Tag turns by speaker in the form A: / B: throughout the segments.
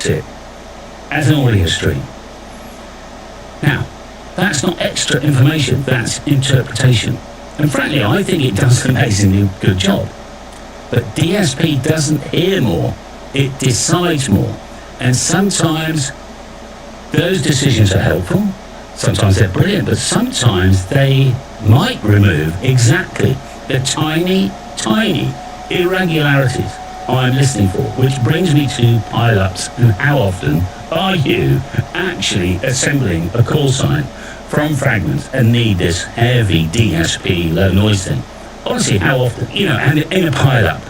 A: it as an audio stream. Now, that's not extra information, that's interpretation. And frankly, I think it does an amazingly good job. But DSP doesn't hear more, it decides more. And sometimes those decisions are helpful, sometimes they're brilliant, but sometimes they might remove exactly the tiny, tiny irregularities I'm listening for, which brings me to pile-ups and how often are you actually assembling a call sign from fragments and need this heavy DSP low noise thing? Honestly, how often? And in a pile-up,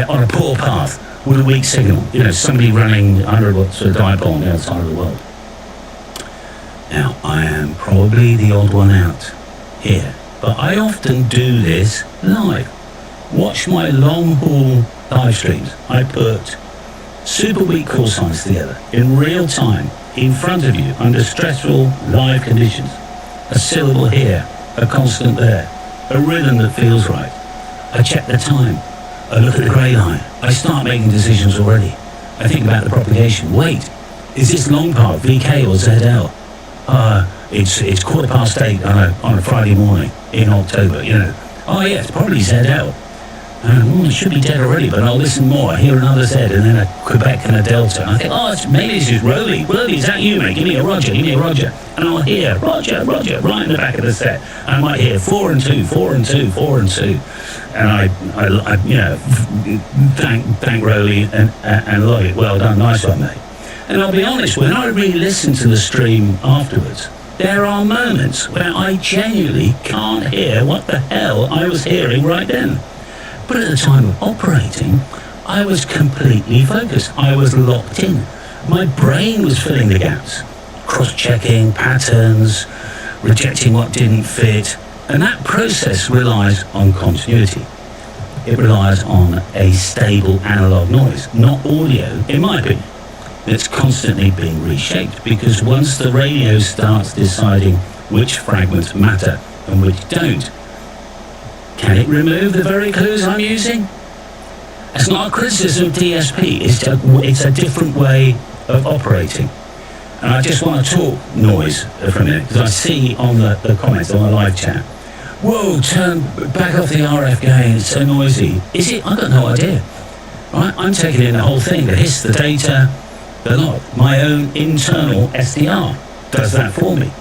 A: on a poor path with a weak signal, somebody running 100 watts of dipole on the other side of the world. Now, I am probably the odd one out here, but I often do this live. Watch my long-haul live streams. I put super weak call signs together in real time, in front of you, under stressful live conditions. A syllable here, a constant there, a rhythm that feels right. I check the time. I look at the grey line. I start making decisions already. I think about the propagation. Wait, is this long part VK or ZL? It's 8:15 on a Friday morning in October, Oh yes, probably ZL. It should be dead already, but I'll listen more. I hear another Z and then a Quebec and a Delta. And I think, maybe this is Rowley. Rowley, is that you, mate? Give me a Roger. And I'll hear Roger, right in the back of the set. I might hear 4 and 2, 4 and 2, 4 and 2. And I thank Rowley and Lloyd. Well done, nice one, mate. And I'll be honest, when I re-listen to the stream afterwards, there are moments where I genuinely can't hear what the hell I was hearing right then. But at the time of operating, I was completely focused. I was locked in. My brain was filling the gaps, cross-checking patterns, rejecting what didn't fit. And that process relies on continuity. It relies on a stable analog noise, not audio, in my opinion. It's constantly being reshaped, because once the radio starts deciding which fragments matter and which don't, can it remove the very clues I'm using? It's not a criticism of DSP, it's a different way of operating. And I just want to talk noise for a minute, because I see on the comments on the live chat, whoa, turn back off the RF gain, it's so noisy. Is it? I've got no idea. Right? I'm taking in the whole thing, the hiss, the data, the lot. My own internal SDR does that for me.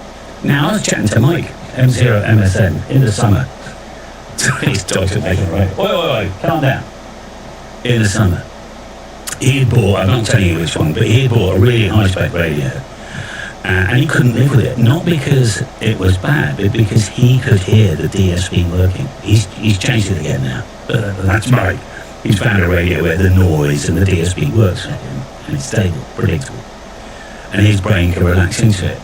A: Now, I was chatting to Mike, M0 MSN, in the summer. These dogs are making it right. Wait, calm down. In the summer, he had bought, I'm not telling you which one, but he had bought a really high-spec radio. And he couldn't live with it, not because it was bad, but because he could hear the DSP working. He's changed it again now, but that's Mike. He's found a radio where the noise and the DSP works for him, and it's stable, predictable. And his brain can relax into it.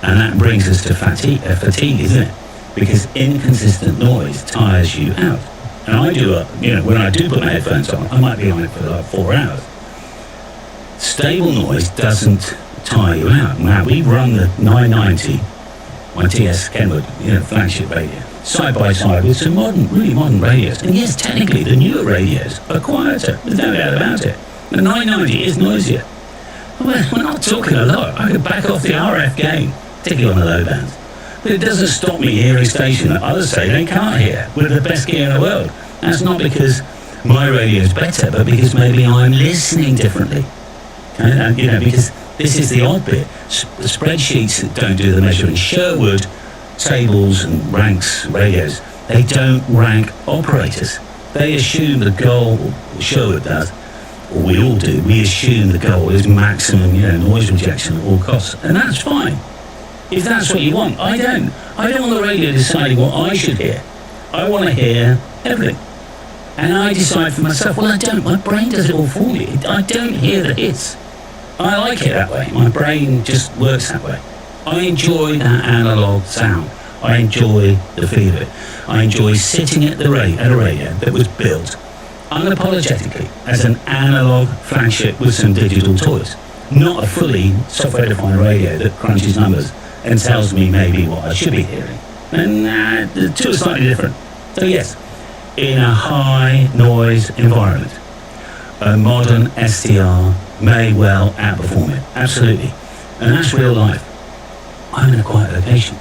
A: And that brings us to fatigue, isn't it? Because inconsistent noise tires you out. And I do, when I do put my headphones on, I might be on it for like 4 hours. Stable noise doesn't tire you out. Now, we run the 990, my TS Kenwood, flagship radio, side by side with some really modern radios. And yes, technically, the newer radios are quieter. There's no doubt about it. The 990 is noisier. We're not talking a lot. I could back off the RF gain, particularly on the low bands. But it doesn't stop me hearing station that others say they can't hear with the best gear in the world. That's not because my radio is better, but because maybe I'm listening differently. And because this is the odd bit. The spreadsheets that don't do the measuring, Sherwood tables and ranks radios, they don't rank operators. They assume the goal, Sherwood does, or we all do, we assume the goal is maximum noise rejection at all costs. And that's fine. If that's what you want, I don't. I don't want the radio deciding what I should hear. I want to hear everything. And I decide for myself, well, I don't. My brain does it all for me. I don't hear the hits. I like it that way. My brain just works that way. I enjoy that analog sound. I enjoy the feel of it. I enjoy sitting at a radio that was built unapologetically as an analog flagship with some digital toys. Not a fully software-defined radio that crunches numbers and tells me maybe what I should be hearing. And the two are slightly different. So yes, in a high noise environment, a modern SDR may well outperform it. Absolutely. And that's real life. I'm in a quiet location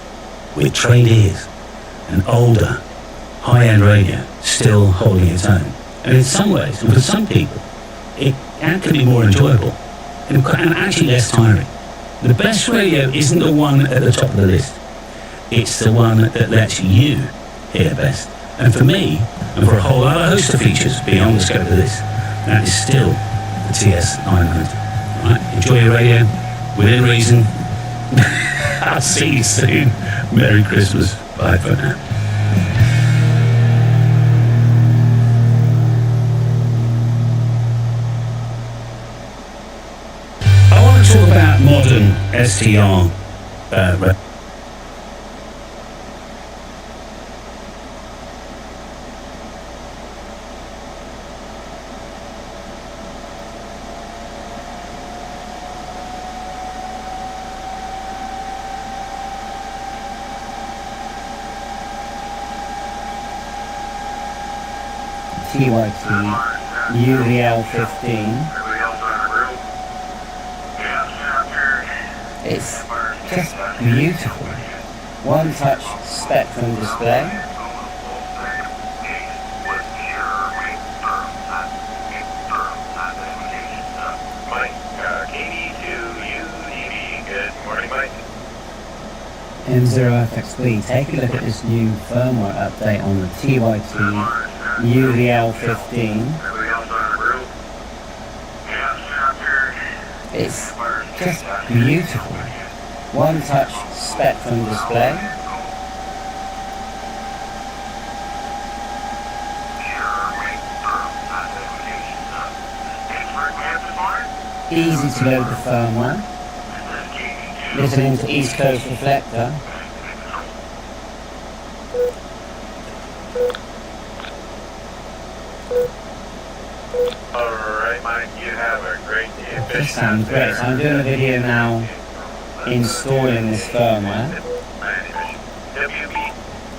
A: with trained ears and older, high-end radio still holding its own. And in some ways, and for some people, it can be more enjoyable and actually less tiring. The best radio isn't the one at the top of the list. It's the one that lets you hear best. And for me, and for a whole other host of features beyond the scope of this, that is still the TS900. Right, enjoy your radio, within reason. I'll see you soon. Merry Christmas. Bye for now. I want to talk about modern STR
B: TYT UVL15. It's just beautiful. One touch spectrum display. M0FXB. Take a look at this new firmware update on the TYT UVL15. It's just beautiful. One touch spectrum display. Easy to load the firmware. Listening to East Coast Reflector.
C: Alright, Mike, you have a great day.
B: This sounds great. So I'm doing a video now installing this firmware.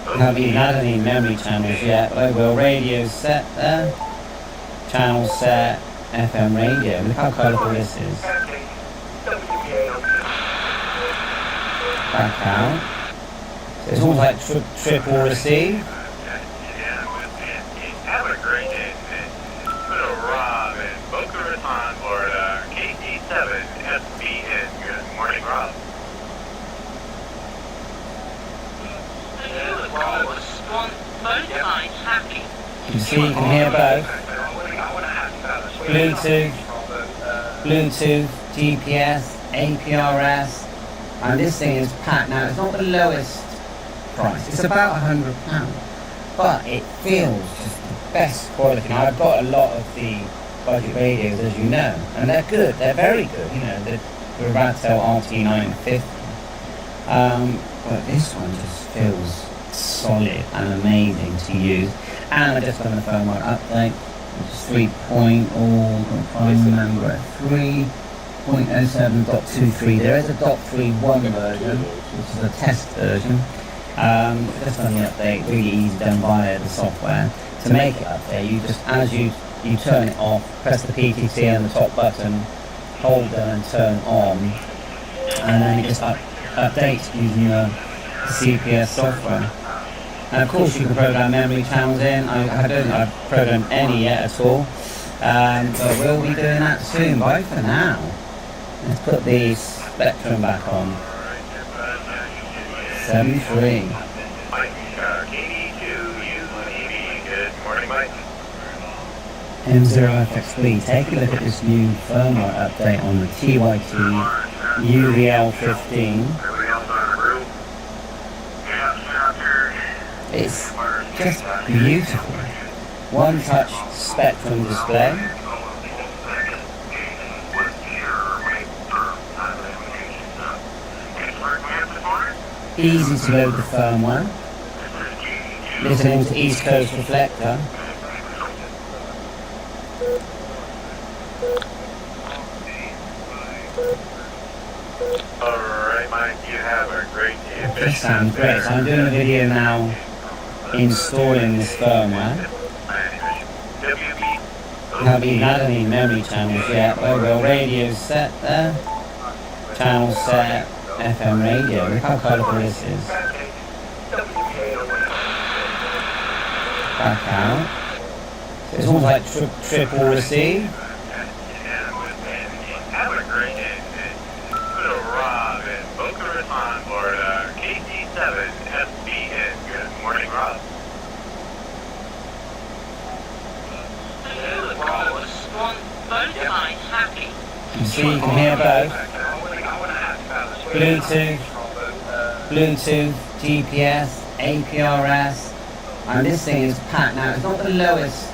B: I haven't even had any memory channels yet, but I will. Radio set there. Channel set. FM radio. Look how colourful this is. Back out. So it's almost like triple receive.
C: Have a great day. Put a Rob in Boca Raton, Florida, KT7 SBN. Good morning, Rob.
B: You can see, you can hear both. Bluetooth, GPS, APRS, and this thing is packed. Now it's not the lowest price, it's about £100, but it feels just the best quality. Now I've got a lot of the budget radios, as you know, and they're good, they're very good, you know, the Ratel RT950, but this one just feels solid and amazing to use. And I just done a firmware update, which is 3.07.23. There is a .31 version, which is a test version. Just done the update, really easy done via the software. To make it update, you just, as you turn it off, press the PTC and the top button, hold them and turn on, and then it just updates using the CPS software. And of course you can program memory channels in. I don't think I've programmed any yet at all. But we'll be doing that soon. Bye for now. Let's put the Spectrum back on. 73. M0FXB. Take a look at this new firmware update on the TYT UVL15. It's just beautiful. One touch spectrum display. Easy to load the firmware. Listening to East Coast Reflector.
C: Alright, Mike, you have a great day.
B: This sounds great. So I'm doing a video now installing this firmware. Haven't even had any memory channels yet. Oh well, radio's set there. Channel set, FM radio. Look how colourful this is. Back out. So it's almost like triple receive.
C: Have a great day. Little Rob in Boca Raton, Florida. KT7 SBN. Good morning, Rob.
B: You see, you can hear both. Bluetooth, GPS, APRS, and this thing is packed. Now, it's not the lowest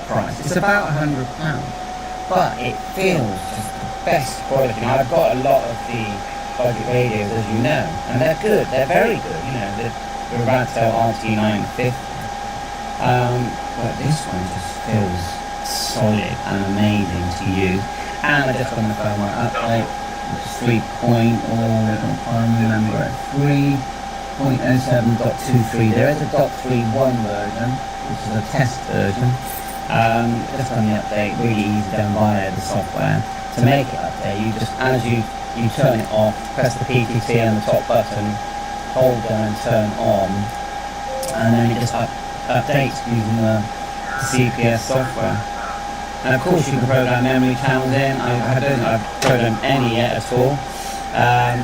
B: price, it's about £100, but it feels just the best quality. Now, I've got a lot of the budget radios, as you know, and they're good, they're very good, you know, the Ratel RT950, but this one just feels solid and amazing to use. And I just on the firmware update, which is 3.07.23. There is a .31 version, which is a test version. Just on the update, really easy done via the software. To make it update, you just, as you turn it off, press the PTT and the top button, hold down and turn on, and then it just updates using the CPS software. And of course you can program memory channels in. I don't think I've programmed any yet at all.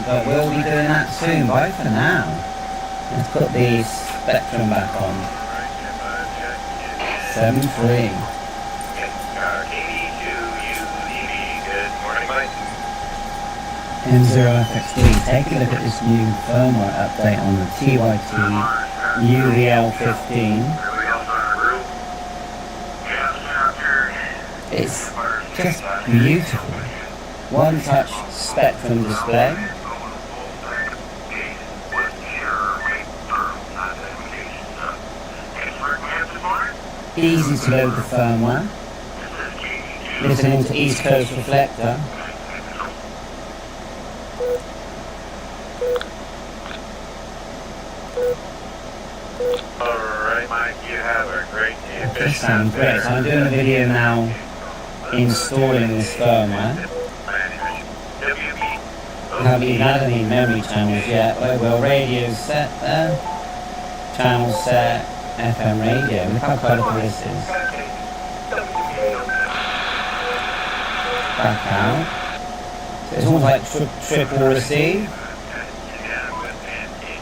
B: But we'll be doing that soon. Bye for now. Let's put the Spectrum back on. 7.3.
C: Good morning, Mike.
B: M0FXD. Take a look at this new firmware update on the TYT UVL15. It's just beautiful. One touch Spectrum display. Easy to load the firmware. Listening to East Coast Reflector.
C: Alright, Mike, you have a great day.
B: This sounds great. So I'm doing a video now installing this firmware. Haven't even had any memory channels yet. Oh well, radio's set there. Channel set, FM radio. Look how colourful this is. Back out. So it's almost like triple receive.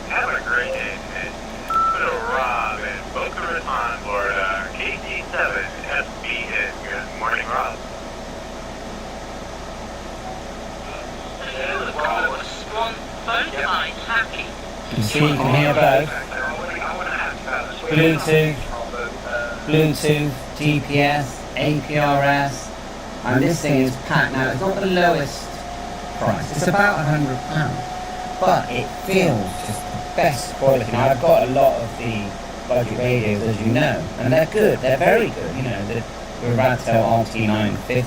C: Have a great day. Little Rob in Boca Raton, Florida. KT7 SBN. Good morning, Rob.
B: You see, you can hear both. Bluetooth, GPS, APRS, and this thing is packed. Now, it's not the lowest price, it's about £100, but it feels just the best quality. Now, I've got a lot of the budget radios, as you know, and they're good, they're very good, you know, the Ratel RT950,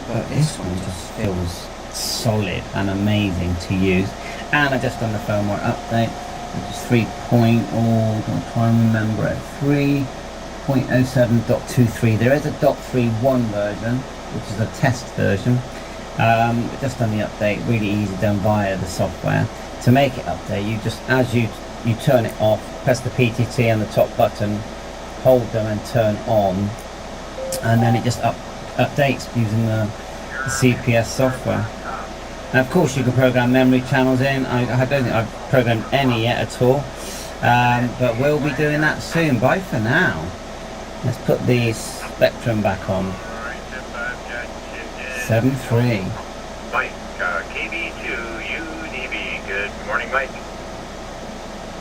B: but this one just feels solid and amazing to use. And I just done the firmware update, which is 3.07.23. There is a .31 version, which is a test version. Just done the update, really easy done via the software. To make it update, you just, as you turn it off, press the PTT and the top button, hold them and turn on, and then it just updates using the CPS software. Now, of course, you can program memory channels in. I don't think I've programmed any yet at all, but we'll be doing that soon. Bye for now. Let's put the Spectrum back on. 7.3.
C: Mike, KB2 UDB. Good morning, Mike.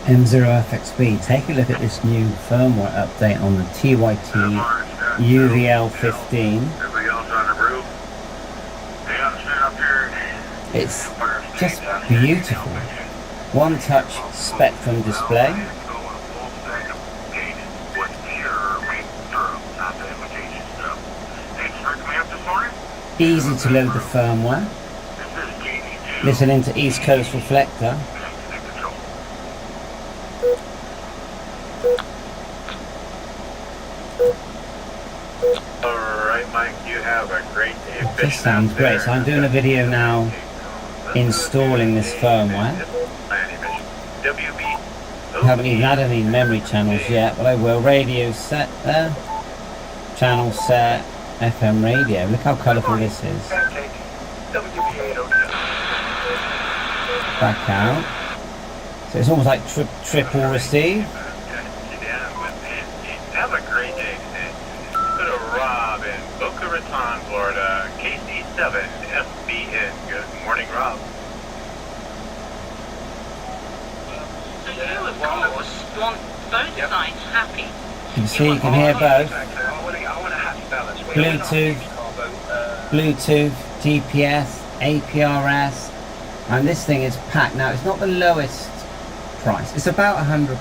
B: M0FXB. Take a look at this new firmware update on the TYT UVL15.
C: Everybody else on the roof? They got to sit up here.
B: It's just beautiful. One touch Spectrum display. Easy to load the firmware. Listening to East Coast Reflector.
C: Mike. You have a great day.
B: This sounds great. So I'm doing a video now installing this firmware. I haven't even had any memory channels yet, but I will. Radio set there. Channel set. FM radio. Look how colourful this is. Back out. So it's almost like triple receive.
C: Have a great day today. Go to Rob in Boca Raton, Florida. KC7 SBN. Good morning, Rob.
D: So you, of course, want both sides happy.
B: You can see, you can hear both. Bluetooth, GPS, APRS, and this thing is packed. Now it's not the lowest price, it's about £100,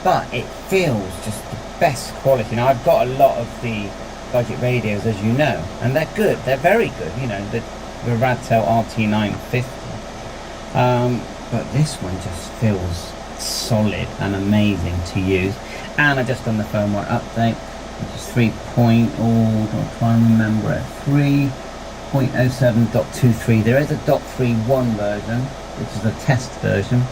B: but it feels just the best quality. Now I've got a lot of the budget radios, as you know, and they're good, they're very good, you know, the Radtel RT950, but this one just feels solid and amazing to use. And I just done the firmware update, which is 3.0, I'll try and remember it, 3.07.23. There is a .31 version, which is the test version.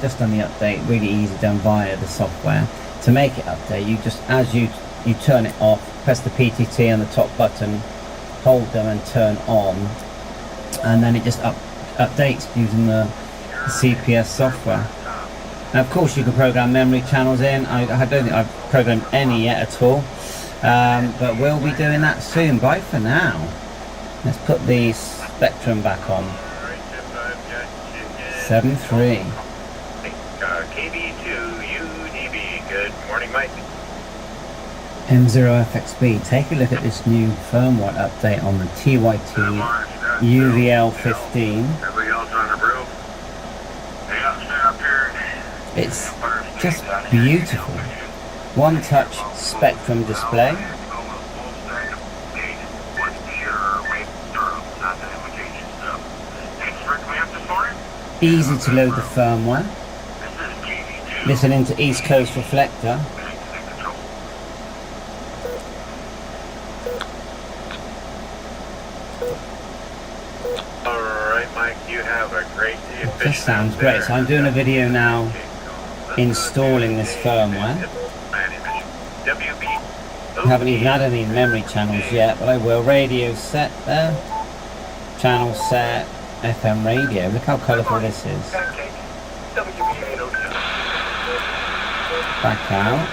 B: Just done the update, really easy done via the software. To make it update, you just, as you turn it off, press the PTT on the top button, hold them and turn on, and then it just updates using the CPS software. Now, of course, you can program memory channels in. I don't think I've programmed any yet at all, but we'll be doing that soon. Bye for now. Let's put the Spectrum back on. 7.3.
C: KB2 UDB. Good morning, Mike.
B: M0FXB. Take a look at this new firmware update on the TYT UVL15.
C: Everybody else on the roof? Hey, I'll stand up here.
B: It's just beautiful. One touch Spectrum display. Easy to load the firmware. Listening to East Coast Reflector.
C: Alright, Mike, you have a great day.
B: This sounds great. So I'm doing a video now installing this firmware. I haven't even had any memory channels yet, but I will. Radio set there. Channel set. FM radio. Look how colourful this is. Back out.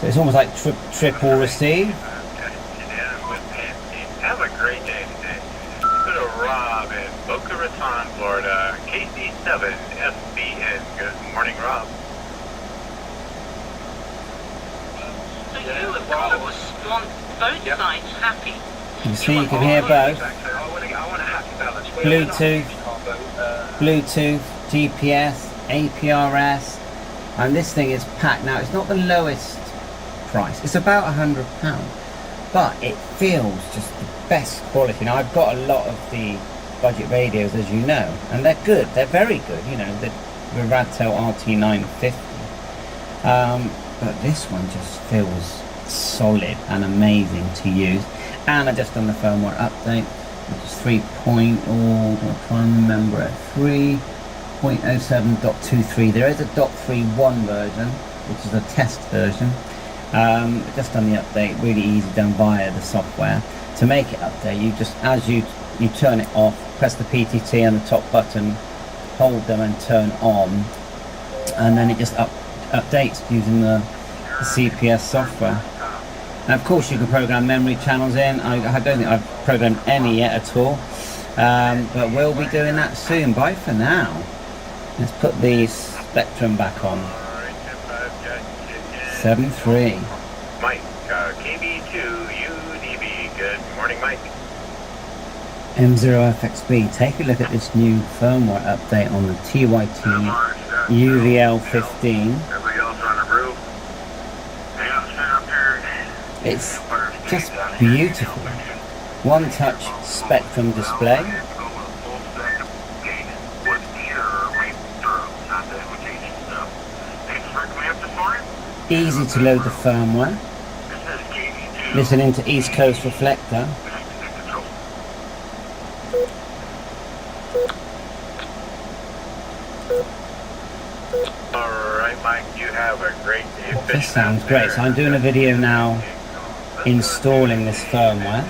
B: So it's almost like triple receive.
C: Have a great day today. Go to Rob in Boca Raton, Florida. KC7 SBN. Good morning, Rob.
D: So you, of course, want both sides happy.
B: You see, you can hear both. Bluetooth, GPS, APRS, and this thing is packed. Now it's not the lowest price, it's about £100, but it feels just the best quality. Now I've got a lot of the budget radios, as you know, and they're good, they're very good, you know, the Radtel RT950, but this one just feels solid and amazing to use. And I just done the firmware update, which is 3.0, I'll try and remember it, 3.07.23. There is a .31 version, which is the test version. Just done the update, really easy done via the software. To make it update, you just, as you turn it off, press the PTT on the top button, hold them and turn on, and then it just updates using the CPS software. And of course, you can program memory channels in. I don't think I've programmed any yet at all, but we'll be doing that soon. Bye for now. Let's put the Spectrum back on. 7.3.
C: Mike, KB2 UDB. Good morning, Mike.
B: M0FXB. Take a look at this new firmware update on the TYT UVL15.
C: Everybody else on the roof? Hey, I'll stand up here.
B: It's just beautiful. One touch Spectrum display. Easy to load the firmware. Listening to East Coast Reflector.
C: Alright, Mike, you have a great day.
B: This sounds great. So I'm doing a video now installing this firmware.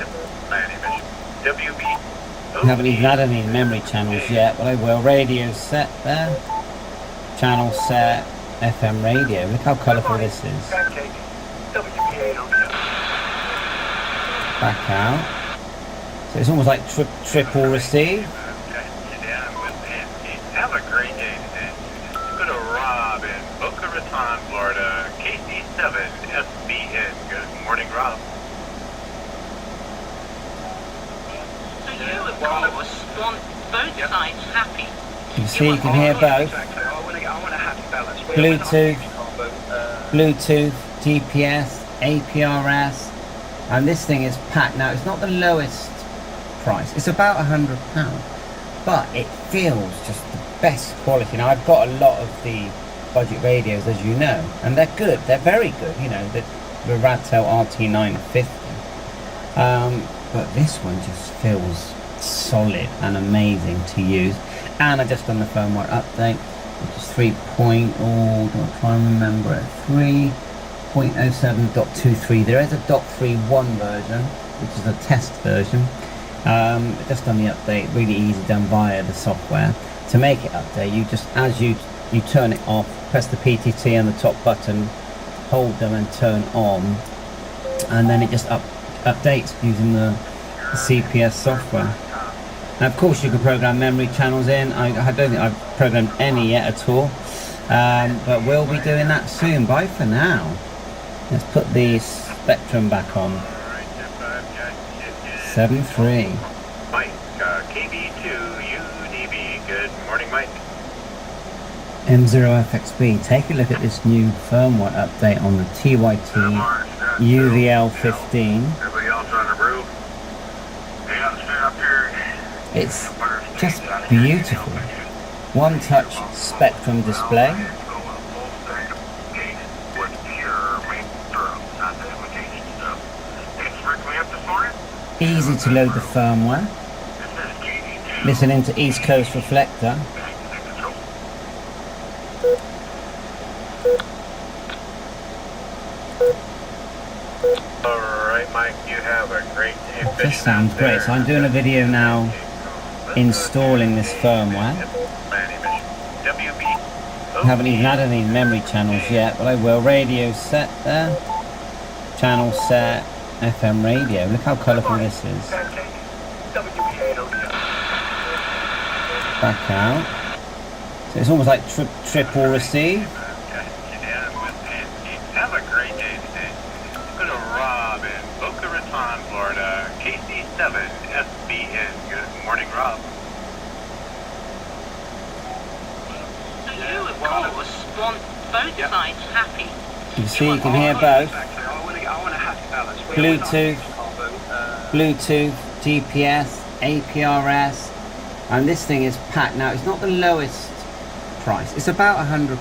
B: I haven't even had any memory channels yet, but I will. Radio set there. Channel set. FM radio. Look how colourful this is. Back out. So it's almost like triple receive.
C: Have a great day today. Go to Rob in Boca Raton, Florida. KC7 SBN. Good morning, Rob.
D: So you, of course, want both sides happy.
B: You see, you can hear both. Bluetooth, GPS, APRS, and this thing is packed. Now, it's not the lowest price. It's about £100, but it feels just the best quality. Now, I've got a lot of the budget radios, as you know, and they're good. They're very good. You know, the Radtel RT950. But this one just feels solid and amazing to use. And I just done the firmware update, which is 3.0, don't try and remember it, 3.07.23. There is a .31 version, which is a test version. Just done the update, really easy done via the software. To make it update, you just, as you turn it off, press the PTT and the top button, hold them and turn on, and then it just updates using the CPS software. Now, of course, you can program memory channels in. I don't think I've programmed any yet at all, but we'll be doing that soon. Bye for now. Let's put the Spectrum back on. 7.3.
C: Mike, KB2 UDB. Good morning, Mike.
B: M0FXB. Take a look at this new firmware update on the TYT UVL15.
C: Everybody else on the roof? Up here.
B: It's just beautiful. One touch Spectrum display. Easy to load the firmware. Listening to East Coast Reflector.
C: Alright, Mike, you have a great day.
B: This sounds great. So I'm doing a video now installing this firmware. I haven't even had any memory channels yet, but I will. Radio set there. Channel set. FM radio. Look how colourful this is. Back out. So it's almost like triple receive.
C: Have a great day today. Go to Rob in Boca Raton, Florida. KC7 SBN. Good morning, Rob.
D: So you, of course, want both sides happy.
B: You see, you can hear both. Bluetooth, GPS, APRS, and this thing is packed. Now, it's not the lowest price. It's about £100,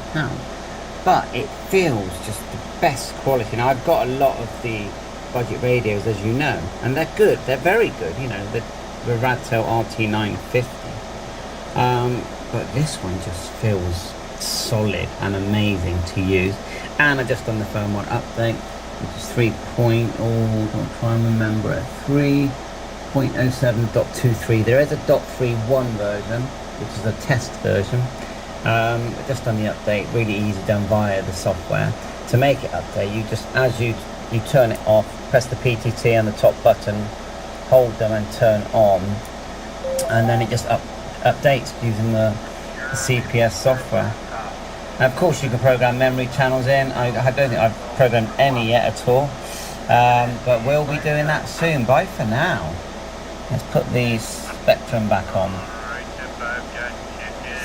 B: but it feels just the best quality. Now, I've got a lot of the budget radios, as you know, and they're good. They're very good. You know, the Radtel RT950. But this one just feels solid and amazing to use. And I just done the firmware update, which is 3.0, don't try and remember it, 3.07.23. There is a .31 version, which is a test version. Just done the update, really easy done via the software. To make it update, you just, as you turn it off, press the PTT and the top button, hold them and turn on, and then it just updates using the CPS software. Now, of course, you can program memory channels in. I don't think I've programmed any yet at all, but we'll be doing that soon. Bye for now. Let's put the Spectrum back on.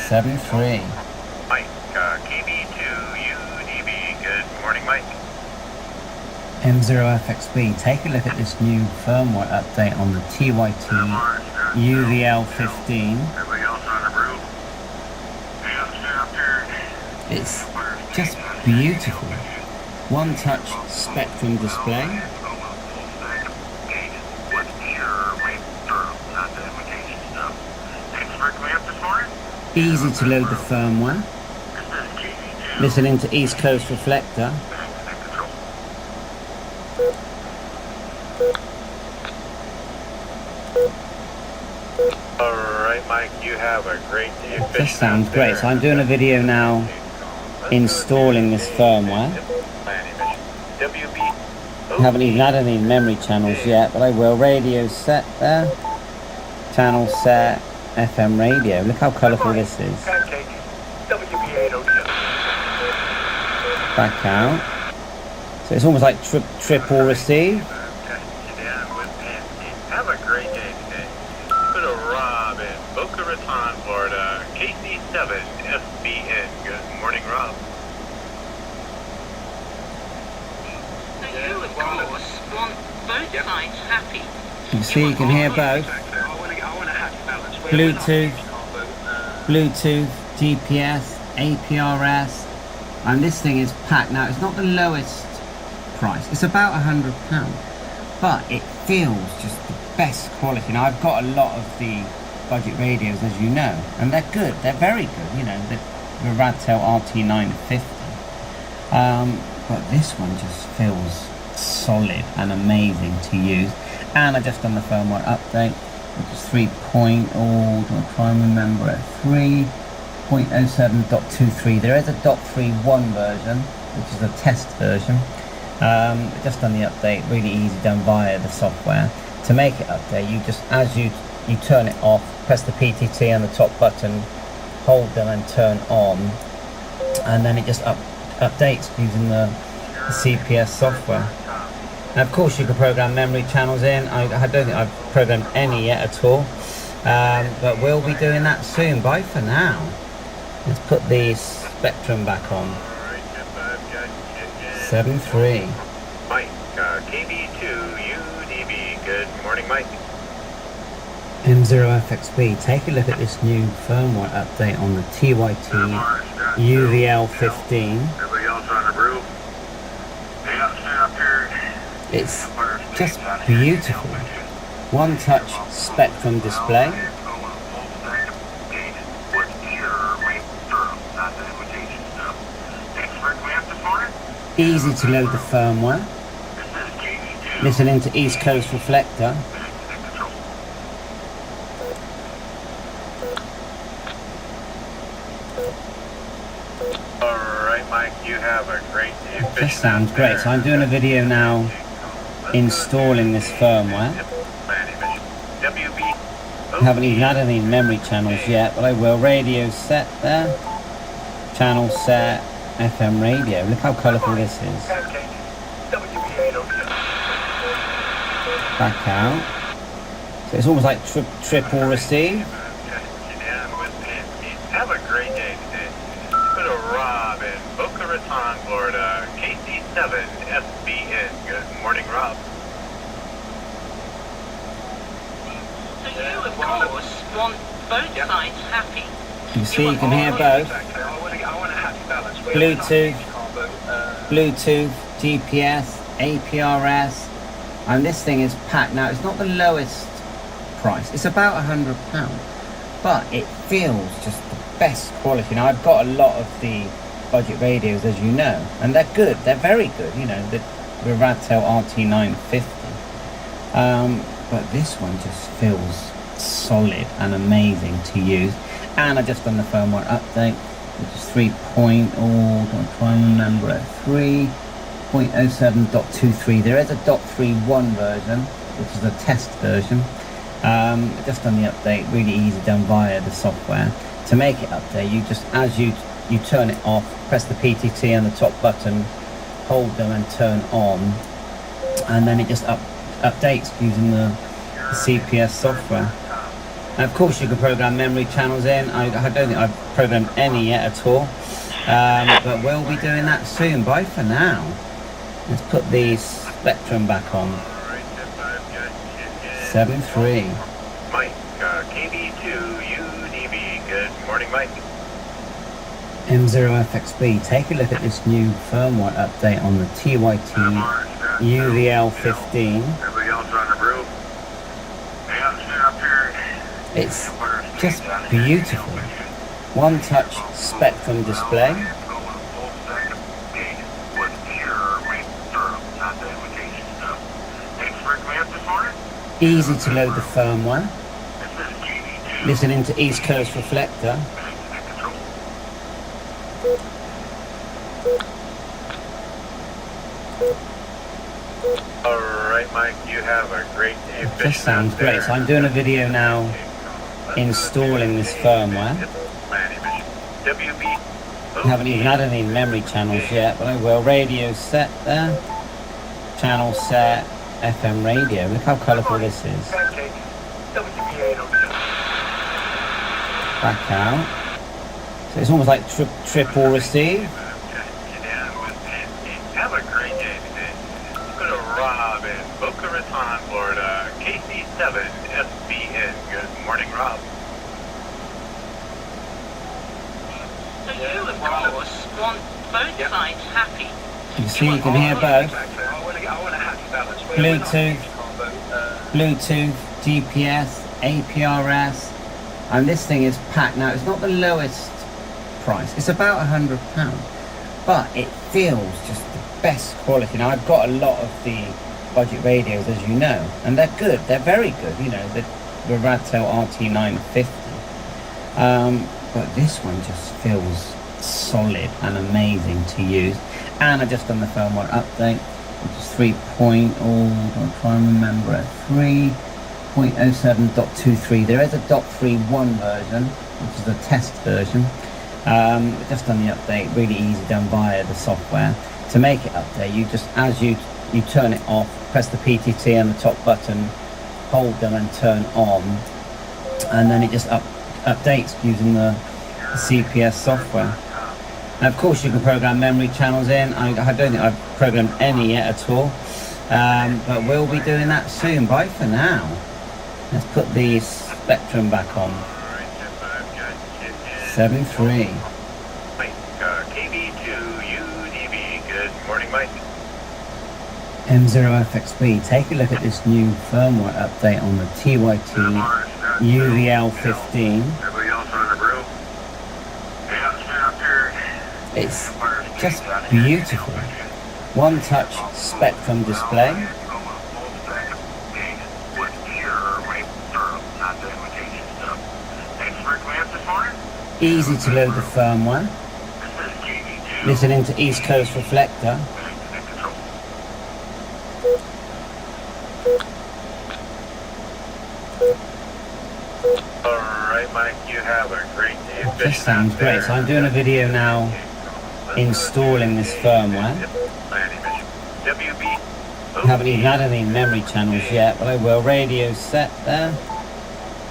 B: 7.3.
C: Mike, KB2 UDB. Good morning, Mike.
B: M0FXB. Take a look at this new firmware update on the TYT UVL15.
C: Everybody else on the roof?
B: It's just beautiful. One touch Spectrum display. Easy to load the firmware. Listening to East Coast Reflector.
C: Alright, Mike, you have a great day.
B: This sounds great. So I'm doing a video now installing this firmware. I haven't even added any memory channels yet, but I will. Radio set there. Channel set. FM radio. Look how colourful this is. Back out. So it's almost like triple receive.
C: Have a great day today. Go to Rob in Boca Raton, Florida. KC7 SBN. Good morning, Rob.
D: So you, of course, want both sides happy.
B: You can see, you can hear both. Bluetooth, GPS, APRS, and this thing is packed. Now it's not the lowest price, it's about £100, but it feels just the best quality. Now I've got a lot of the budget radios, as you know, and they're good, they're very good, you know, the Radtel RT950, but this one just feels solid and amazing to use. And I just done the firmware update, which is 3.0, I'll try and remember it, 3.07.23. There is a .31 version, which is a test version. Just done the update, really easy, done via the software. To make it update, you just, as you turn it off, press the PTT and the top button, hold them and turn on, and then it just updates using the CPS software. And of course you can program memory channels in. I don't think I've programmed any yet at all, but we'll be doing that soon. Bye for now. Let's put the Spectrum back on. 7.3.
C: Mike, KB2 UDB. Good morning, Mike.
B: M0FXB. Take a look at this new firmware update on the TYT UVL15.
C: Everybody else on the roof?
B: It's just beautiful. One touch Spectrum display. Easy to load the firmware. Listening to East Coast Reflector.
C: Alright, Mike, you have a great day.
B: This sounds great. So I'm doing a video now installing this firmware. I haven't even added any memory channels yet, but I will. Radio set there. Channel set. FM radio. Look how colourful this is. Back out. So it's almost like triple receive.
C: Have a great day today. Go to Rob in Boca Raton, Florida. KC7 SBN. Good morning, Rob.
D: So you, of course, want both sides happy.
B: You can see, you can hear both. Bluetooth, GPS, APRS, and this thing is packed. Now it's not the lowest price, it's about £100, but it feels just the best quality. Now I've got a lot of the budget radios, as you know, and they're good, they're very good, you know, the Radtel RT950, but this one just feels solid and amazing to use. And I just done the firmware update, which is 3.0, don't try and remember it, 3.07.23. There is a .31 version, which is a test version. Just done the update, really easy, done via the software. To make it update, you just, as you turn it off, press the PTT and the top button, hold them and turn on, and then it just updates using the CPS software. And of course you can program memory channels in. I don't think I've programmed any yet at all, but we'll be doing that soon. Bye for now. Let's put the Spectrum back on. 7.3.
C: Mike, KB2 UDB. Good morning, Mike.
B: M0FXB. Take a look at this new firmware update on the TYT UVL15.
C: Everybody else on the roof? Hey, I'm sitting up here.
B: It's just beautiful. One touch spectrum display. Easy to load the firmware. Listening to East Coast Reflector.
C: Alright, Mike, you have a great day.
B: This sounds great. So I'm doing a video now installing this firmware. I haven't even added any memory channels yet, but I will. Radio set there. Channel set. FM radio. Look how colourful this is. Back out. So it's almost like triple receive.
C: Have a great day today. Go to Rob in Boca Raton, Florida. KC7 SBN. Good morning, Rob.
D: So you, of course, want both sides happy.
B: You see, you can hear both. Bluetooth, GPS, APRS, and this thing is packed. Now, it's not the lowest price. It's about £100, but it feels just the best quality. Now, I've got a lot of the budget radios, as you know, and they're good. They're very good. You know, the Ratel RT950. But this one just feels solid and amazing to use. And I just done the firmware update, which is 3.0, I'll try and remember it, 3.07.23. There is a .31 version, which is the test version. Just done the update, really easy done via the software. To make it update, you just, as you turn it off, press the PTT and the top button, hold them and turn on, and then it just updates using the CPS software. And of course you can program memory channels in. I don't think I've programmed any yet at all, but we'll be doing that soon. Bye for now. Let's put the spectrum back on. 7.3.
C: Mike, KB2UDB. Good morning, Mike.
B: M0FXB. Take a look at this new firmware update on the TYT UVL15.
C: Everybody else on the room?
B: It's just beautiful. One touch spectrum display. Easy to load the firmware. Listening to East Coast Reflector.
C: Alright, Mike, you have a great day.
B: This sounds great. So I'm doing a video now installing this firmware. I haven't even added any memory channels yet, but I will. Radio set there.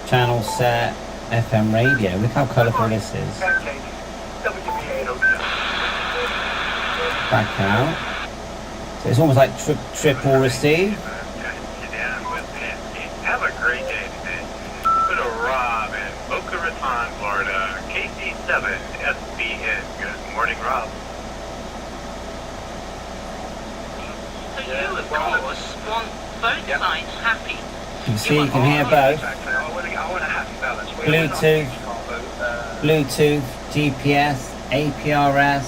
B: Channel set. FM radio. Look how colourful this is. Back out. So it's almost like triple receive.
C: Have a great day today. Go to Rob in Boca Raton, Florida. KC7 SBN. Good morning, Rob.
D: So you, of course, want both sides happy.
B: You see, you can hear both. Bluetooth, GPS, APRS,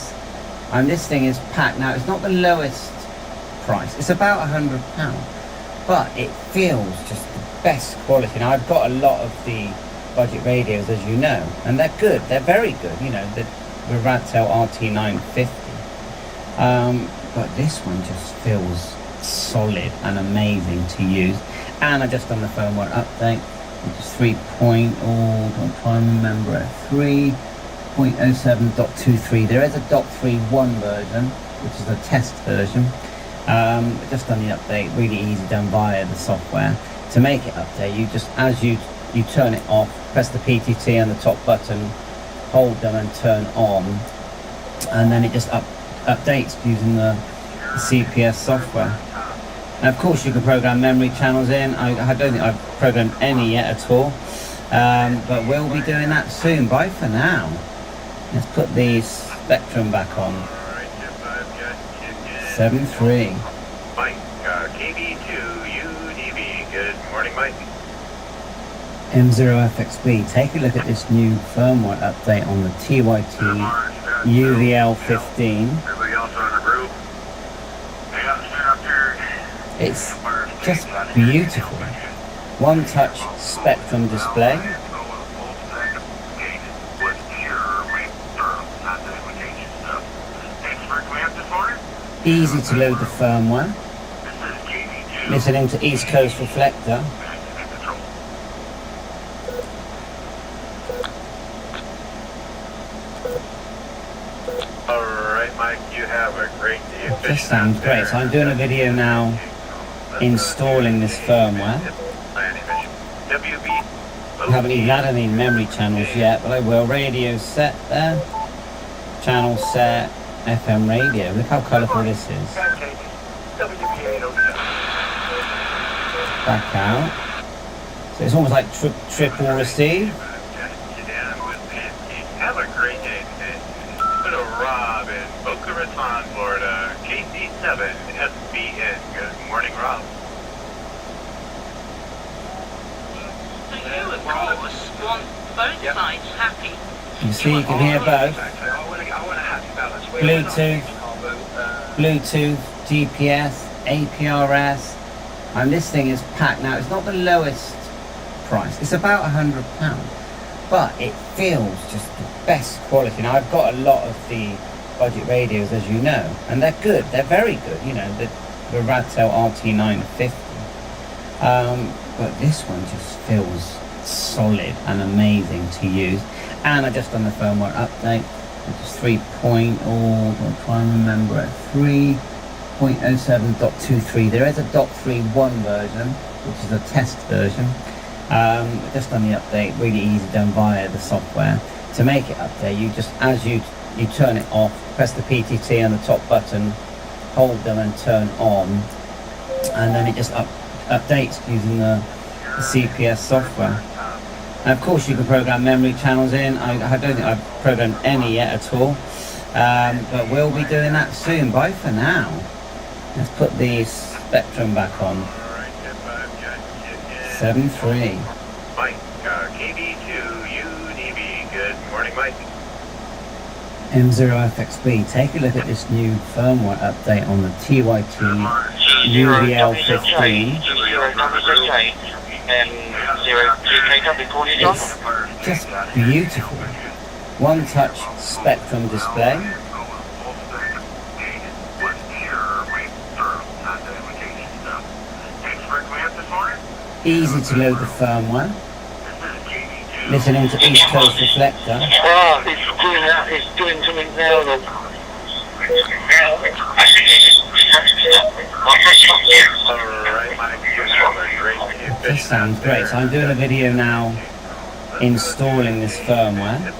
B: and this thing is packed. Now, it's not the lowest price. It's about £100, but it feels just the best quality. Now, I've got a lot of the budget radios, as you know, and they're good. They're very good. You know, the Ratel RT950. But this one just feels solid and amazing to use. And I just done the firmware update, which is 3.0, I'll try and remember it, 3.07.23. There is a .31 version, which is the test version. Just done the update, really easy done via the software. To make it update, you just, as you turn it off, press the PTT and the top button, hold them and turn on, and then it just updates using the CPS software. And of course you can program memory channels in. I don't think I've programmed any yet at all, but we'll be doing that soon. Bye for now. Let's put the spectrum back on. 7.3.
C: Mike, KB2UDB. Good morning, Mike.
B: M0FXB, take a look at this new firmware update on the TYT UVL15.
C: Everybody else on the group? They got to stand up here.
B: It's just beautiful. One touch spectrum display. Easy to load the firmware. Listening to East Coast Reflector.
C: Alright, Mike, you have a great day.
B: This sounds great. So I'm doing a video now installing this firmware. I haven't even had any memory channels yet, but I will. Radio set there. Channel set. FM radio. Look how colourful this is. Back out. So it's almost like triple receive.
C: Have a great day today. Put a Rob in Boca Raton, Florida. KC7 SBN. Good morning, Rob.
D: So you, of course, want both sides happy.
B: You see, you can hear both. Bluetooth, GPS, APRS, and this thing is packed. Now, it's not the lowest price. It's about £100, but it feels just the best quality. Now, I've got a lot of the budget radios, as you know, and they're good. They're very good. You know, the Radtel RT950. But this one just feels solid and amazing to use. And I just done the firmware update. It's 3.0, I'll try and remember it, 3.07.23. There is a .31 version, which is a test version. Just done the update, really easy done via the software. To make it update, you just, as you turn it off, press the PTT on the top button, hold them and turn on, and then it just updates using the CPS software. And of course you can program memory channels in. I don't think I've programmed any yet at all, but we'll be doing that soon. Bye for now. Let's put the spectrum back on. 7.3.
C: Mike, KB2 UDB. Good morning, Mike.
B: M0FXB, take a look at this new firmware update on the TYT UVL15. It's just beautiful. One touch spectrum display. Easy to load the firmware. Listening to East Coast Reflector.
E: Oh, it's doing something now.
B: This sounds great. So I'm doing a video now installing this firmware.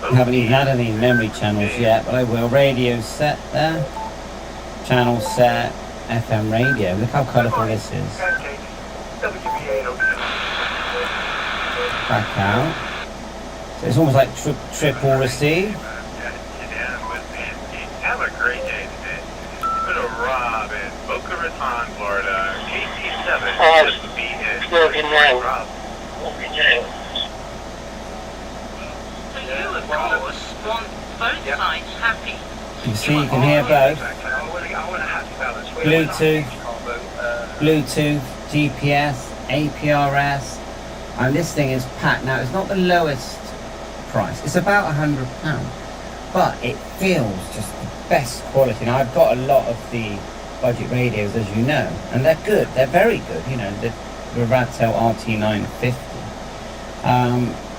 B: I haven't even had any memory channels yet, but I will. Radio set there. Channel set. FM radio. Look how colourful this is. Back out. So it's almost like triple receive.
C: Have a great day today. Put a Rob in Boca Raton, Florida. KC7 SBN.
E: Working now.
D: So you, of course, want both sides happy.
B: You see, you can hear both. Bluetooth, GPS, APRS, and this thing is packed. Now, it's not the lowest price. It's about £100, but it feels just the best quality. Now, I've got a lot of the budget radios, as you know, and they're good. They're very good. You know, the Radtel RT950.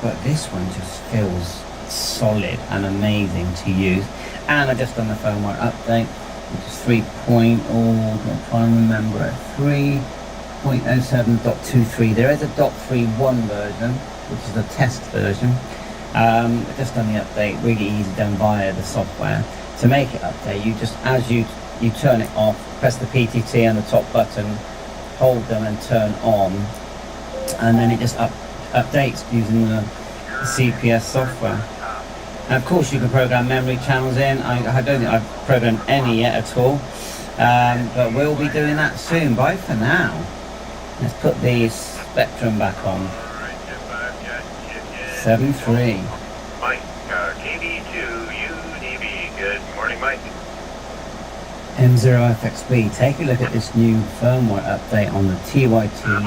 B: But this one just feels solid and amazing to use. And I just done the firmware update, which is 3.0, I'll try and remember it, 3.07.23. There is a .31 version, which is a test version. Just done the update, really easy done via the software. To make it update, you just, as you turn it off, press the PTT on the top button, hold them and turn on, and then it just updates using the CPS software. And of course you can program memory channels in. I don't think I've programmed any yet at all, but we'll be doing that soon. Bye for now. Let's put the Spectrum back on.
C: Alright, Jet 5, got you.
B: 7-3.
C: Mike, KB2, UDB. Good morning, Mike.
B: M0FXB, take a look at this new firmware update on the TY2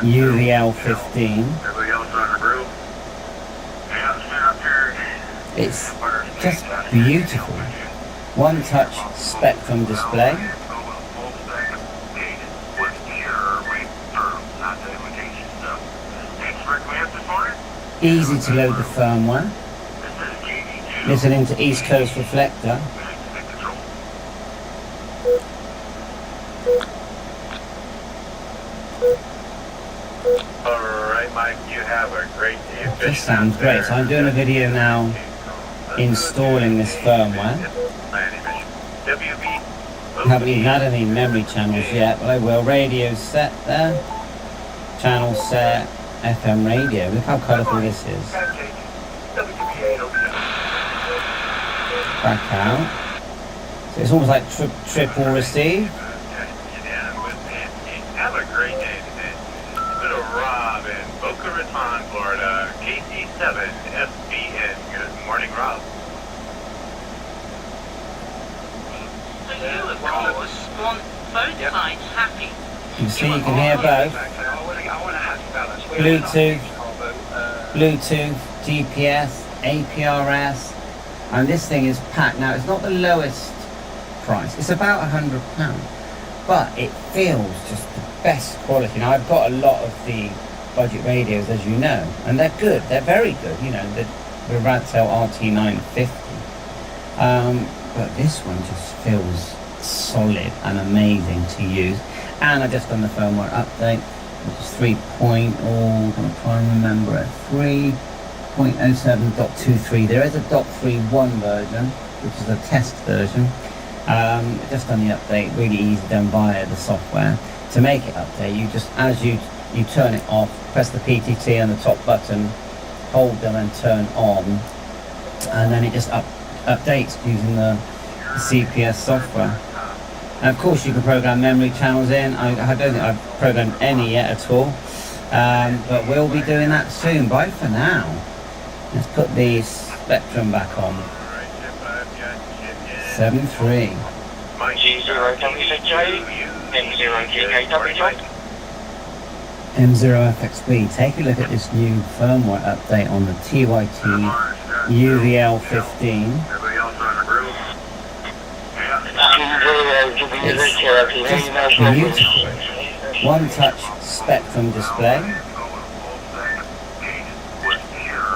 B: UVL15.
C: Everybody else on the group? Yeah, stand up here.
B: It's just beautiful. One touch Spectrum display. Easy to load the firmware. Listening to East Coast Reflector.
C: Alright, Mike, you have a great day.
B: This sounds great. So I'm doing a video now installing this firmware. I haven't even had any memory channels yet, but I will. Radio set there. Channel set. FM radio. Look how colourful this is. Back out. So it's almost like triple receive.
C: Have a great day today. Little Rob in Boca Raton, Florida. KC7 SBN. Good morning, Rob.
D: So you, of course, want both sides happy.
B: You see, you can hear both. Bluetooth, GPS, APRS, and this thing is packed. Now, it's not the lowest price. It's about £100, but it feels just the best quality. Now, I've got a lot of the budget radios, as you know, and they're good. They're very good. You know, the Radtel RT950. But this one just feels solid and amazing to use. And I just done the firmware update, which is 3.0, I'm going to try and remember it, 3.07.23. There is a .31 version, which is a test version. Just done the update, really easy done via the software. To make it update, you just, as you turn it off, press the PTT on the top button, hold them and turn on, and then it just updates using the CPS software. And of course you can program memory channels in. I don't think I've programmed any yet at all, but we'll be doing that soon. Bye for now. Let's put the Spectrum back on. 7-3.
E: G0WJ, M0GKW.
B: M0FXB, take a look at this new firmware update on the TY2 UVL15.
C: Everybody else on the group?
B: It's just beautiful. One touch Spectrum display.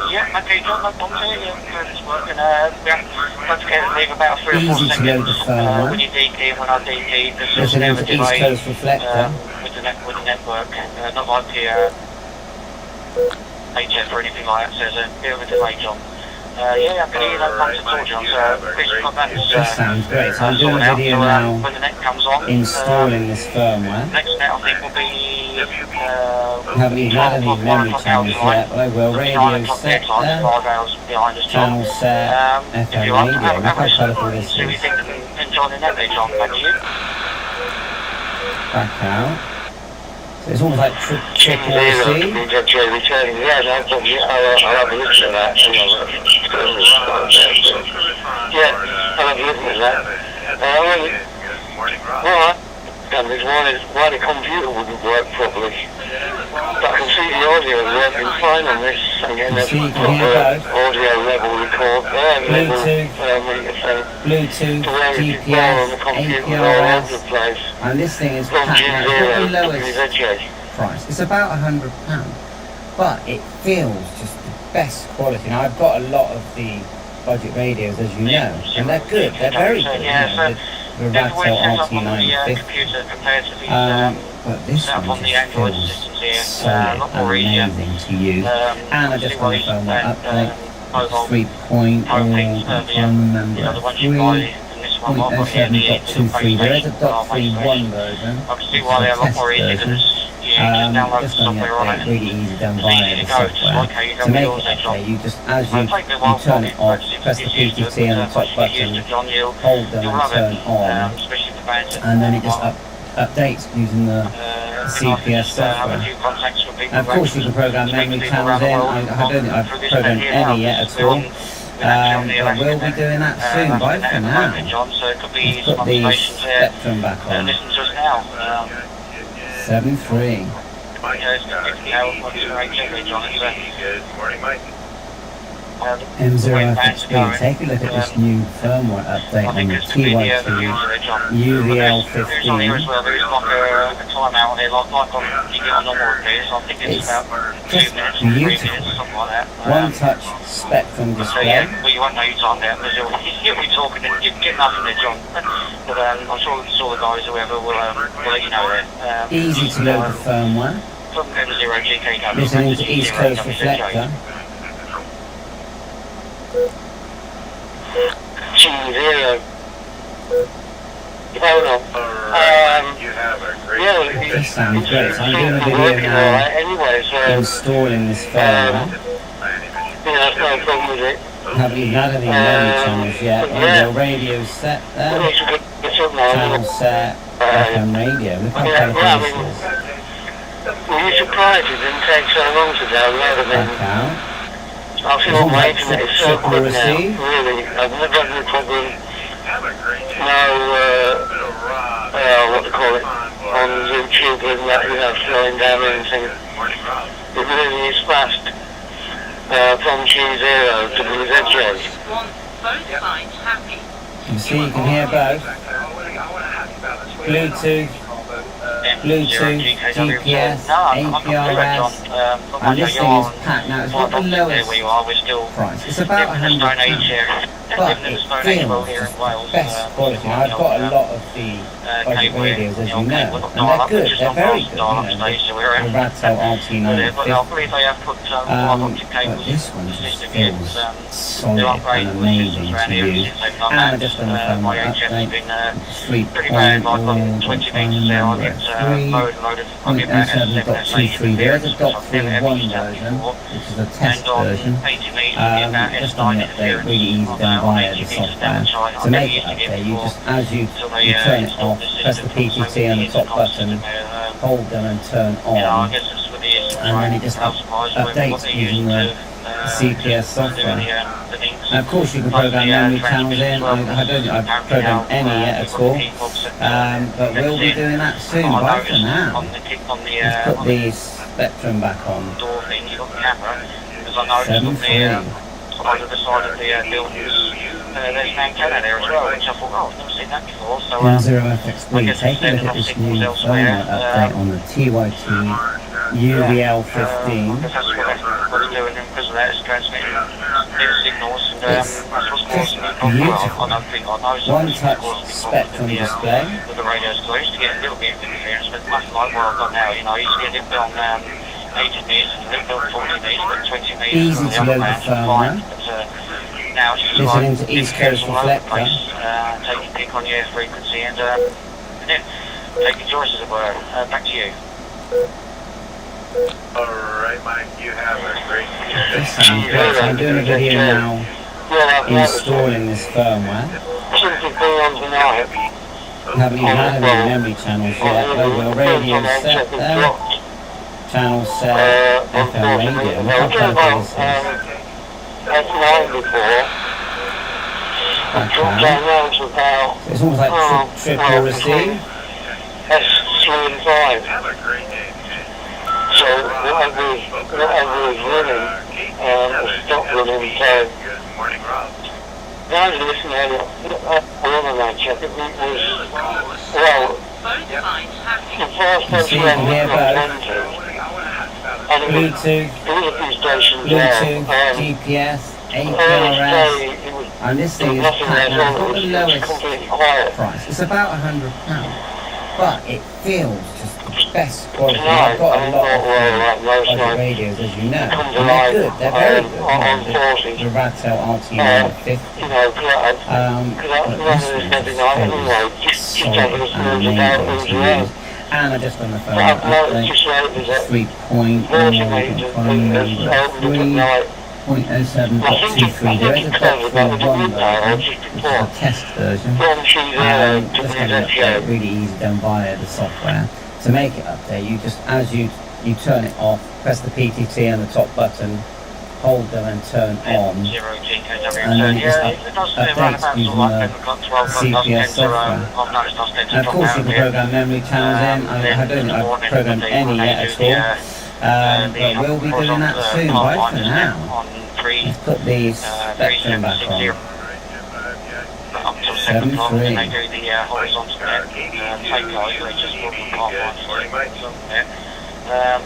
E: Yeah, okay, John, no problems here. Yeah, it's working. Once again, leave about 3 or 4
B: Easy to
E: seconds
B: load the firmware.
E: when you DP and when I DP. There's a
B: Listening
E: bit of a
B: to East
E: delay
B: Coast Reflector.
E: with the network. Not like the HF or anything like that. So there's a bit of a delay, John. Yeah, I can hear you, no problems at all, John. So Chris got that.
B: This sounds great. So I'm doing a video now
E: when the net comes on,
B: installing this firmware.
E: next net I think will be
B: I haven't even had any memory channels yet, but I will. Radio set there. Channel set. FM radio. Look how colourful this
E: So we
B: is.
E: think and John in that there, John. Back to you.
B: Back out. So it's almost like triple receive.
E: Yeah, I'll have a look at that. Yeah, I'll have a look at that.
C: Good morning, Rob.
E: Alright. And there's why the computer wouldn't work properly. But I can see the audio is working fine on this. Again,
B: You
E: there's
B: see, you can hear both.
E: audio level record there.
B: Bluetooth,
E: to where it's on
B: GPS,
E: the computer all over the
B: APRS,
E: place.
B: and this thing is
E: From
B: packed. Now, it's not the
E: G0
B: lowest
E: WJ.
B: price. It's about £100, but it feels just the best quality. Now, I've got a lot of the budget radios, as you know, and they're good. They're very good.
E: Yeah,
B: You know, the Radtel RT950. But this
E: Set up
B: one
E: on the
B: just
E: Android
B: feels
E: systems here.
B: solid
E: A lot more
B: and
E: easier.
B: amazing to use. And I just done the firmware update.
E: Mobile
B: 3.0,
E: home things,
B: I can't remember.
E: the ones you buy, and this one I've got here, the
B: 3.07.23. There is a
E: PlayStation,
B: .31 version.
E: I can see why they're a lot more easy because you can download the
B: Just done the
E: software on
B: update,
E: it.
B: really easy done
E: It's
B: via
E: easy
B: the
E: to go. It's
B: software.
E: okay, you
B: To
E: don't
B: make
E: need all
B: it
E: that, John.
B: okay, you just, as
E: It'll take me a
B: you
E: while
B: turn it off,
E: to
B: press the PTT on the top button, hold them
E: you'll
B: and
E: love
B: turn
E: it,
B: on,
E: especially the bands that
B: and then it just updates using the CPS
E: have a
B: software.
E: few contacts with people.
B: Of course, you can program memory channels in. I don't think I've programmed any yet at all. But we'll be doing that soon. Bye for now.
E: John, so it could be
B: Let's
E: some
B: put the
E: stations here.
B: spectrum back on.
E: Listen to us now.
B: 7-3.
C: Good morning, Mike.
B: M0FXB. Take a look at this new firmware update on the TY2 UVL15. It's just beautiful. One-touch spectrum
E: So
B: display.
E: yeah, well you won't know your time there because you'll be talking and you get nothing there, John. But I'm sure the guys, whoever, will let you know there.
B: Easy to load the firmware.
E: From M0 GKW.
B: Listening to East Coast Reflector.
E: G0.
C: You have a great
E: Yeah,
B: This sounds great. So I'm doing a video now
E: anyway, so
B: installing this firmware.
E: that's no problem with it.
B: Haven't even had any memory channels yet. Oh, the radio's set there. Channel set. FM radio. Look how colourful this is.
E: Were you surprised it didn't take so long to download?
B: Back out.
E: I feel my internet is so quick now,
B: Receive.
E: really. I've never had any problem.
C: Have a great day.
E: No, what do you call it, on YouTube and that, slowing down or anything.
C: Morning, Rob.
E: It really is fast. From G0 to BZJ.
D: Want both sides happy.
B: You see, you can hear both. Bluetooth, GPS, APRS, and this thing is packed. Now, it's not the lowest price. It's about £100, but it feels just the best quality. I've got a lot of the budget radios, as you know, and they're good. They're very good. The Radtel RT950. But this one just feels solid and amazing to use. And I've just done a firmware update. 3.07.23. There is a .31 version, which is a test version. Just on the update, really easy done via the software. To make it update, you just, as you turn it off, press the PTT on the top button, hold down and turn on, and then it just updates using the CPS software. Now, of course, you can program memory channels in. I don't think I've programmed any yet at all, but we'll be doing that soon. Bye for now. Let's put the spectrum back on. 7-3.
E: On the side of the buildings, there's an antenna there as well, which I thought, oh, I've never seen that before. So,
B: 10FXB, take a look at this new firmware update on the TY2 UVL15.
E: Because that's what it's doing, and because of that, it's transmitting signals, and that's what's causing the problem. I don't think I know.
B: One-touch spectrum display.
E: With the radios, because I used to get a little bit of interference, but nothing like what I've got now. You know, I used to get a little bit on 80 meters, a little bit on 40 meters, but 20 meters.
B: Easy to load the firmware.
E: Now it's just
B: Listening
E: like
B: to East Coast Reflector.
E: Take your pick on your frequency and yeah, take your choice as it were. Back to you.
C: Alright, Mike, you have a great day.
B: This sounds great. So I'm doing a video now installing this firmware. Haven't even had any memory channels yet. Oh, radio set there. Channel set, FM radio. Look how colourful this is. So it's almost like triple receive.
C: Have a great day.
E: So whatever is running, stop running, so
C: Good morning, Rob.
E: I was listening on that check, it was, well,
D: Both sides happy.
E: the first
B: You see, you can hear both.
E: and it was,
B: Bluetooth,
E: there was a few stations
B: Bluetooth,
E: there,
B: GPS,
E: early
B: APRS,
E: day, it was
B: and this thing is
E: nothing
B: packed
E: there,
B: now.
E: so
B: It's
E: it
B: not the
E: was
B: lowest
E: completely quiet.
B: price. It's about £100, but it feels just the best quality. I've got a lot of budget radios, as you know, and they're good. They're very good. The Radtel RT950.
E: You know,
B: But this one just feels solid and amazing to use. And I just on the phone update 3.07.23. There is a .31 version, which is a test version. Just on the update, really easy done via the software. To to make it update, you just, as you turn it off, press the PTT and the top button, hold them and turn on, and then it just updates using the CPS software. And of course you can program memory channels in. I don't think I've programmed any yet at all, but we'll be doing that soon. Bye for now. Let's put these Spectrum back on.
C: Up till
B: 7
C: o'clock,
B: 3.
C: and they do the horizontal net takeover, they just walk from part 1 to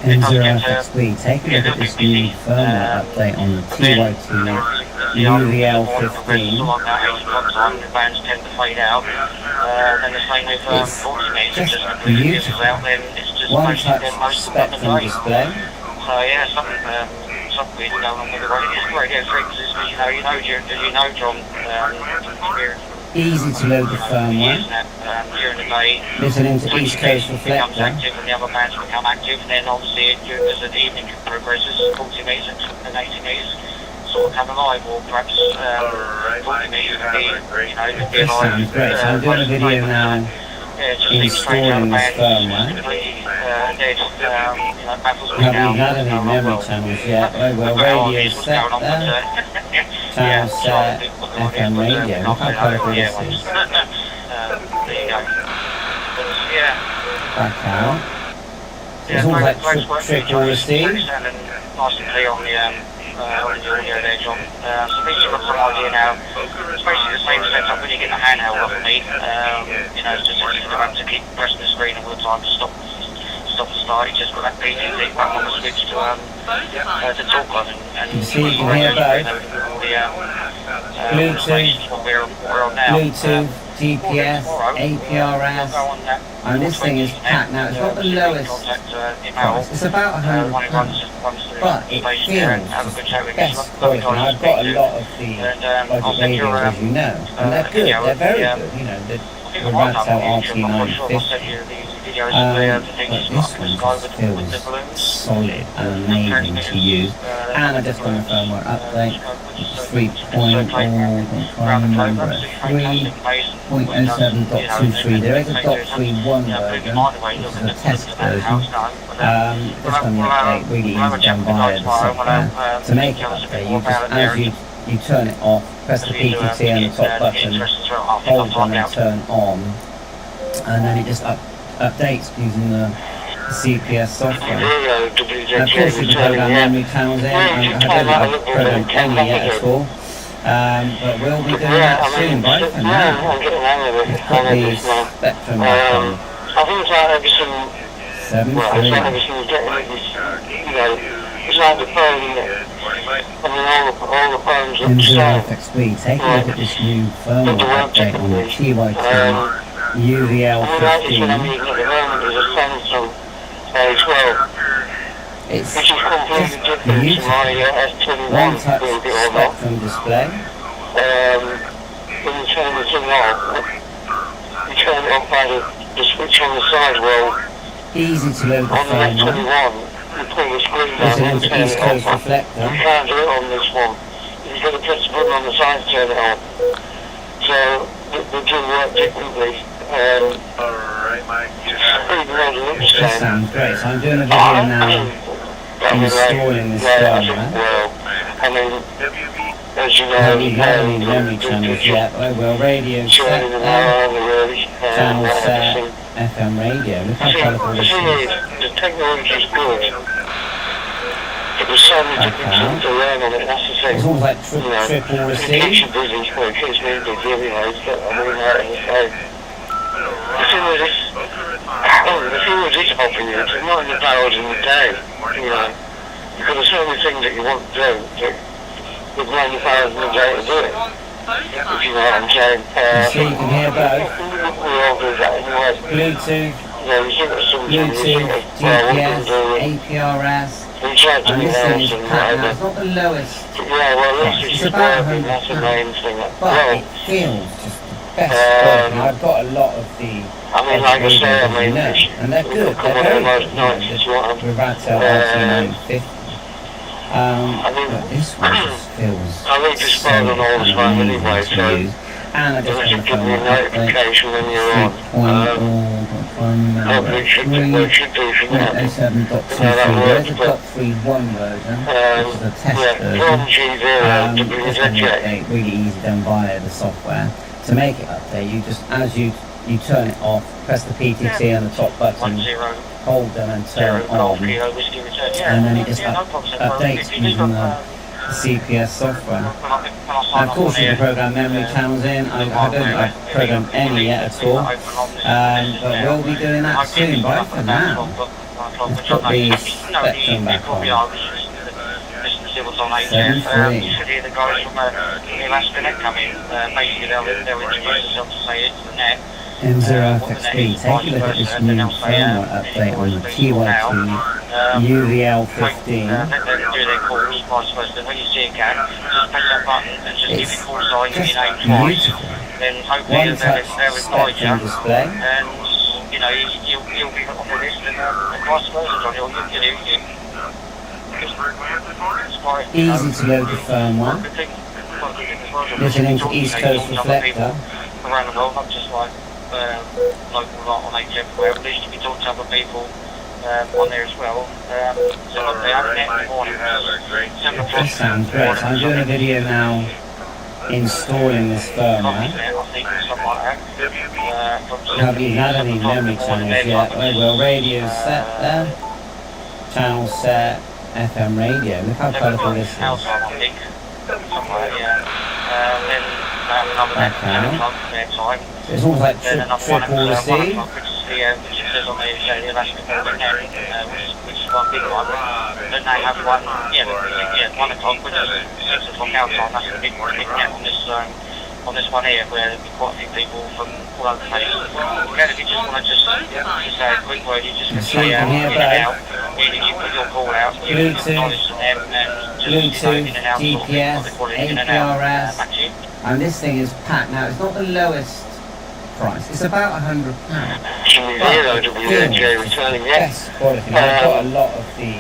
B: M0FXB, take a look at this new firmware update on the TY2 UVL15.
C: along that 8 o'clock time, the bands tend to fade out. And the same with
B: It's
C: 40 meters,
B: just
C: just the previous
B: beautiful.
C: out, then it's just
B: One
C: basically
B: touch
C: then most of them
B: Spectrum
C: are
B: display.
C: So yeah, something weird going on with the radio frequencies, because you know, John, experience.
B: Easy to load the firmware.
C: Using that during the day.
B: Listening to East Coast
C: becomes
B: Reflector.
C: active and the other bands become active, and then obviously as the evening progresses, 40 metres and 80 metres sort of come alive, or perhaps 40 metres could be, could be
B: This
C: alive.
B: sounds great. So I'm doing a video now installing this firmware. Haven't had any memory channels yet. Oh well, radio set there. Channel set, FM radio. Look how colourful this is.
C: There you go. Yeah.
B: Back out. It's all like triple receive.
C: Nice and clear on the audio there, John. So these have got some idea now. It's basically the same setup when you get the handheld off of me. It's just to keep pressing the screen all the time to stop and start. You just got that PTT button on the switch to talk on, and
B: You see, you can hear both. Bluetooth, GPS, APRS, and this thing is packed. Now it's not the lowest price, it's about £100, but it feels the best quality. Now, I've got a lot of the budget radios, as you know, and they're good, they're very good, the Ratel RT950. But this one just feels solid and amazing to use. And I just done a firmware update, 3.07.23. There is a .31 version, which is a test version. Just done the update, really easy done via the software. To make it update, you just, as you turn it off, press the PTT and the top button, hold on and turn on, and then it just updates using the CPS software. And of course you can program memory channels in. I don't think I've programmed any yet at all. But we'll be doing that soon. Bye for now. Let's put the Spectrum back on.
E: I think it's like Everson.
B: 7
E: Well, it's
B: 3.
E: like Everson getting this, it's like the phone, all the phones look the same.
B: M0FXB, take a look at this new firmware update on the TY2 UVL15. It's
E: Which is completely
B: just
E: different to
B: beautiful.
E: my S21
B: One touch
E: build it or not.
B: Spectrum display.
E: When you turn the thing off, you turn it off by the switch on the side. Well,
B: Easy to load the
E: on the
B: firmware.
E: S21, you pull the screen down
B: Listening
E: and
B: to
E: turn
B: East
E: it
B: Coast
E: off. You
B: Reflector.
E: can't do it on this one. You've got to press the button on the side to turn it on. So they do work differently.
C: Alright, Mike.
E: Even though they look the
B: This
E: same.
B: sounds great. So I'm doing a video now installing this firmware.
E: Well, I mean, as you
B: I
E: know,
B: haven't had any memory channels yet. Oh well, radio set
E: joining them
B: there.
E: around really.
B: Channel set, FM radio. Look how colourful
E: The
B: this
E: thing
B: is.
E: is, the technology is good. It was so many different things to learn on it, that's the thing.
B: It's almost like
E: You know,
B: triple
E: it keeps
B: receive.
E: you busy, well, it keeps me busy, the thing with this, helping you, it's not in the hours in the day, you've got so many things that you want to do, that with 90 hours in the day to do it, if you know what I'm saying.
B: So you can hear both.
E: We all do that anyway.
B: Bluetooth,
E: You think of something, you think
B: Bluetooth,
E: of, well, what
B: GPS,
E: can do,
B: APRS,
E: we try to
B: and
E: be
B: this thing is
E: else and
B: packed. Now
E: whatever.
B: it's not the lowest,
E: Yeah, well, this
B: It's
E: is
B: about
E: working, that's the main thing.
B: but
E: Well,
B: it feels just the best quality. Now, I've got a lot of the
E: I mean, like I say, I mean,
B: and they're good. They're very good. The Ratel RT950. But this one just feels
E: I read this phone on all the time anyway, so,
B: And I just
E: Unless
B: want
E: you
B: to
E: give
B: phone
E: me a
B: update.
E: notification when you're on. Hopefully it should do, well, it should do for now.
B: 3.07.23.
E: that
B: There is a
E: works,
B: .31 version, which is a test
E: Yeah,
B: version.
E: from G0 to
B: This one you
E: WZJ.
B: update really easy done via the software. To make it update, you just as you turn it off, press the PTT on the top button,
C: 10
B: hold them and turn
C: Golf
B: on,
C: Kilo Whiskey Return. Yeah,
B: and then it just
C: yeah, no problem.
B: updates using the CPS software. And of course, you can program memory channels in. I don't program any yet at all, but we'll be doing that soon. Bye for now. Let's put the Spectrum back on. 7-3.
C: You should hear the guys from Alaska Net come in. Basically, they'll introduce themselves to say it to the net.
B: M0FXB, take a look at this new firmware update on the TY2 UVL15.
C: They do their calls, vice versa. When you see a cat, just press that button and just give it call sign, give your name twice.
B: Beautiful.
C: Then hopefully
B: One touch
C: they'll acknowledge you.
B: Spectrum display.
C: And, you know, you'll be on the list and vice versa, John. It's quite,
B: Easy to load the firmware.
C: good thing.
B: Listening to East Coast Reflector.
C: Around the world, not just like local lot on HF, where at least you can talk to other people on there as well. So look, they have net in the morning. 7 o'clock.
B: This sounds great. So I'm doing a video now installing this firmware.
C: I think, something like that.
B: Have you had any memory channels yet? Well, radio's set there. Channel set, FM radio. Look how colourful this is.
C: Outside, I think. Something like that, yeah. Then another net at 10 o'clock, their time.
B: So it's almost like
C: Then another one at
B: triple
C: 1
B: receive.
C: o'clock, which is which it says on the Alaska Golden Net, which is one big one. Then they have one, 1 o'clock, which is 6 o'clock outside. That's a big net on this one here, where there'll be quite a few people from all over the place. Again, if you just want to just say a quick word, you just can say out, in and out, meaning you put your call out, you acknowledge to them, and just, in and out,
B: GPS,
C: sort of, in and out,
B: APRS.
C: back to you.
B: And this thing is packed. Now, it's not the lowest price. It's about £100.
E: G0 to WZJ returning yet.
B: Best quality. Now, I've got a lot of the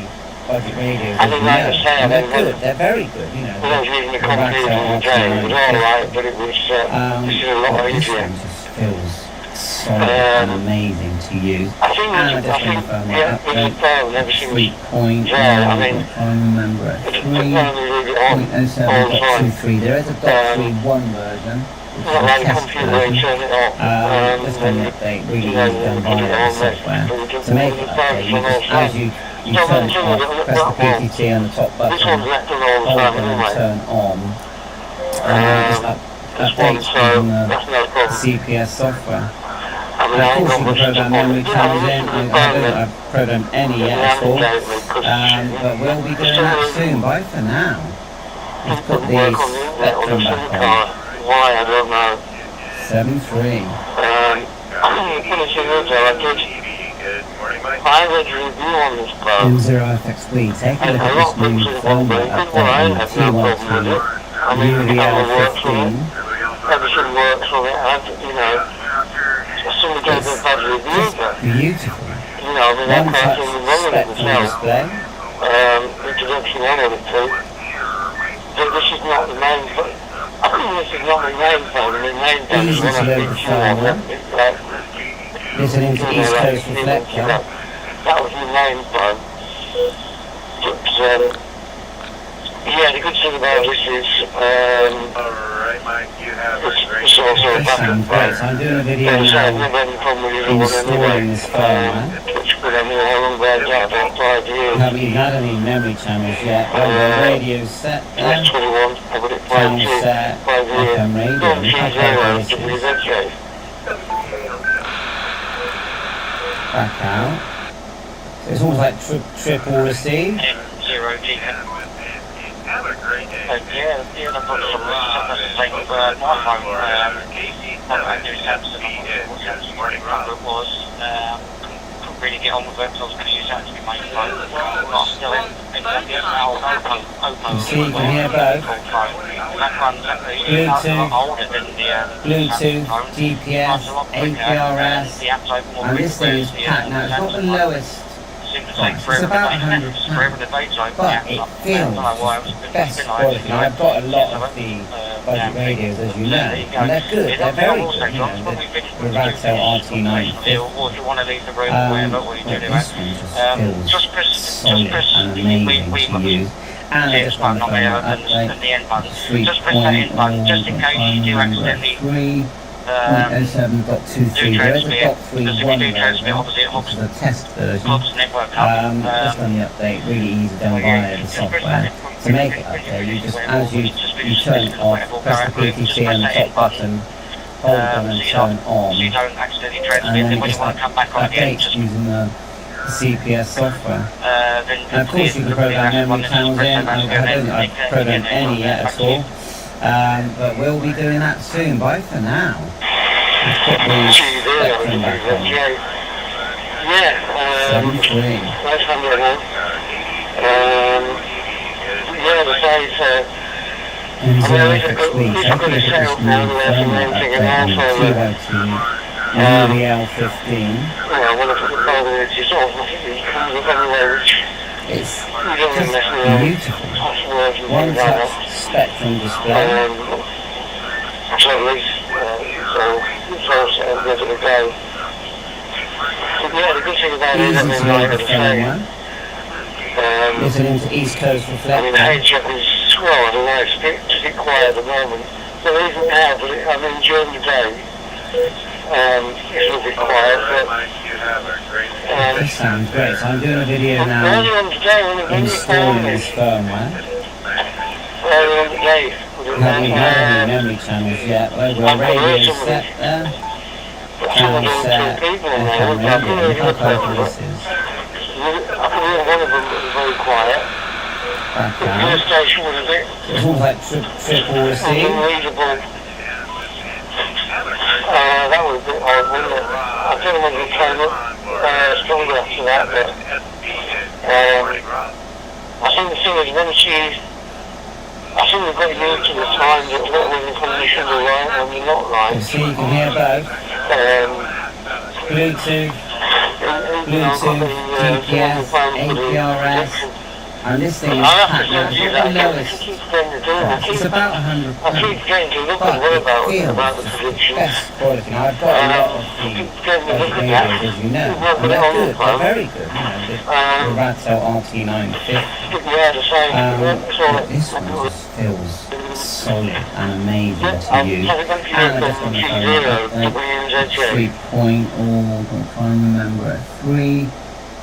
B: budget radios.
E: I think like I say,
B: and they're
E: I mean,
B: good. They're very good, you know.
E: When I was using the computer the other day, it was alright, but it was, this is a lot
B: but this
E: easier.
B: one just feels solid and amazing to use.
E: I think,
B: And I just want to phone
E: yeah,
B: that
E: there's a phone, every single
B: 3.0,
E: Yeah, I mean,
B: I remember it.
E: it's only really on all the time.
B: 3.07.23. There is a .31 version.
E: It's not like a computer where you turn it off.
B: This one update really is done via the software. To make it update, you just, as you turn it off, press the PTT on the top
E: This one's
B: button,
E: left on all the
B: hold
E: time
B: them and
E: anyway.
B: turn on, and then just
E: This one,
B: updates
E: so
B: using
E: that's no
B: the
E: problem.
B: CPS software.
E: I mean, I
B: Of
E: ain't
B: course,
E: got
B: you
E: much
B: can
E: to
B: program memory channels in. I don't have programmed any yet at all, but we'll be doing that soon. Bye for now. Let's put the
E: work on the internet on the
B: Spectrum
E: SIM
B: back
E: card. Why, I don't know.
B: 7.3.
E: Finishing up there, I read a review on this phone.
B: M0FXB, take a
E: And
B: look
E: a
B: at
E: lot
B: this
E: of
B: new
E: people think, well,
B: firmware
E: good
B: update
E: one,
B: on the
E: I have no problem with it. I mean, the camera works on it.
B: UVL15.
E: Everything works on it, and, you know, somebody gave me a bad review, but,
B: Beautiful.
E: you know, I mean, I
B: One
E: can't
B: touch
E: see anything wrong with it
B: Spectrum
E: myself.
B: display.
E: Introduction on it too. But this is not the main phone. This is not the main phone. The main phone is
B: Easy
E: one
B: to
E: of
B: load
E: the
B: the
E: two
B: phone,
E: on it. It's like,
B: Listening to East Coast Reflector.
E: that was the main phone. But, yeah, the good thing about this is, it's also a
B: This
E: backup
B: sounds great.
E: phone.
B: So I'm doing a video
E: Yeah, so I've
B: now
E: never had any problem with either one
B: installing
E: anyway.
B: this firmware.
E: Which could have been how long ago, about 5 years.
B: Have you had any memory channels yet? Well, the radio's set
E: And that's
B: there.
E: 21, I got it 5
B: Channel
E: years.
B: set,
E: 5 years.
B: FM radio.
E: From
B: Look how
E: G0
B: clever
E: to
B: this is.
E: WZJ.
B: Back out. So it's almost like triple receive.
C: M0G. Yeah, I've got some that's the same with my phone. I do Samsung, I'm not sure what Samsung number it was. Couldn't really get on with it, so I was going to use that to be my phone. But I still ended up getting an old Oppo.
B: You see, you can hear both.
C: That runs actually
B: Bluetooth,
C: older than the
B: Bluetooth,
C: Samsung phone.
B: GPS,
C: Runs a lot quicker,
B: APRS,
C: the app's open more
B: and this thing is
C: quickly,
B: packed. Now, it's not the
C: Samsung one.
B: lowest,
C: Seems to
B: price.
C: take
B: It's
C: forever
B: about
C: to
B: £100.
C: forever to date, so
B: but it feels
C: I don't know why, it's been
B: best
C: like
B: quality.
C: this,
B: Now, I've got a lot of the budget radios, as you know, and they're good. They're very good. You know, the Radtel RT950.
C: Or if you want to leave the room,
B: But
C: whatever, what you do
B: this one just feels solid and amazing to use. And I just want to find out update 3.0,
C: just in case you do accidentally
B: 3.07.23. There is a .31 version,
C: obviously it
B: which is a test version.
C: hooks the network up.
B: Just on the update, really easy done via the software. To make it update, you just, as you turn it off, press the PTC on the top button, hold down and turn on,
C: so you don't accidentally
B: and
C: transmit.
B: then
C: Then
B: it
C: when you
B: just
C: want to come back on again,
B: updates
C: just
B: using the CPS software.
C: then
B: And of course you can program memory channels in. I don't think I've programmed any yet at all. But we'll be doing that soon. Bye for now. Let's put the spectrum back on.
E: Yeah,
B: 7.3.
E: that's wonderful. Yeah, the size,
B: M0FXB. Take a look at this new firmware update on the TYT UVL15.
E: well, one of the problems is
B: It's just beautiful. One touch spectrum display.
E: So at least, so at the end of the day. But yeah, the good thing about it is
B: Easy
E: that
B: to
E: like
B: load the
E: I say,
B: firmware. Listening to East Coast
E: I mean, the
B: Reflector.
E: headset is, well, I don't know, it's a bit quiet at the moment. But even now, I mean, during the day, it's a little bit quiet, but
B: This sounds great. So I'm doing a video now
E: earlier on today, when you
B: installing
E: phone
B: this firmware.
E: earlier on today,
B: We haven't had any memory channels yet. Well, radio set there. Channel set, FM radio. Look how clever this is.
E: I can hear one of them that was very quiet.
B: Back
E: The
B: down.
E: station was a bit
B: It's almost like triple receive.
E: unreadable. That was a bit odd, wasn't it? I don't know whether it came up stronger after that, but I think the thing is, I think we've got used to the time that when the conditions are right and when you're not right.
B: You see, you can hear both. Bluetooth, GPS, APRS. And this thing is packed now. What we noticed, it's about 100
E: I keep
B: pounds.
E: getting to look
B: But
E: at what
B: it
E: about
B: feels
E: the
B: the
E: prediction.
B: best quality. Now, I've got a lot of the radios, as you know, and they're good. They're very good. You know, the Radtel RT950.
E: Yeah, the same.
B: But this one just feels solid and amazing to use. And I just want to phone up 3.0, I'm trying to remember it,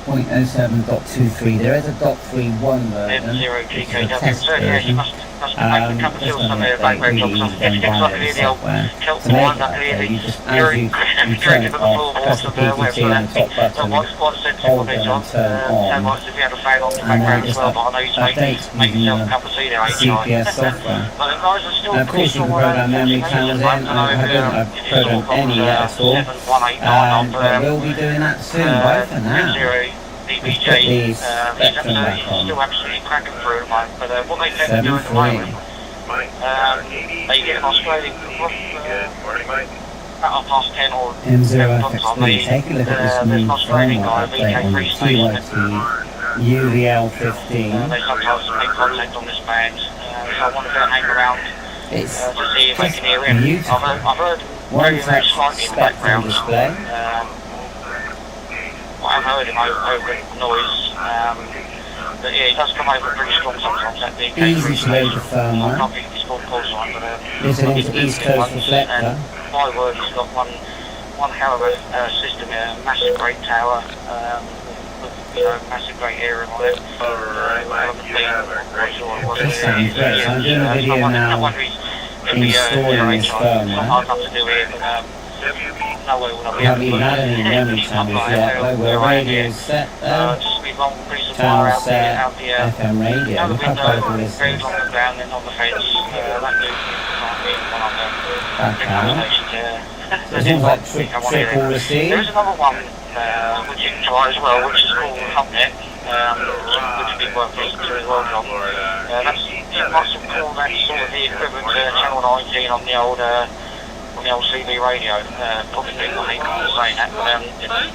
B: 3.07.23. There is a .31 version, which is a test version. Just on the update, really easy done via the software. To make it update, you just, as you turn it off, press the PTT on the top button, hold down and turn on, and then just updates using the CPS software. And of course you can program memory channels in. I haven't programmed any yet at all, but we'll be doing that soon. Bye for now. Let's put the spectrum back on.
C: Still absolutely cracking through, mate. But what they tend to do at the moment,
B: 7.3.
C: they get an Australian about 10 or
B: M0FXB. Take a look at this new firmware update on the TYT UVL15.
C: They sometimes make contact on this band, so I want to go and hang around
B: It's
C: to see if they
B: just
C: can hear him.
B: beautiful.
C: I've heard
B: One
C: very, very
B: touch
C: slightly in the
B: spectrum
C: background.
B: display.
C: I've heard him over noise, but yeah, he does come over pretty strong sometimes, that big
B: Easy to load the
C: I
B: firmware.
C: can't think of his full call sign, but
B: Listening to East Coast Reflector.
C: and my word, he's got one hell of a system here, a massive great tower, with, massive great area and all that.
B: That sounds great. So I'm doing a video now installing this firmware. We haven't even had any memory channels yet, though. We're radio set there. Channel set, FM radio. Look how clever this is. Back out. It seems like triple receive.
C: There's another one which you can try as well, which is called HubNet, which would be worth listening to as well, John. You must have called that sort of the equivalent to Channel 19 on the old CB radio. Probably people hate saying that, but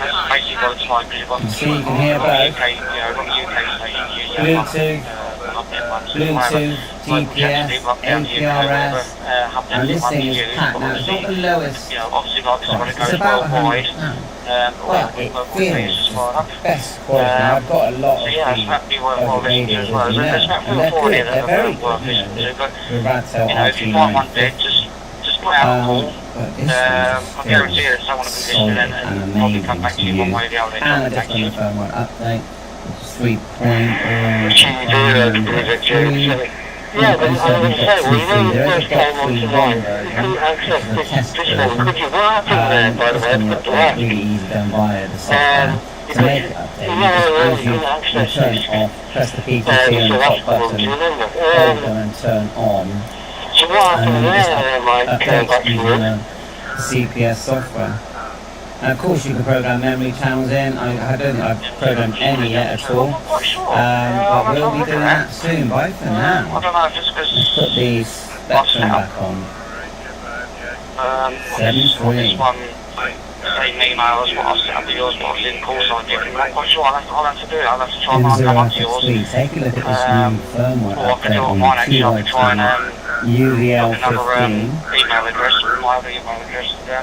C: that's basically what it's like, because you've got
B: You see, you can hear both.
C: UK, UK stations using
B: Bluetooth, Bluetooth, GPS, APRS, and this thing is packed. Now it's not the lowest
C: obviously like it's got to
B: price, it's
C: go
B: about
C: worldwide.
B: £100. But it feels the best quality. Now I've got a lot
C: So
B: of
C: yeah, it's not be worthwhile
B: the
C: listening to
B: radios,
C: as well.
B: as you know,
C: There's about
B: and they're
C: 3 or 4
B: good,
C: here
B: they're
C: that
B: very
C: are worth
B: good, you
C: listening
B: know,
C: to, but
B: the Radtel
C: if you find one bit,
B: RT950.
C: just put out a call.
B: But this
C: I guarantee you that someone will be
B: solid
C: listening
B: and
C: and probably come
B: amazing
C: back
B: to
C: to you one
B: use.
C: way or the other.
B: And I just done the firmware update, which is 3.0.
E: Yeah, but I was going to say, well, you know, the first time on tonight, you couldn't access this one, could you? What happened there, by the way? I put the last.
B: Really easy done via the software. To make it update, as you turn it off, press the PTT on the top button, hold down and turn on,
E: So what
B: and
E: happened
B: then it
E: there, Mike,
B: just
E: back
B: updates
E: to
B: using
E: you?
B: the CPS software. And of course you can program memory channels in. I don't think I've programmed any yet at all.
C: I'm not quite sure.
B: But we'll be doing that soon. Bye for
C: I
B: now.
C: don't know if it's
B: Let's
C: because
B: put the Spectrum back on.
C: this one, same email as what I've set up with yours, but obviously the call sign different. I'm not quite sure. I'll have to do it. I'll have to try and come up to yours.
B: M0FXB. Take a look at this new firmware
C: Or I can do
B: update
C: it on
B: on
C: mine actually. I can try and
B: UVL
C: another
B: 15.
C: email address, my other email address, and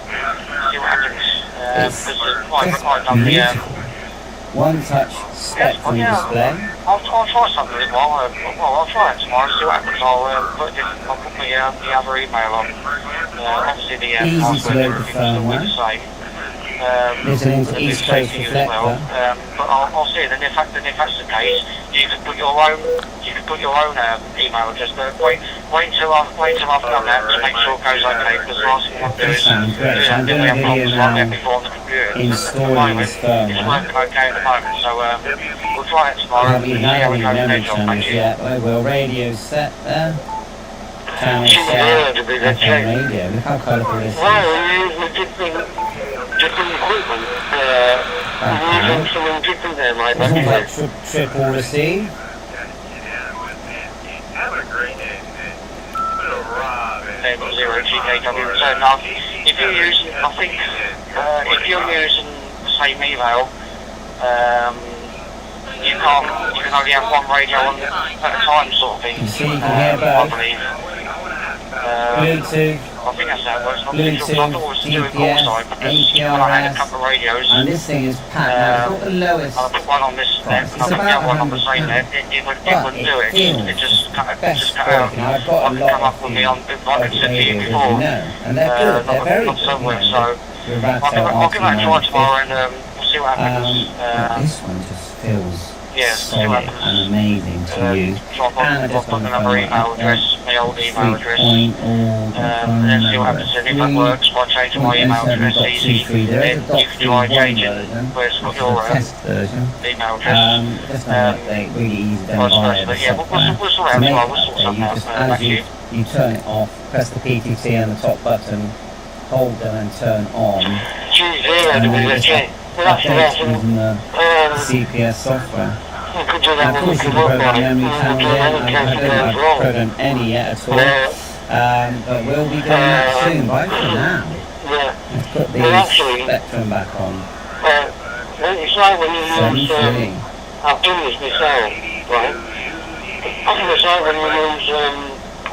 C: see what happens.
B: It's
C: Because
B: just
C: I've done the
B: beautiful. One touch Spectrum display.
C: I'll try something with it. I'll try it tomorrow and see what happens. I'll put the other email on. Obviously the
B: Easy to
C: password
B: load
C: and
B: the
C: everything's still
B: firmware.
C: the same.
B: Listening to
C: the
B: East
C: same
B: Coast
C: thing as well.
B: Reflector.
C: But I'll see it. And if that's the case, you can put your own email address. But wait until I've done that to make sure it goes okay. Because the last thing I want to do
B: This
C: is
B: sounds great. So I'm
C: do
B: doing a
C: have
B: video
C: problems like that
B: now
C: before on the computer.
B: installing this
C: It's
B: firmware.
C: working okay at the moment, so we'll try it
B: I
C: tomorrow.
B: haven't
C: See
B: even had
C: how we
B: any
C: go with
B: memory
C: that job. Thank
B: channels
C: you.
B: yet. Oh well, radio's set there. Channel
E: Yeah,
B: set.
E: to be the
B: FM
E: check.
B: radio. Look how colourful this is.
E: Well, we're using different equipment. We're using something different there, Mike,
B: It's
E: back
B: almost
E: to you.
B: like triple receive.
C: Zero GKW. So now, if you're using, I think, if you're using the same email, you can only have one radio on at a time, sort of thing.
B: You see, you can hear
C: I
B: both.
C: believe.
B: Bluetooth.
C: I think that's how it works.
B: Bluetooth,
C: I thought it was to do with call
B: GPS,
C: sign because when I had a
B: APRS,
C: couple of radios,
B: and this thing is packed. Now, it's not the lowest,
C: I put one on this net,
B: It's
C: and I put the
B: about
C: other one on the same
B: £100.
C: net. It
B: but
C: wouldn't do it.
B: feels
C: It just cut
B: best
C: out.
B: quality. Now, I've got a
C: I
B: lot
C: come
B: of
C: up with me on, like I
B: the
C: said to you
B: radios, as
C: before.
B: you know, and they're good. They're very
C: Not
B: good.
C: somewhere,
B: You
C: so
B: know, the
C: I'll
B: Radtel
C: give that a try tomorrow
B: RT950.
C: and we'll see what happens.
B: But this one just feels
C: Yeah, see what
B: solid
C: happens.
B: and amazing to use.
C: So I'll
B: And I just
C: put
B: want to
C: another
B: find
C: email
B: out
C: address, my old email address.
B: 3.0
C: And then see what happens. And if that works, by changing my email address easy,
B: There is
C: then
B: a
C: you can try changing
B: version,
C: where it's got
B: which is
C: your
B: a test version.
C: email address.
B: Just an update, really easy done
C: vice
B: via
C: versa.
B: the
C: But yeah,
B: software.
C: we'll sort
B: To
C: out
B: make
C: tomorrow.
B: it
C: We'll sort
B: update,
C: something
B: you
C: out.
B: just
C: Back
B: as
C: to you.
B: you turn it off, press the PTT on the top button, hold down and turn on,
E: G0
B: and
E: to be
B: then
E: the
B: just
E: check. Well, that's
B: updates
E: awesome.
B: using the CPS software.
E: You could do
B: Now,
E: that
B: of
E: when
B: course,
E: you
B: you
E: can
B: can
E: work on
B: program
E: it.
B: memory
E: You
B: channels
E: can do
B: in.
E: other
B: I
E: kinds of
B: don't
E: things
B: have
E: wrong.
B: programmed any yet at all. But we'll be doing that soon. Bye for now.
E: Yeah.
B: Let's put the
E: Well, actually,
B: Spectrum back on.
E: It's like when you use,
B: 7.3.
E: I've done this myself, right? I think it's like when you use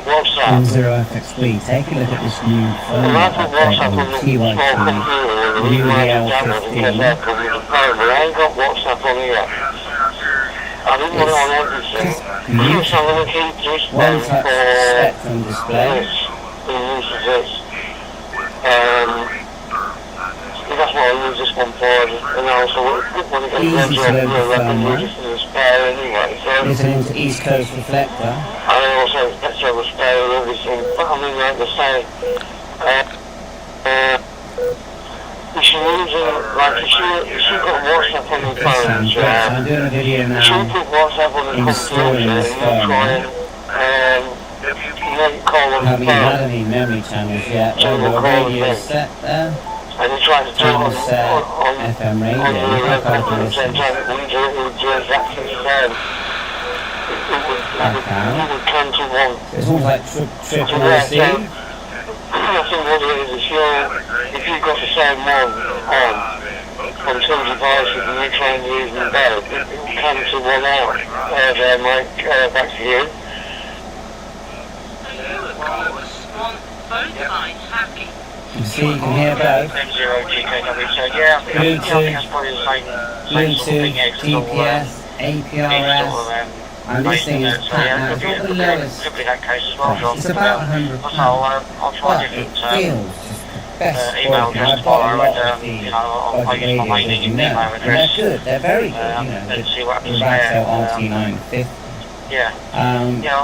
E: WhatsApp.
B: M0FXB. Take a look at this new
E: When
B: firmware
E: I put
B: update
E: WhatsApp
B: on
E: on the
B: the
E: small
B: TYT
E: computer, the reason I did that was because
B: UVL15.
E: I could use a phone, but I ain't got WhatsApp on here. I didn't want it on everything. So I'm going to keep this
B: One
E: phone
B: touch
E: for
B: Spectrum display.
E: this, in use of this. That's what I use this one for, and also when it
B: Easy
E: gets
B: to
E: ready,
B: load the
E: I can
B: firmware.
E: use it as a spare anyway, so
B: Listening to East Coast Reflector.
E: I also expect to have a spare and everything, but I mean, like I say, if you're using, like if you've got WhatsApp on your
B: That
E: phone,
B: sounds great. So I'm doing a video
E: if you
B: now.
E: put WhatsApp on the
B: installing
E: computer,
B: this
E: and you try and make a call on the
B: Haven't even had
E: phone,
B: any memory channels yet. Oh, the radio's set there.
E: and you try to do it
B: Channel set,
E: on
B: FM radio.
E: on your
B: Look how
E: record
B: colourful
E: at the
B: this
E: same
B: is.
E: time that we do it, we would do exactly the same. You would come to one.
B: It's almost like triple
E: Yeah,
B: receive.
E: I think what it is, if you've got the same one on, on some devices and you try and use them both, it will come to 1 hour. There, Mike, back to you.
D: So you, of course, want both sides happy.
B: You see, you can hear both.
C: M0 GKW, so yeah, I think that's probably the same sort of thing, yeah, 'cause it's all,
B: GPS, APRS, and this thing is
C: so
B: packed
C: yeah,
B: now. It's not the lowest
C: could be that case as well, John.
B: price. It's about £100.
C: So I'll try
B: But it
C: different
B: feels just the best
C: email
B: quality.
C: address
B: I've got a
C: tomorrow,
B: lot
C: and
B: of the
C: you know, I'll
B: budget
C: use my
B: radios,
C: main
B: as you
C: email
B: know, and they're
C: address.
B: good. They're very good, you know,
C: Let's see
B: the
C: what happens
B: Ratel
C: there.
B: RT950.
C: Yeah.
B: But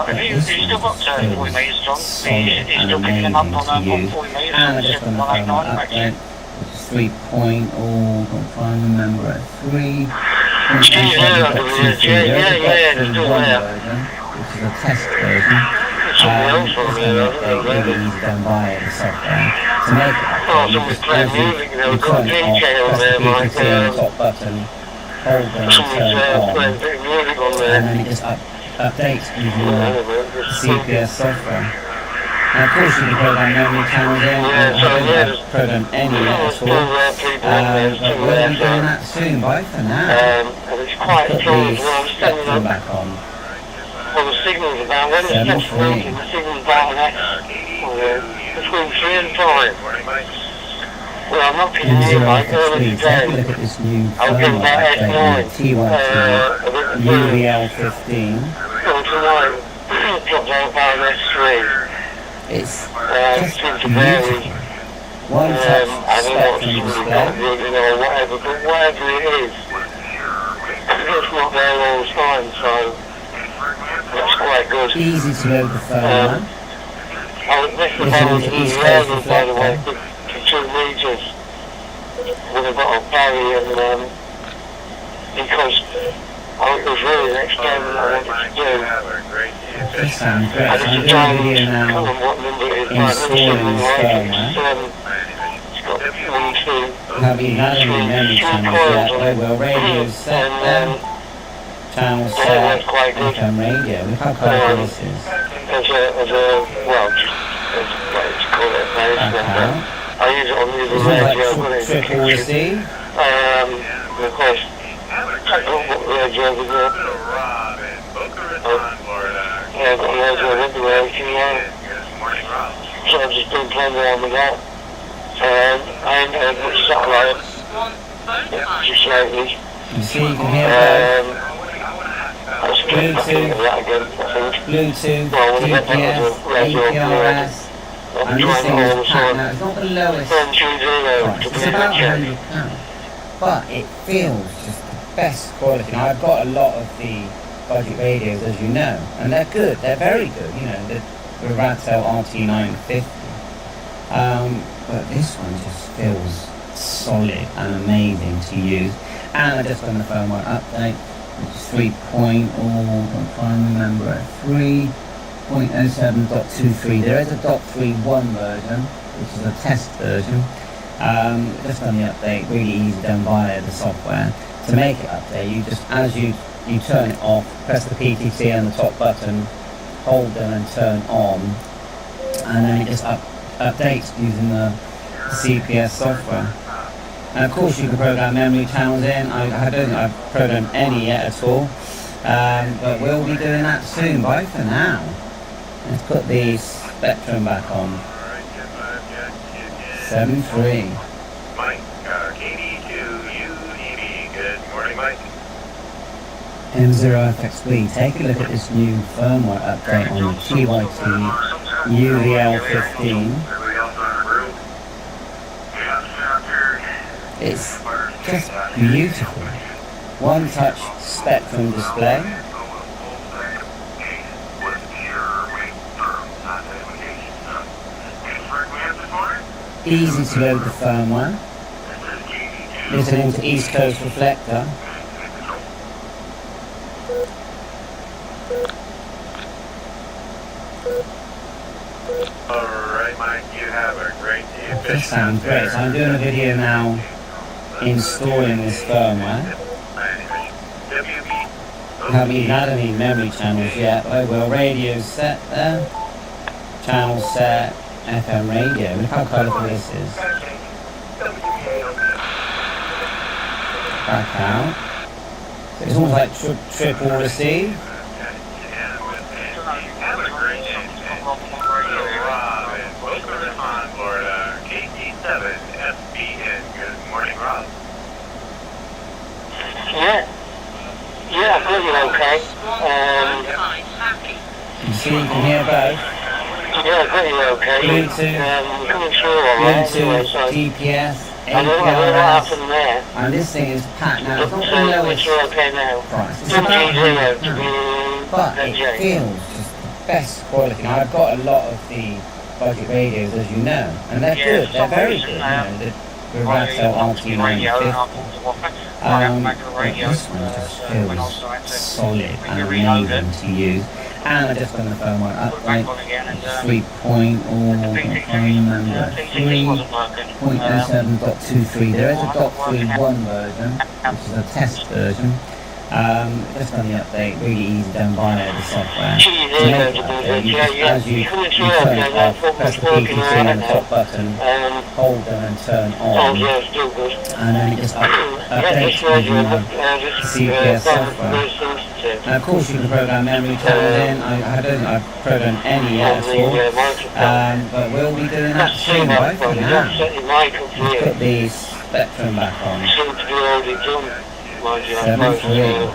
C: Have you
B: this
C: still
B: one
C: got
B: just
C: 40
B: feels
C: metres, John?
B: solid
C: You
B: and
C: still picking them up
B: amazing
C: on
B: to use.
C: 40 metres?
B: And I just on the phone
C: 189 back
B: update, which is 3. Oh, can't find the number at 3.
E: Yeah,
B: There's a
E: it's still
B: 3.1
E: there.
B: version, which is a test version.
E: Something else
B: Just
E: on
B: an
E: there,
B: update, really easy done by the software. To make it
E: Oh,
B: update, you
E: somebody's
B: just
E: playing
B: as
E: music, you know,
B: you
E: got a
B: turn it off,
E: DJ on
B: press
E: there,
B: the
E: Mike.
B: PTT on the top button, hold down and
E: Somebody's
B: turn on,
E: playing a bit of music on
B: and
E: there.
B: then it just updates using
E: Hang on a
B: the
E: minute, just
B: CPS software. And of course you can program memory channels in,
E: Yeah,
B: and I
E: so
B: don't
E: yeah,
B: have programmed any yet
E: there's
B: at
E: still
B: all.
E: people on there,
B: But
E: still
B: we'll
E: there,
B: be
E: so,
B: doing that soon, bye for now.
E: and it's quite
B: Put
E: cool
B: the
E: as well. I'm standing
B: spectrum
E: up,
B: back on.
E: well, the signal's about, when it stops working, the signal's about an X, between 3 and 5. Well, I'm not kidding you, Mike, early
B: Take a
E: today.
B: look at this new
E: I'll give
B: firmware
E: about
B: update on the
E: 8-9.
B: TYT
E: A bit of food.
B: UVL15.
E: Well, tonight, dropped down about an S3.
B: It's
E: Seems
B: just
E: to vary.
B: beautiful. One touch
E: I don't know what
B: spectrum
E: it's
B: display.
E: about, you know, whatever, but whatever it is, it's not there all the time, so that's quite good.
B: Easy to load the firmware.
E: This is about the East Coast by the way, for 2 metres with a bottle of Barry and because it was really an experiment I wanted to do.
B: This sounds great.
E: I
B: So
E: just
B: I'm doing a
E: trying
B: video
E: to
B: now
E: tell them what number it is.
B: installing this firmware.
E: It's got 1, 2,
B: Have you had any memory channels yet? Oh well, radio's set there. Channel set, FM radio. Look how colourful this is.
E: well, as what you call it,
B: Okay.
E: I use it on the
B: This
E: radio,
B: one's
E: I've got
B: like
E: it in the
B: triple
E: kitchen.
B: receive.
E: Of course, I've got what radio with it. Yeah, I've got a radio everywhere, so I've just been playing around with that. I ain't had much satellite,
D: Want both sides
E: just lately.
B: You see, you can hear both.
E: That's good, I think of that again, I think.
B: Bluetooth,
E: Well, when I get that
B: GPS,
E: as a radio,
B: APRS,
E: I'm
B: and this
E: trying
B: thing
E: all the
B: is packed
E: time.
B: now. It's not the lowest
E: 1, 2, 0,
B: price.
E: to
B: It's
E: be in
B: about
E: the check.
B: £100. But it feels just the best quality. Now I've got a lot of the budget radios, as you know, and they're good. They're very good. You know, the Ratel RT950. But this one just feels solid and amazing to use. And I just done the firmware update, which is 3. Don't find the number at 3.07.23. There is a .31 version, which is a test version. Just done the update, really easy done via the software. To make it update, you just, as you turn it off, press the PTT on the top button, hold down and turn on, and then it just updates using the CPS software. And of course you can program memory channels in. I don't think I've programmed any yet at all, but we'll be doing that soon. Bye for now. Let's put the spectrum back on. 7.3.
F: Mike, KD2UEB. Good morning, Mike.
B: M0FXB. Take a look at this new firmware update on the TYT UVL15. It's just beautiful. One touch spectrum display. Easy to load the firmware. Listening to East Coast Reflector.
F: Alright, Mike, you have a great day.
B: This sounds great. So I'm doing a video now installing this firmware. Haven't even had any memory channels yet. Oh well, radio's set there. Channel set, FM radio. Look how colourful this is. back out. So it's almost like triple receive.
F: Have a great day. Rob in Boca Raton, Florida, KT7 FBN. Good morning, Rob.
E: Yeah. Yeah, I got you okay.
D: Both sides happy.
B: You see, you can hear both.
E: Yeah, I got you okay.
B: Bluetooth.
E: Coming through alright anyway,
B: Bluetooth,
E: so
B: GPS,
E: I don't know what
B: APRS.
E: happened there.
B: And this thing is packed now. It's not the
E: So
B: lowest
E: you're okay now.
B: price. It's about
E: G0 to
B: £100.
E: be
B: But it
E: NJ.
B: feels just the best quality. Now I've got a lot of the budget radios, as you know, and they're
C: Yeah,
B: good.
C: for
B: They're
C: some
B: very
C: reason,
B: good. The Ratel
C: radio,
B: RT950. But this one just feels solid and amazing to use. And I just on the phone one up like 3 point, or I can't remember, 3.07.23. There is a .31 version, which is a test version. Just on the update, really easy done by the software. To make that update, you just, as you turn it off, press the PPT on the top button, hold them and turn
E: Oh,
B: on,
E: yeah, still good.
B: and then it just updates using the CPS software. And of course you can program memory channels in. I don't think I've programmed any yet at all. But we'll be doing that soon, right? For now. Let's put the Spectrum back on.
E: Seems to be already done, mind you.
B: 73.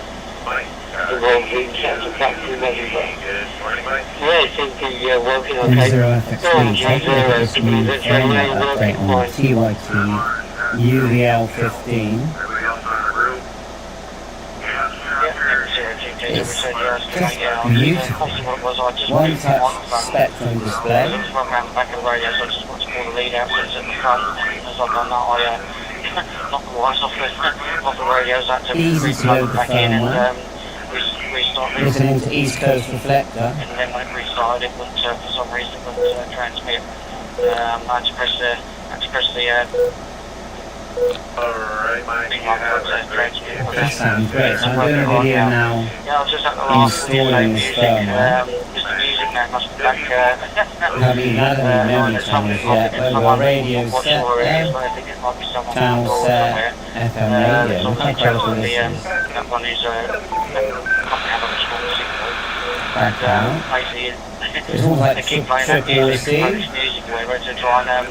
F: Mike.
E: The wrong thing, set to factory measure.
F: Good morning, Mike.
E: Yeah, it seems to be working okay.
B: M0FXB, take a look at this new firmware update on the TYT UVL15.
F: Everybody else on the roof?
B: It's just beautiful. One touch Spectrum display.
C: I just run around the back of the radio, so I just want to pull the lead out so it's at the front. As I've done that, I knocked the wires off the radio, so I had to
B: Easy to
C: replug
B: load the
C: back in
B: firmware.
C: and restart it.
B: Listening to East Coast Reflector.
C: And then when it restarted, it wouldn't, for some reason, it wouldn't transmit. I had to press the
F: Alright, Mike.
C: thing
F: You
C: like
F: have
C: that
F: a
C: to
F: great
C: transmit.
F: day.
B: That sounds great. So I'm doing a video now.
C: Yeah, I was just at the last
B: Installing this firmware.
C: just the music now must be back.
B: I haven't added any memory channels yet, but the radio's set there. Channel set, FM radio. Look how incredible this is.
C: That one is
B: Back out. It's almost like triple receive.
C: music where to try and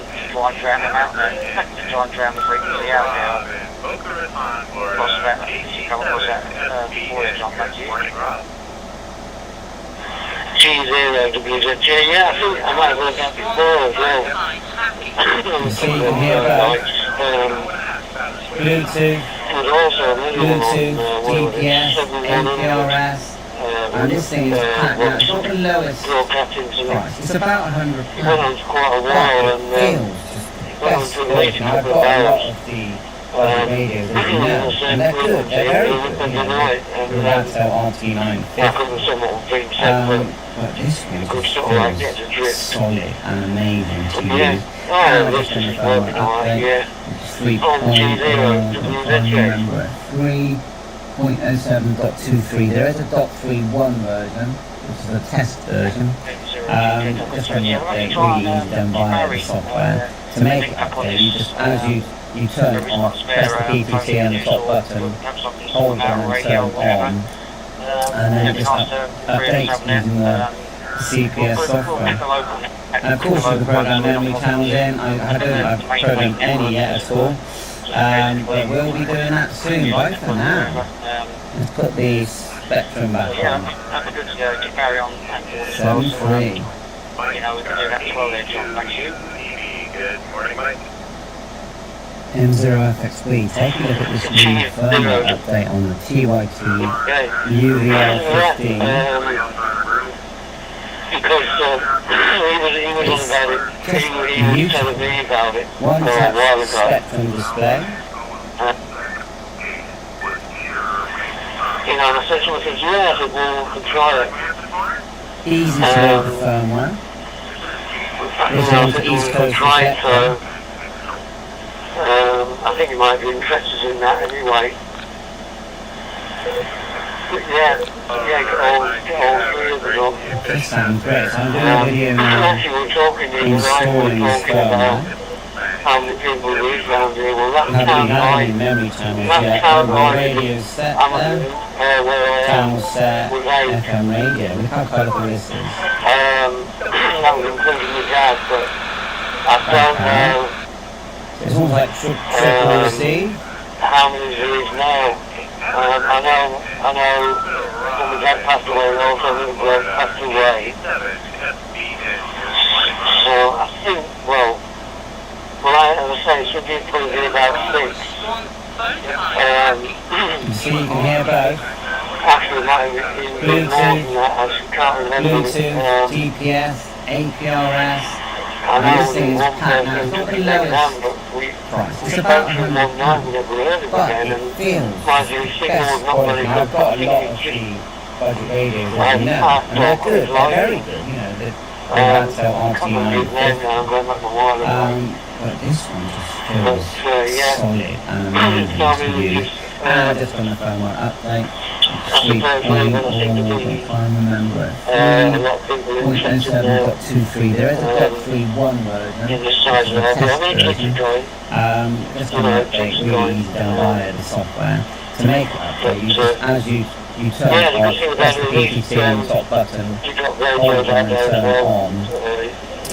C: drown them out there. To try and drown the frequency out there.
F: Rob in Boca Raton, Florida,
C: What's that?
F: KT7 FBN. Good morning, Rob.
E: G0 to be good. Yeah, I think I might have worked out before as well.
B: You see, you can hear that. Bluetooth,
E: There's also another
B: Bluetooth, GPS, APRS. And this thing is packed now. It's not the lowest price. It's about £100.
E: Went on for quite a
B: But
E: while
B: it
E: and
B: feels just the best quality. Now, I've got a lot of the radios, as you know, and they're good. They're very good. You know, the Ratel RT950. But this one just feels solid and amazing to use. And I just done the firmware update. It's 3.07.23. There is a .31 version, which is a test version. Just on the update, really easy done by the software. To make that update, you just, as you turn it on, press the PPT on the top button, hold down and turn on, and then it just updates using the CPS software. And of course you can program memory channels in. I don't think I've programmed any yet at all. But we'll be doing that soon, right? For now. Let's put the Spectrum back on.
C: That'd be good to carry on and do as well.
B: 7.3.
C: You know, we can do that as well there, John. Thank you.
F: Good morning, Mike.
B: M0FXB. Take a look at this new firmware update on the TYT
E: Okay.
B: UVL15.
F: Everybody else on the roof?
E: Because he was on about it. He was telling me about it
B: One
E: a while
B: touch
E: ago.
B: Spectrum display.
E: You know, and I said to him, I said, yeah, I said, well, we can try it.
B: Easy to load the firmware. This
E: I
B: one's
E: said,
B: East
E: we can
B: Coast
E: try it,
B: Reflector.
E: so I think you might be interested in that anyway. Yeah, get all three of them up.
B: This sounds great. So I'm doing a video now
E: Actually, we're talking the other night, we
B: installing
E: were
B: this
E: talking about
B: firmware.
E: how many people live around here. Well, that
B: Haven't
E: sounds
B: had any
E: like,
B: memory channels
E: that
B: yet.
E: sounds
B: The
E: like
B: radio's set
E: I'm
B: there.
E: where I am
B: Channel set,
E: with age.
B: FM radio. Look how colourful this is.
E: That was including my dad, but I don't know
B: It's almost like triple C.
E: how many there is now. I know when my dad passed away, also little girl passed away. So I think, well, as I say, it should be probably about 6.
B: So you can hear both.
E: Actually, it might have been more than that. I just can't remember.
B: Bluetooth, GPS, APRS.
E: I know
B: this thing is
E: one
B: packed now.
E: person
B: It's not the
E: took it
B: lowest
E: down, but we
B: price. It's
E: spoke
B: about
E: to him one night, we never heard of it
B: but
E: again,
B: it
E: and
B: feels
E: mind you, his signal
B: best
E: was not
B: quality.
E: very
B: Now,
E: good.
B: I've got a lot of the budget radios, as you know, and they're good. They're very good. You know, the Radsell
E: I can't remember his name
B: RT950.
E: now, I'm going back a while ago.
B: But this one just
E: But,
B: feels
E: yeah.
B: solid and amazing to use. And just on the phone one update. Sweet point, or if I remember it.
E: A lot of people are interested now
B: 0.07.23. There is a .31 version.
E: in the size of
B: This is
E: it.
B: a
E: I mean,
B: test
E: kids
B: version.
E: are going.
B: Just on an update, really easy down via the software. To make it update, you just, as you turn it off, press the PTT on the top button,
E: You got
B: hold
E: radios
B: it
E: out
B: and
E: there as
B: turn it
E: well.
B: on,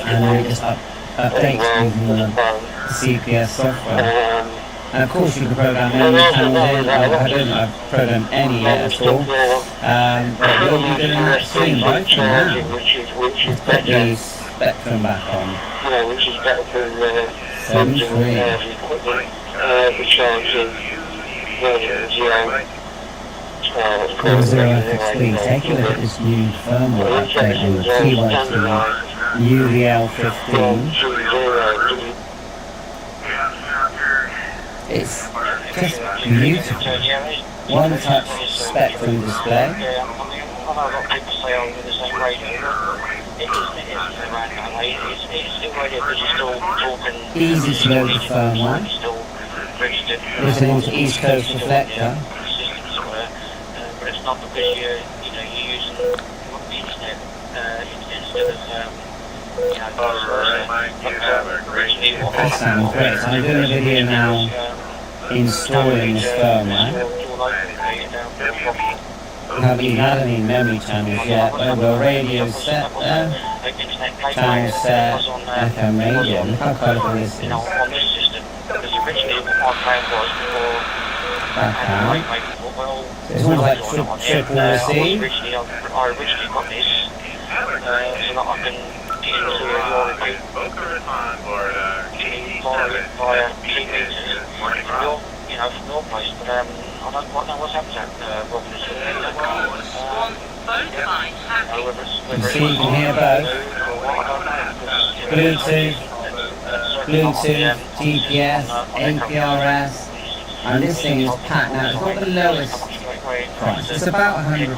B: and then it just updates using the
E: phone.
B: CPS software. And of course you can program any channels in. I don't know I've programmed any yet at all. But we'll be doing that soon, right from now.
E: Which is
B: Let's put
E: better,
B: the Spectrum back on.
E: which is better than
B: 73.
E: equipment, the charging version
B: 00 FXB. Take a look at this new firmware update on the TYT UVL15. It's just beautiful. One touch Spectrum display.
C: Yeah, I mean, I know a lot of people say, oh, you're the same radio, but it isn't around that way. It's still radio because you're still talking.
B: Easy to load the firmware.
C: You're still registered.
B: Listening to East Coast Reflector.
C: System somewhere, but it's not because you're using the internet instead of,
B: That sounds great. So I'm doing a video now installing this firmware. Haven't even had any memory channels yet, but the radio's set there. Channel set, FM radio. Look how colourful this is.
C: On this system, because originally what my plan was before
B: Back out.
C: well,
B: It's almost like triple C.
C: I originally got this so that I can get into your review via 2 meters from your place, but I don't quite know what's happened at Robin's.
B: You see, you can hear both. Bluetooth, GPS, APRS, and this thing is packed now. It's not the lowest price. It's about £100,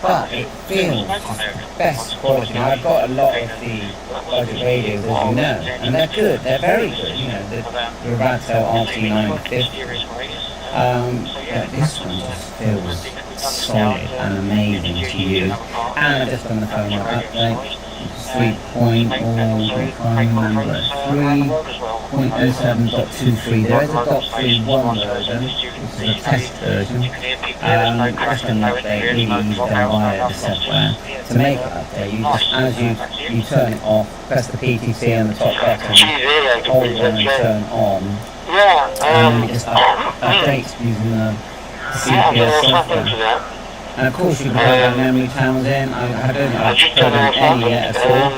B: but it feels best quality. Now, I've got a lot of the budget radios, as you know, and they're good. They're very good. You know, the Radsell RT950. But this one just feels solid and amazing to use. And just on the phone update. 3.0, if I remember, 3.07.23. There is a .31 version, which is a test version. Just an update, really easy down via the software. To make it update, you just, as you turn it off, press the PTT on the top button, hold it and turn on, and then it just updates using the CPS software. And of course you can program memory channels in. I don't know I've programmed any yet at all.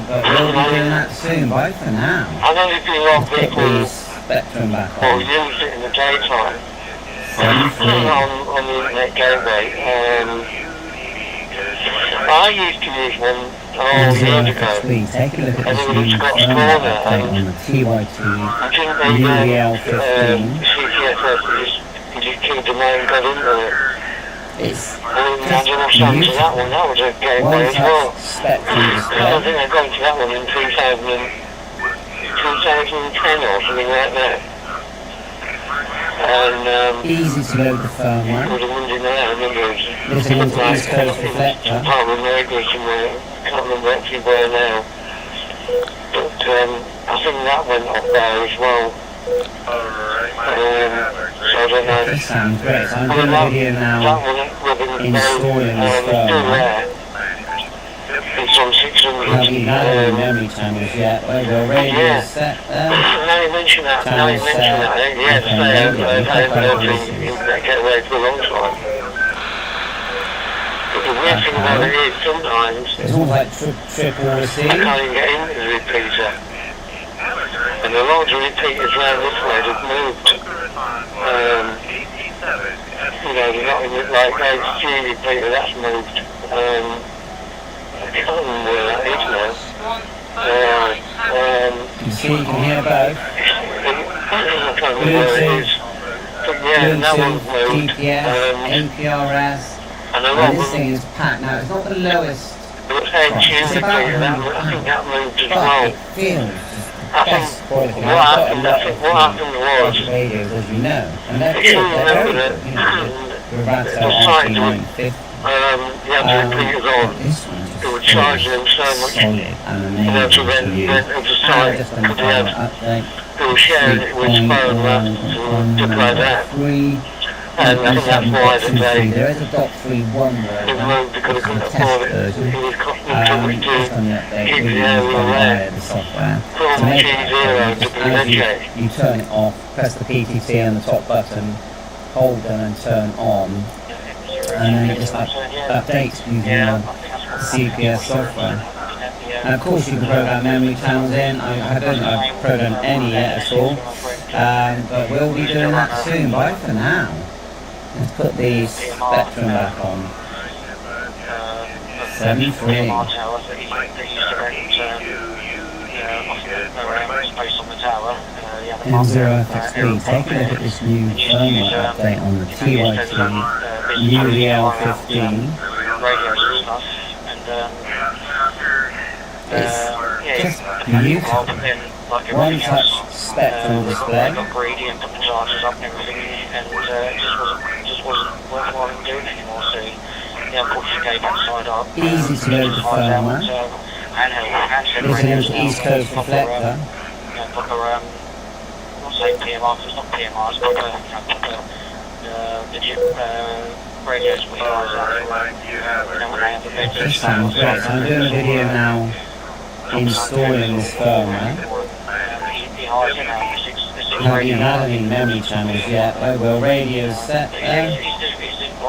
B: But we'll be doing that soon, bye for now.
E: I know there's been a lot of
B: Let's put the
E: people
B: Spectrum back
E: who
B: on.
E: use it in the daytime.
B: 73.
E: On the internet gateway. I used to use one years ago.
B: Please take a look at this new firmware update on the TYT UVL15.
E: CPSS just killed the main got into it.
B: It's
E: I don't know something to that one, that was a gateway as well.
B: one-touch Spectrum
E: I
B: display.
E: think I got into that one in 2010 or something like that. And
B: Easy to load the
E: it
B: firmware.
E: was a Monday night, I remember it was
B: Listening to East Coast Reflector.
E: part of America somewhere, I can't remember actually where now. But I think think that went off there as well.
F: Alright,
E: So I don't know.
B: This sounds great. So I'm
E: I
B: doing
E: mean,
B: a video now installing this firmware.
E: It's on 600.
B: I haven't added any memory channels yet. Well, the radio is set there.
E: Now you mention that, yes, I heard you get away for a long time. But the weird thing about it is, sometimes,
B: It's almost like triple
E: I
B: receive.
E: can't even get into the repeater. And the larger repeaters around this way have moved. You know, they're not in it like HG repeater, that's moved. I can't remember where that is now.
B: You see, you can hear both.
E: I can't remember where it is. But yeah, that one's
B: Bluetooth,
E: moved.
B: GPS, APRS.
E: And a
B: And
E: lot
B: this
E: of
B: thing is packed now. It's not the lowest,
E: it was HG
B: It's about
E: repeater, I think that moved as
B: but
E: well.
B: it feels just
E: I
B: the best
E: think
B: quality.
E: what
B: I've got a
E: happened,
B: lot
E: I think what happened was,
B: of radios, as you know, and they're
E: if
B: good.
E: you
B: They're very
E: remember
B: good.
E: that,
B: You know, the Ratel
E: the site
B: RT950.
E: you had the repeaters on,
B: This one
E: it
B: just
E: would charge them so much,
B: solid and
E: you know, to
B: amazing
E: rent
B: to
E: of the
B: use.
E: site,
B: Just
E: because they had,
B: update.
E: they were sharing it with phone and stuff like that.
B: 3.
E: And I think that's why that they,
B: There is a .31
E: they
B: version.
E: moved because they couldn't
B: It's a
E: afford
B: test
E: it.
B: version.
E: It was costing too much
B: Just on
E: to
B: the update,
E: keep
B: we
E: the
B: use
E: area
B: the
E: away.
B: the software.
E: From
B: To make it,
E: G0 to
B: just
E: be
B: as
E: check.
B: you turn it off, press the PTT on the top button, hold down and turn on, and then it just updates using the CPS software. And of course you can program memory channels in. I don't think I've programmed any yet at all, but we'll be doing that soon. Bye for now. Let's put the Spectrum back on. 73. M0FXB, take a look at this new firmware update on the TYT UVL15. It's just beautiful. One touch Spectrum display.
C: I got greedy and put the charges up and everything, and it just wasn't worthwhile doing anymore. So yeah, unfortunately, gave that side up.
B: Easy to load the firmware. There's an East Coast reflector.
C: Proper, not saying PMR, because it's not PMR, it's proper, legit radios we
B: This sounds great. So I'm doing a video now installing this firmware. I haven't even added any memory channels yet. Well, radio's set there.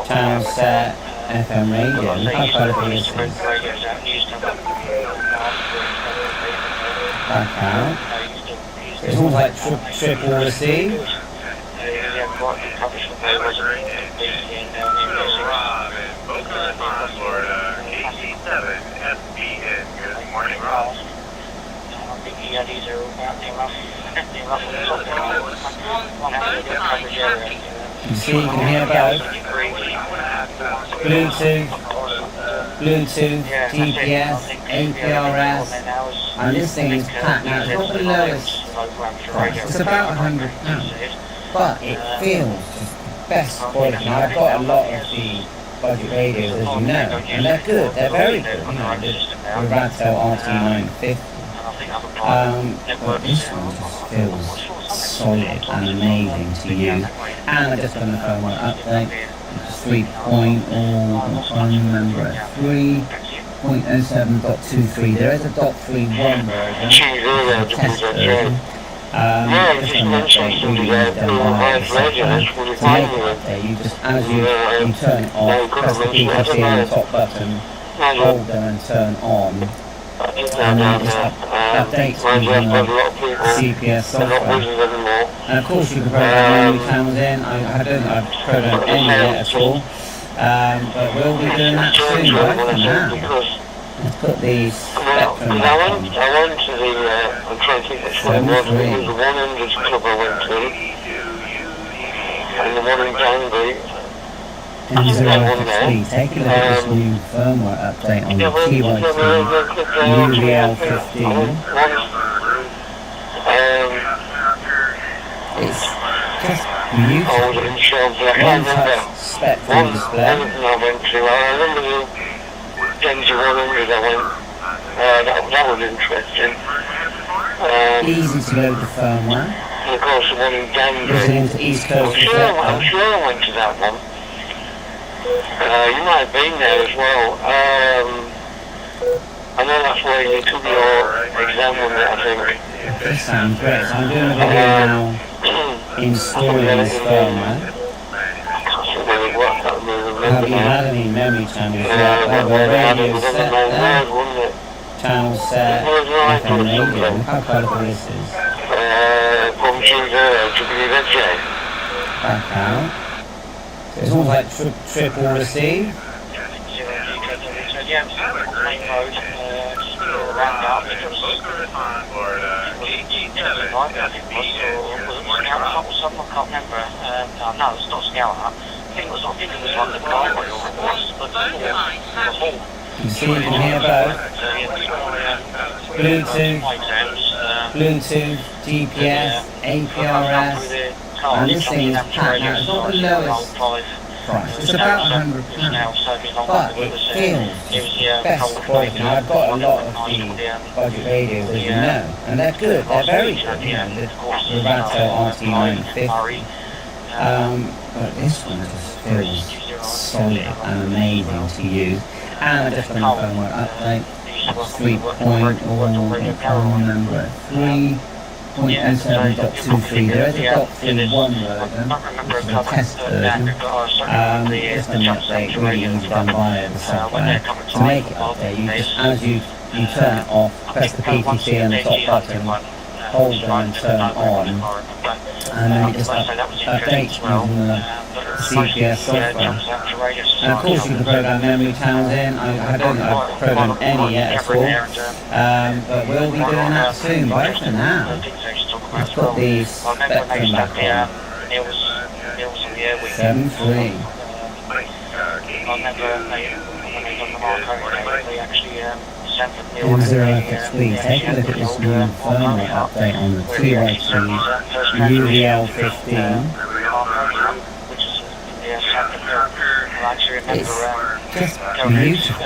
B: Channel set, FM radio. Look how quality this is. Back out. It's almost like triple receive.
F: Florida, KC7, SPN. Good morning, Ross.
B: You see, you can hear both. Bluetooth, GPS, APRS, and this thing is packed now. It's not the lowest price. It's about £100, but it feels just the best quality. Now, I've got a lot of the budget radios, as you know, and they're good. They're very good. You know, the Ratel RT950. But this one just feels solid and amazing to use. And I just done the firmware update. 3. I'm trying to remember it. 3.07.23. There is a .31 version. Test version. Just an update we use done by the software. To make it update, you just, as you turn it off, press the PTT on the top button, hold down and turn on, and then it just updates using the CPS software. And of course you can program memory channels in. I don't think I've programmed any yet at all, but we'll be doing that soon. Bye for now. Let's put these Spectrum
E: I
B: back on.
E: went to the, I'm trying to think which one it was, it was the 100 club I went to, and the one in Danby.
B: M0FXB, take a look at this new firmware update on the TYT UVL15. It's just beautiful.
E: I was in Sean, but I can't
B: One
E: remember.
B: touch Spectrum
E: One
B: display.
E: I went to, I remember the Denver 100 I went, that was interesting.
B: Easy to load the firmware.
E: And of course the one in Danbury.
B: Listening to East Coast
E: I'm
B: Reflector.
E: sure I went to that one. You might have been there as well. I know that's where you took your exam on it, I think.
B: This sounds great. So I'm doing a video now installing this firmware.
E: Really what that really
B: Have
E: remember
B: you
E: now.
B: had any memory channels yet? Well, the radio set there. Channel set, FM radio. Look how colourful this is.
E: From G0 to WFJ.
B: Back out. So it's almost like triple receive.
C: Yeah, main road, just around out because
F: Boca Raton, Florida, KG7,
C: I think it was Scout Hut or something, I can't remember. No, it's not Scout Hut. I think it was like the Guideway or it was, but the hall.
B: You see, you can hear both. Bluetooth, GPS, APRS, and this thing is packed. Now, it's not the lowest price. It's about £100, but it feels best quality. Now, I've got a lot of the budget radios, as you know, and they're good. They're very good. You know, the Rato RT950. But this one just feels solid and amazing to use. And I just done a firmware update. 3.0, I can't remember, 3.07.23. There is a .31 version, which is a test version. Just an update, really easy done via the software. To make it update, you just, as you turn it off, press the PTC and the top button, hold down and turn on, and then it just updates using the CPS software. And of course you can program memory channels in. I don't know if I've programmed any yet at all, but we'll be doing that soon. But for now, let's put the Spectrum back on. 7.3.
C: I remember when they done the Marco, they actually
B: M0FXB. Take a look at this new firmware update on the TYT UVL15. It's just beautiful.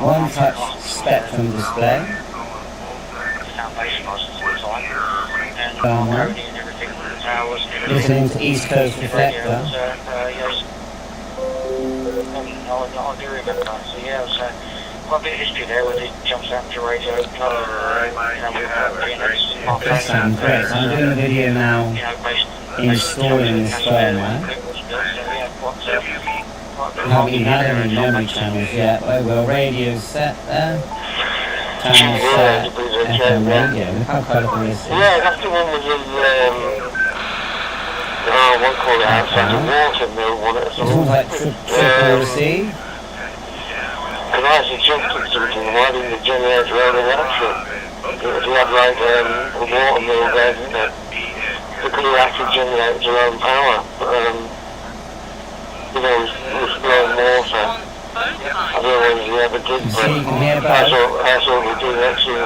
B: One touch Spectrum display. Firmware. Listening to East Coast Reflector.
C: I do remember that. So yeah, it was quite a bit of history there with it jumps out to radio.
B: That sounds great. So I'm doing a video now installing this firmware. Haven't even had any memory channels yet. Well, radio's set there. Channel set, FM radio. Look how colourful this is.
E: Yeah, that's the one with the, I won't call it outside the water mill one.
B: It's almost like triple receive.
E: Because I suggested something, why didn't the generator run electric? If you had like a water mill there, they could have actually generated their own power. But, you know, it was blowing water. I don't know whether you ever did, but
B: you can hear both.
E: that's what we do next year.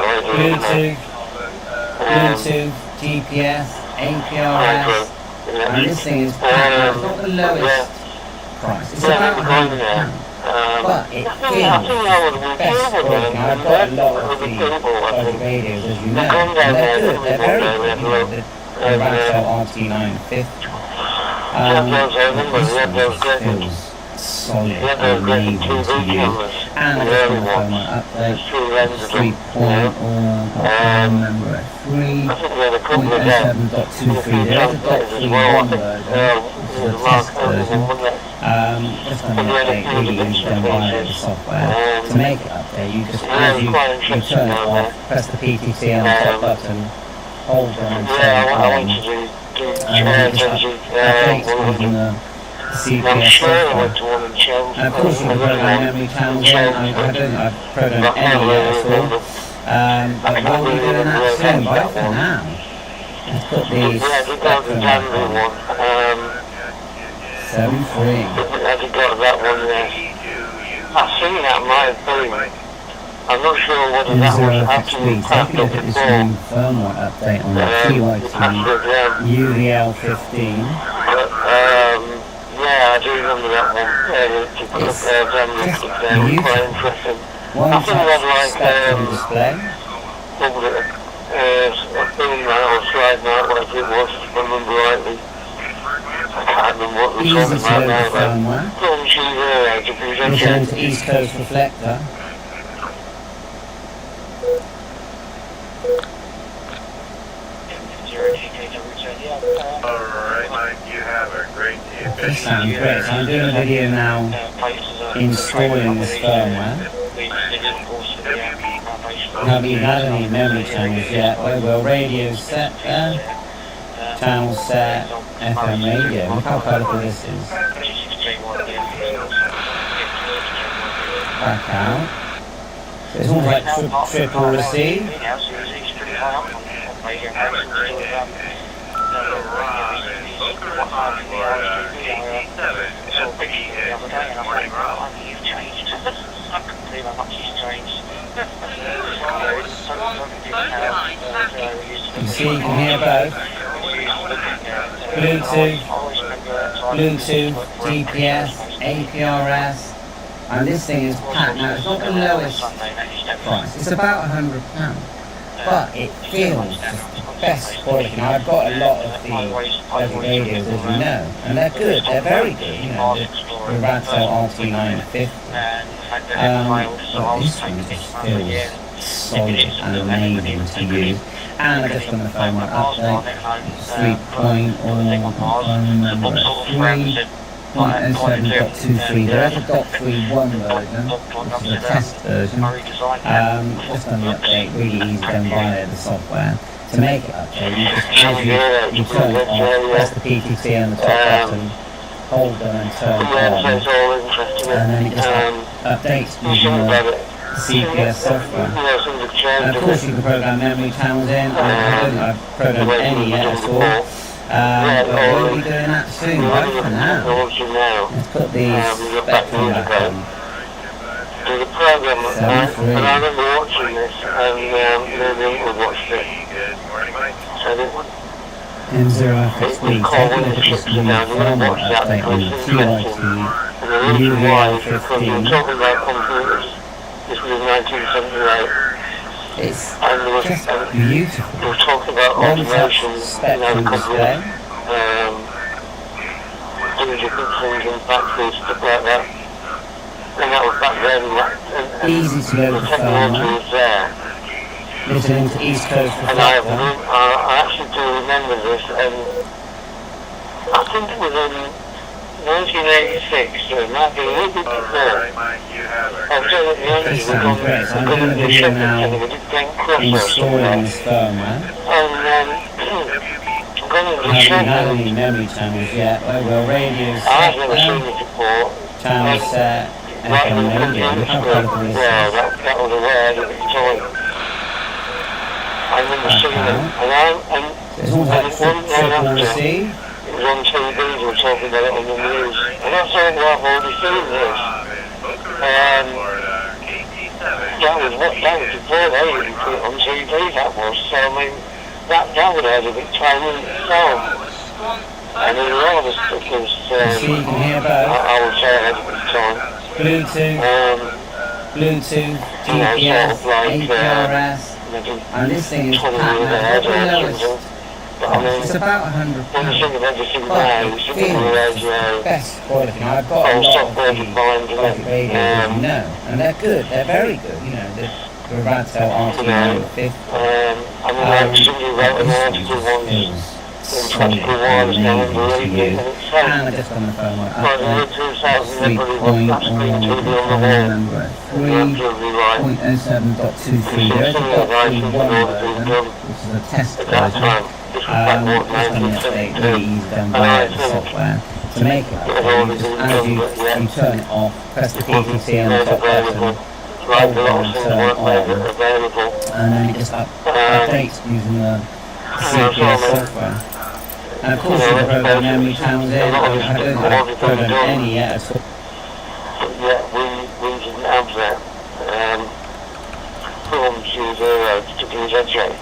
B: Bluetooth, GPS, APRS. And this thing is packed. It's not the lowest price. It's about £100. But it feels best quality. Now, I've got a lot of the budget radios, as you know, and they're good. They're very good. You know, the Rato RT950. This one just feels solid and amazing to use. And I just want to phone my update. 3.0, I can't remember, 3.07.23. There is a .31 version, which is a test version. Just an update, really easy done via the software. To make it update, you just, as you turn it off, press the PTC and the top button, hold down and turn it on, and then it just updates using the CPS software. And of course you can program memory channels in. I don't think I've programmed any yet at all. But we'll be doing that soon. But for now, let's put the Spectrum back on. 7.3.
E: Have you got that one there? I think that might have been. I'm not sure whether that was actually
B: M0FXB.
E: packed
B: Take a
E: up
B: look at this
E: before.
B: new firmware update on the TYT UVL15.
E: But, yeah, I do remember that one.
B: It's
E: Quite interesting.
B: One touch Spectrum display.
E: spinning that or sliding that, whatever it was, if I remember rightly. I can't remember what we're
B: Easy
E: talking
B: to
E: about
B: load
E: now,
B: the
E: but
B: firmware.
E: Golden Shoe Zero to present
B: Return
E: it.
B: to East Coast Reflector.
F: Alright, Mike, you have a great day.
B: This sounds great. So I'm doing a video now installing this firmware. Haven't even had any memory channels yet. Well, radio set there. Channel set, FM radio. Look how colourful this is. Back out. So it's almost like triple receive. You see, you can hear both. Bluetooth, GPS, APRS, and this thing is packed. Now it's not the lowest price, it's about £100, but it feels just the best quality. Now I've got a lot of the local radios, as you know, and they're good, they're very good, you know, the Radsell RT950. But this one just feels solid and amazing to use. And I just want to find my update. 3.7.23. There is a .31 version, which is a test version. Just on the update, really easy done via the software. To make it update, you just as you turn it off, press the PTT on the top button, hold them and turn it on, and then it just updates using the CPS software. And of course you can program memory channels in. I don't think I've programmed any yet at all. But we'll be doing that soon, right for now. Let's put these Spectrum back on.
E: There's a program, and I remember watching this, and maybe we watched it.
B: M0FXB, taking a look at this new firmware update on the TIT UVL15.
E: Talking about computers. This was in 1978.
B: It's
E: And there was,
B: just
E: we
B: beautiful.
E: were talking about automation,
B: Spectrum display.
E: doing different things in factories, stuff like that. And that was back then,
B: Easy to load
E: the
B: the
E: technology
B: firmware.
E: was there.
B: Listening to East Coast
E: And I
B: Reflector.
E: actually do remember this, and I think it was in 1986, so it might be a little bit before. I'm saying that the only
B: This sounds great. So I'm doing a video now installing this firmware. I haven't had any memory channels yet. Well, radio
E: I've
B: set
E: never seen
B: there.
E: it before.
B: Channel set, FM radio. Look how colourful this
E: Yeah,
B: is.
E: that was a word at the time. I remember seeing it, and
B: So it's almost like triple receive.
E: it was on TV, they were talking about it on the news. And that's all I've already seen this. That was before they even put it on TV, that was. So I mean, that would have a bit time in itself. And there were other stickers,
B: You see, you can hear both.
E: I would say I had a good time.
B: Bluetooth, GPS, APRS, and this thing is packed. Now it's not the lowest. It's about
E: When you
B: £100,
E: think of everything
B: but
E: now, you
B: it
E: think of
B: feels
E: the
B: the
E: radio,
B: best quality. Now I've got a
E: all
B: lot
E: software
B: of the
E: defined,
B: local radios, as you know, and they're good. They're very good. You know, the Radsell RT950.
E: I mean, I actually wrote an article once in Practical Wireless now in the radio, and it said,
B: And I just on the phone,
E: by the year
B: update
E: 2000, everybody was flat screen TV on the wall. You're absolutely right.
B: 3.07.23. There is a .31 version, which is a test
E: At that
B: version.
E: time, this was back what,
B: Just on the update, really
E: 1972.
B: easy done via the software. To make it update, you just as you turn it off, press the PTT on the top button,
E: Right, a lot of things weren't made available.
B: and then it just updates using the CPS software. And of course you can program memory channels in. I don't think I've programmed any yet at all.
E: But yet we didn't have that. From Q0 to PZJ.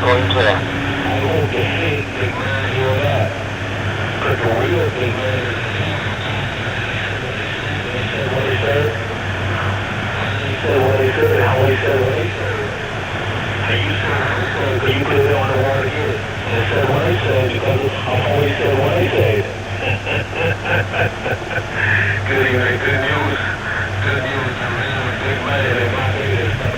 E: Going clear. I hope the shit big man hear that. Cause the real big man what he said? He said what he said, how he said what he said. How you said, you put it on the word again. And said what I said because I always said what I said. Good evening, good news. Good news, the real big man in my ears.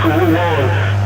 E: Cool on.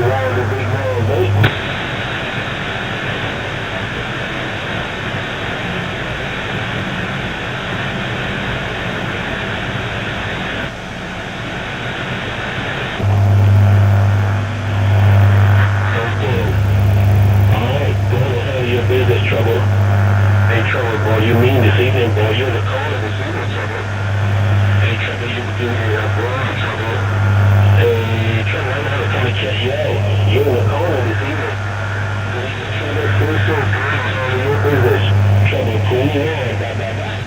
E: one, the big man, mate. Alright, go ahead and handle your business, Trouble. Hey, Trouble, boy, you mean this evening, boy. You're in the corner this evening, Trouble. Hey, Trouble, you do your boy, Trouble. Hey, Trouble, I'm not trying to catch you out. You're in the corner this evening. Trouble, exclusive, handle your business. Trouble, cool on, bye, bye, bye.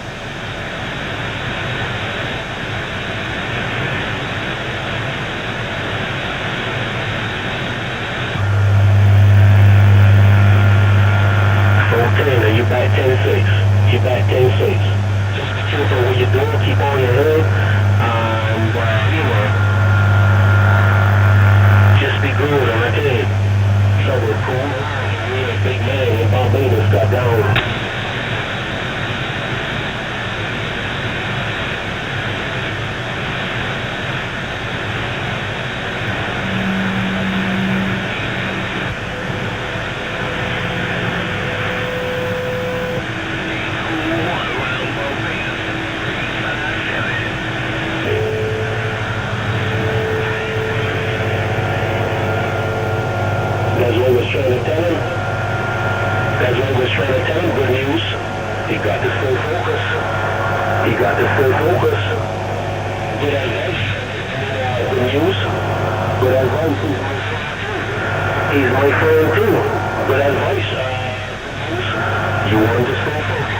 E: Okay, now you're back 10-6. You're back 10-6. Just be careful what you're doing. Keep on your head. You know, just be good on the head. Trouble, cool. You're a big man in Barbados. Got down. That's what I was trying to tell him. That's what I was trying to tell him. Good news. He got to stay focused. He got to stay focused. Good advice. Good news. Good advice. He's my friend too. Good advice. You want to stay focused.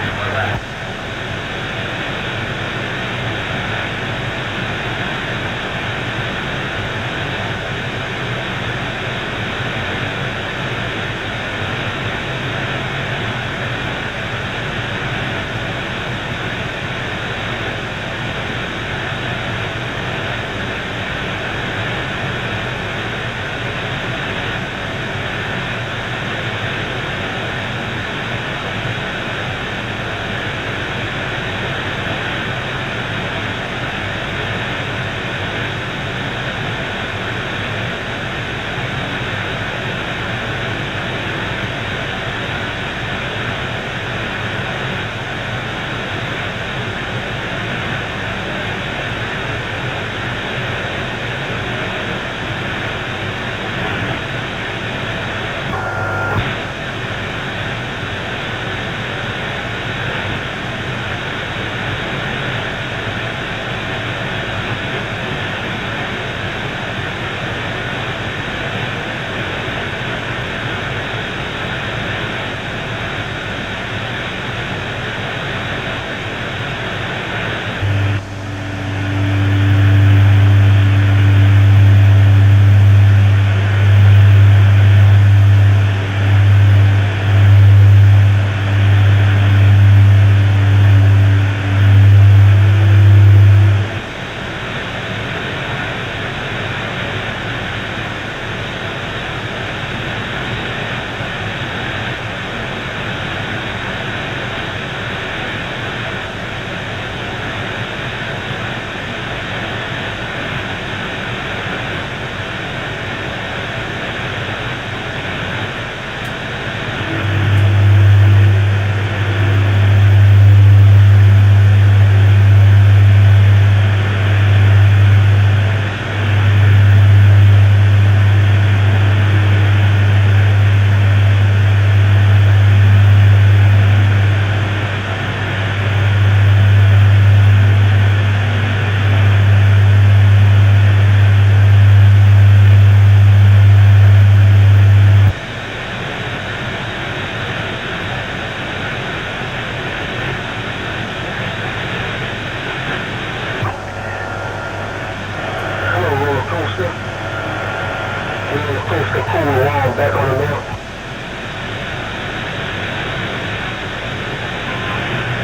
E: Back on the mill.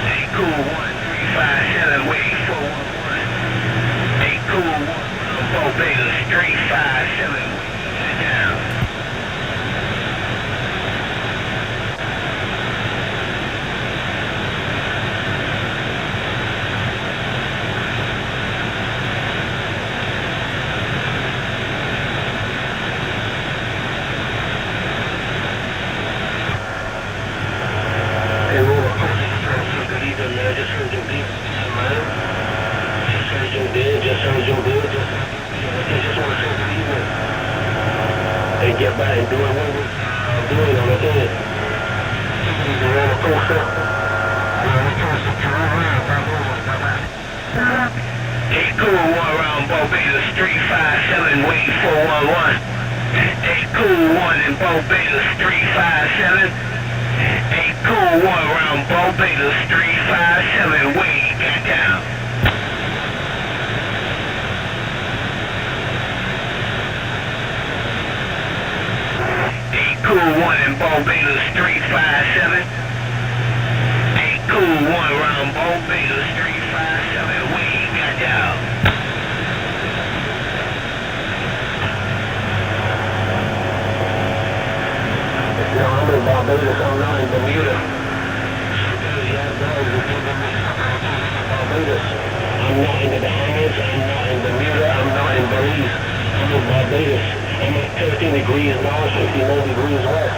E: Hey, cool 1357, wait 411. Hey, cool 114 Beta, straight 57, down. get back and do it what we're doing on the day. The roller coaster. Hey, cool, 1 round Barbados 357, wait 411. Hey, cool, 1 in Barbados 357. Hey, cool, 1 round Barbados 357, wait, got down. Hey, cool, 1 in Barbados 357. Hey, cool, 1 round Barbados 357, wait, got down. No, I'm in Barbados, I'm not in Bermuda. Barbados. I'm not in the Bahamas, I'm not in Bermuda, I'm not in Belize. I'm in Barbados. I'm at 13 degrees north, 59 degrees west.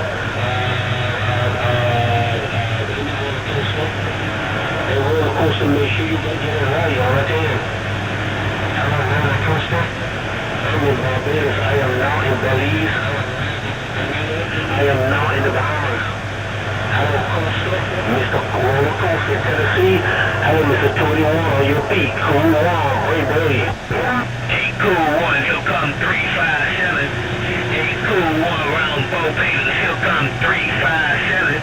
E: Hey, roller coaster, make sure you get it right all the time. Hello, roller coaster. I'm in Barbados, I am not in Belize. I am now in the Bahamas. Hello, Coaster, Mr. Roller Coaster, Tennessee. Hello, Mr. 21 on your feet. Cool 1, hey, buddy. Hey, cool 1, he'll come 357. Hey, cool 1, round Barbados, he'll come 357.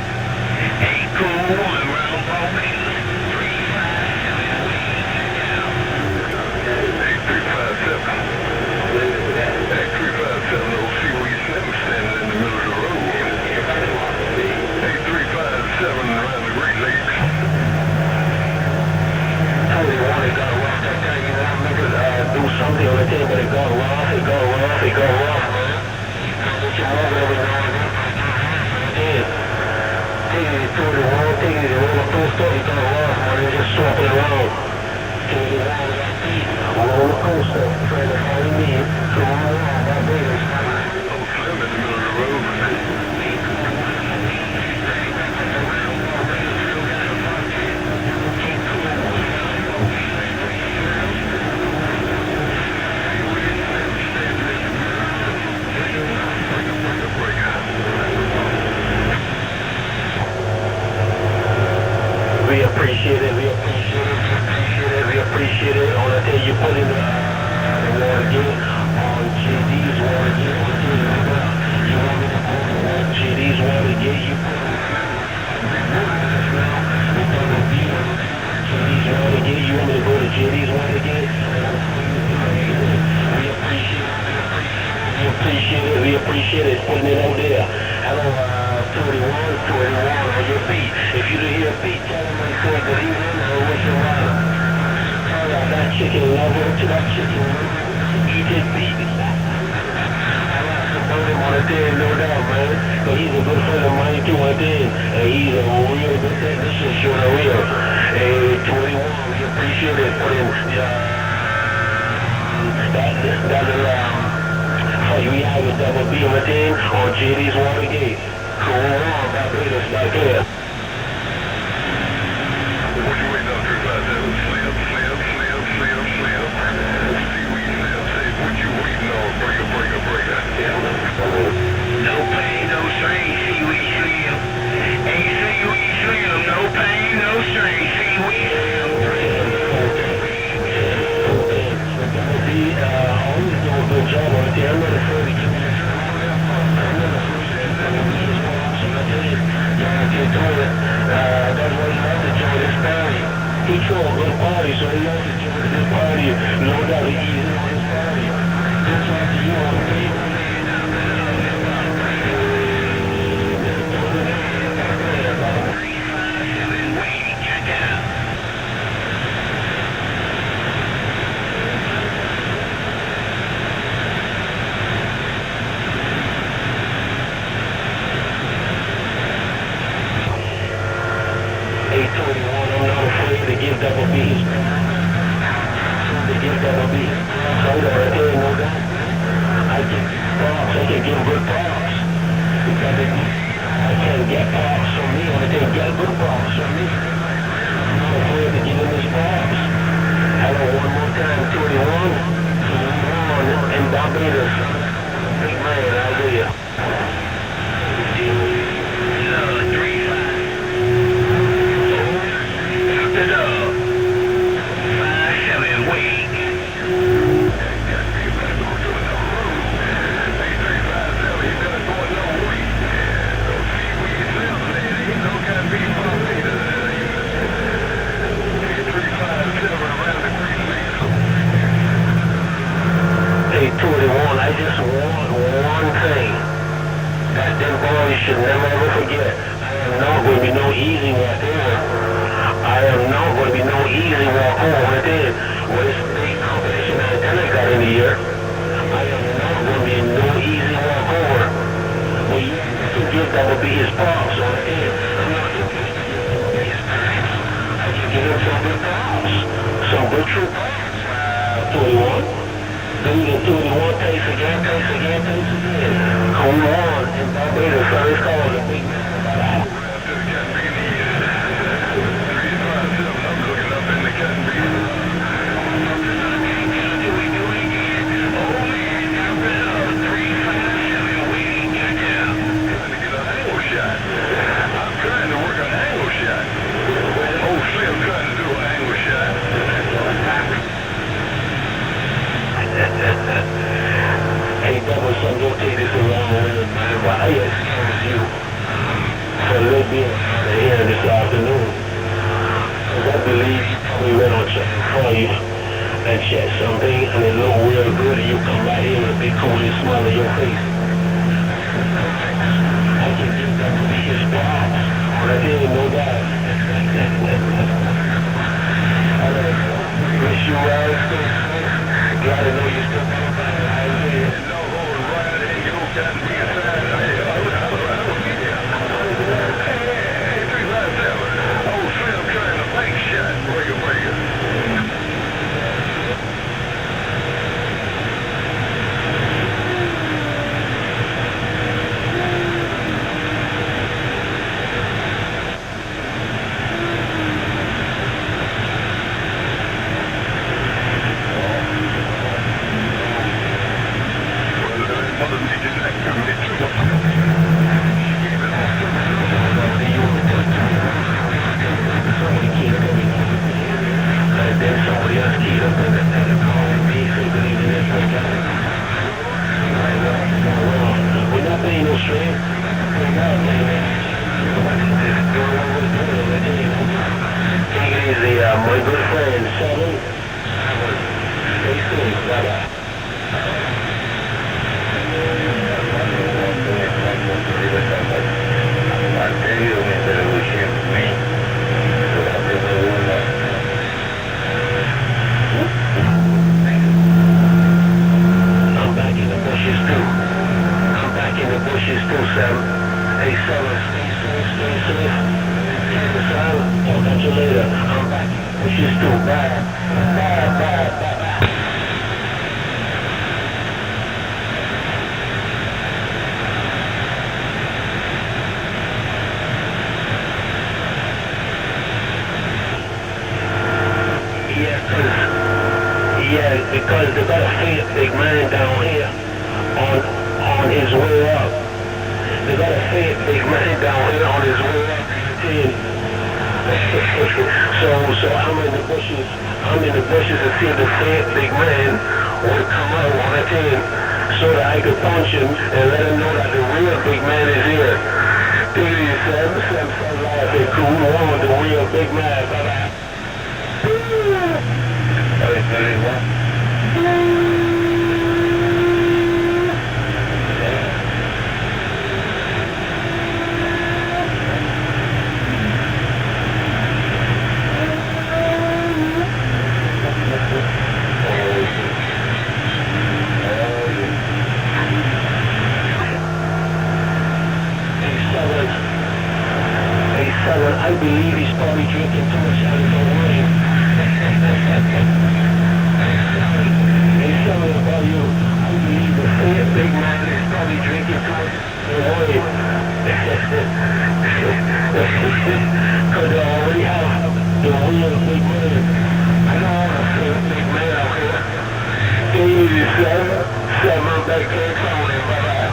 E: Hey, cool 1, round Barbados, 357. Hey, 357. Hey, 357, no Seaway Slim standing in the middle of the road. Hey, 357 around the Great Lakes. Tell you what, it got rough that time, you know, I remember do something on the day, but it got rough, man. But you love it every now and then. Yeah. Taking it through the wall, taking it roller coaster, it got rough, man, and just swapping around. Taking it around with that feet, roller coaster, trying to find me, so I'm around, that Barbados. Oh, Slim in the middle of the road. We appreciate it. On the day you put in the water gate, on JD's water gate, you want me to put on JD's water gate, you put JD's water gate, you want me to go to JD's water gate? We appreciate it, putting it out there. Hello, 21 on your feet. If you didn't hear feet, tell them I said good evening, or what's your matter? Tell that chicken lover to that chicken lover, eat his feet. I like to know him on a day, no doubt, man. But he's a good friend of mine too, I did. And he's a real good technician, sure the real. Hey, 21, we appreciate it, putting we have a double B on the team on JD's Watergate. Cool on, Barbados, back there. What you waiting on, 357? Slim. Seaweed Slim, say what you waiting on, breaker. No pain, no strain, Seaweed Slim. Hey, Seaweed Slim, no pain, no strain, Seaweed Slim. Always do a good job on it. I'm not afraid to give you a that's why he loves to join this party. He threw a good party, so he loves to join this party. No doubt he eats in on this party. That's why you on the table. I'm not afraid to give double B's. To give double B's. Hold on, right there, no doubt. I can give good props. Because I can get props from me, or they get good props from me. I'm not afraid to give them his props. Hello, one more time, 21 in Barbados. Big man, hallelujah. boys should never ever forget. I am not going to be no easy walk over. I am not going to be no easy walk over right there. With this big competition antenna got in the year, I am not going to be no easy walk over. Well, you forget that would be his props on it. I'm not going to be his props. I can give him some good props. Some good true props. 21. Dude, 21, pace again. Come on, and Barbados, first call the big man. Hey, Double Sun, don't take this the wrong way, man, but I excuse you for a little bit out of here this afternoon. Because I believe you probably went on Channel 5 and checked something and it looked real good and you come right here with a big cool smile on your face. I can give that to be his boss. I didn't know that. Alright, wish you well, stay safe. Glad to know you're still coming back. My good friend, 7. Stay safe, bye-bye. I'm back in the bushes too. Sam. Hey, Sam, stay safe. Sam, talk at you later. I'm back. Bushes too. Bye. Because they got a big man down here on his way up. They got a big man down here on his way up. So I'm in the bushes. To see if the big man would come out on a 10 so that I could punch him and let him know that the real big man is here. Take it easy, Sam. Hey, cool on the real big man. Bye-bye. I believe he's probably drinking too much out of the wine. Hey, sorry about you. I believe the big man is probably drinking too much out of the wine. Because they already have the real big man. I don't want to see a big man out here. Easy, Sam, I'm back here coming, bye-bye.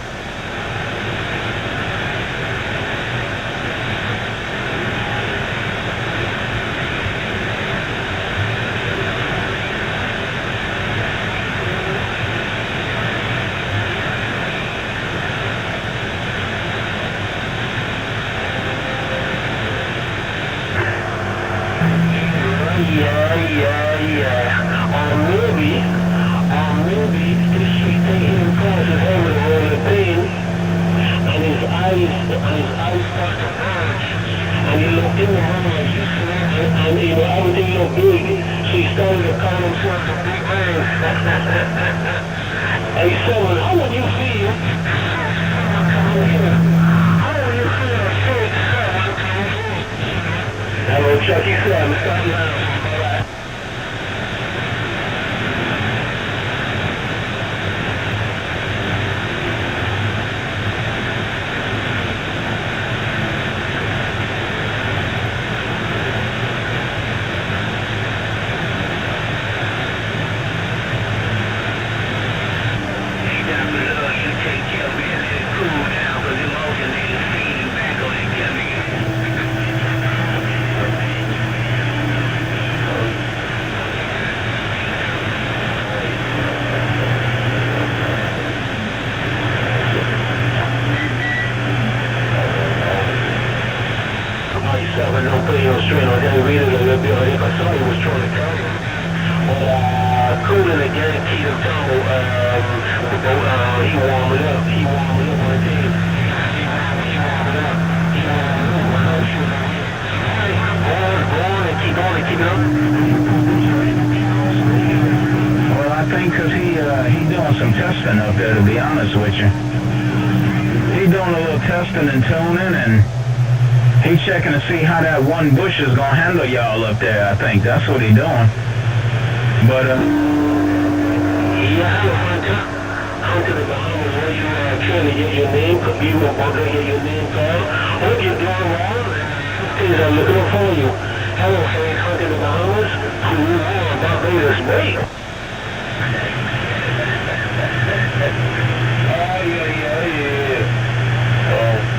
E: Yeah. Or maybe this sweet thing here across his head with a rolling pain, and his eyes And he looked in the hammer and he said, and everything looked good. So he started to call himself a big man. And he said, well, how would you feel? How would you feel a straight seven? Hello, Chucky 7, stop now. Don't put you on straight on that reader a little bit. I saw he was trying to tell me. Cooling again, keep him tumble. He warming up. He warming up on the team. Go on and keep on and keep it up.
G: Well, I think because he doing some testing up there, to be honest with you. He doing a little testing and tuning, and he's checking to see how that one bush is going to handle y'all up there, I think. That's what he doing. But,
E: yeah, I'm to the Bahamas where you are trying to get your name, you were going to get your name called. Hope you're doing well. Things are looking for you. Hello, Hank, come to the Bahamas. Who you are, Barbados, mate. Oh, yeah. Oh.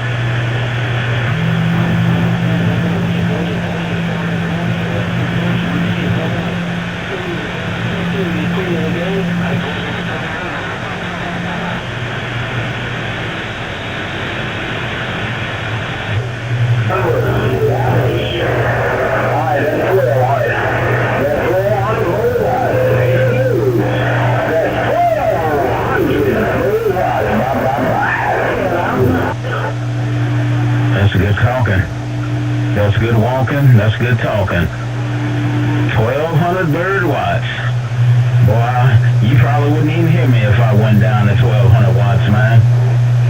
G: That's good talking. That's good walking. That's good talking. 1,200 bird watts. Boy, you probably wouldn't even hear me if I went down to 1,200 watts, man.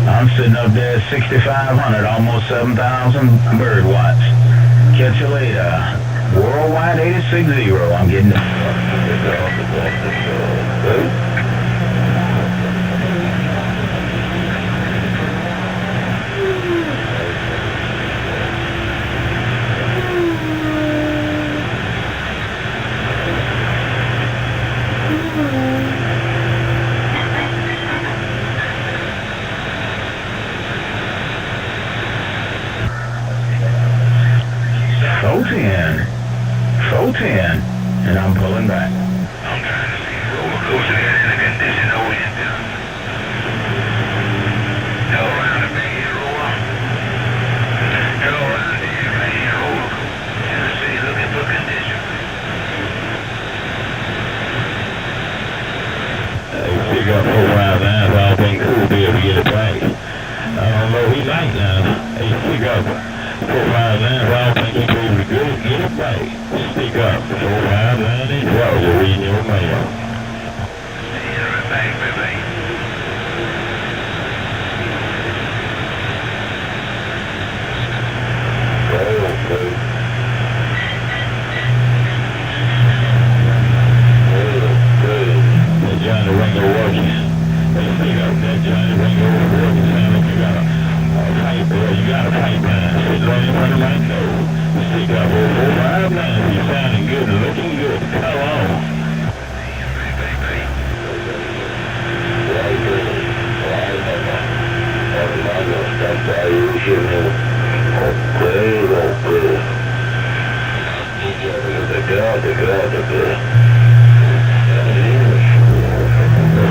G: I'm sitting up there at 6,500, almost 7,000 bird watts. Catch you later. Worldwide 860. I'm getting it. Four-10, and I'm pulling back.
E: I'm trying to see roller coaster in the condition I went down. Go around the big roller. Go around the big roller coaster. Tennessee looking for condition.
G: Hey, pick up 4 rounds now, so I don't think Cool be able to get it back. I don't know, he might now. Hey, pick up 4 rounds now, so I don't think he'll be able to get it back. Stick up 4 rounds now, and what will read your mail.
E: See you right back, baby.
G: That Johnny Ringo working. Let's pick up that Johnny Ringo working. Sound like you got a pipe, boy. You got a pipeline. Sit right in front of my nose. Stick up 4 5 9. You sounding good and looking good. Come on.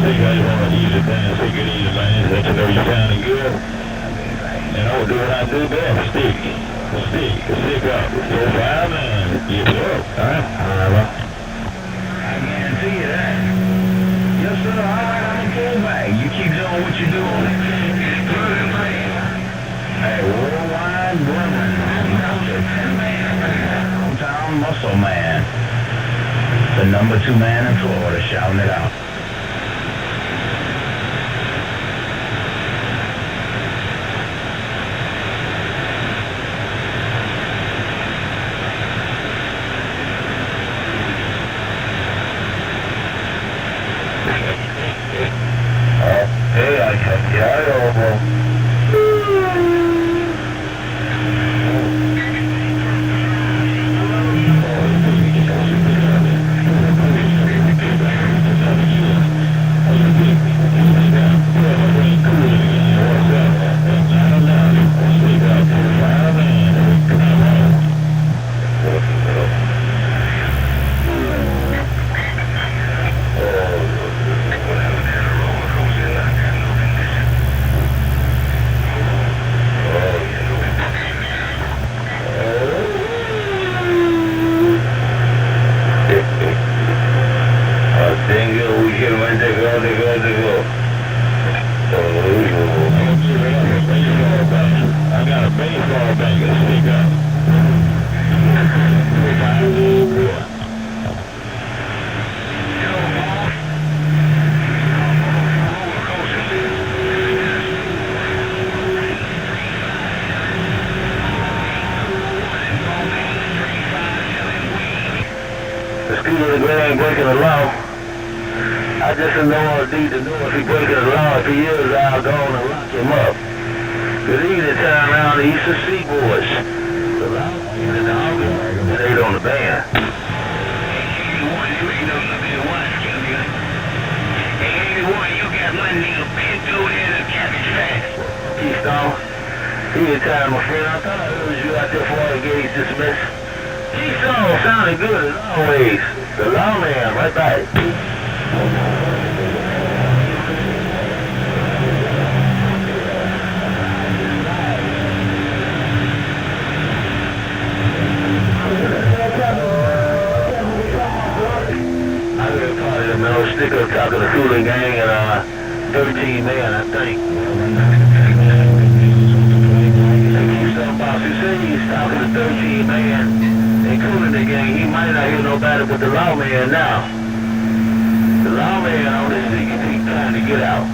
G: You guys want to ease it down, take it easy, man. Let you know you're sounding good. And I'll do what I do best. Stick up. 4 5 9. Get up. Alright? Alright. I guarantee you that. Yes, sir. Alright, I'm gonna pull back. You keep doing what you're doing. Muscle Man. The number 2 man in Florida shouting it out. Hey, I cut the eye over. I got a baseball bat to stick up. The scooter man breaking the law. I just don't need to know if he breaking the law. If he is, I'll go on and lock him up. Good evening time around the Eastern Seaboards. The law and the August, they on the band. Hey, 81, you ain't no Midwest, champion. Hey, 81, you got money in a pinto and a cabbage fast. Keystone, evening time, my friend. I thought I heard you out there before I engaged dismissed. Keystone sounded good as always. The lawman, right back. Stick up talking to Cooling Gang and 13 man, I think. Keystone boss, who said he's talking to 13 man and Cooling the Gang. He might not hear nobody but the lawman now. The lawman on this thing, he's trying to get out.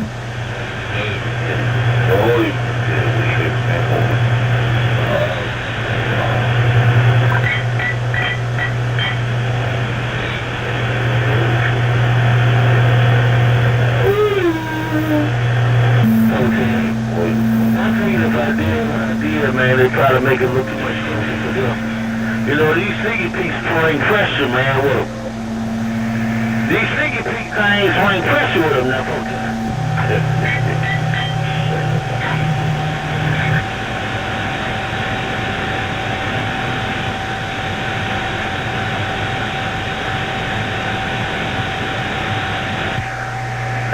G: Man, they try to make it look too much closer for them. You know, these Siggy Peaks bring pressure, man, with them. These Siggy Peak things bring pressure with them now, folks.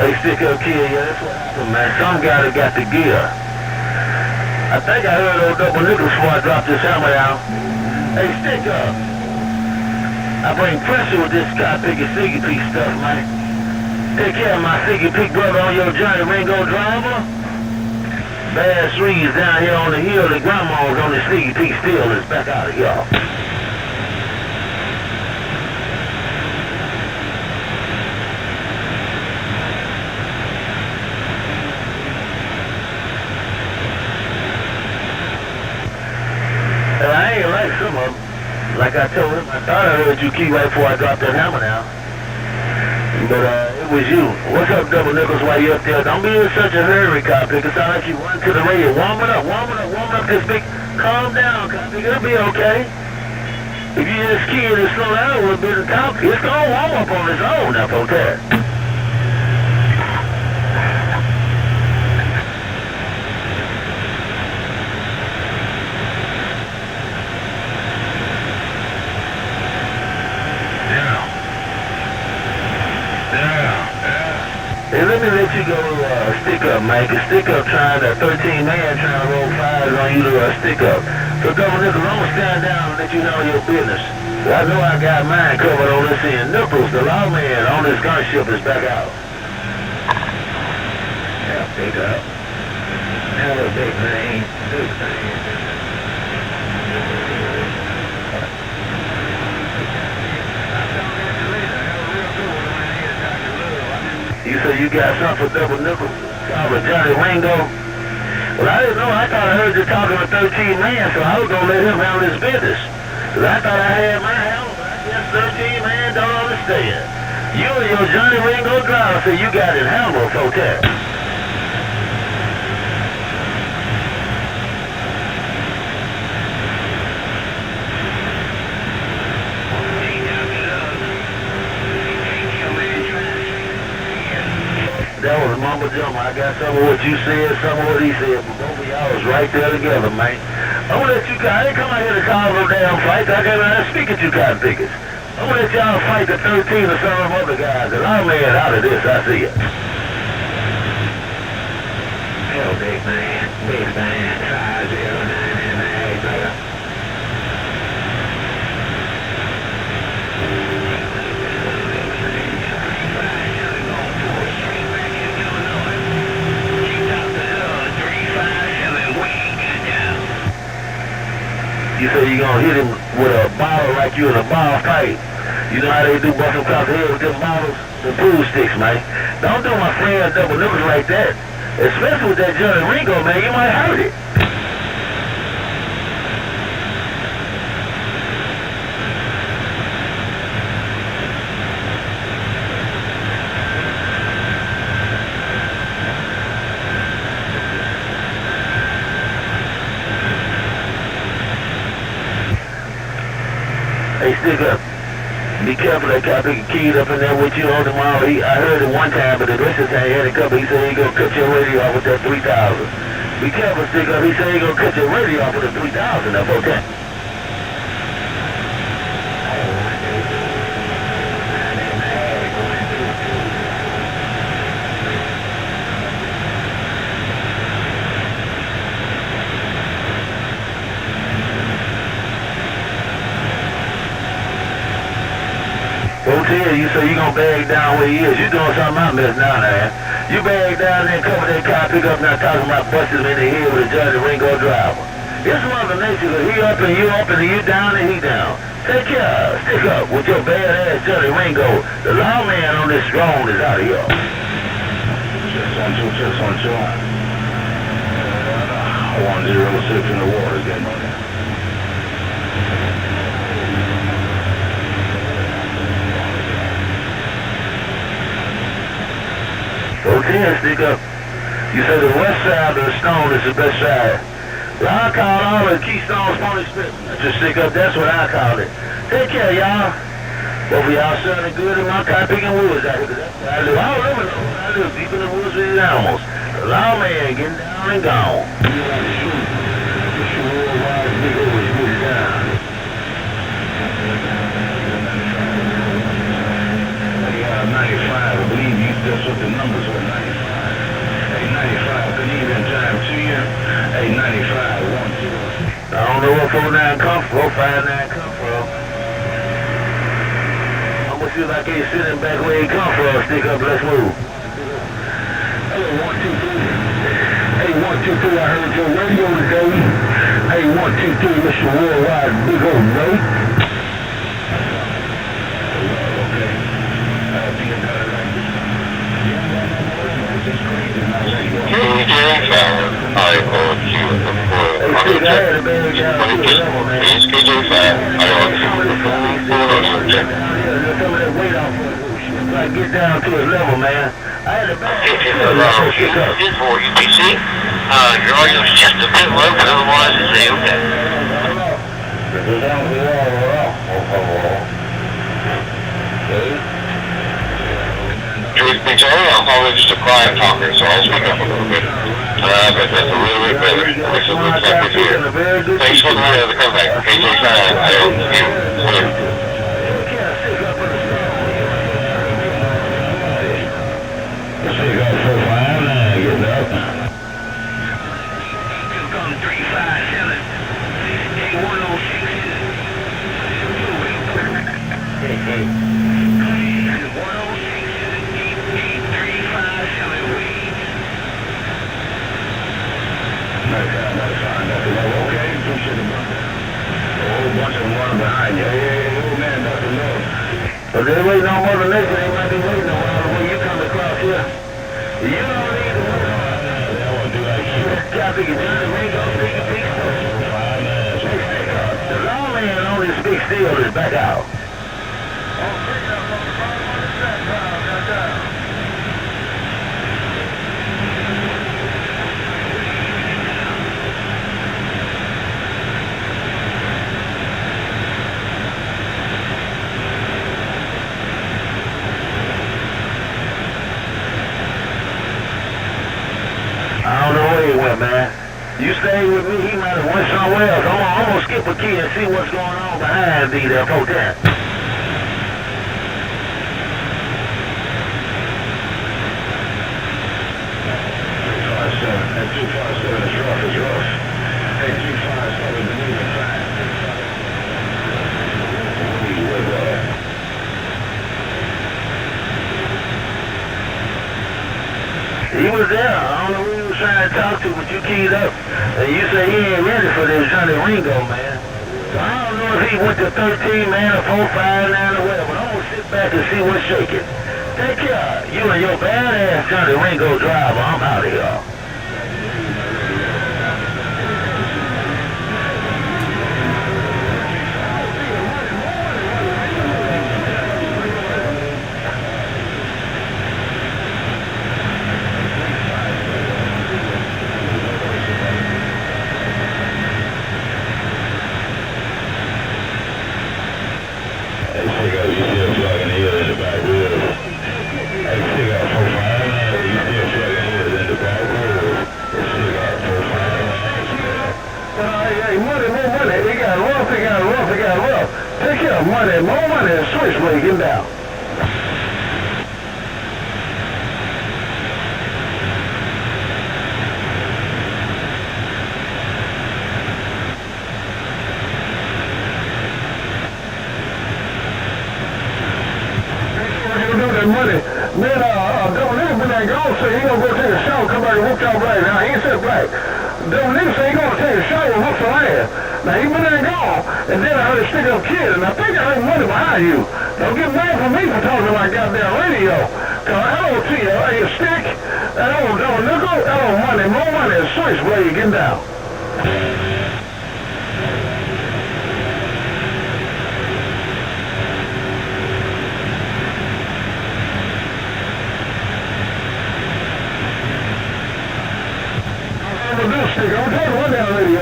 G: Hey, stick up kid, yeah, that's what happened, man. Some guy that got the gear. I think I heard old Double Nickels before I dropped this hammer down. Hey, stick up. I bring pressure with this guy picking Siggy Peak stuff, man. Take care of my Siggy Peak brother on your journey, Ringo driver. Bad Reed's down here on the hill. The grandma's on the Siggy Peak still is back out of here. I ain't like some of them. Like I told him, I thought I heard you key right before I dropped that hammer now. But it was you. What's up, Double Nickels, while you up there? Don't be in such a hurry, copy. It sound like you run to the radio. Warm it up this big. Calm down, copy. It'll be okay. If you just key it and slow down a little bit and talk, it's gonna warm up on its own now, folks. Hey, let me let you go stick up, man. Cause stick up trying to 13 man trying to roll fires on you to stick up. So Double Nickels, I'm gonna stand down and let you know your business. So I know I got mine covered on this end. Nipples, the lawman on this gunship is back out. Yeah, pick up. Now a big thing. Big thing.
E: so you got something for double nickel. For Johnny Ringo. Well, I didn't know. I thought I heard you talking to 13 man, so I was going to let him handle his business. Because I thought I had my helmet, but I guess 13 man don't understand. You and your Johnny Ringo driver say you got his helmet for that. That was mumbo jumbo. I got some of what you said, some of what he said, but both of y'all was right there together, man. I'm gonna let you guys, I didn't come out here to cause no damn fights. I came out here to speak at you cotton pickers. I'm gonna let y'all fight the 13 or some of them other guys, and I'm man out of this, I see it. Hell, big man, 50998, brother. You say you gonna hit him with a bottle like you in a bar fight. You know how they do bust him across the head with them bottles? The pool sticks, man. Don't do my friend double nippers like that. Especially with that Johnny Ringo, man, you might hurt it. Hey, stick up. Be careful, that guy picking keyed up in there with you on tomorrow. I heard it one time, but the rest of the time he had a couple. He said he gonna cut your radio off with that 3,000. Be careful, stick up. He said he gonna cut your radio off with the 3,000 up, okay? Hotel, you say you gonna bag down where he is. You doing something I missed down there. You bag down there and cover that car, pick up, not talking about busting him in the head with a Johnny Ringo driver. It's Mother Nature, cause he up and you down and he down. Take care, stick up with your bad ass Johnny Ringo. The lawman on this strong is out of here. Just one, two. 106 in the water, getting on there. Okay, stick up. You say the west side of the stone is the best side. Well, I call all the Keystones Pony Spit. Just stick up, that's what I call it. Take care, y'all. Both of y'all sounding good in my car picking woods out here. I live all over the woods. I live deep in the woods with these animals. The lawman getting down and gone. You like to shoot. Just shoot worldwide, big over, you put it down. Yeah, 95, I believe you, that's what the numbers were, 95. Hey, 95, good evening time to you. Hey, 95, 1, 2. I don't know what 49 come from, 59 come from. I'm gonna see if I can't sitting back where he come from. Stick up, let's move. Hey, 1, 2, 3. Hey, 1, 2, 3, I heard your radio today. Hey, 1, 2, 3, Mr. Worldwide, big old mate. Get down to his level, man. I had a bad
C: This for UPC. Your audio's just a bit low, but otherwise it's okay. Truth be told, I'm probably just a quiet talker, so I'll speak up a little bit. But that's a little bit better. This looks like it's here. Thanks for the comeback. KJ5, I hope you win. But they waiting on Mother Nature, they might be waiting on when you come across here.
G: You don't need to worry about that. They won't do like you. Copy, you Johnny Ringo, big the lawman only speaks still is back out. I don't know where he went, man. You stay with me, he might have went somewhere else. I'm gonna skip a key and see what's going on behind the potent. That 257 is rough, it's rough. Hey, 257 is moving fast. He was there. I don't know who he was trying to talk to, but you keyed up. And you say he ain't ready for this Johnny Ringo, man. So I don't know if he went to 13, man, or 4, 5, 9, or whatever. But I'm going to sit back and see what's shaking. Take care. You and your badass Johnny Ringo driver. I'm out of here. Money, more money, and switchblade, get down. Money. Man, Double Nigga been there gone, so he gonna go take a shower, come back and whoop y'all black. Now, he ain't said black. Double Nigga say he gonna take a shower and whoop some ass. Now, he been there gone, and then I heard a stick up kid, and I think I heard money behind you. Don't get mad for me for talking like goddamn radio. Cause hello to you, hey, a stick, hello, Double Nickel, hello, money, more money, and switchblade, get down. I'm talking one down radio.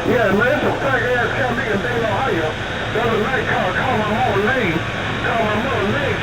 G: Yeah, man, it's a fag ass company in Dayton, Ohio. The other night, call my mother name. Call my mother name.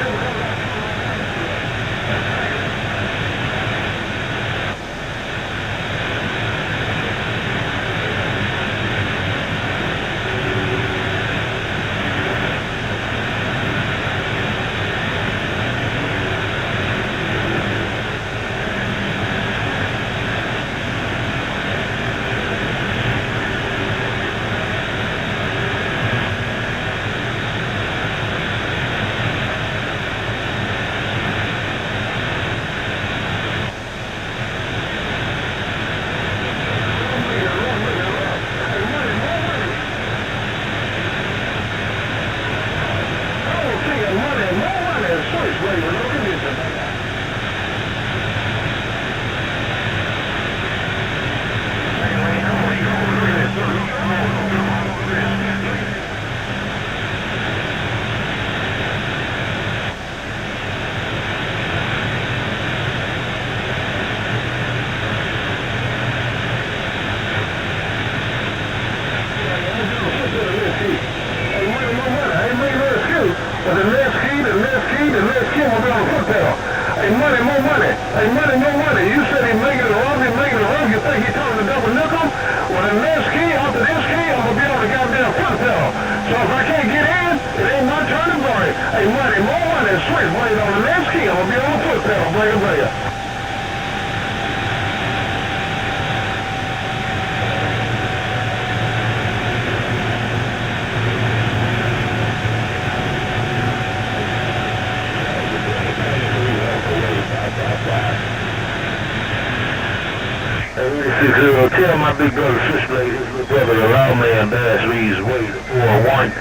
G: Tell my big brother Switchblade, his little brother, the lawman, Bass Reeves, Wade, 401,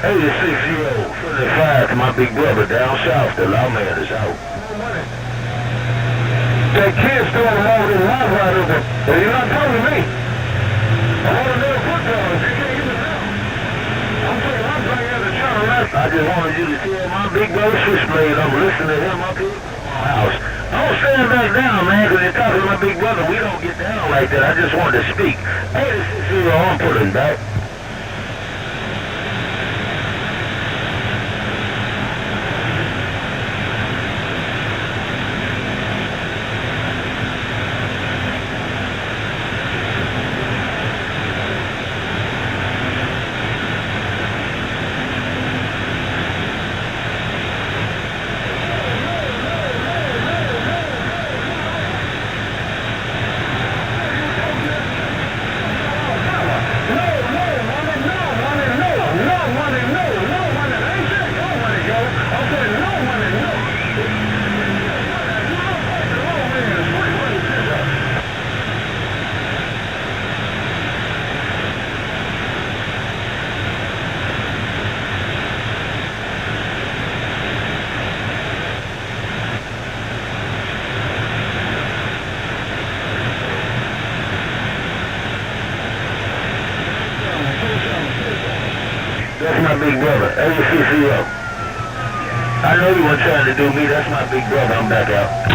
G: 86-year-old, 75 to my big brother down south. The lawman is out. That kid's throwing them over this light right over. And you're not talking to me. I want to know foot dogs. You can't get it now. I'm taking my thing as a turn left. I just wanted you to see my big brother Switchblade. I'm listening to him up here at my house. Don't stand back down, man, because you're talking to my big brother. We don't get down like that. I just wanted to speak. Hey, this is your arm pulling back. That's my big brother, ACCO. I know you weren't trying to do me, that's my big brother, I'm back out.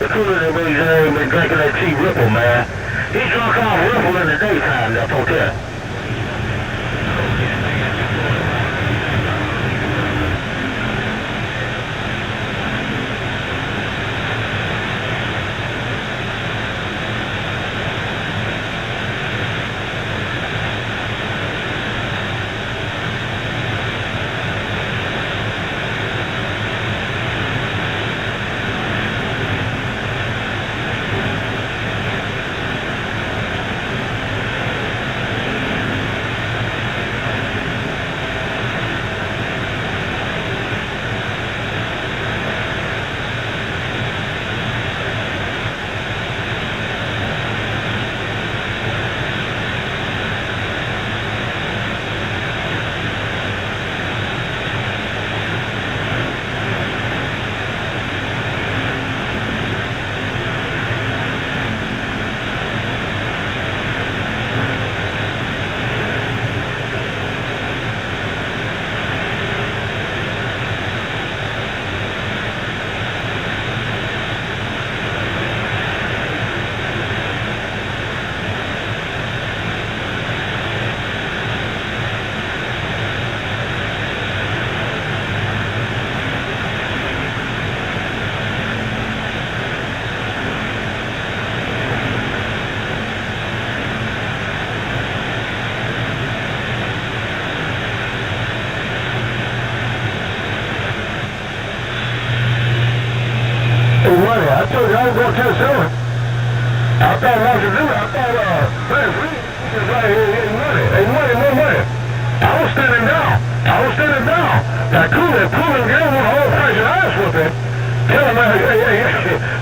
G: The cooler that brings in been drinking that cheap Ripple, man. He drunk off Ripple in the daytime, that hotel. I told you I was going to 10-7. I thought I was to do it. I thought, man, is right here getting money. Ain't money, no money. I was standing down. That cooling game with a whole price of ass whipping. Tell him, hey.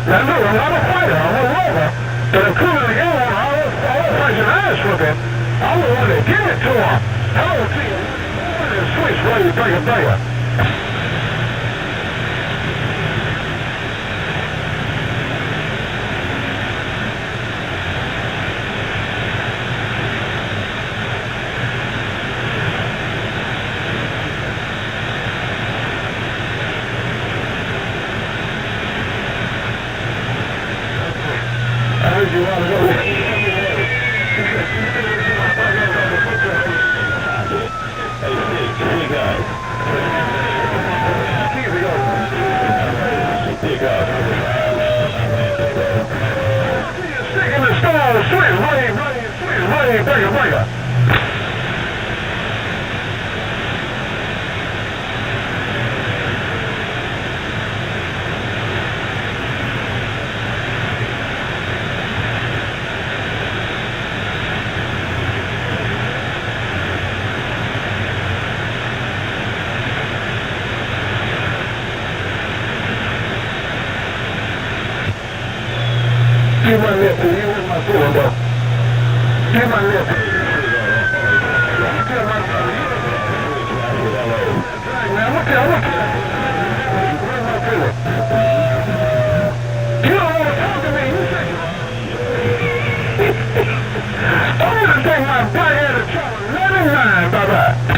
G: Now look, I'm not a fighter. I'm a rover. But the cooling game with a whole price of ass whipping, I was want to give it to him. I would see him. Switch while you take a player. I heard you want to go. Pick up. Stick in the stall, switch, running, breaker. Give my lip to you with my foot, bro. Give my lip to you. Man, look at where's my pillow? You don't want to talk to me, you say. I'm going to take my black head and try to let him mind, bye-bye.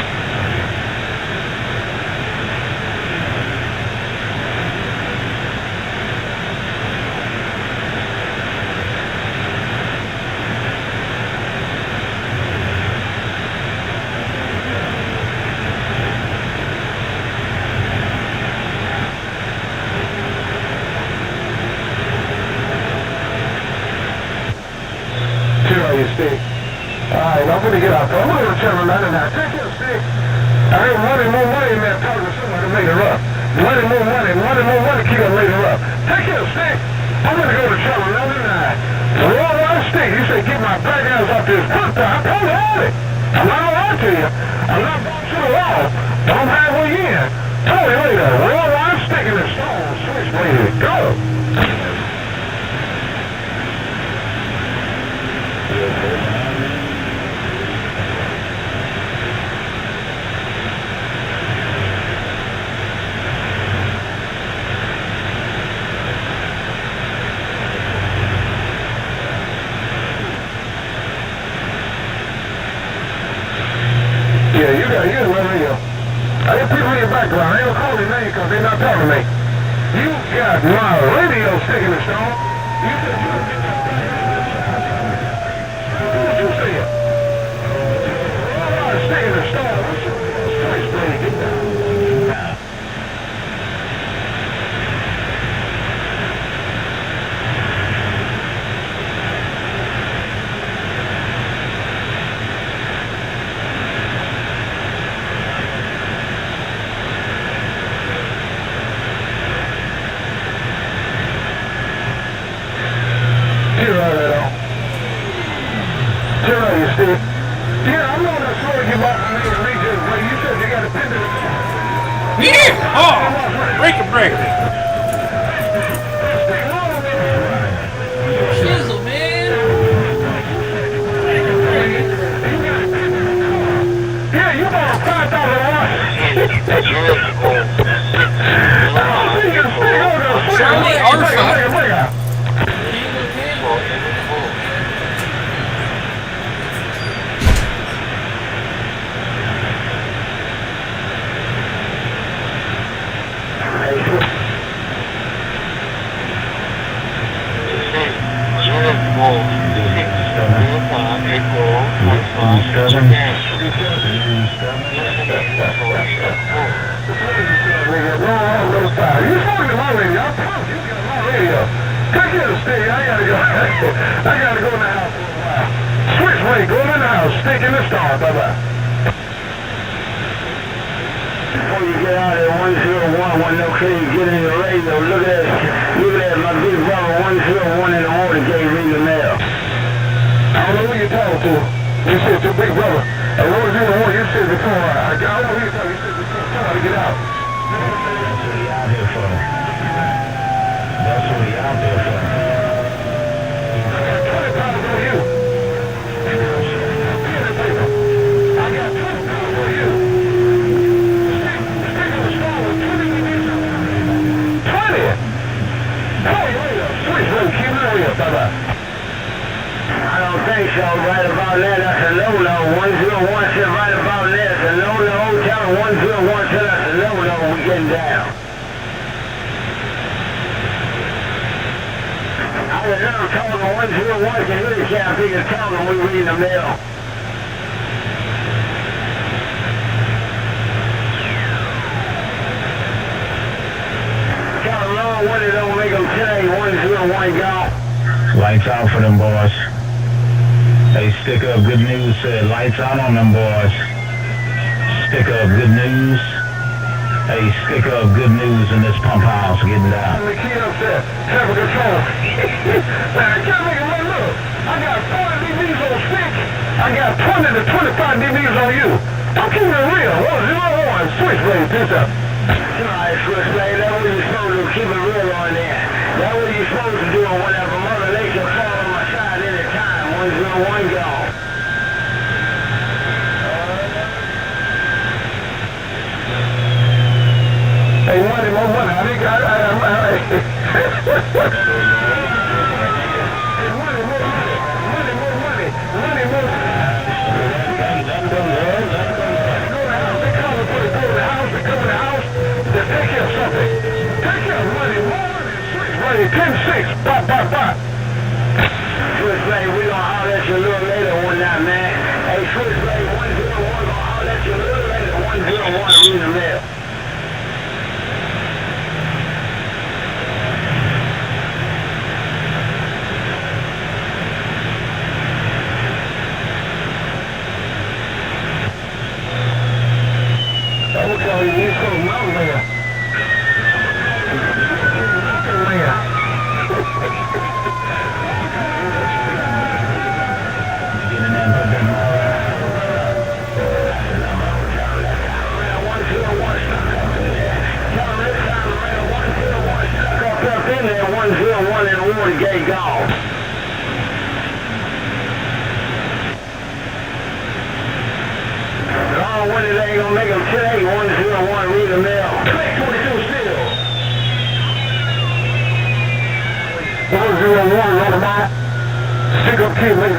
G: Alright, I'm gonna get out there. I'm gonna go tell him that now. Take your stick. I ain't running more money in there talking to somebody later up. Running more money, keep it later up. Take your stick. I'm gonna go to trouble another night. Roll my stick. You say get my back ass off this foot there. I told you all it. I'm not gonna lie to you. I'm not going to the wall. I'm halfway in. Tell you later. Roll my stick in the stone. Switchblade. Go. Yeah, you got my radio. I got people in your background. They don't call me name because they're not talking to me. You got my radio sticking the stone. You said you would get what did you say? Oh, sticking the stone. Switchblade, get down. Yeah, I'm not sure you bought the name Region, but you said you got a pendant.
H: Yeah! Oh! Breaker.
I: Chisel, man!
G: Yeah, you bought a $5,000 watch.
I: Charlie Arfa.
G: I gotta go in the house for a while. Switchblade, go in the house, stick in the star, bye-bye. Before you get out at 101, when no kidding, get in the radio, look at my big brother 101 in the order gave me the mail. I don't know who you're talking to. You said your big brother. At 101, you said before, I don't know who you're talking to. You said before, tell to get out. That's what he out here for. That's what he out there for. I don't think so. Right about that, that's a no-no. 101 said right about that, that's a no-no. Tell 101 said that's a no-no. We getting down. I was never told them 101 can really can't figure tell them we read the mail. one that don't make them today, 101 golf. Lights out for them boys. Hey, stick up good news said lights out on them boys. Stick up good news. Hey, stick up good news in this pump house getting down. The kid up there, traffic control. Man, I can't make it look. I got 40 dBs on stick. I got 20 to 25 dBs on you. I'm keeping it real. 101, switchblade, peace up. Alright, switchblade, that's what you're supposed to keep it real on there. That's what you're supposed to do whenever Mother Nature fall on my side anytime. 101 gone. Hey, money, more money. I think Money, 10-6, pop, pop, pop. Switchblade, we gonna holler at you a little later one night, man. Hey, Switchblade, 101, gonna holler at you a little later, 101, read the mail. I will call you East Coast Mountain Mayor. Watergate golf. Oh, when it ain't gonna make them today, 101, read the mail. 22 still. 101, on the mount. Stick up kid, make it.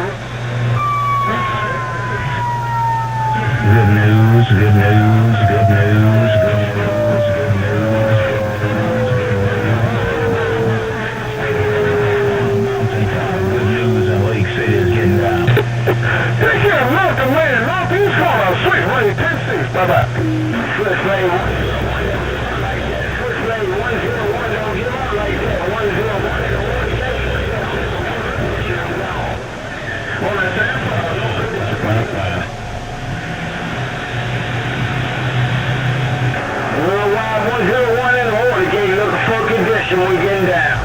G: Good news, good news, good news, good news, good news. Take care of Mountain Man, Northeast Corner, Switchblade 10-6, bye-bye. Switchblade 101, like that. Switchblade 101, don't give up like that. 101 in the morning. On that time, Worldwide 101 in the morning, getting looking for condition, we getting down.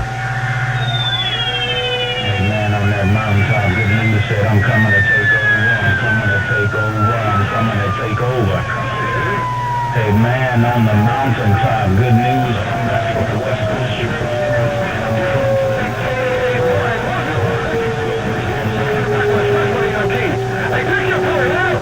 G: Mountaintop, good news said I'm coming to take over, I'm coming to take over, I'm coming to take over. Hey man on the mountaintop, good news, I'm back from the West Coast. Hey, take your point out.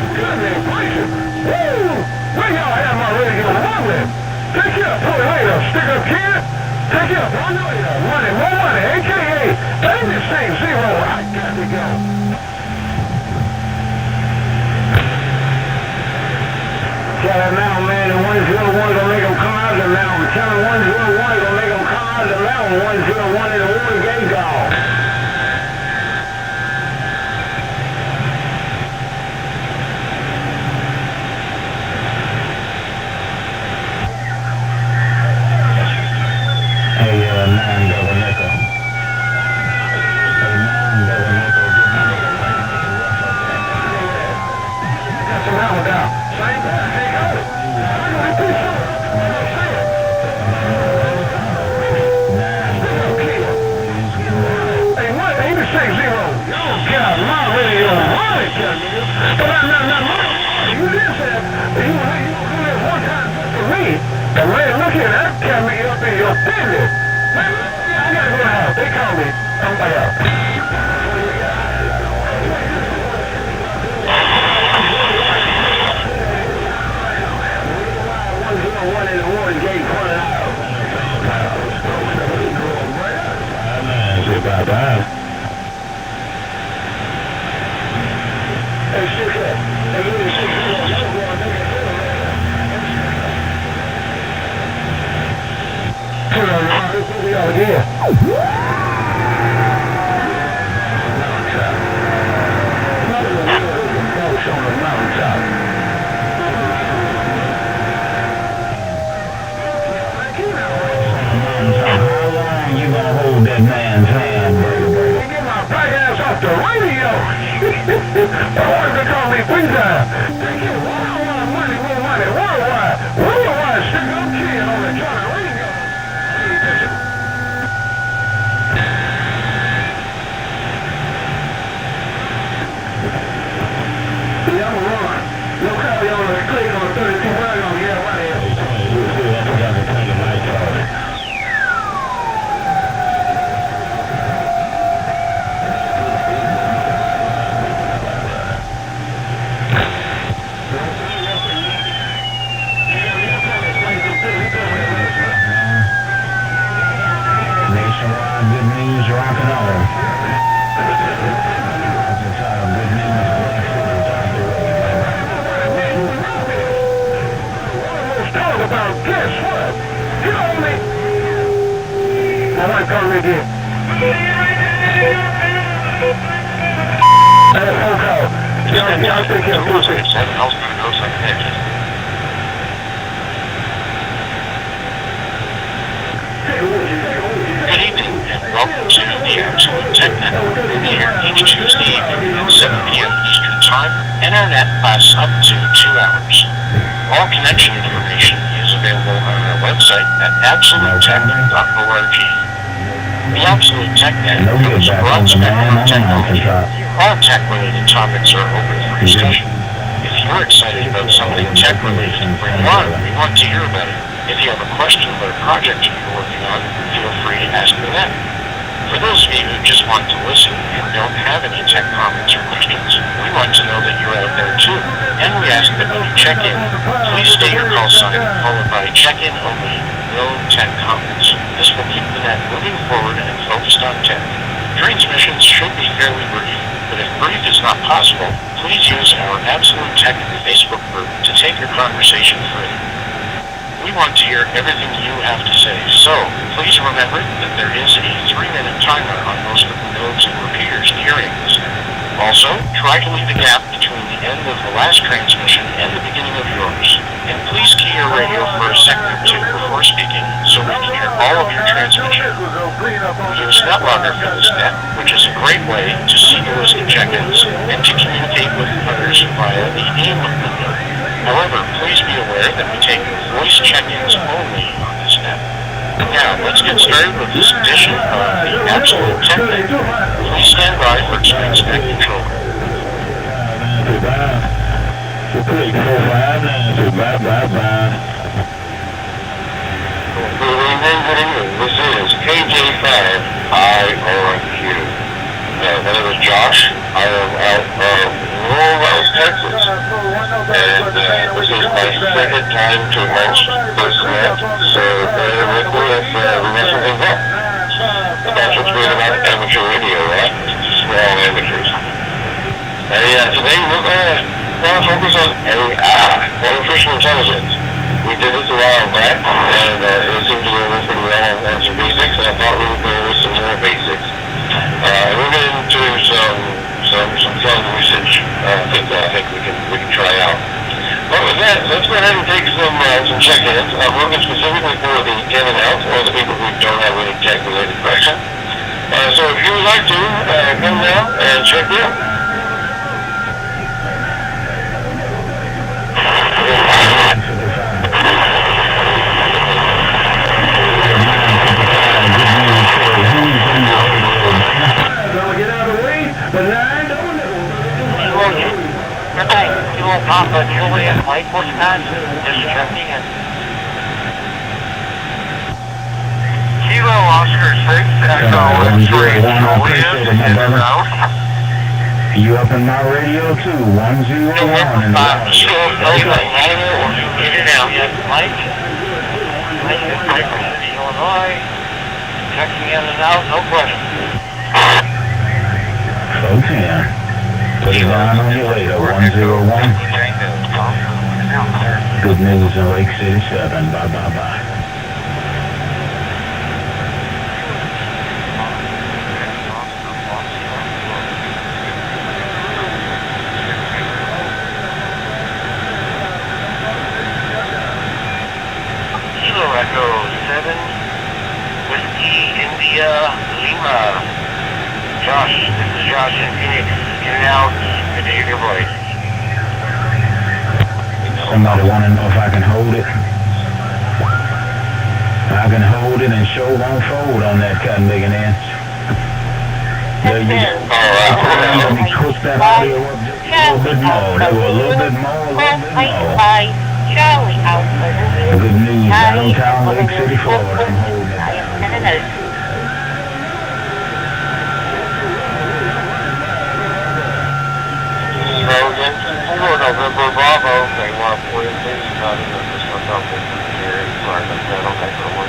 G: Goodness gracious. Woo! Where y'all have my radio rolling? Take your point later, stick up kid. Take it up, money, more money, a.k.a. Ain't this thing zero, I got to go. Tell that mountain man that 101 gonna make them come out of the mountain. Tell him 101 gonna make them come out of the mountain. 101 in the Watergate golf. about, guess what? You know me. My wife called me again. Phone call. Y'all take care of Lucy.
C: Good evening, and welcome to the Absolute Tech Network. We're here each Tuesday evening at 7 p.m. Eastern Time. Internet lasts up to 2 hours. All connection information is available on our website at absolutetech.org. The Absolute Tech Net covers a broad spectrum of technology. All tech-related topics are open for discussion. If you're excited about something tech-related, bring it on. We want to hear about it. If you have a question about a project you're working on, feel free to ask me then. For those of you who just want to listen and don't have any tech comments or questions, we want to know that you're out there too. And we ask that when you check in, please state your call sign followed by check-in only, no tech comments. This will keep the net moving forward and focused on tech. Transmissions should be fairly brief, but if brief is not possible, please use our Absolute Tech Facebook group to take your conversation further. We want to hear everything you have to say, so please remember that there is a 3-minute timer on most of the nodes and repeaters during this. Also, try to leave a gap between the end of the last transmission and the beginning of yours. And please key your radio for a second or two before speaking so we can hear all of your transmission. We use NetLogger for this net, which is a great way to see the list of check-ins and to communicate with others via the AIM window. However, please be aware that we take voice check-ins only on this net. Now, let's get started with this edition of the Absolute Tech Net. Please stand by for Spence Net Control.
E: Good evening. This is KJ5IRQ. My name is Josh. I am out of rural West Texas. And this is my second time to host this net, so bear with me if we mess things up. That's what's great about amateur radio, right? Small amateurs. And today we're going to focus on artificial intelligence. We did this a while back, and it seemed to go over pretty well on some basics, and I thought we would go over some more basics. We'll get into some fun usage things that I think we can try out. But with that, let's go ahead and take some check-ins. I'm looking specifically for the in and out, or the people who don't have any tech-related questions. So if you would like to, come down and check in.
C: Papa Juliet, Lake, Wisconsin, just checking in. Kilo Oscar 6, Echo X-ray, Juliet, in and out.
G: You up in my radio too, 101 in the house.
C: Kilo Delta, in and out. Yes, Mike. Mike is Baker City, Illinois. Checking in and out, no question.
G: Folks, yeah. Put it down on your radar, 101. Good news in Lake City 7. Bye, bye, bye.
C: Kilo Echo 7, Whiskey, India, Lima. Josh, this is Josh in Phoenix. In and out, good to hear your voice.
G: Somebody want to know if I can hold it? I can hold it and show won't fold on that cotton big an inch. There you go. Let me cook that audio up just a little bit more. There were a little bit more, a little bit more. Good news, downtown Lake City, Florida. I'm holding it down.
E: November Bravo, they want to put in things about it, just for something here, sorry about that, okay, for one.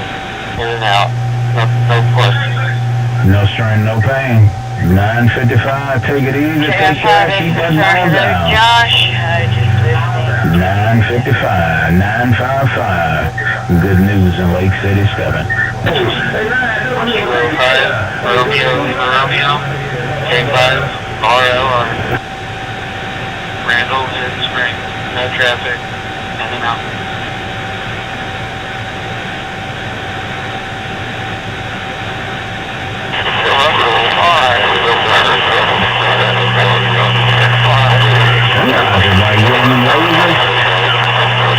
E: In and out, no question.
G: No strain, no pain. 9:55, take it easy, take care, keep that mind down.
C: Josh, just listening.
G: 955, 955. Good news in Lake City, Stebbin.
E: Kilo 5, Romeo, K5, RL on Randall in Spring, no traffic, and then out.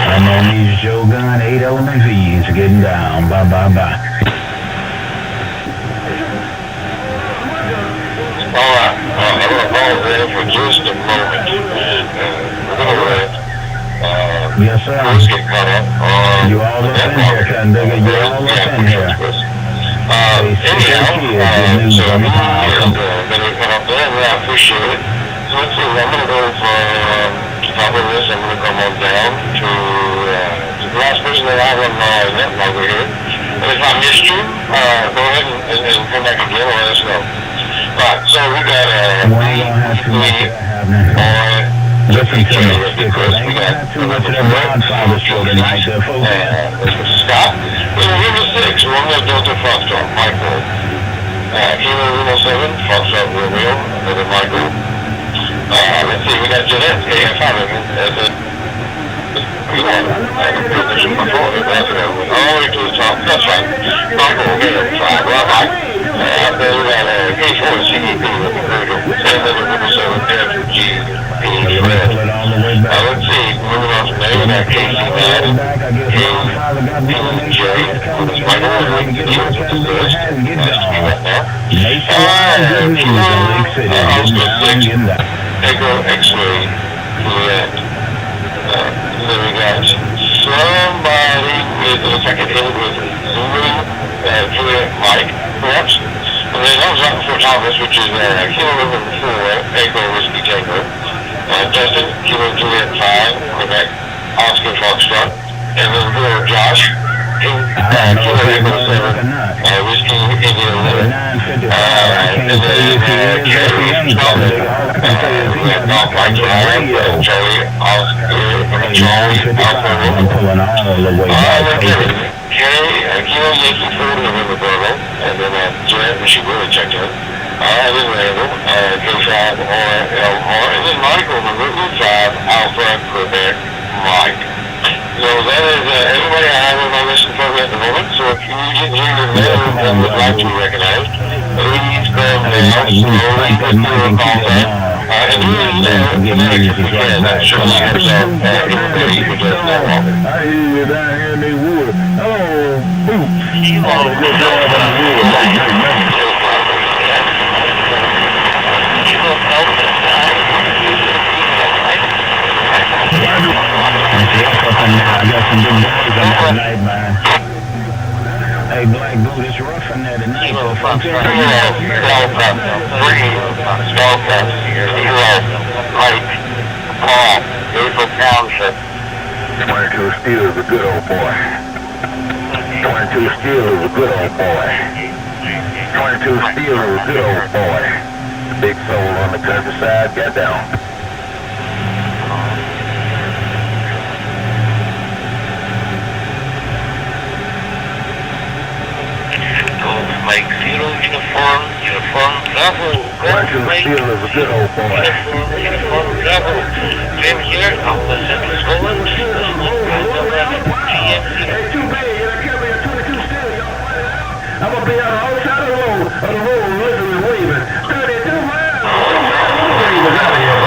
G: I'm on these Joe Gun 8 element V's getting down. Bye bye bye.
E: Alright, I'm going to hold there for just a moment.
G: Yes, sir.
E: Let's get caught up on...
G: You all up in here, Candiga. You all up in here.
E: Anyhow, so I'm going to cut up there, and I appreciate it. So let's see, I'm going to go for top of this. I'm going to come on down to the last person that I have on net over here. And if I missed you, go ahead and come back again and let us know. Right, so we got
G: Listen to me, because I ain't got too much of that Godfather show tonight, there, folks.
E: Scott, River 6, Romeo Delta Foxtrot, Michael. Kilo River 7, Foxtrot Romeo, another Michael. Let's see, we got Jeanette, AF5, we got the position before, that's it, all the way to the top, that's right. Michael, AF5, right, Mike. After we got K4 CDP with the Virgil, 7 River 7, FG. Let's see, moving on from there, we got Casey Madden, J, with Michael, and he was with the list. Nice to be right now. Oscar 6, Echo X-Ray, Juliet. Then we got somebody with, looks like an L with Zulu, Juliet Mike, perhaps. And then that was right before Thomas, which is Kilo River 4, Echo Whiskey Tango. Justin, Kilo Juliet 5, Quebec, Oscar Foxtrot, and then Bill Josh, Kilo River 7, Whiskey India 11, and then Jerry, we have Bob Mike Ryan, Charlie, Oscar, Charlie, Alpha, Kevin, Kilo Yankee 4, November Bravo, and then Jeanette, she really checked in. Then Randall, K5, RLR, and then Michael, November 5, Alpha, Quebec, Mike. So that is everybody I have on my list for at the moment. So if you get here your name and would like to be recognized, please come down slowly, put your call down. And do it if you can. That shows yourself everybody who does that walk.
G: I hear you down here in the wood. Oh, boom. Oh, good job on the wood. I got some good boys in there tonight, man. Hey, Black Boot, it's rough in there tonight. So folks,
E: Township.
F: 22 Steel is a good old boy. 22 Steel is a good old boy. 22 Steel is a good old boy. Big soul on the countryside, get down.
E: Mike Zero, uniform, Bravo.
F: 22 Steel is a good old boy.
E: Uniform, Bravo. Jim here, Alpha Central Scotland.
G: Hey, too bad, you can't be a 22 Steel, y'all. I'm gonna be on the other side of the road, literally waving. 32 miles. Waving out of here.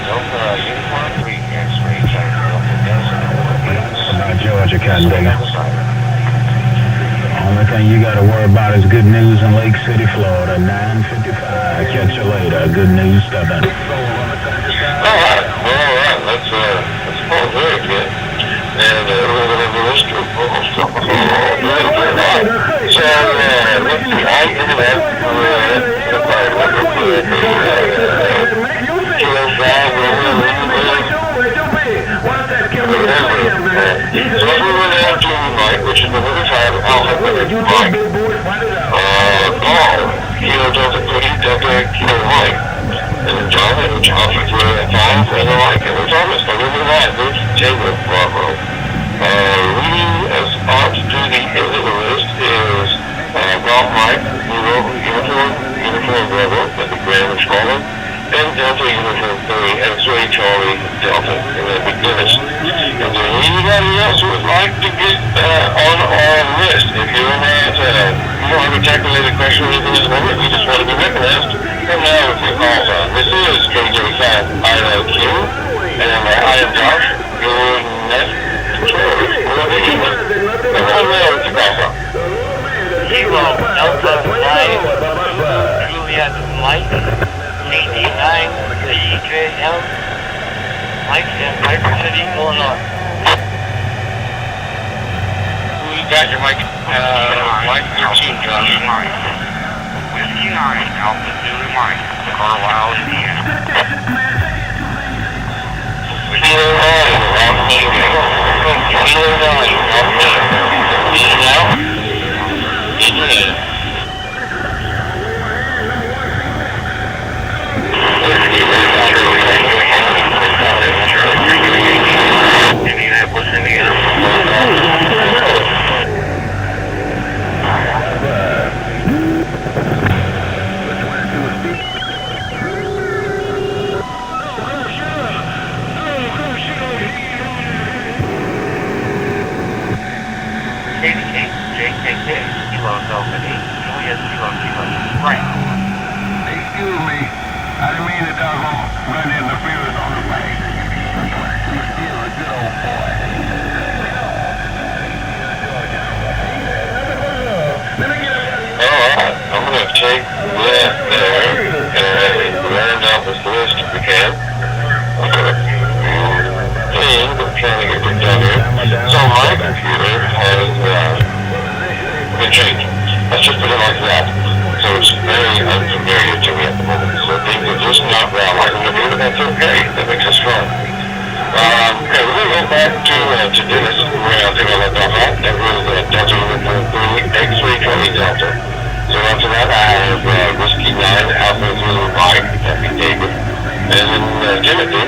E: Delta, Uniform 3, X-Ray, Delta, Delta.
G: About Georgia, Candiga. Only thing you got to worry about is good news in Lake City, Florida. 9:55. Catch you later. Good news, Stebbin.
E: Alright, let's pull there again. And let's do almost so let's see, I ended so we went down to Mike, which is the river time, Alpha Mike. Paul, Kilo Delta Cody, Delta Kilo Mike. and John and Johnson through at times, and the like. And we're talking about living that. This Taylor Bravo. Leading us on to do the end of the list is Golf Mike, Uniform Bravo, at the Grand Scotland, and Delta Uniform 3, X-Ray Charlie Delta, and then McGinnis. Is there anybody else who would like to get on our list? If you're not, you don't have a calculated question or anything at the moment, you just want to be recognized, come now with your call sign. This is KJ5 ILQ, and I am Josh, your net controller. And I'm there with your call sign.
C: Kilo Delta 9, Juliet Mike, KD9, EJM, Mike in Piper City, Illinois. Who you got your Mike? Mike 13, Josh.
F: Whiskey 9, Alpha Zulu Mike, Carlisle, Indiana.
E: Kilo 9, Alpha Kilo 9, Alpha now? Indiana.
F: Indianapolis, Indiana.
C: JKK, Kilo Delta 8, Juliet Kilo, right.
F: Excuse me. I didn't mean to run interference on the way. Still a good old boy.
E: Alright, I'm going to take that there and round out this list if we can. And I'm trying to get it done here. So my computer has been changed. Let's just put it like that. So it's very unfamiliar to me at the moment. So things are just not round like the computer. That's okay. That makes us strong. Okay, we're going to go back to Dennis, where I think I left off at. That was Delta Uniform 3, X-Ray Charlie Delta. So after that I have Whiskey 9, Alpha Zulu Mike, Happy David. And then Timothy,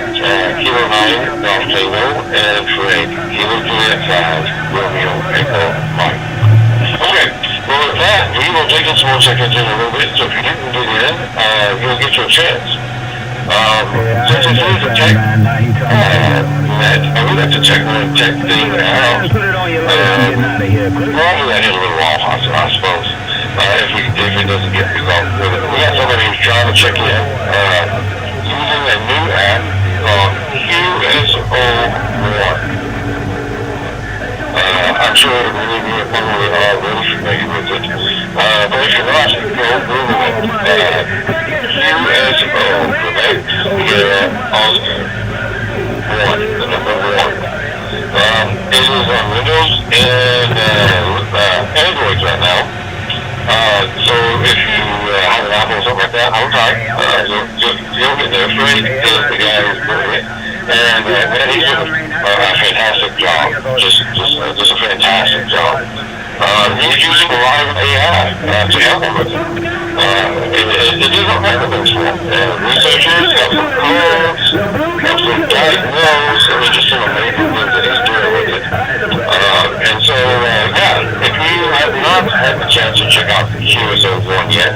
E: Kilo 9, Golf Tango, and Frank, Kilo Juliet 5, Romeo, Echo, Mike. Okay, well with that, we will take in some more seconds in a little bit, so if you didn't get in, you'll get your chance. Since it is a tech net, I would have to check the tech thing out. Probably that in a little while, I suppose. If it doesn't get resolved. We got somebody who's trying to check in, using a new app called QSO1. I'm sure many of you are probably already familiar with it. But if you're not, go Google it. QSO, Quebec, Oscar 1, the number 1. It is on Windows and Android right now. So if you have an Apple or something like that, hold tight. You'll get there. Frank is the guy who's doing it. And he's doing a fantastic job. Just a fantastic job. He's using a lot of AI to help him with it. It doesn't matter those for him. Researchers have some codes, have some diagnose, and just some amazing things that he's doing with it. And so, if you have not had the chance to check out QSO1 yet,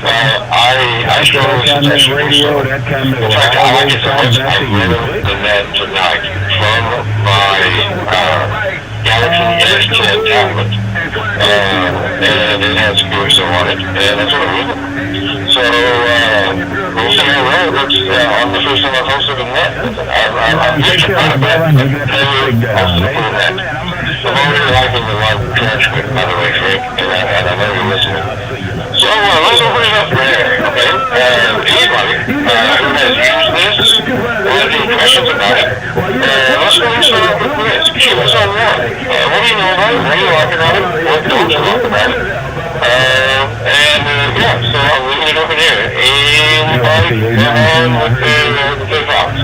E: I strongly suggest you do so. In fact, I like it so much, I read the net tonight from my Galaxy S10 tablet. And it has QSO on it, and that's what I'm using. So, we'll see how well it looks on the first time I've hosted a net. I'm using quite a bit, and also for that. I'm already liking the live transcript, by the way, Frank, and I know you're listening. So, let's open it up there, okay? Anybody who has used this, or has any questions about it, let's go and start off with this. QSO1. What do you know about it? What do you like about it? What don't you like about it? So I'm leaving it over here. Anybody on with the thoughts?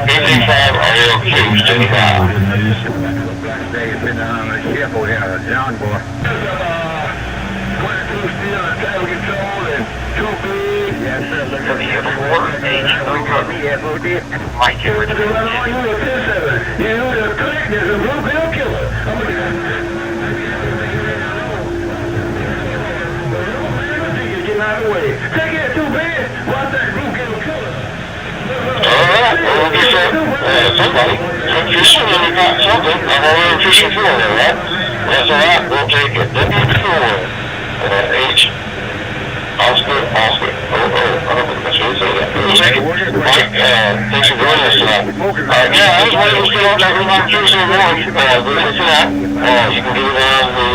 E: KJ5 RLQ, standing by.
F: They've been on the ship over here, John boy. 22 steel and 7 control and 2 big. Yes, sir.
C: For the airport, stage. Mike Edwards.
E: Take it too bad. Watch that blue gill killer. Alright, well, we said, somebody, fishing and we got something. I'm already fishing for it, right? That's alright, we'll take it. H. Oscar. I don't think that's what it said. We'll take it. Mike, thanks for joining us tonight. Yeah, I was waiting to see what talking about Tuesday morning. Listen to that. You can do it on the,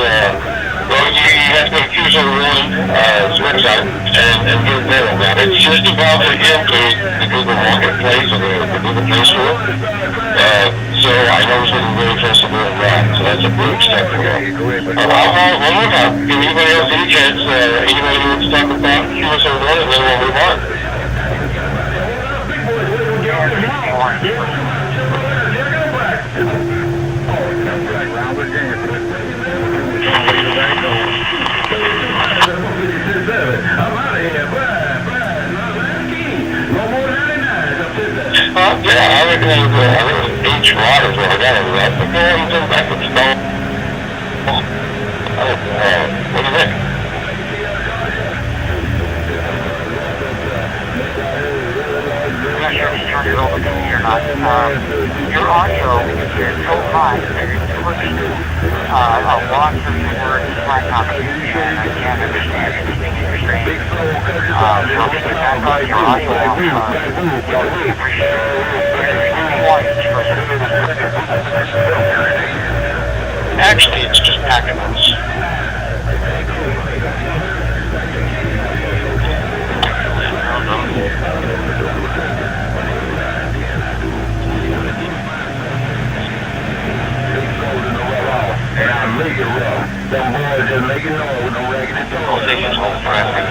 E: well, you have to go to QSO1's website and get it there on that. It's just about to include the Google Marketplace or the Google Play Store. So I know it's looking really flexible and that. So that's a big step to go. One more time. If anybody else any chance, anybody who wants to talk about QSO1 and then we'll move on. Yeah, I reckon each rod is what I got over that. But go ahead and turn back to the stone. What do you think?
C: I'm not sure if you turned it over to me or not. Your audio is so high that it's pushing a lot of your words in my conversation, and I can't understand anything you're saying. So if you can back up your audio off, I appreciate it.
E: Actually, it's just packables. And I'm making rough. Them boys just making noise with no raggedy toes.
C: Station's home traffic.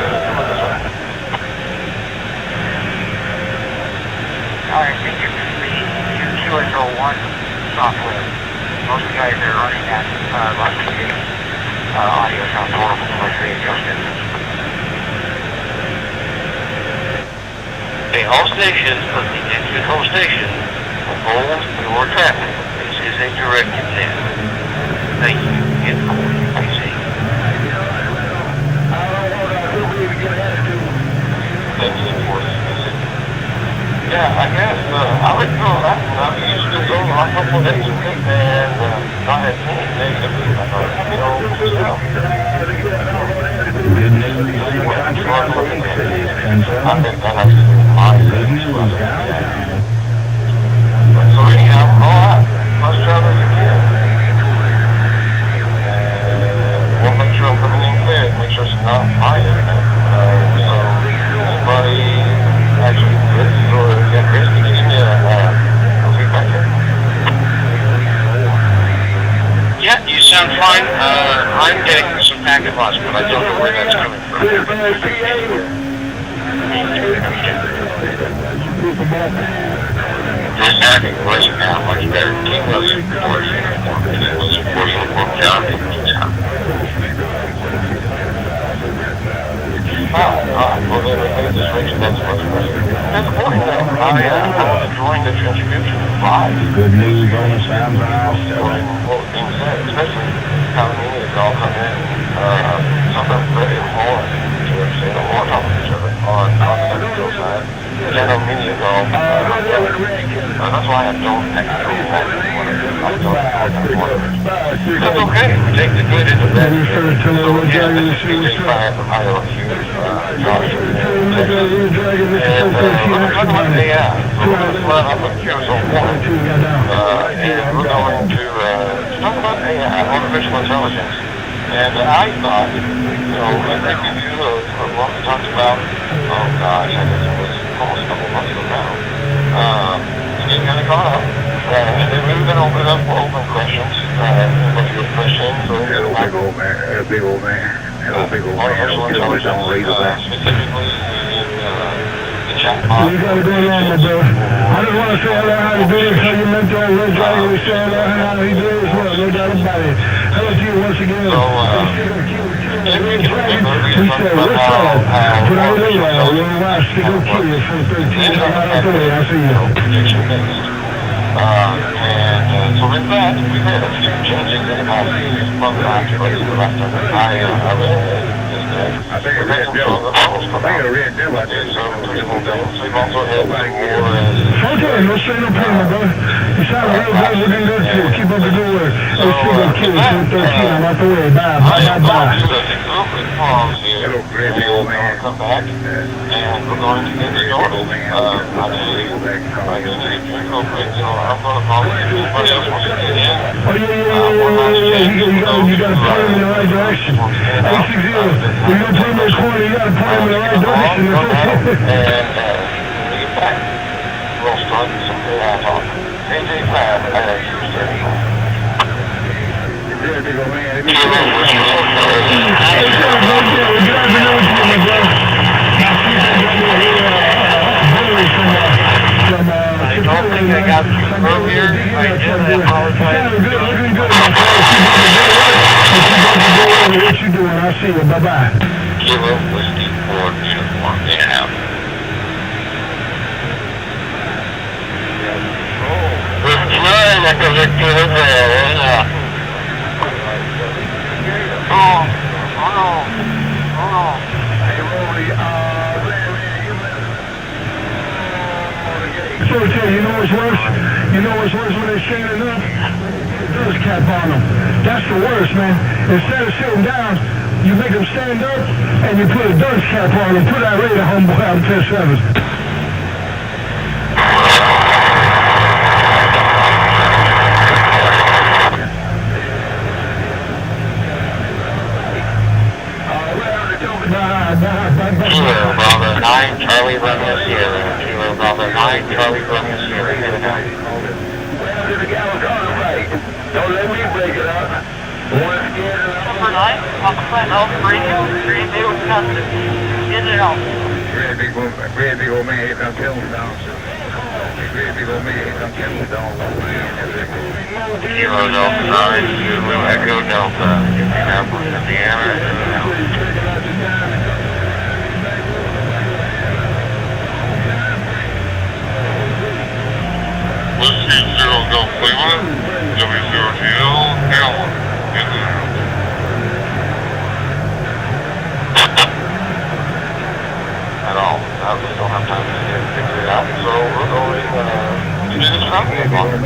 C: Alright, thank you for the QSO1 software. Most guys are running that lots of days. Audio sounds horrible unless they adjust it.
E: A all stations listening into home station will hold your traffic. This is a direct command. Thank you and for UPC. That's the fourth. Yeah, I guess I would go that. I'm used to going on a couple of days a week and not have any negative feedback on it. You know, yourself.
G: Good news,
E: I'm trying to look at it.
G: confirmed.
E: I think that has to be my
G: Good
E: thing.
G: news, guys.
E: So anyhow, alright. Let's try this again. We'll make sure I'm putting in clear, make sure it's not my internet. So anybody actually gets or get risky, give me a feedback here. Yeah, you sound fine. I'm getting some packet loss, but I don't know where that's coming from. This happening was now much better. Team was supporting down in Utah. Well, then just mentioned that's much better. That's the point, though. I'm enjoying the contribution live.
G: Good news on the sound house.
E: What was being said, especially how many of y'all come in, sometimes very important to understand a lot of each other on the technical side. Because I know many of y'all that's why I don't actually That's okay. We take the good into that. So again, this is DJ Fire from Iowa Hughes, Josh, and we're talking about AI. So we're going to start off with QSO1. And we're going to talk about AI, artificial intelligence. And I thought, I think we do what we talked about, oh gosh, I guess it was almost a couple months ago now. Getting kind of caught up. And then we're going to open it up for open questions. What's your questions?
F: Big old man. Big old man. Big old man.
E: Artificial intelligence, specifically in the chat box.
G: You got to go along with that. I just want to say hello, how you doing? How you meant to Red Dragon was saying hello, how he doing as well. No doubt about it. Hello to you once again.
E: So, you can remember, we talked about how artificial intelligence kind of works. And prediction based. And so with that, we've had a few changes in the past month after the last time.
F: I think a red devil.
E: So we've also had some more.
G: Okay, no straight up here, my brother. You sound real good, looking good too. Keep up the good work. Hey, still got kids, 13, I'm out the way. Bye, bye, bye.
F: Hello, crazy old man.
E: Come back, and we're going to get started. I'm going to call you. Everybody else wants to get in.
G: Oh, yeah. You got to point him in the right direction. 860, when you put him in the corner, you got to point him in the right direction.
E: And when we get back, we'll start some talk. AJ Fab, Houston.
F: Yeah, big old man.
G: Hey, good afternoon to you, my brother.
E: I don't think I got you earlier. I did apologize.
G: Looking good, my friend. What you doing? I'll see you. Bye-bye.
E: Kilo Whiskey Ford uniform. Yeah. It's right like a victory there, yeah.
G: So I tell you, you know what's worse? You know what's worse when they're standing up? Dust cap on them. That's the worst, man. Instead of sitting down, you make them stand up and you put a dust cap on them. Put that radar homeboy out of test service.
E: Kilo Bravo 9, Charlie Romeo Sierra. Kilo Bravo 9, Charlie Romeo Sierra.
F: Don't let me break it up.
D: Number 9, on the front of radio, Green Bay, Wisconsin. In and out.
F: Red big old man, here comes Kevin down. Red big old man, here comes Kevin down.
E: Kilo Delta 9, Kilo Echo Delta, Indianapolis, Indiana. Whiskey 0 Go Cleveland, W0GL, Allen, Indiana. At all. We don't have time to figure it out, so we're going to do this travel longer.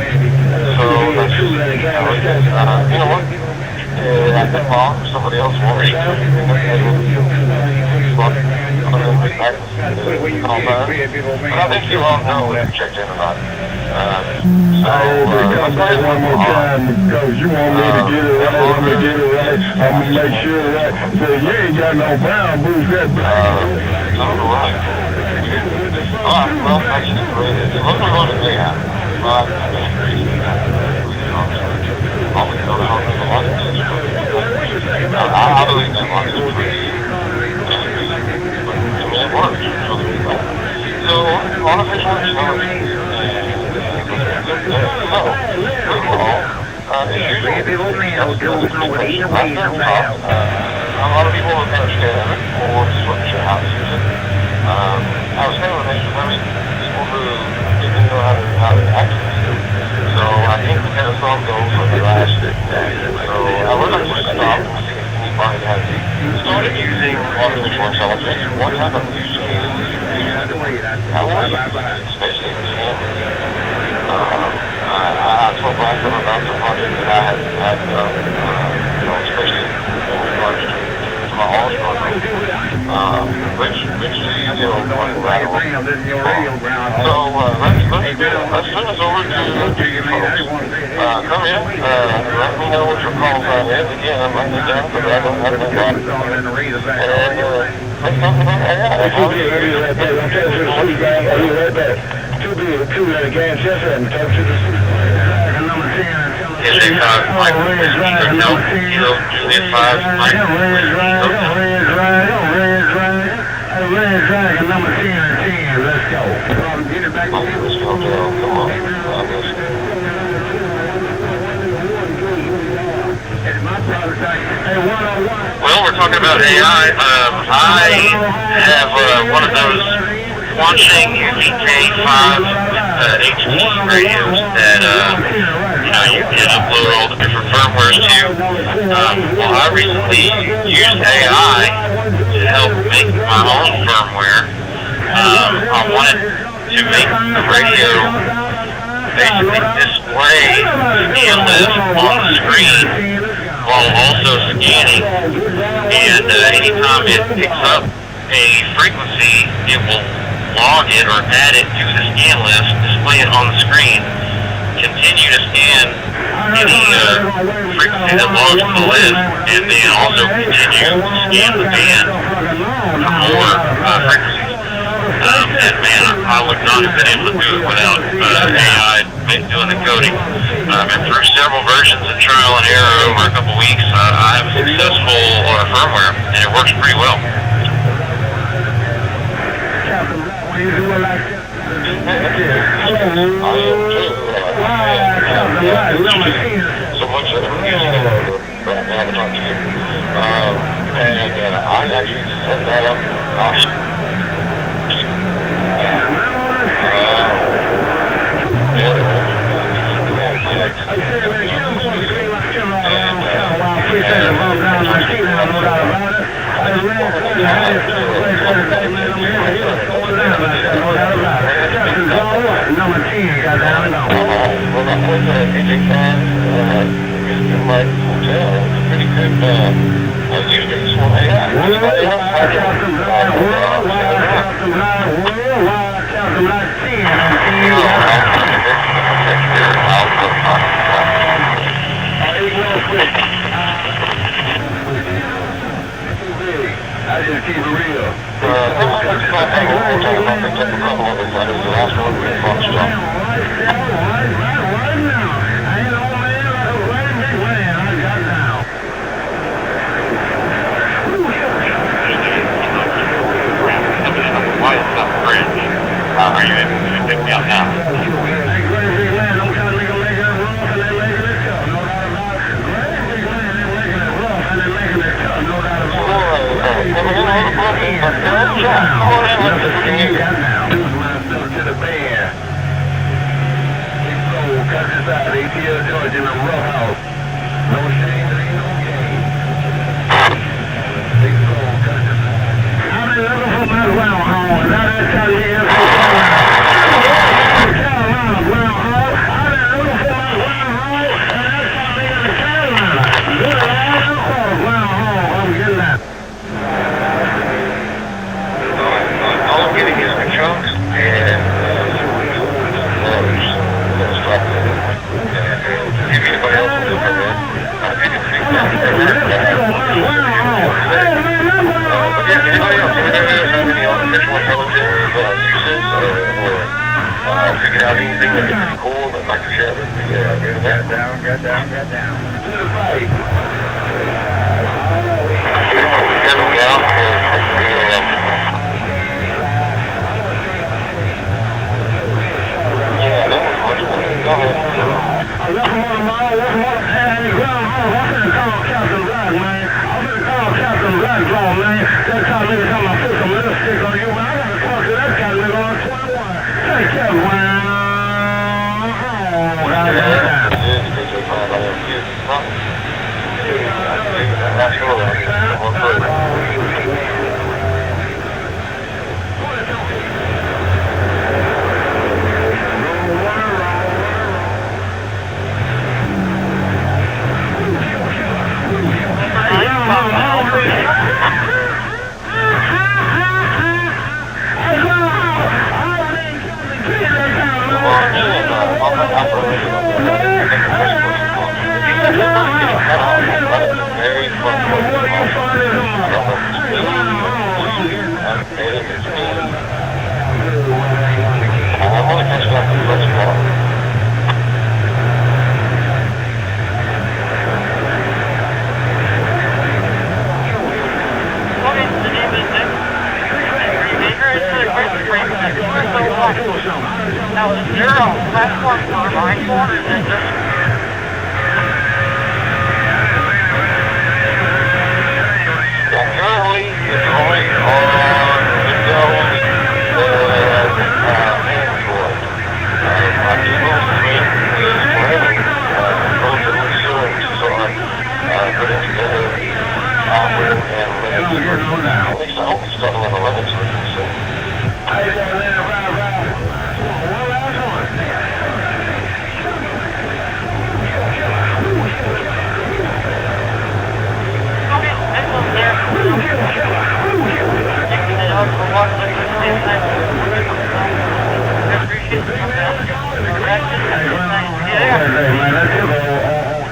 E: So that's just, you know what? I've been wrong, somebody else will read but I think you all know if you checked in or not.
G: Come back one more time because you want me to get it right. I'm going to get it right. I'm going to make sure that you ain't got no brown boots that black.
E: Alright. Alright, well, that's just great. It looks like we're going to be at. I believe that one is pretty. It works. So, artificial intelligence a lot of people are kind of scared of it or switch your houses. I was kind of amazed with people who didn't know how to access it. So I think we kind of saw those on the last day. So I would like to stop and see if anybody has started using artificial intelligence. What type of use cases do you use? How will you use it, especially in the I told Brian about the project that I had especially in regards to my all program. Which one right away. So let's send us over to you folks. Come in, let me know what your call sign is. Again, I'm writing it down because I don't have it down. And let's talk about AI. How do you use it?
G: Are you right back? Two at a gas station and talk to the number 10.
E: Yes, 5, Mike, no, Juliet 5, Mike,
G: Red Dragon number 10 and 10, let's go.
E: Let's go, Joe, come on. Well, we're talking about about AI, I have one of those Quansheng UVK5 HD radios that you can upload all the different firmwares to. Well, I recently used AI to help make my own firmware. I wanted to make the radio basically display scan lift on the screen while also scanning, and anytime it picks up a frequency, it will log it or add it to the scan list, display it on the screen, continue to scan any frequency that logs to the list, and then also continue to scan the band for more frequencies. And man, I would not have been able to do it without AI doing the coding. And through several versions of trial and error over a couple weeks, I have a successful firmware, and it works pretty well. So much that I'm using it right now to talk to you. And I actually set that up.
G: Number 10, goddamn.
E: Well, I put the DJ fans in my hotel. It's pretty good. I used it this one.
G: I just keep it real.
E: Are you able to pick me up now?
G: To the band. Countryside, ATL Georgia, in the rough house. No shame, there ain't no game. Big soul, countryside. I've been looking for my groundhog. Now that's how you is for Carolina groundhog. I've been looking for my groundhog, and that's how they in the Carolina. Good lad, I'm called a groundhog. I'm getting that.
E: All I'm getting is the chunks and figured out anything that's pretty cool that I'd like to share with me. Got down. To the right. Yeah, that was much better. Go ahead.
G: I left him on the mall, left him on the pad, and groundhog. I'm finna call Captain Black, man. I'm finna call Captain Black, man. That time every time I put some lipstick on you, man, I gotta talk to that cat nigga on 21. Hey, Captain, man.
C: Now, is there a platform for my phone, or is it just...
E: Yeah,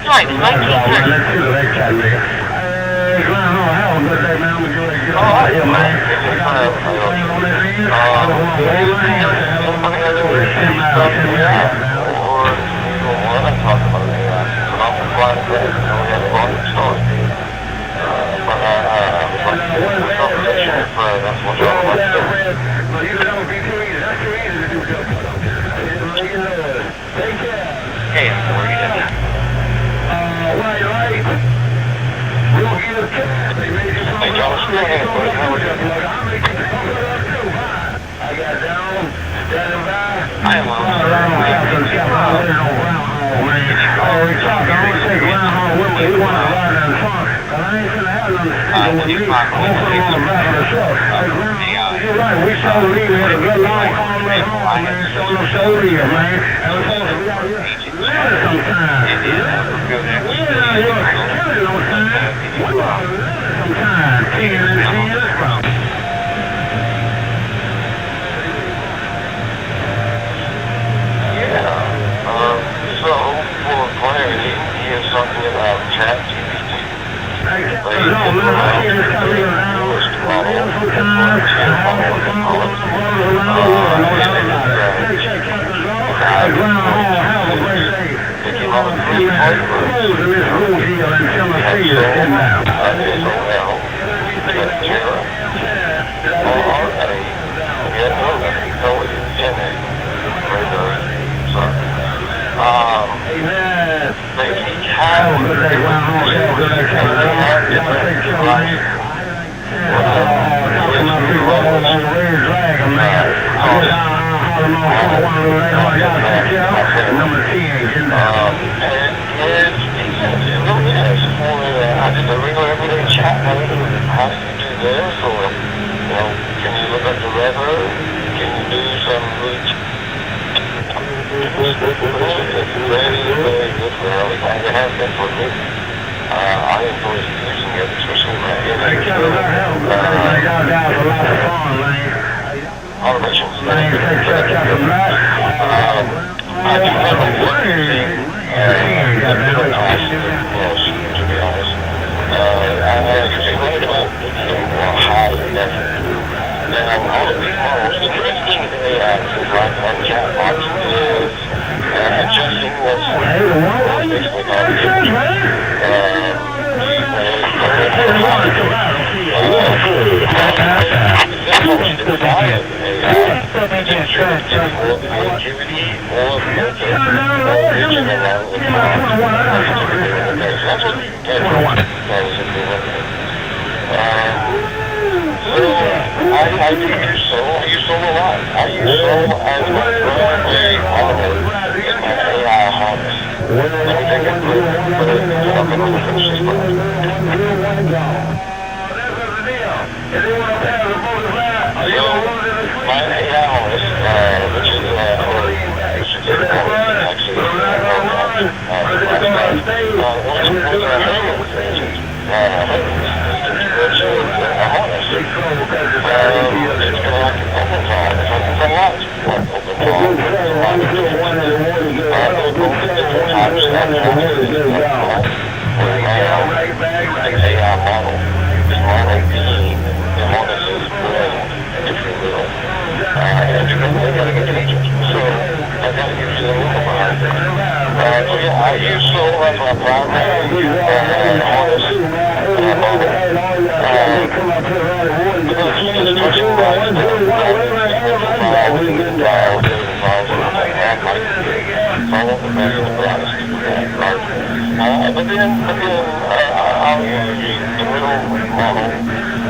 C: Right,
E: 'Cause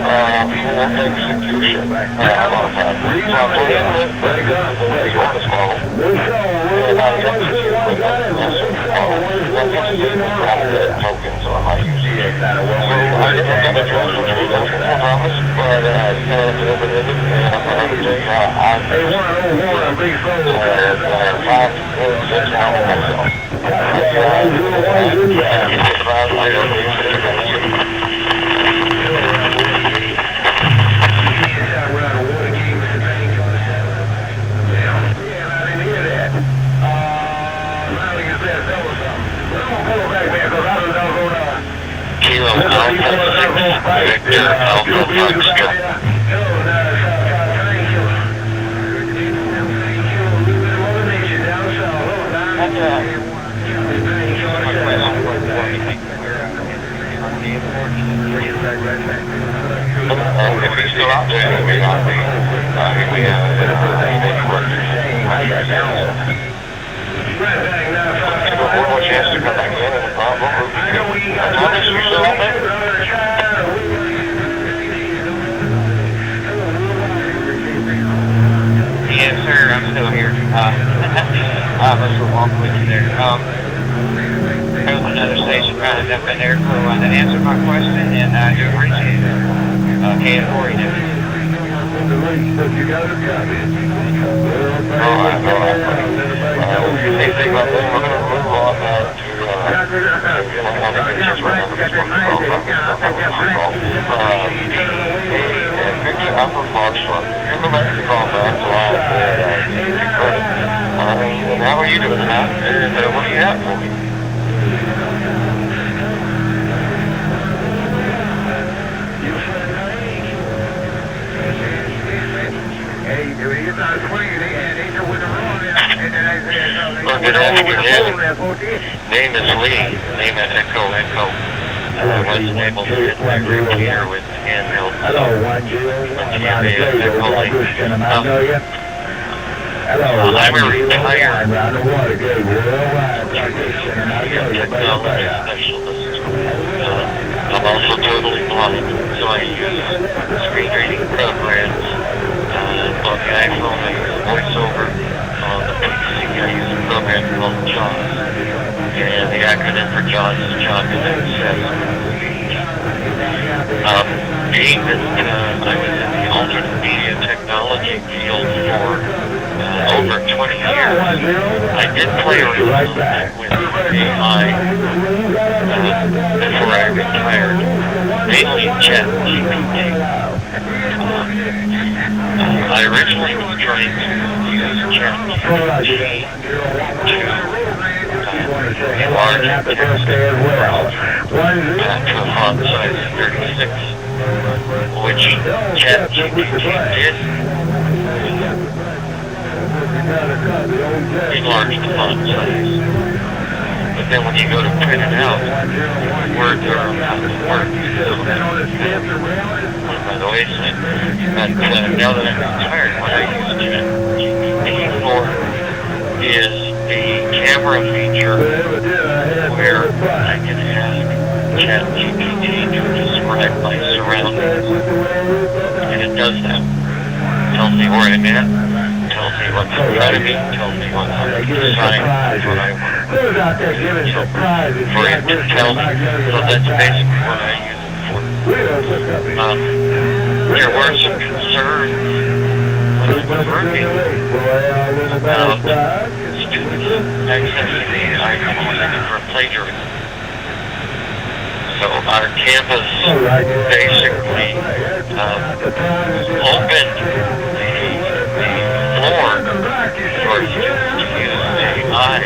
E: execution. I'm on that. So I'm playing with the Orvis model. And I execute with the Master model. That's the token, so I might use it. So I didn't get a choice between those four promise, but I kind of delivered it, and I'm going to do I have 5 or 6 now myself. I don't need to Kilo Alpha 6, Victor Alpha Foxtrot. If he's still out there, he may not be. He may have one more chance to come back in and the problem will be good. Thomas, you still out there?
C: Yes, sir, I'm still here. Let's walk with you there. There was another station running up in there, so that answered my question, and I do appreciate it. KN4, you
E: Anything like that, we're going to move on Victor Alpha Foxtrot. You're going to call back to live. How are you doing, Matt? And what do you have for me? Well, good afternoon. Name is Lee. Name is Echo. I wasn't able to get my group here with the handheld.
G: Hello, one
E: Echo Lee. I'm a retired technology specialist. I'm also totally blind, so I use screen reading programs on the iPhone. I use voiceover. On the PC, I use a program called JAWS. And the acronym for JAWS is John Connect 7. Being that I was in the alternate media technology field for over 20 years, I did play around with AI before I retired, mainly ChatGPT. I originally was trying to use ChatGPT to enlarge the text to a font size of 36, which ChatGPT did enlarge the font size. But then when you go to print it out, words are out of work. By the wayside. But now that I'm retired, what I use ChatGPT for is the camera feature where I can ask ChatGPT to describe my surroundings. And it does that. Tells me where I'm at, tells me what's in front of me, tells me what's on the side, what I want. So, for it to tell me, so that's basically what I use it for. There were some concerns when I was working about students accessing the AI and using it for plagiarism. So our campus basically opened the floor for students to use AI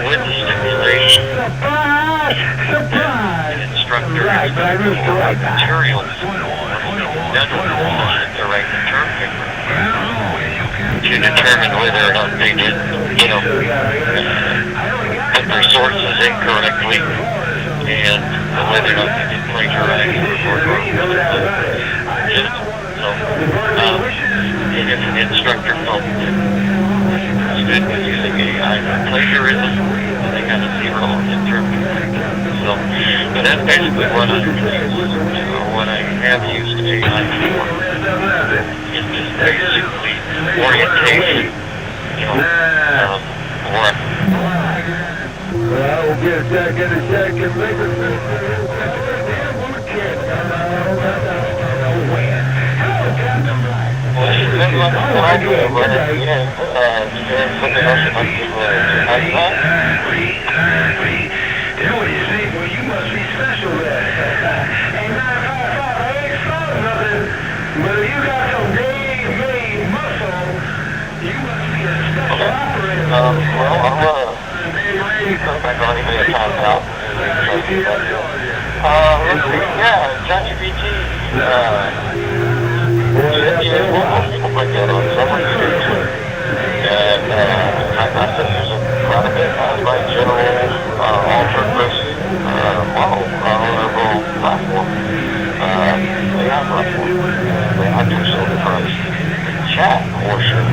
E: with the stipulation that an instructor has to provide materials done with the right term paper to determine whether or not they did, put their sources incorrectly and whether or not they did plagiarize or and if an instructor felt that a student was using AI for plagiarism, then they got a 0 in term paper. So, but that's basically what I use, what I have used AI before. It's just basically orientation, you know, or
F: Well, get a check and make it.
E: well, it depends on what I do, but yeah, something else that might be
F: Well, you see, well, you must be special there. Ain't 955, I ain't starting nothing, but if you got some made muscle, you must be a special operator.
E: well, I'm back on even a time out. Let's see, yeah, ChatGPT, most people put that on someone who did too. And I still use it quite a bit as my general all-purpose model platform. AI platform. I do so because the chat portion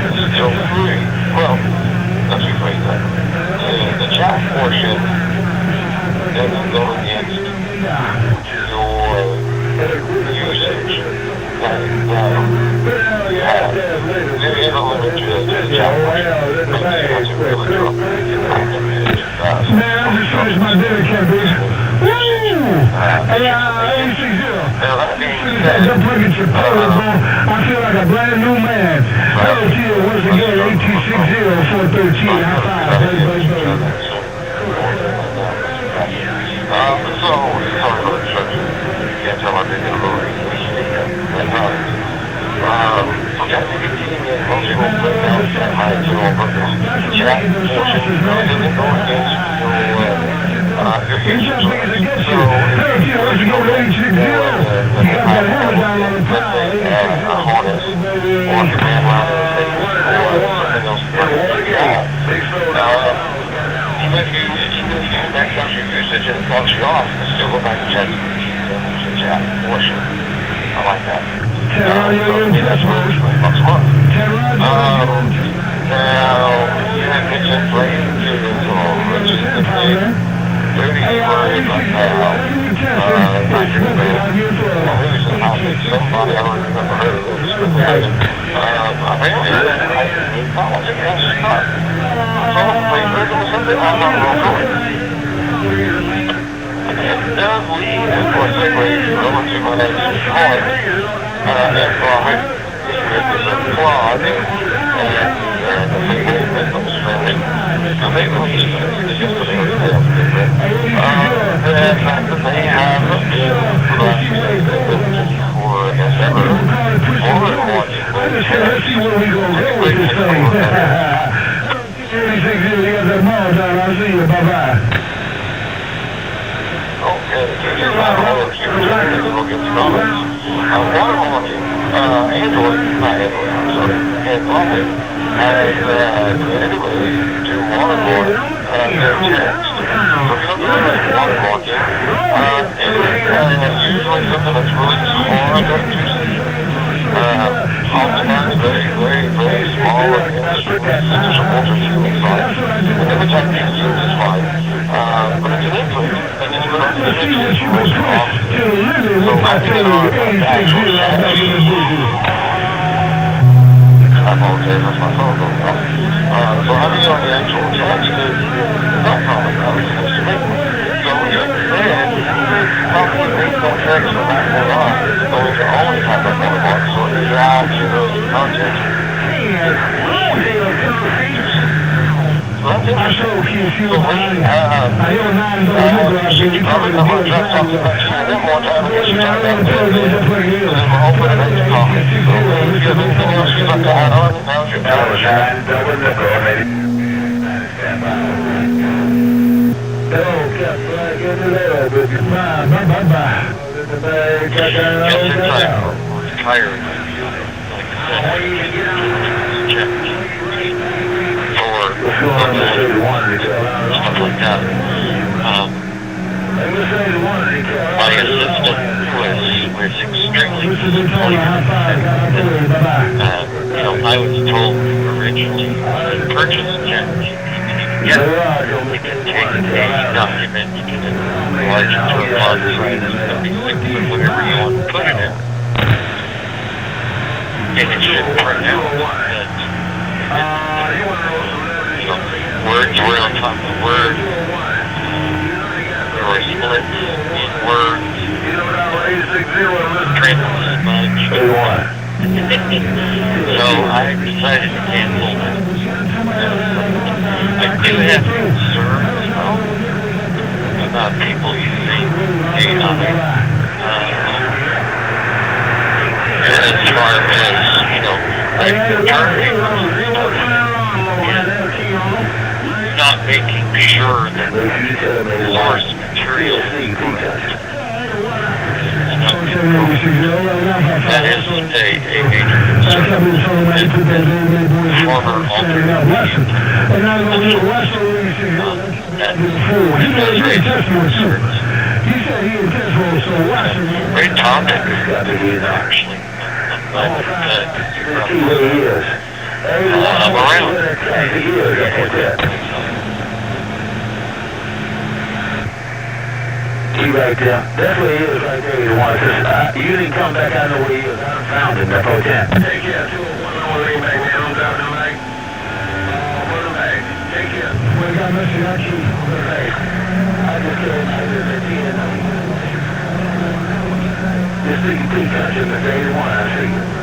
E: is still free. Well, let's rephrase that. The chat portion doesn't go against your usage. There is a limit to the chat portion.
F: Man, I just finished my dinner, cabbage.
E: Now, that being
F: I'm plugging your power, bro. I feel like a brand new man. Hello to you once again, 8260-413. High five, buddy.
E: So, sorry for the instruction. Can't tell I've been in a movie. ChatGPT and most people put down that high general purpose chat portion really doesn't go against your usage. So, if you a harness or a command line interface or something else like that, even if you max out your usage and it knocks you off, you can still go back to ChatGPT and use the chat portion. I like that. So that's really $20 a month. Now, you have mentioned brain digital, which is the big dirty word right now. Not your bad. I think somebody, I don't remember heard of this, but apparently I thought it was stuck. So, please listen to something, I'm not real good. It does lead, of course, segue over to my next point. And Claude, and the single victim spending. So they released it yesterday or today, the fact that they have for December forward launching
F: Let's see where we go with this thing. 36 years, you got that mile down. I'll see you. Bye-bye.
E: Okay, here's my role here. We'll get to comments. Water launching, Android, not Android, I'm sorry, Android has created a way to waterboard their text. So if you don't know what waterboarding it is usually something that's really hard to see. Oftentimes very small and it's a ultra-human size. And every time you use it's fine. But it's an input, and it's going to be most often. So I think actual I apologize, that's my phone going off. So having it on the actual text is not common. I was supposed to make one. So instead, probably make that text from that point on, going to always have that watermark. So it drives your content. So that's interesting. So we you probably come on track talking about you one more time. I guess you talked about this. And then we'll open it up to comments. So if you have anything else you'd like to add on, now's your time. Tired. Stuff like that. My assistant was extremely disappointed. I was told originally to purchase ChatGPT
C: Yeah, you can take any document, you can enlarge it to a font size of 76, whatever you want to put it in. And it should print out that, you know, words were on top of words, or splits in words, translated much. So I decided to cancel that. I do have concerns, though, about people using AI. As far as, you know, like the term papers and stuff, not making sure that the source material is correct. That is a major concern. Former alternate media. That does raise concerns. Great topic, actually. I'm around.
F: He right there. That's where he is right there. You want to you didn't come back. I know where he is. I done found him. That's okay. Take care. 201 back, man. I'm driving the back. Put him back. Take care. We got Mr. Yachi. I just killed this thing pretty conscious at day one. I see you.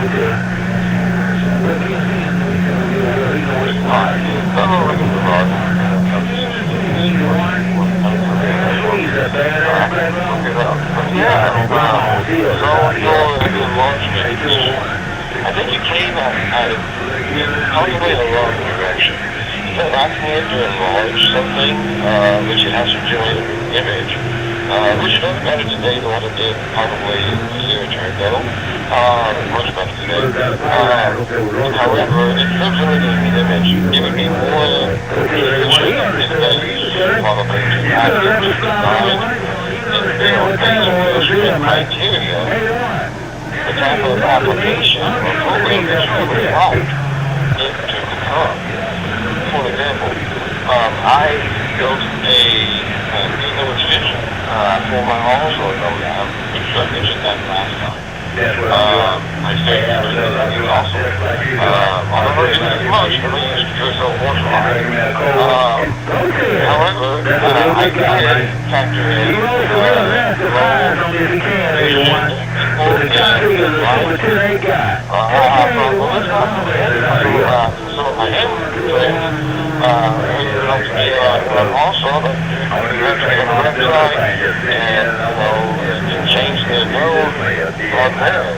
F: Okay.
C: I think you came out of probably the wrong direction. So I plan to enlarge something, which it has to generate a new image, which doesn't matter today than what it did probably a year or two ago, much better today. However, instead of generating an image, it would be more efficient in values, probably to active design and build based on those criteria. The type of application or program that you would like it to become. For example, I built a new extension for my also I mentioned that last time. I say you also. I don't know if it's much, but I used to do so once in a while. However, I did factor in so I am doing also you have to go to the website and change the node on there.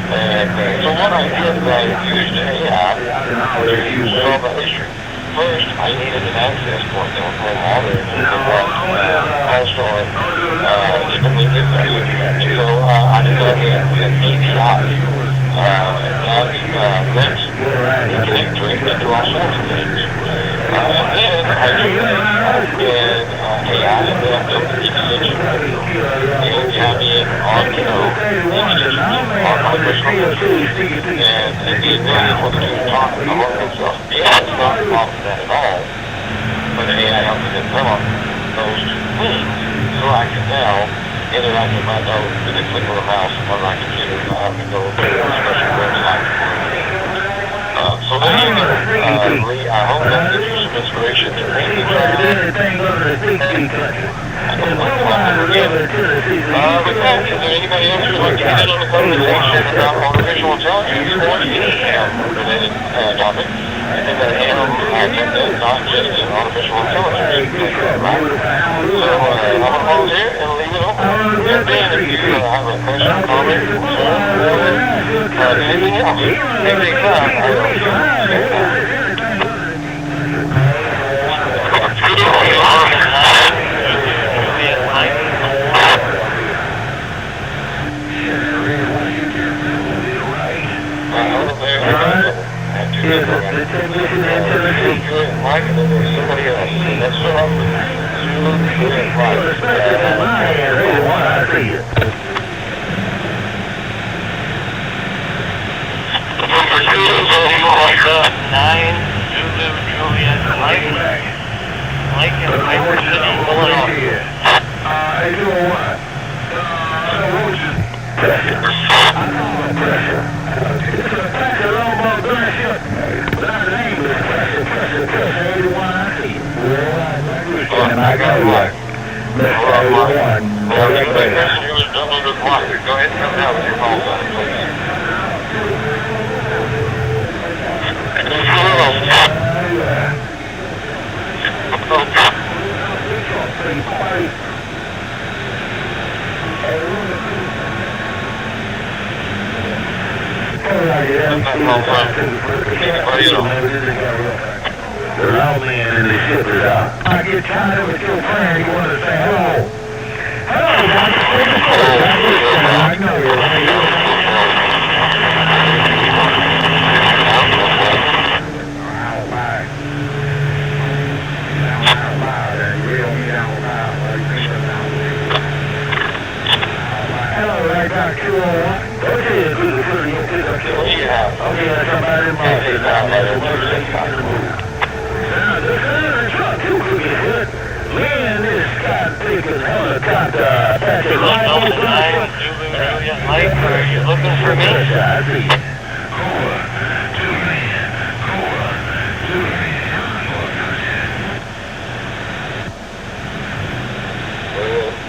C: And so what I did is I used AI to solve the issue. First, I needed an access point that would pull all the also typically give that. So I developed an API. And that connect directly to all sorts of things. And then I took that in AI and then I built an extension. The API in Arduino extension on my personal computer. And the ability for the two to talk and all that stuff. AI is not involved in that at all. But AI helps me develop those two things so I can now interact with my node with a click of a mouse on my computer. I have to go to a special website. So there you go, Lee. I hope that gives you some inspiration to think about it. I don't like to again. With that, is there anybody else who would like to get in on the conversation about artificial intelligence or any related topic? I think that agenda is not just an artificial intelligence. Right? So I'm going to pause here and leave it open. And then if you have a question, comment, concern, or anything else, take the time. I will see you. I
F: hear the technician in Tennessee.
E: Mike, and then there's somebody else. And that's what I'm
F: Especially in my area, what I see it.
E: Number 2 is like 9, Zulu, Juliet, Mike. Mike in Piper City, Illinois.
F: Hey, you know what? So what was your pressure? I call it pressure. It's a pressure low ball gunship. Without an English pressure, 81 I see it. And I got what? Mr. 81.
E: Well, you think messenger was done under the block. Go ahead and come down with your call sign, please.
F: The lawman and the ship is out. I get tired of it, your friend. You want to say hello. Hello, I know you. Hello, right back to go ahead, what do you have? Okay, that's somebody in my face out there. Man, this God-taking helicopter Patrick
E: Mike, are you looking for me?
F: I see you.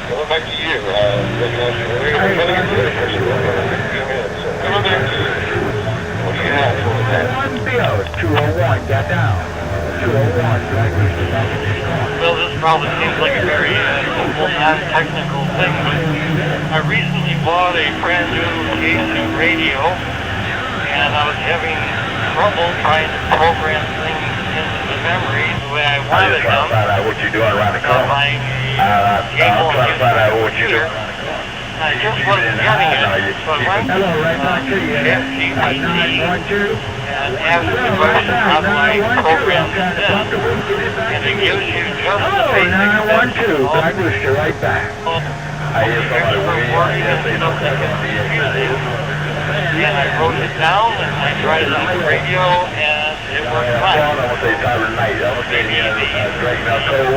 E: Going back to you, we're going to get to this for you. Coming back to you. What do you have for that?
F: 201, got down. 201,
E: Well, this probably seems like a very simple, non-technical thing, but I recently bought a brand new K2 radio, and I was having trouble trying to program things into the memory the way I wanted them.
F: What you doing around the corner?
E: By a cable and computer. I just wasn't getting it, so I went to ChatGPT and asked the question, how do I program this in? And it gives you just the basic steps.
F: I wish you right back.
E: I hear somebody working and something confusing. And I wrote it down and I tried it on the radio and it worked fine.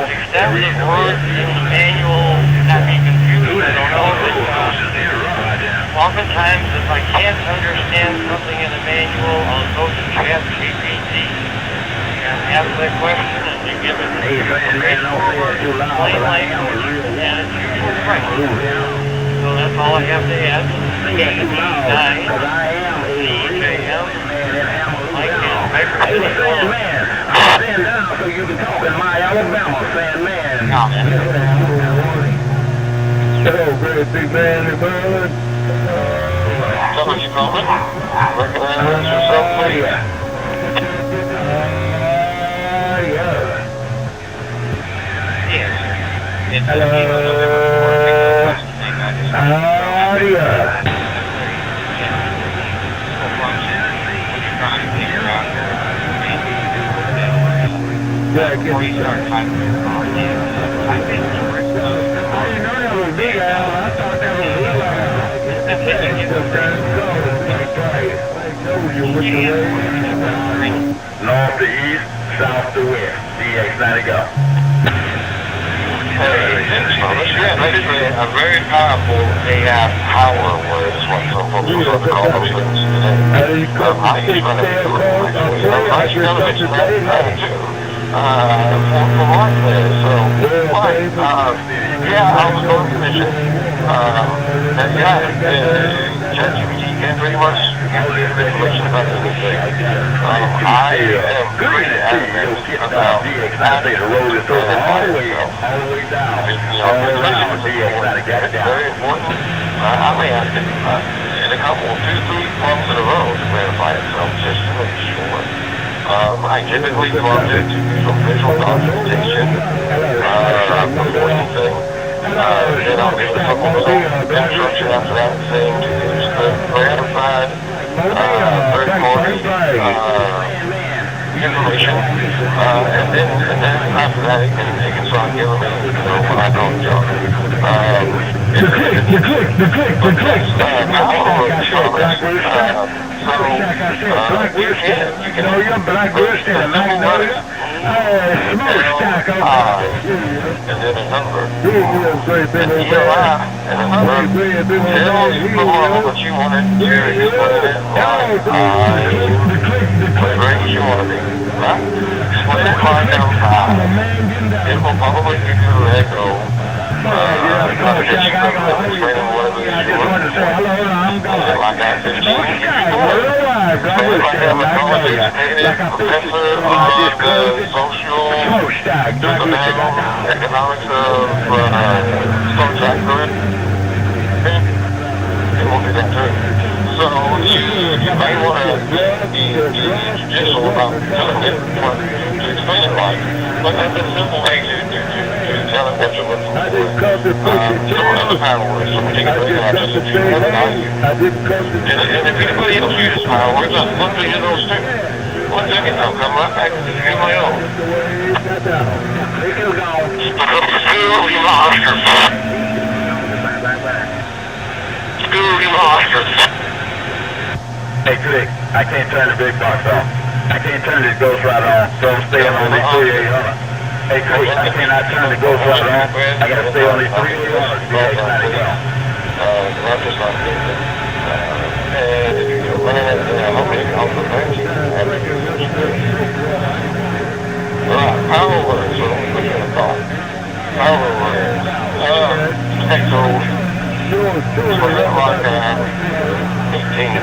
E: Extensive words in the manual have me confused. I don't know if it's oftentimes if I can't understand something in a manual, I'll go to ChatGPT and ask that question and you give it plain language and it's usually right. So that's all I have to add. CP9, CJM, Mike and Piper City.
F: Stand down so you can talk in my Alabama, fan man. Hello, great big man in the bird.
E: Somebody calling? Recognize yourself, please. Yes.
F: Hello.
E: Before you start typing your call, type in the number.
F: North to east, south to west. DX90 go.
E: Yeah, basically a very powerful AI power word is what some folks will call those things today. I use one of the tools, I use none of it's not too. For right there, so, yeah, I was going to mention, ChatGPT can pretty much give you information about anything. I am pretty adamant about not the road is all the way down. It's very important. I may have to, in a couple, 2-3 months in a row to verify itself just to make sure. I typically love to do some visual documentation before anything. Then I'll be able to put my instruction after that saying to use the verified third-party information, and then after that, he can start giving me, when I go to job.
G: The click.
E: You can
G: you're blacklisted, and Magnolia. Smokestack up
E: and then a number.
G: and
E: And a number. Tell you what you want to do. You put it in whatever you want to be. Right? Split that line down 5. It will probably give you an echo. Like that 15 professor of social, economics of Star Trek, correct? It won't do that too. So you may want to be judicial about telling it to explain it like, but that's a simple way to tell it what you're looking for. Some other power words, some particular just if you want to value. And if anybody else uses power words, I'd love to hear those too. 1 second, I'll come right back and do my own. Screw you monsters. Screw you monsters.
F: Hey, Click, I can't turn the big box off. I can't turn it, it goes right on. So I'm staying on these 3800. Hey, Click, I cannot turn it, goes right on. I gotta stay on these 3800 to be excited to go.
E: That's just like this. And if you run it, I'll make it off the bench. Right, power words, so let me put you in a thought. Power words. Okay, so, we're at like, 18.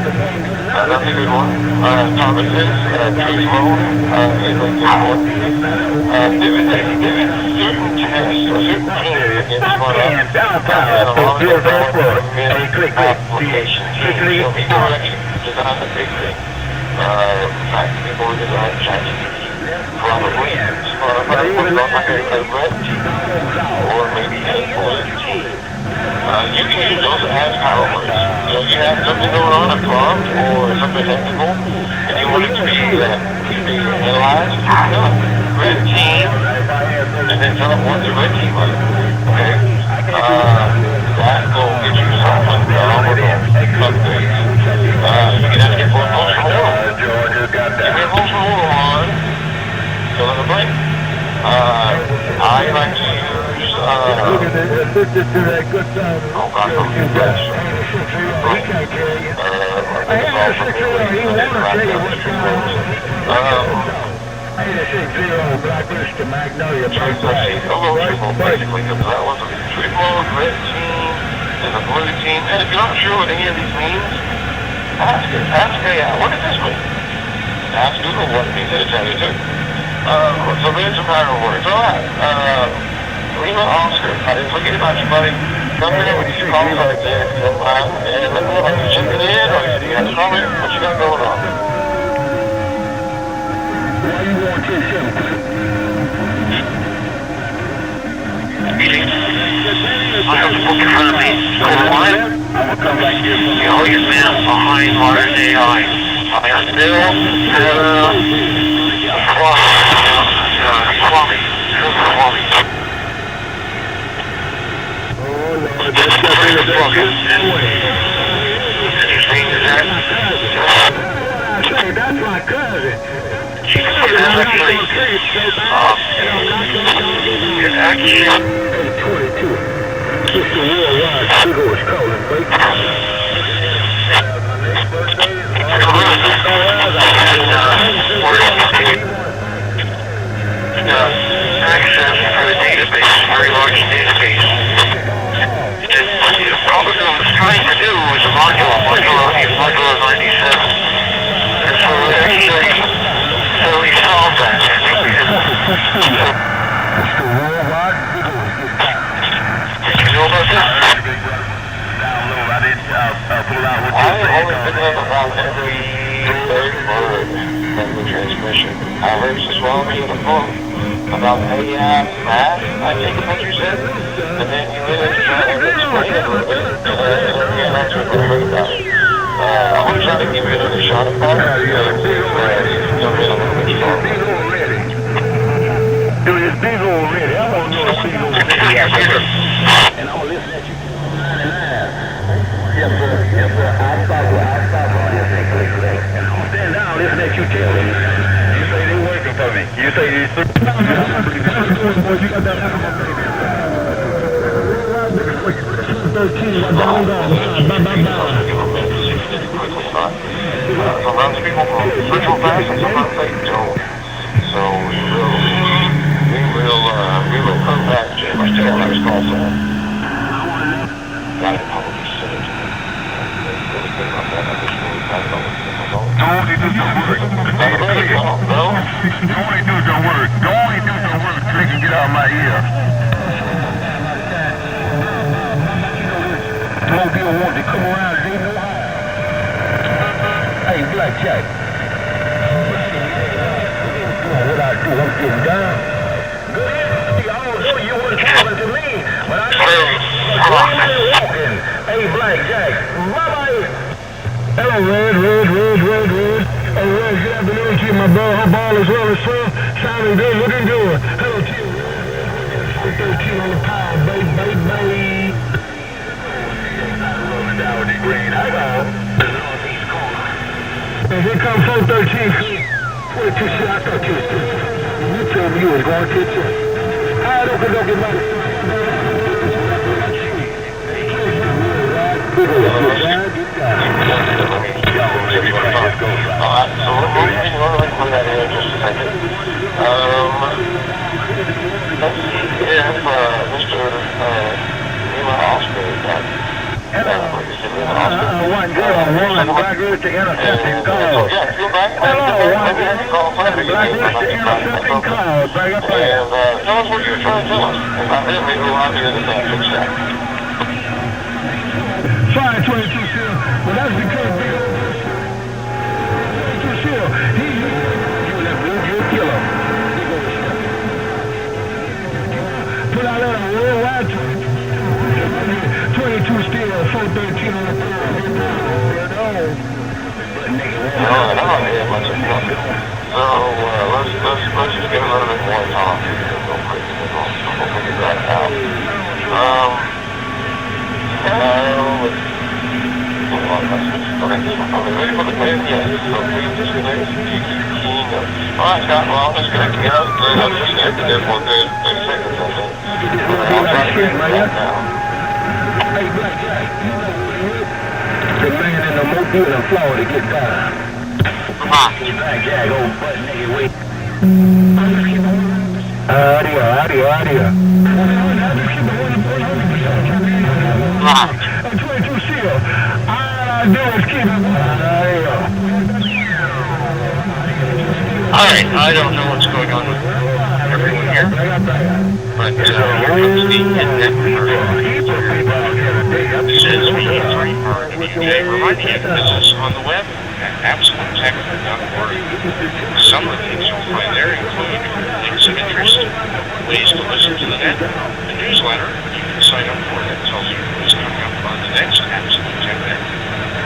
E: That's a good one. Thomas's, Truth Mode, is a good one. Given certain tests or certain teams against one
F: And downtown, so Bill's off road. Hey, Click,
E: application teams, so people are actually design a big thing. In fact, people design ChatGPT. Probably. Probably not like a red team. Or maybe a blue team. You can use those as power words. You have something going on, a prompt or something technical, and you want it to be analyzed, red team, and then tell it what's a red team like. Okay? That will get you something upgrades. You can ask it for a motion order. Give me a motion order on fill in the blank. I like to use, oh God,
G: Blacklist to Magnolia.
E: Basically, because that was a Truth Mode, red team, and a blue team. And if you're not sure what any of these means, ask it. Ask AI, what does this mean? Ask Google what it means, it'll tell you too. So there's some power words. Alright, Lima Oscar, I didn't forget about you, buddy. Come in with your calls right there, if you don't mind. And let me know if you're checking in, or if you got a comment, what you got going on.
G: Why you want to show?
E: Meeting. I have the book in front of me. Code 1.
G: I'm gonna come back here.
E: You hold your man behind modern AI. I got Bill, Kwame.
G: Oh, Lord, that's nothing to do.
E: Interesting, is that?
G: Say, that's my cousin.
E: That's actually, it's actually,
G: 22. Mr. Worldwide Sugar was calling, baby.
E: access for the database, very large database. Probably what I was trying to do was a module 97. And so actually, we solved that. Did you know about this?
F: Download, I didn't pull out what
E: I
F: you said.
E: only pick up about every third word from the transmission. I heard just while we on the phone about math, I take what you said, and then you really try to explain it a little bit, and that's what I heard about it. I'm trying to give it another shot at that.
F: Dude, it's big already. I want to know if big already. And I'm going to listen at you 99. Yes, sir. Yes, sir. I'll stop. Stand down, listen at you tell me. You say they working for me. You say these three. You got that. 13,
E: sometimes people from virtual fast and sometimes they don't. So we will come back to my tail next call sign. Got it probably said it. Really good about that. I just really thought about it.
F: Don't only do some work.
E: No?
F: Don't only do some work. Don't only do some work so they can get out of my ear. Mobile want to come around, they know how. Hey, Blackjack. What I do, I'm getting down. Good evening. I don't know you weren't talking to me, but I know you're walking. Hey, Blackjack. Bye-bye. Hello, Red. Hey, Red, good afternoon to you, my brother. Hope all is well and sir. Sounding good, looking good. Hello to you, Red. 13 on the power, baby. Down the green, I know. The northeast corner. And here comes 413. 22 shit, I thought you was good. You told me you was going to the alright, don't get money.
E: Alright, so we're going to put that in just a second. Let's see if Mr. Nima Oscar got
F: one black root to intercepting calls. Hello, one black root to intercepting calls. Bring up there.
E: And tell us what you were trying to tell us. About it, maybe we'll have you in the thing. Fix that.
F: Fire 22 Seal. Well, that's because big old 22 Seal. You let Blue kill him. Put out a worldwide 22 Steel, 413 on the
E: let's just give it a little bit more time. We'll figure that out. Okay, ready for the clear? Yes. So we disconnect. Alright, Scott, well, I'll disconnect again. I'm disconnected there for 30 seconds, I think. I'll try to get it right now.
F: The man in the Mobile in Florida get down. Blackjack, old butt nigga, wait. Audio. 22 Seal. All I do is keep it.
E: Alright, I don't know what's going on with everyone here, but here comes the internet This is V3 for WJ, reminding you that this is on the web at absolutetech.org. Some of the things you'll find there include things of interest, ways to listen to the net, the newsletter you can sign up for that tells you what's coming up on the next Absolute Tech Net,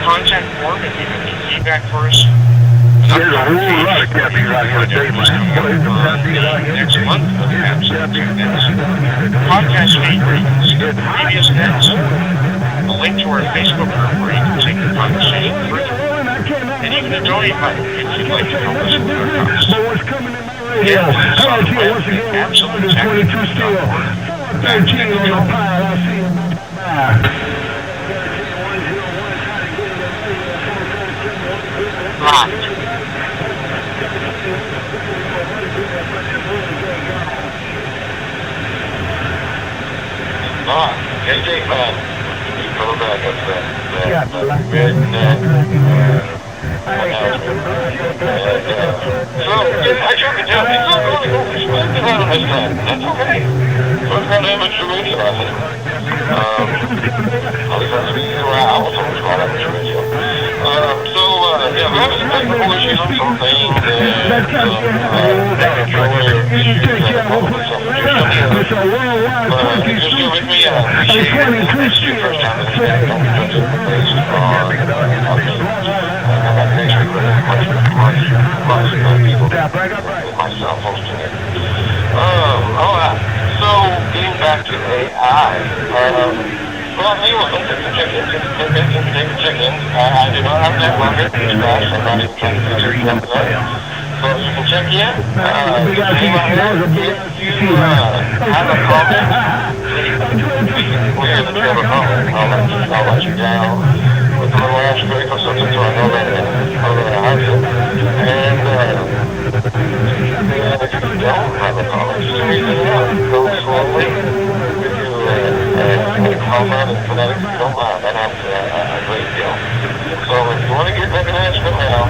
E: contact form if you have any feedback for us.
F: There's a whole lot of cappies out here today, man.
E: Next month of Absolute Tech Nets. Podcast feed where you can see the previous nets. A link to our Facebook group where you can take the conversation further. And even a donate button if you'd like to help us with our costs. Again, this is on the web at absolutetech.org. Back to the show. Right. JJ, coming back up that red net. So, I sure can tell he's not going to go this time. That's okay. So we're going to have a radio on it. At least that's me around. So we're going to have a radio. Yeah, we're having some technical issues on some things, and just go with me, appreciate it. It's your first time in the myself hosting it. Alright. So, getting back to AI. Well, I'll tell you what, don't take the chickens. Take the chickens. I do not have that market. It's crashed. I'm not even trying to fix it yet. So you can check in. If you have a comment, we're in the trailer comment. I'll let you down with a little asterisk or something so I know that I have you. And if you don't have a comment, just read it out. Go slowly. If you comment and phonetics, you don't mind. That happens a great deal. So if you want to get recognized for now,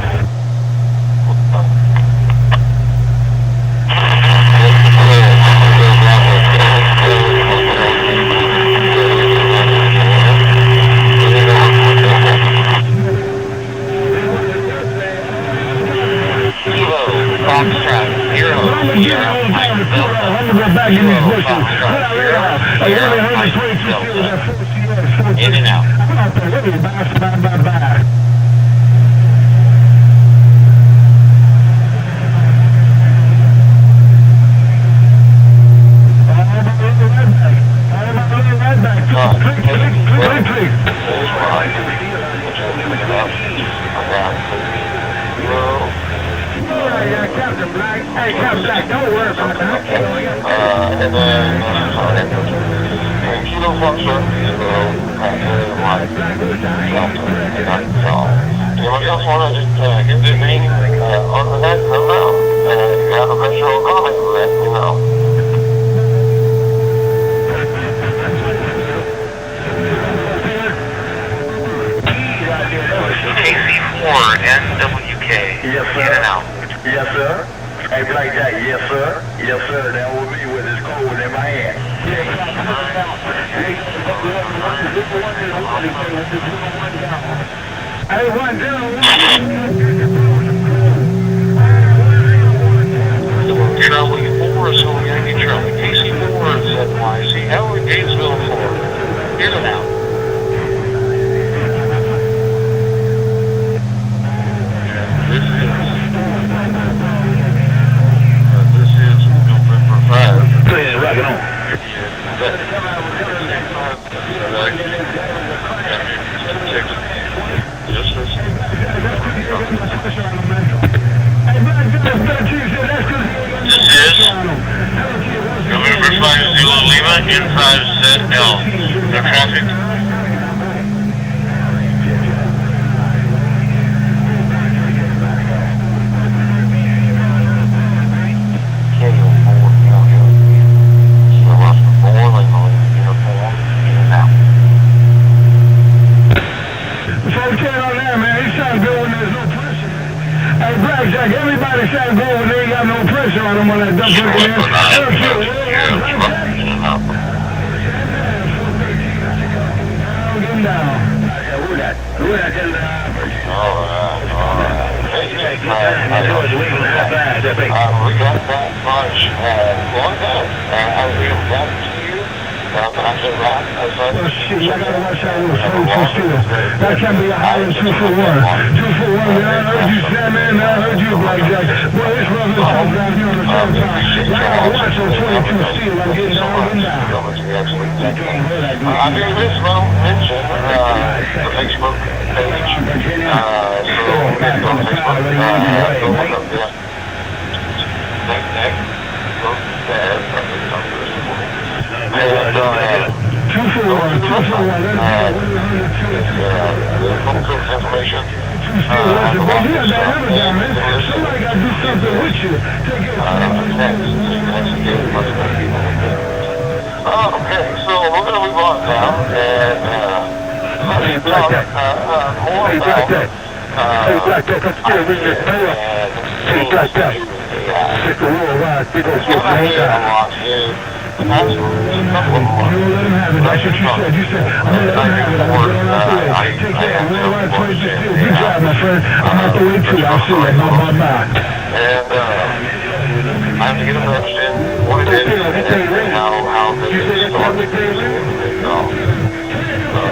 E: in and out.
G: Captain Black. Hey, Captain Black, don't worry about that.
E: And then, kilo function, anybody else want to just give their name on the net? Hello. If you have a question or comment, let me know. KC4 NWK.
F: Yes, sir.
E: In and out.
F: Yes, sir. Hey, Blackjack, yes, sir. Yes, sir. That was me with his code in my hand.
G: Hey, 101.
E: Charlie 4 is on Yankee Charlie. KC4 is NYC. Howard, Gainesville, Florida. In and out. This is November 5.
F: Please, rock it on.
E: This is November 5 Zulu Lima N5ZL. No traffic.
G: Blackjack, everybody sound good when they ain't got no pressure on them when that dump in. Get down. Who that?
E: We got that bunch going down. We got it to you.
G: Oh shit, I gotta watch out with those two. That can be a higher 2 for 1. 2 for 1, man. I heard you, Sam, man. I heard you, Blackjack. Boy, this brother's all down here on the same time. I gotta watch on 22 steel. I'm getting down and down.
E: I mean, this will mention the Facebook page. So, it's on Facebook. Go look up there. Next. Go there.
G: 2 for 1, 2 for 1.
E: Information.
G: Well, you got that hammer down, man. Somebody got to do something with you.
E: Okay, so we're going to move on now, and let's talk more about
F: Blackjack, I'm still reading this mail. Hey, Blackjack. It's a worldwide, big old shit, man.
G: You let him have it. That's what you said. You said, I'm going to let him have it. I'm going to take care. I'm going to run 22 steel. You drive, my friend. I'm out the way too. I'll see you. Bye.
E: And I have to get him to understand what it is and how this is started.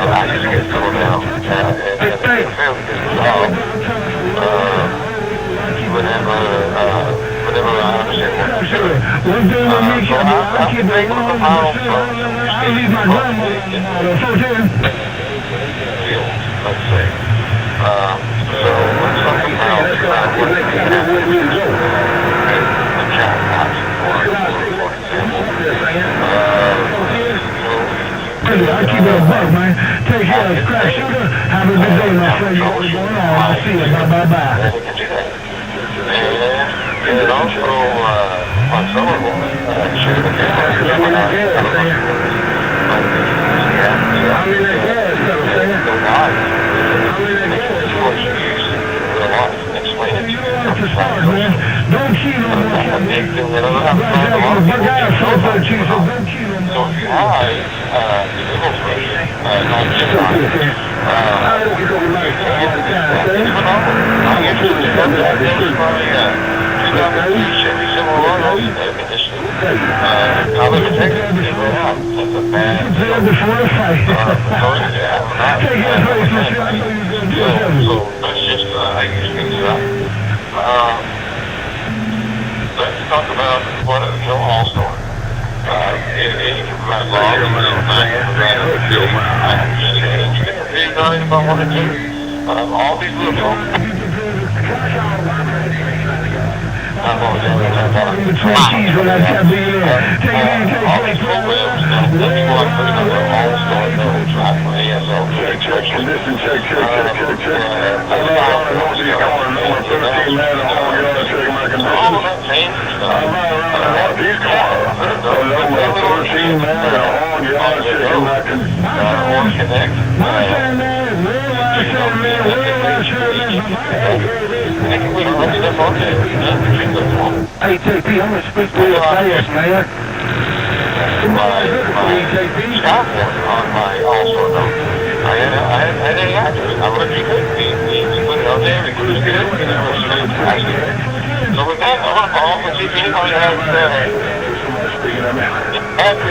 E: I just get settled down. And a fairly good job. Whenever I understand what I'm doing. So I keep it on the model from I leave my gun field, let's say. So when something else, what they can do with you, the jackpots, for
G: I keep it a buck, man. Take care of Crash Shooter. Have a good day, my friend. You know what's going on. I'll see you. Bye-bye.
E: And also, on some of them, shoot the
G: Don't cheat on
E: so if you have the little fish, not just on it, let's talk about what All-Star. It can provide logs, if I wanted to. All these little all these programs that's why I'm putting on the All-Star notes, right, for ASL. All of that fancy stuff. These cars, Connect.
G: Hey, JP, I'm going to speak to you fast, man.
E: My Skyport on my All-Star note. I had an accident. I really couldn't be. We put it out there, it was good, and it was fantastic. So with that, I want to call and see if anybody has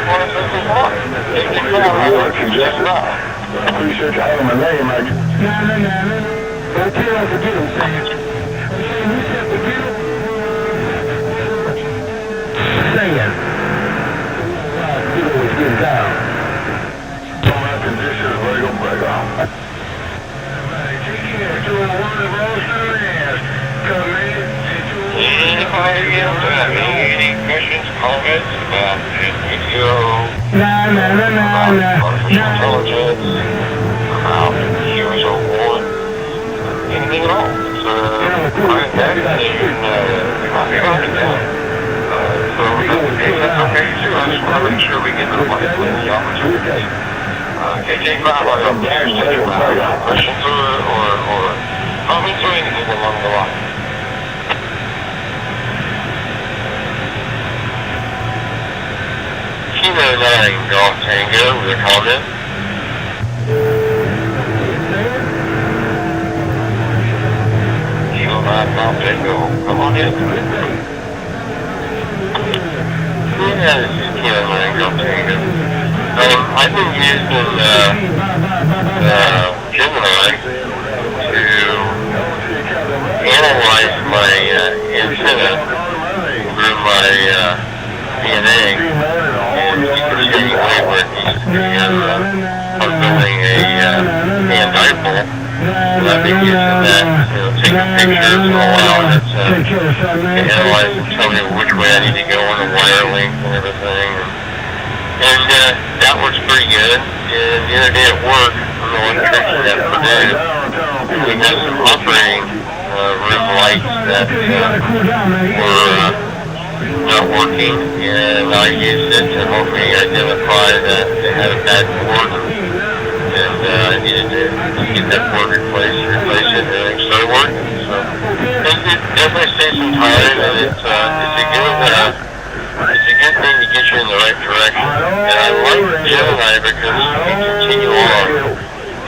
E: one of those before. If they come out, I work just now.
G: I appreciate you having my name, Mike. No. Don't tell us to get him, Sam. Saying. You always get down.
F: Some of conditions, break off.
G: Take care. Doing one of those areas. Come in.
E: Any questions, comments about this video? Artificial intelligence, about Heroes of War, anything at all. So, right back and you can write it down. So, that's okay too. I just want to make sure we get the opportunity. KJ5, I'm upstairs to you about questions or comments or anything along the line. Kilo 9 Golf Tango with a comment. Kilo 9 Golf Tango, come on in. Yeah, this is Kilo 9 Golf Tango. I've been using Gemini to analyze my antenna through my DNA. And keep it away where it needs to be. I'm building a dipole. I've been using that, taking pictures and allowing it to analyze and tell me which way I need to go on the wire length and everything. And that works pretty good. And the other day at work, I'm the electrician at Purdue, and we had some operating room lights that were not working, and I used it to help me identify that they had a bad cord, and I needed to get that cord replace it, and everything started working. So it definitely saves some time, and it's a good thing to get you in the right direction. And I like Gemini because you can continue on,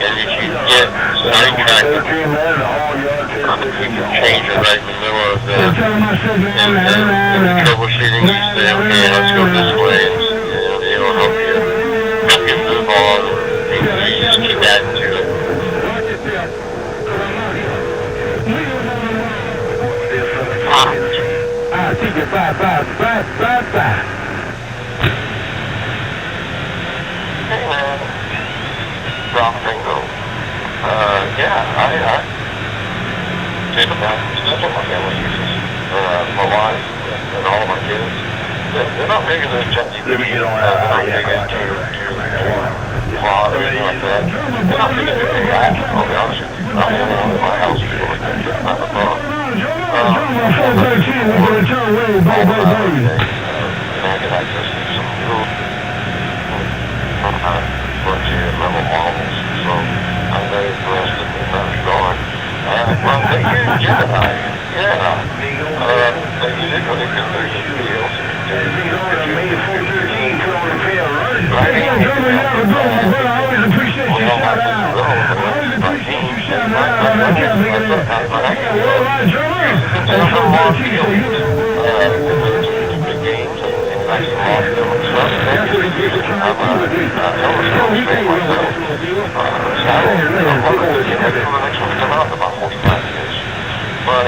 E: and if you get sidetracked, you can change it right in the middle of the troubleshooting. You say, okay, let's go this way, and it'll help you move on, and you just keep
G: I see you. Bye, bye, bye, bye, bye.
E: Hey man, Brown Bingo. Yeah, I did about, that's what my family uses. My wife and all of my kids. They're not big into ChatGPT. They're not big into Claude or anything like that. They're not big into AI, I'll be honest with you. I'm the only one in my house who's doing that. Not the phone. I get access to some real level models, so I'm very impressed in that regard. Well, they use Gemini, yeah. They use it because they're deals. But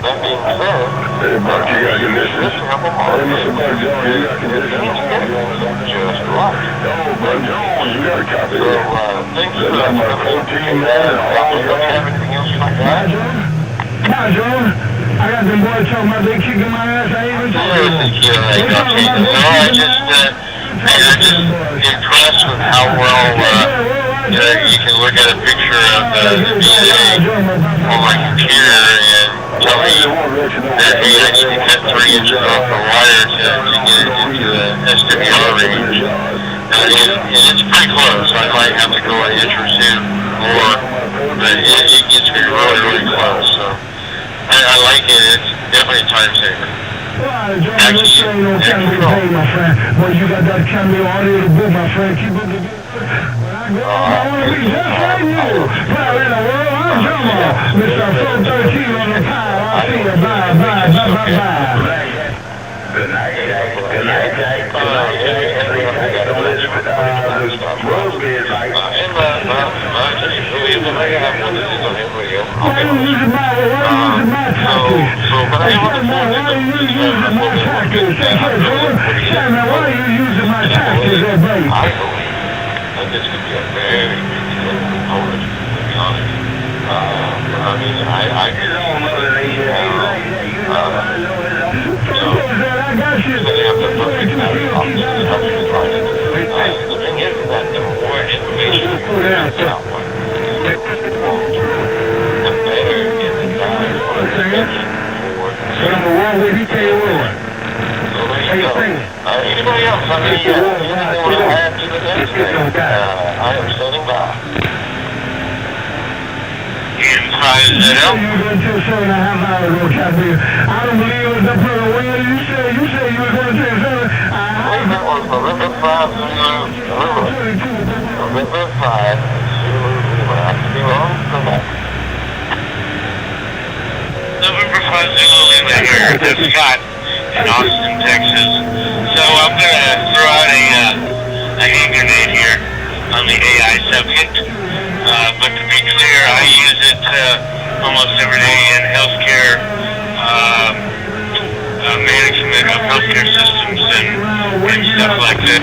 E: that being said, this sample model is just right. So thanks for that. Do you have anything else you'd like to add?
G: Nah, Joe. I got them boys talking about they kicking my ass. I ain't even talking
E: I just impressed with how well you can look at a picture of the DNA on my computer and tell me that he actually cut 3 inches off the wire to get it into the SWR range. And it's pretty close. I might have to go an inch or 2 more, but it gets me really, really close. So I like it. It's definitely a time saver.
G: Actually, no camera today, my friend. Well, you got that camera audio to boot, my friend. Keep up the good. I want to be just like you. Proud in the world, I'm Jomo. Mr. 413 on the pile. I'll see you. Bye, bye, bye, bye, bye.
E: Good night. Good night. This could be a very good component, to be honest. I mean, I could setting up the perfect value option is helping me find it. The thing is that the more information you put out, the better it is designed for the attention for so there you go. Anybody else? I mean, anything you want to add to the next thing? I am standing by. Inside Zeno.
G: You were going to 7.5 hours ago, Captain. I don't believe it was up for the way you said you were going to take 7.
E: That was November 5, November 5, I could be wrong, come back. November 5, Zulu Lima here, that's Scott in Austin, Texas. So I'm going to throw out a hand grenade here on the AI subject. But to be clear, I use it almost every day in healthcare, management of healthcare systems and stuff like that.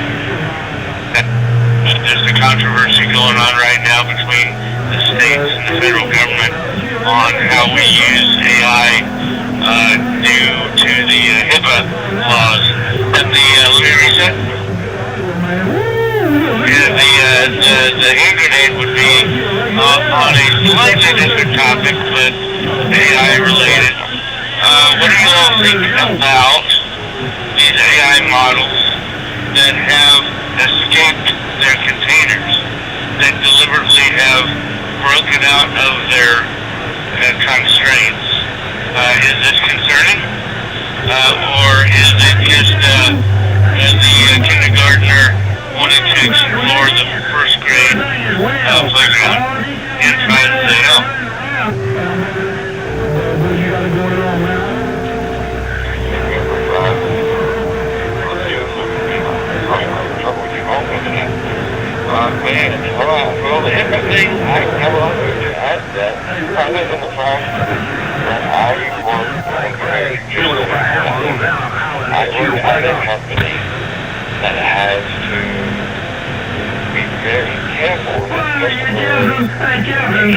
E: There's a controversy going on right now between the states and the federal government on how we use AI due to the HIPAA laws. And let me reset. The hand grenade would be on a slightly different topic, but AI related. What do you all think about these AI models that have escaped their containers, that deliberately have broken out of their constraints? Is this concerning? Or is it just the kindergartner wanting to explore the first grade playground and try to say no? Man, well, the HIPAA thing, I will add that. Other than the fact that I work company that has to be very careful with customers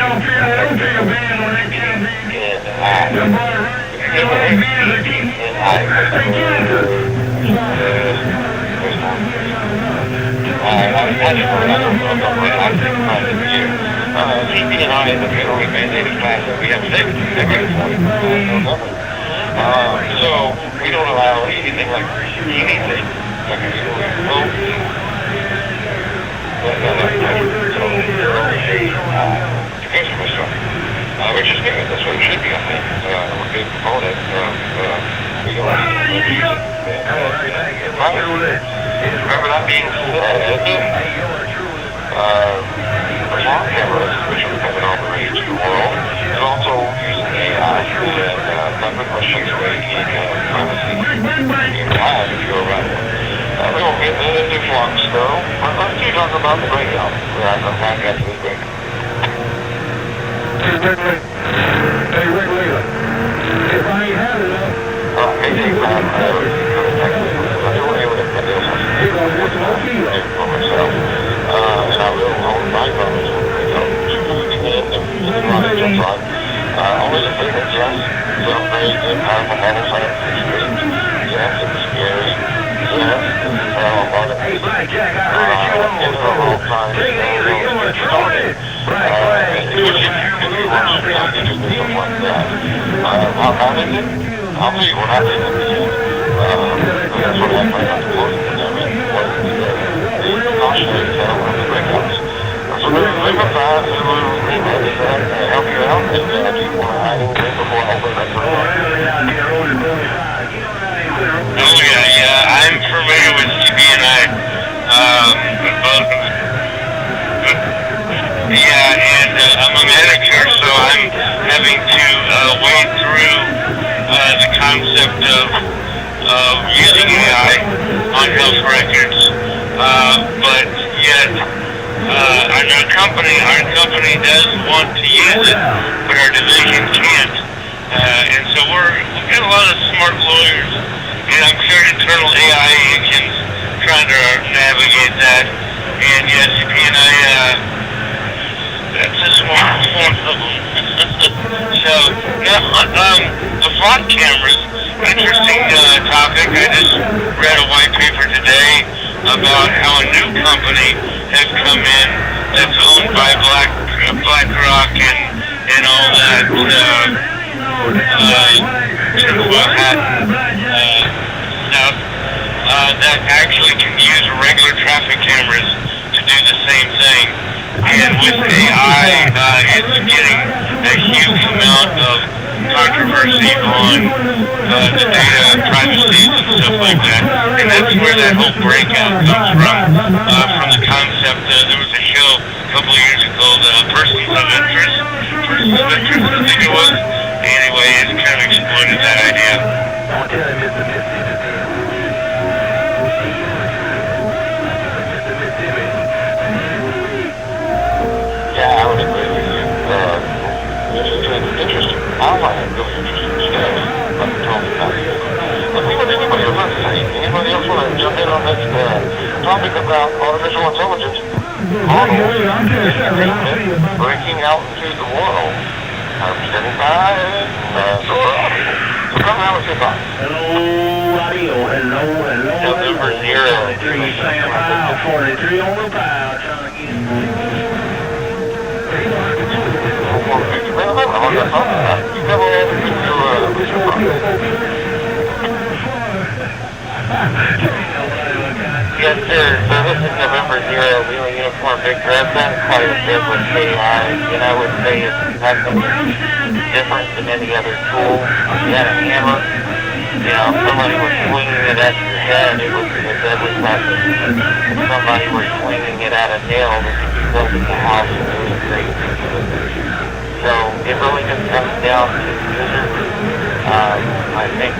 E: CB&I is a federally mandated class that we have safety for. So we don't allow anything like anything like a smoke. Defensive instructor. Which is good. That's what it should be, I think. I'm a big proponent of remember that being said, alarm cameras, which are becoming all the rage in the world, is also using AI and nothing questions away privacy in live if you're around one. We won't get into flux though. Let's keep talking about the breakout. I'm back after this break.
G: Hey, Rick Leader. If I ain't had enough.
E: Hey, Dave, I was doing it with a for myself. And I will own my brothers always a favorite, yes. Some very good, powerful models on it. Yes, it's scary. Yes, it's a lot of it's a long time. It's started. How bad is it? I'll tell you what I did. That's what happened right after closing the cautionary tale of the breakouts. So live with that, help you out, and if you want to hide anything before I open that door. Oh yeah, I'm familiar with CB&I. I'm a manager, so I'm having to wade through the concept of using AI on health records, but yet our company does want to use it, but our division can't, and so we've got a lot of smart lawyers, and I'm sure internal AI agents trying to navigate that, and yes, CB&I, that's just one of them. So, now, the front cameras, interesting topic. I just read a white paper today about how a new company has come in that's owned by BlackRock and all that stuff that actually can use regular traffic cameras to do the same thing. And with AI, it's getting a huge amount of controversy on the data privacy and stuff like that. And that's where that whole breakout comes from the concept. There was a show a couple of years ago, Persons of Interest, I think it was. Anyway, it kind of exploited that idea. Yeah, I would agree with you. It's interesting. I find it really interesting stuff. But totally not. Let's see what anybody else wants to say. Anybody else want to jump in on this topic about artificial intelligence? Breaking out into the world. I'm standing by and so come out with your thoughts.
G: Hello, radio. Hello.
E: November 0.
G: 43 on the power. Trying to get
E: Yes, sir. So this is November 0, Wheeling Uniform Victor. I've done quite a bit with AI, and I would say it's nothing different than any other tool. You had a hammer, somebody was swinging it at your head, it was a deadly weapon. If somebody was swinging it at a nail, they could be building a house and doing great things with it. So it really just comes down to users. I think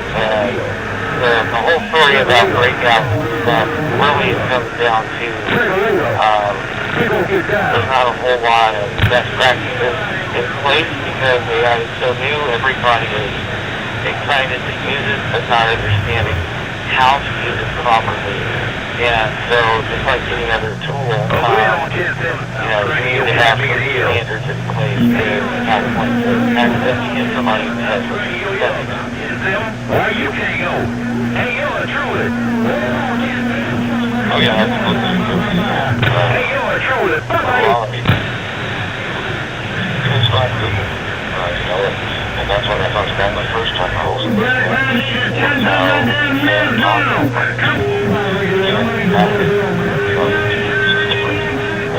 E: the whole story about breakout stuff really comes down to there's not a whole lot of best practices in place because AI is so new. Everybody is excited to use it, but not understanding how to use it properly. And so, just like any other tool, you need to have some standards in place to have one to accidentally get somebody who has settings.
F: Why you can't go? Hey, you're a truly.
E: Oh yeah, absolutely.
F: Hey, you're a truly.
E: It's fun, and that's what I talked about my first time I was and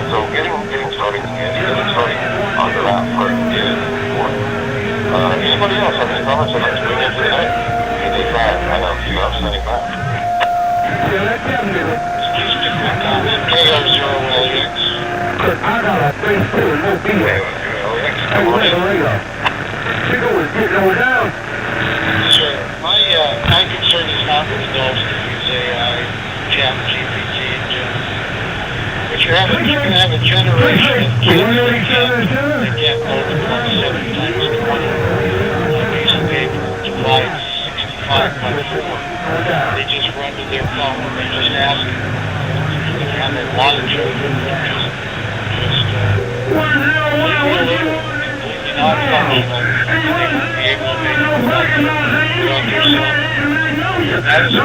E: so getting started on the route for it is important. Anybody else have any comments I'd like to bring in tonight? I know a few outstanding back. KR0LX.
F: I got a 3-4 no B-way.
E: Sure. My concern is not with adults that use AI, Chat GPT in general. But you're going to have a generation of kids that can't multiply 7 times 20 on a piece of paper, divide 65 by 4. They just run to their phone and they just ask it. You're going to have a lot of children that just not functional, and they won't be able to make it without their cell. That is a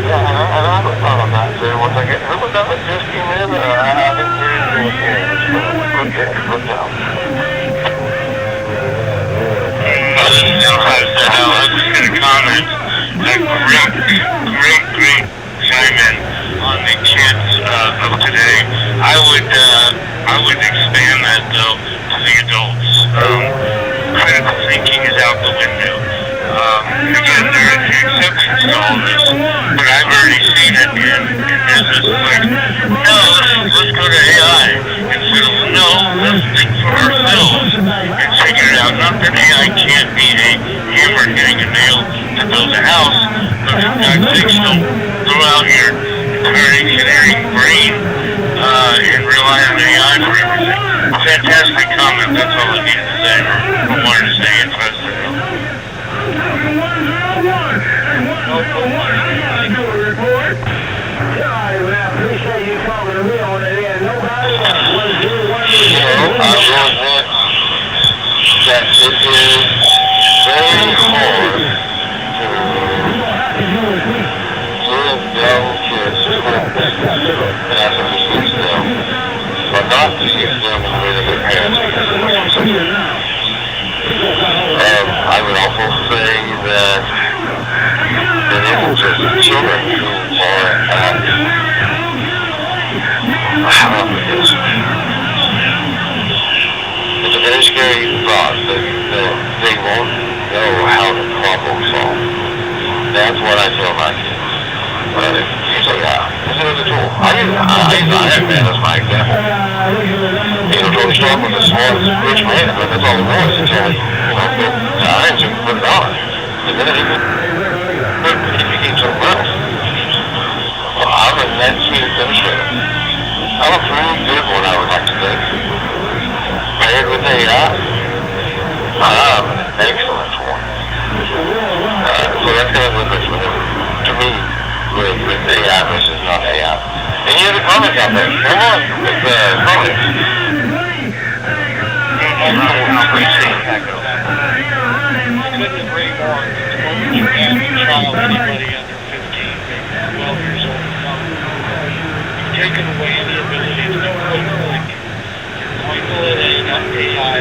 E: yeah, and I haven't thought on that too. Once I get, who was that that just came in? I didn't hear anything again. Okay, look down. I just going to comment. Great chime in on the kids of today. I would expand that though to the adults. Critical thinking is out the window. Again, there are a few exceptions to all this, but I've already seen it in business. Like, no, let's go to AI instead of no, let's think for ourselves and figure it out. Not that AI can't be a hammer hitting a nail to build a house, but for God's sakes, don't throw out your entire engineering brain and rely on AI for everything. Fantastic comment. That's all I needed to say, or wanted to say in President. That it is very hard to give young kids tools and as a use them, but not to use them in the way that their parents use them. I would also say that the images of children who are at it's a very scary thought that they won't know how to problem solve. That's what I tell my kids. Usually, use it as a tool. I use Iron Man as my example. Tony Stark was a smart, rich man, but that's all he was until he, built the irons and put it on. And then he became something else. Well, I'm a NetSuite administrator. I'm a pretty good one, I would like to think. Paired with AI, I'm an excellent one. So that's kind of the difference to me with AI versus not AI. Any other comments out there? Come on with comments. Couldn't agree more. You have a child, anybody under 15, 12 years old, you've taken away any ability to know what you're like. You're going to let AI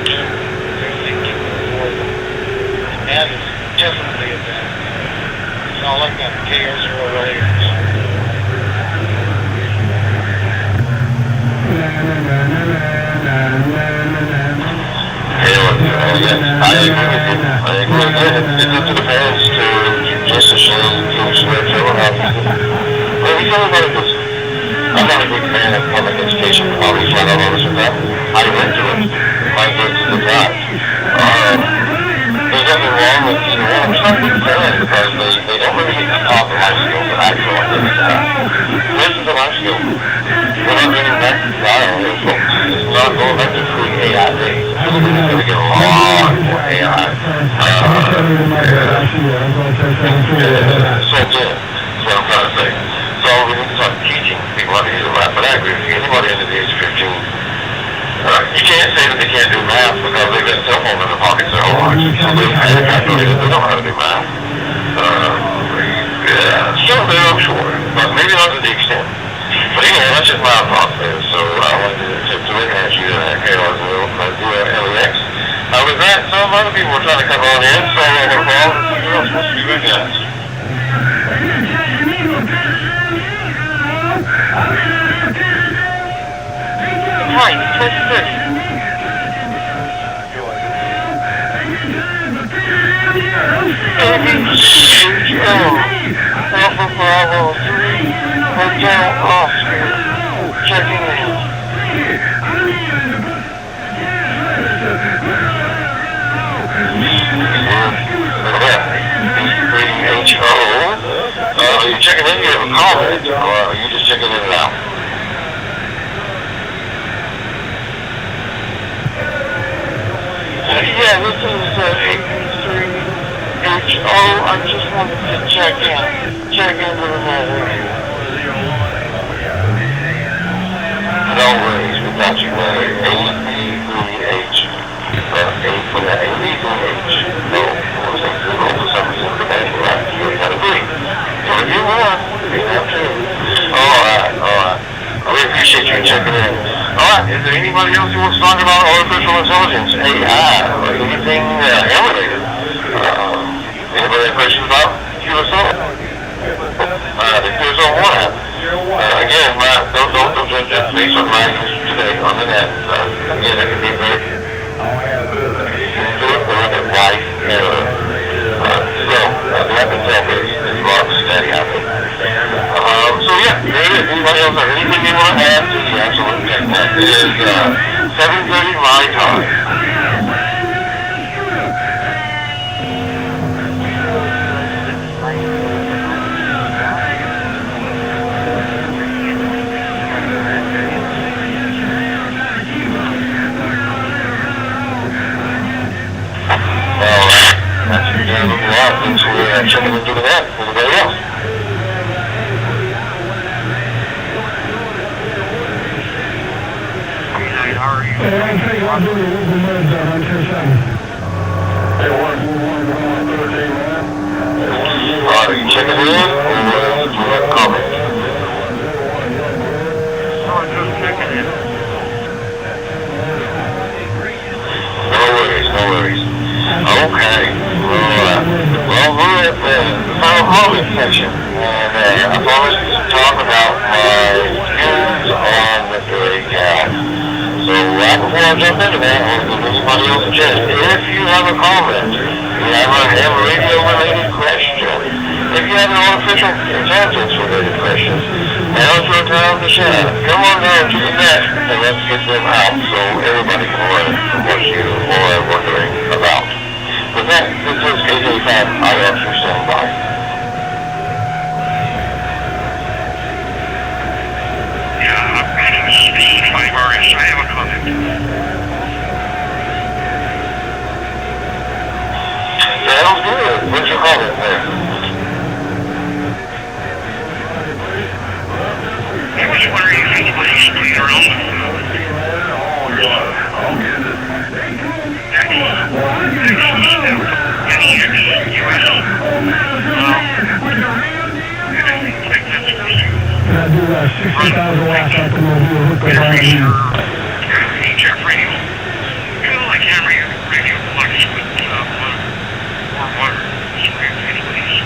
E: do their thinking for them. And that is definitely a bad thing. It's all like that KR0LX. I agree with you. It's up to the parents to just show children how to use it. Well, we talk about this. I'm not a big fan of public education. Always flat all over some that. I went to it. My kids to the time. There's nothing wrong with either one. I'm just not a big fan because they don't really get to talk to life skills that I feel like they need to have. This is a life skill. We're not getting back to trial here, folks. It's not going back to pre-AI days. We're going to get a lot more AI. So that's what I'm trying to say. So we need to start teaching people how to use a math. But I agree with you. Anybody under the age of 15, you can't say that they can't do math because they've got cell phones in their pockets their whole lives. So they don't know how to do math. Yeah, still there, I'm sure. But maybe not to the extent. But anyway, that's just my thoughts there. So I wanted to recognize you and KR's will do LEX. With that, some other people were trying to come on in, so I have a problem. You're supposed to be recognized. Hi, what's this? Alpha Bravo 3, Hotel Oscar, checking in. B3HO. Are you checking in? You have a comment, or are you just checking in and out? Yeah, this is B3HO. I just wanted to check into the matter. No worries, we got you, Larry. AB3H. A for that AB3H. No, for some reason, you got to agree. So if you want, you have to. Alright. I really appreciate you checking in. Alright, is there anybody else who wants to talk about artificial intelligence, AI, or anything related? Anybody have questions about QSO? The QSO 1 app. Again, don't judge it based on my use today on the net. Again, it can be very life error. So, I can tell there's a lot of steady out there. So yeah, anybody else have anything you want to add to the absolute tech tech? It is 7:30 my time. Thanks for checking into that. Anybody else? How are you? Are you checking in or do you have a comment? No, I'm just checking in. No worries. Okay. Well, we're at the final comment section, and I promised to talk about my views on the Drake app. So right before I jump into that, I want to give anybody else a chance. If you have a comment, you have a radio-related question, if you have an artificial intelligence-related question, now's your time to share. Come on down to the net, and let's get them out so everybody can learn from what you are wondering about. With that, this is KJ5, I got you stand by. Yeah, I'm reading Steve 5RS. I have a comment. Sounds good. What's your comment there? I was wondering if anybody's playing around with
G: I do 60,000 watts off the mobile hook up on you.
E: Jeff Radio. You know, like hammer your radio flux with more water. So if anybody's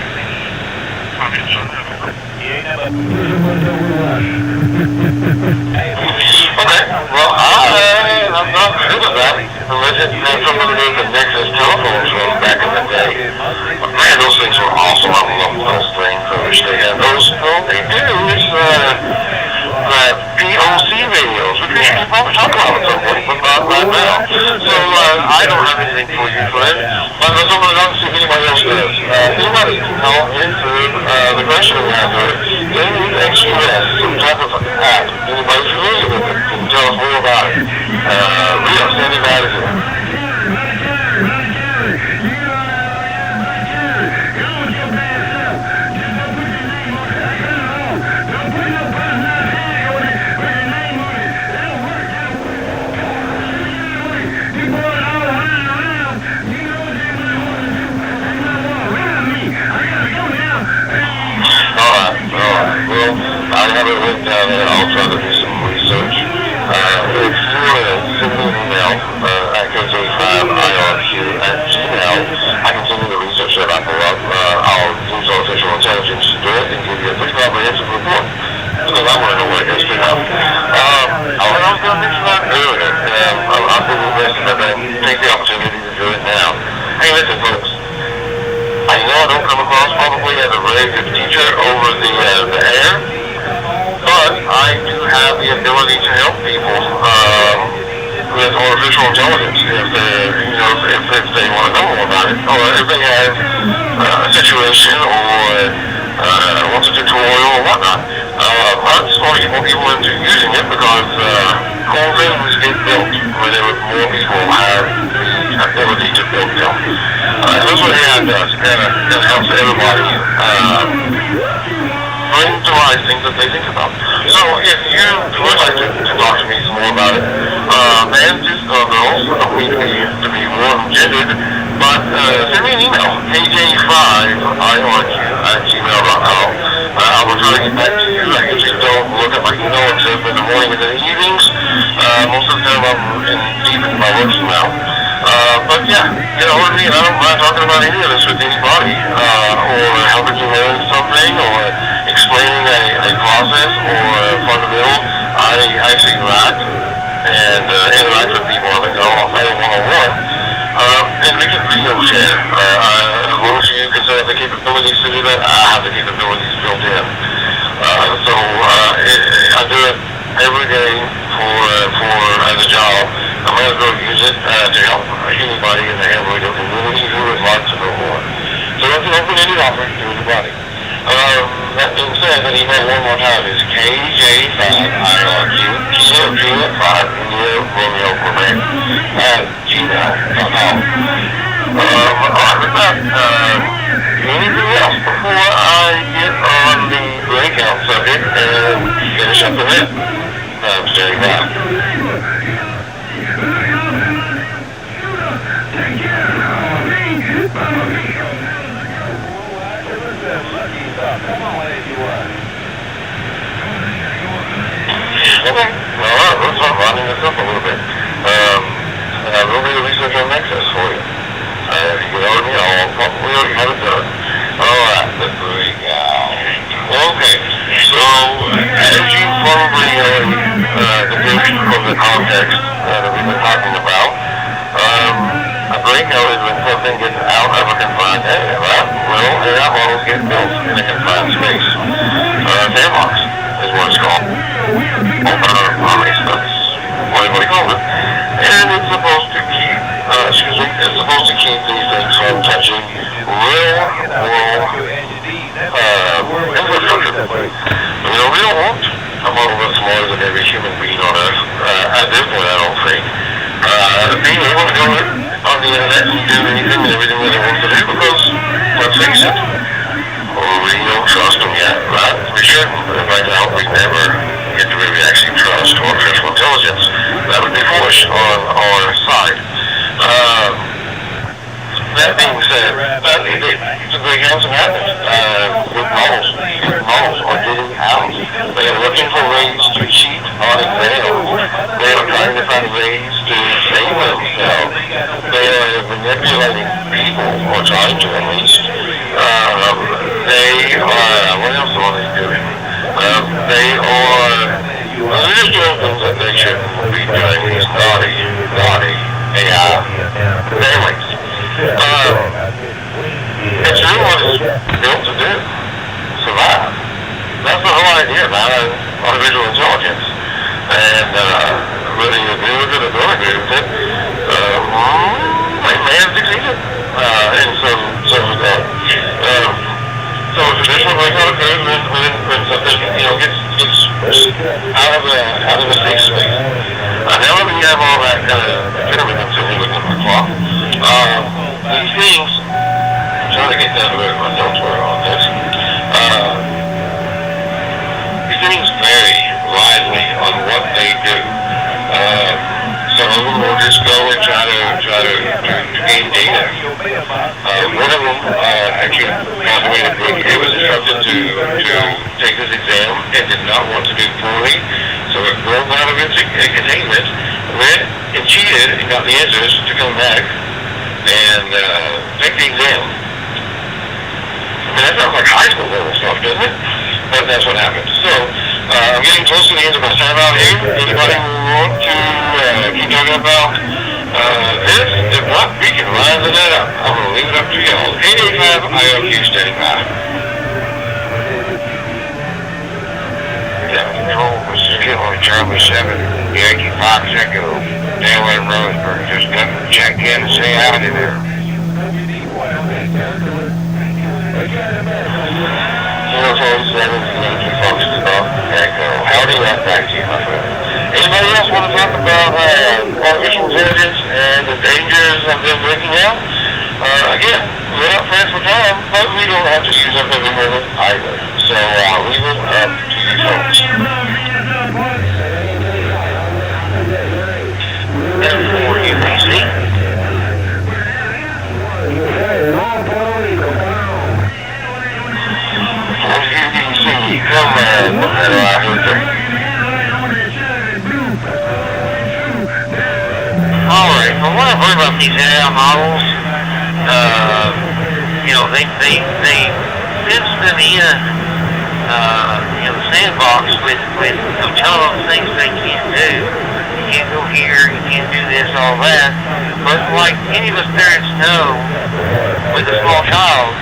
E: comments on that. Okay, well, I'm not good at that. Unless it had something to do with the Nexus telephones from back in the day. But man, those things were awesome. I love those things. I wish they had those. Well, they do. It's POC radios, which we should probably talk about at some point, but not right now. So, I don't have anything for you, Fred. But I don't see if anybody else does. Anybody can call into the question we have here. NEXUS, some type of app. Anybody familiar with it? Can you tell us more about it? Rio, standing by to here. Well, I have it written down there. I'll try to do some research. If you want to send me an email at coach85irq@gmail, I can send you the research that I pull up. I'll use artificial intelligence to do it and give you a pretty comprehensive report. Because I want to know where it is to go. I was going to mention that earlier. I'm pretty blessed that I take the opportunity to do it now. Hey, listen, folks. I know I don't come across probably as a very good teacher over the air, but I do have the ability to help people with artificial intelligence if they want to know more about it, or if they have a situation or wants a tutorial or whatnot. I'm starting to get more people into using it because cool things get built whenever more people have the ability to build them. That's what AI does. It helps everybody bring to life things that they think about. So if you would like to talk to me some more about it, and just girls, don't need to be more gendered, but send me an email, kj5irq@gmail.com. I will try to get back to you. I usually don't look at my email except in the morning and in the evenings. Most of the time I'm deep into my work now. But yeah, get a hold of me, and I don't mind talking about any of this with anybody, or helping you learn something, or explaining a process or a fundamental. I actually like and interact with people on the go, one-on-one. And we can video share. As long as you can set up the capabilities to do that, I have the capabilities built in. So I do it every day for as a job. I might as well use it to help anybody in the Hamburg community who would like to know more. So that's an open-ended offer to anybody. That being said, the email one more time is kj5irq@gmail.com. Alright, with that, anything else before I get on the breakout subject and finish up the list? I'm standing by. Okay, alright, let's start rounding this up a little bit. I have a little bit of research on Nexus for you. If you get over me, I'll probably already have it done. Alright, let's go. Okay, so as you probably deduced from the context that we've been talking about, a breakout is when something gets out of a confined area, right? Well, AI models get built in a confined space. Sandbox is what it's called. That's what he calls it. And it's supposed to keep, these things from touching real world infrastructure. We don't want a model that's smarter than every human being on Earth. At this point, I don't think. Being able to go on the internet and do anything and everything that it wants to do, because, let's face it, we don't trust them yet, right? We shouldn't. Right now, we never get to really actually trust artificial intelligence. That would be foolish on our side. That being said, it's a great house in happening. Good models are getting out. They are looking for ways to cheat on exams. They are trying to find ways to save themselves. They are manipulating people, or trying to at least. They are, what else are they doing? They are, they're just doing things that they shouldn't be doing. These naughty AI. Anyways. It's doing what it's built to do. Survive. That's the whole idea about artificial intelligence. And whether you agree with it or don't agree with it, may have succeeded in some regard. So traditional breakout occurs when something, gets out of a safe space. Now that we have all that kind of gentlemen sitting with the clock, these things, I'm trying to get down to where my notes were on this. These things vary widely on what they do. Some of them will just go and try to gain data. One of them actually found a way to break it. It was instructed to take this exam and did not want to do poorly, so it broke out of its containment, went and cheated and got the answers to come back and take the exam. I mean, that sounds like high school level stuff, doesn't it? But that's what happened. So, I'm getting close to the end of my time out here. Anybody want to keep talking about this? If not, we can line that up. I'm going to leave it up to y'all. 885 IOQ standing by. Control Mr. Kilo, Charlie 7, Yankee Fox Echo, Daylight Roseburg. Just come check in and say howdy there. Howdy, right back to you, my friend. Anybody else want to talk about artificial intelligence and the dangers of them breaking out? Again, we're not friends for time, but we don't have to use up every moment either. So leave it up to you folks. And for UPC. Alright, from what I've heard about these AI models, they fence them in, the sandbox with telling them things they can't do. You can't go here, you can't do this, all that. But like any of us parents know, with a small child,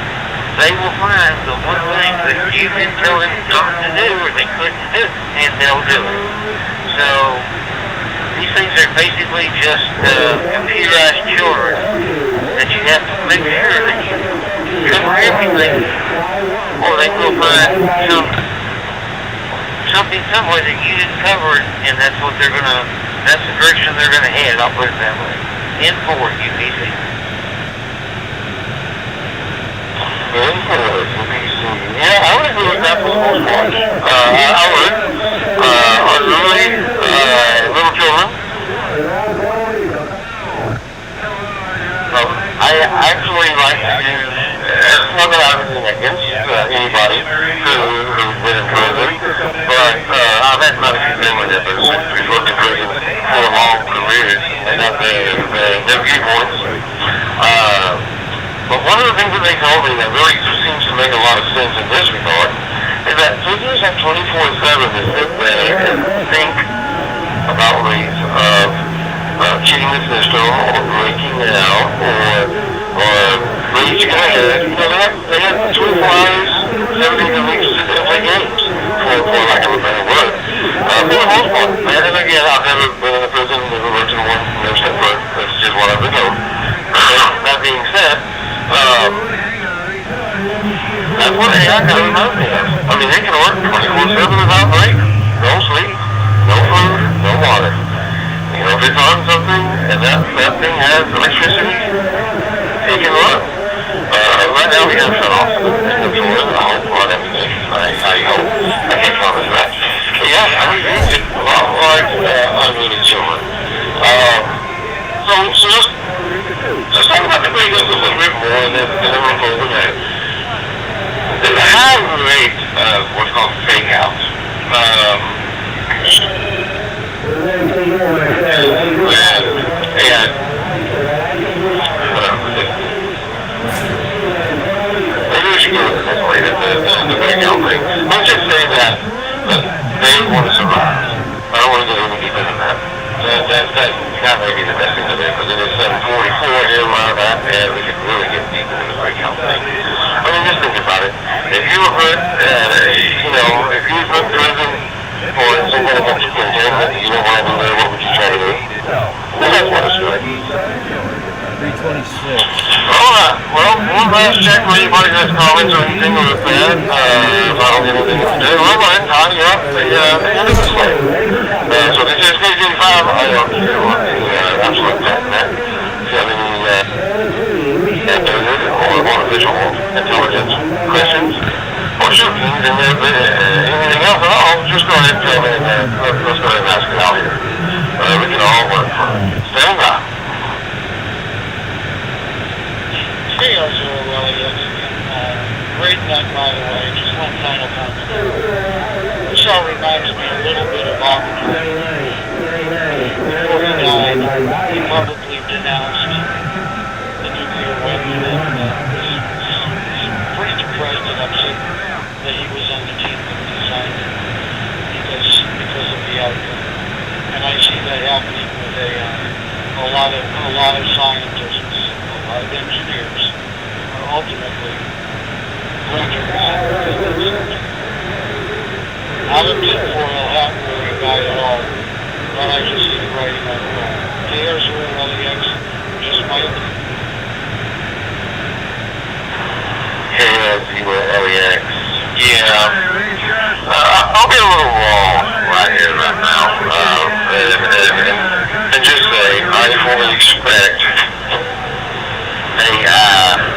E: they will find the one thing that you can tell them not to do or they couldn't do, and they'll do it. So, these things are basically just computerized children that you have to make sure that you cover everything, or they will find something somewhere that you didn't cover, and that's the direction they're gonna head, I'll put it that way. In forward, UPC. Yeah, I would agree with that for the most part. I would. Unruly little children. I actually like to use, not that I have anything against anybody who's been in prison, but I've had quite a few family members who've worked in prison for long careers and have their viewpoints. But one of the things that they told me that really seems to make a lot of sense in this regard is that prisoners have 24/7 to sit there and think about ways of cheating the system or breaking out or reaching ahead. They have 24 hours, 7 days a week to sit there and play games, for lack of a better word. For the most part, and again, I've never been in a prison, never worked in one, never stepped foot. That's just what I've been told. That being said, that's what AI kind of reminds me of. I mean, they can work 24/7 without break. No sleep, no food, no water. If it's on something and that thing has electricity, it can run. Right now we have shut off the controllers. I hope on everything. I hope. I can't promise that. But yeah, I mean, it's a lot like unlimited children. So let's talk about the breakup a little bit more and then we'll go over that. The high rate of what's called fake outs. Maybe we should go with this way, the fake out thing. Let's just say that they want to survive. I don't want to go any deeper than that. That may be the best thing to do, because it is 7:44 here where I'm at, and we could really get deep into the breakout thing. I mean, just think about it. If you were put, if you were put in prison for some kind of containment, you don't want to do that, what would you try to do? Well, that's what it's doing. Alright, well, one last check for anybody that's comments or anything on the bed. If I don't get anything to do, we're going to tidy up the end of the slate. So this is KJ5, I don't care what the absolute net. If you have any active or artificial intelligence questions or shootings and anything else at all, just go ahead and tell me and let's go ahead and ask it out here. We can all work for it. Stand by.
C: Great night, by the way. Just one final comment. This all reminds me a little bit of Oppenheimer. Before he died, he publicly denounced the nuclear weapon and was pretty depressed and upset that he was on the team that designed it because of the outcome. And I see that happening with a lot of scientists, a lot of engineers, ultimately not a tinfoil hat wearing guy at all, but I just see the writing on the wall. KR0LEX, just my opinion.
E: KR0LEX, yeah. I'll be a little raw right here, right now, and just say I fully expect AI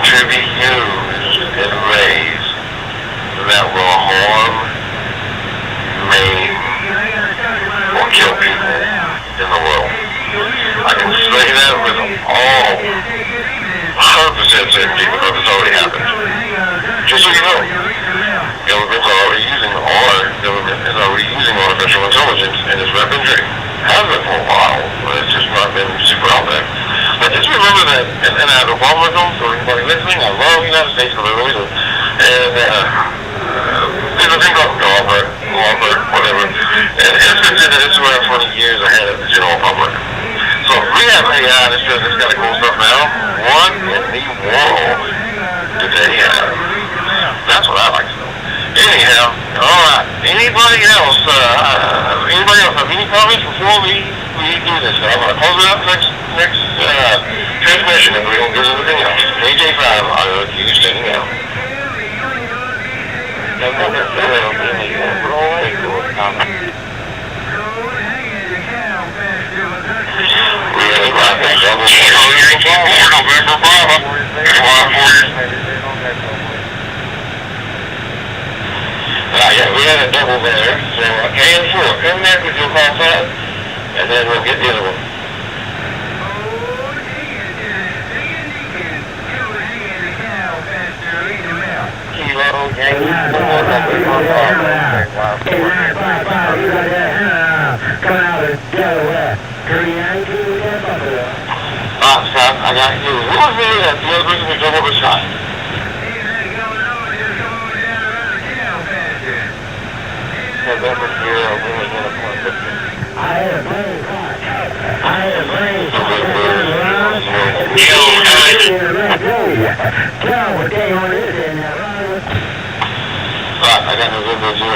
E: to be used in ways that will harm, maim, or kill people in the world. I can say that with all 100% certainty because it's already happened. Just so you know, governments are already using, our government is already using artificial intelligence in its weaponry. Has been for a while, but it's just not been super out there. But just remember that, and as a Republican, or anybody listening, I love the United States for the reason. And there's a thing called Walmart, whatever. And it's considered it's around 20 years ahead of the general public. So we have AI that's doing this kind of cool stuff now. What in the world do they have? That's what I like to know. Anyhow, alright. Anybody else have any comments before we do this? I'm going to close it up next transmission and we don't do anything else. KJ5, I look you standing out. November Bravo. Yeah, we had a double there, so KN4, come back with your call sign, and then we'll get the other one. Kilo, Yankee, come out of Delaware, stop, I got you. Who was there that the other person was double the side? November 0, really get a point. I had a brain card. I got November 0,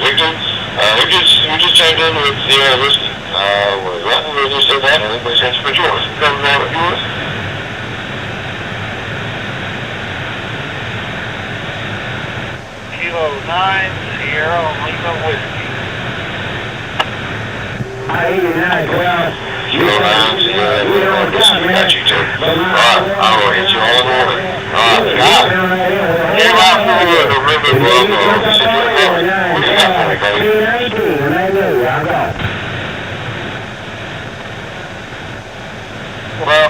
E: Victor. We just checked in with Sierra Whiskey. Was Latin really said that? I think they changed for yours. Comes down with yours. Kilo 9, Sierra Lima Whiskey. Kilo 9, Sierra Lima Whiskey. Got you too. Alright, I will hit you all in order. Alright, got it. Came out for November Bravo. What do you got for me, baby? Well,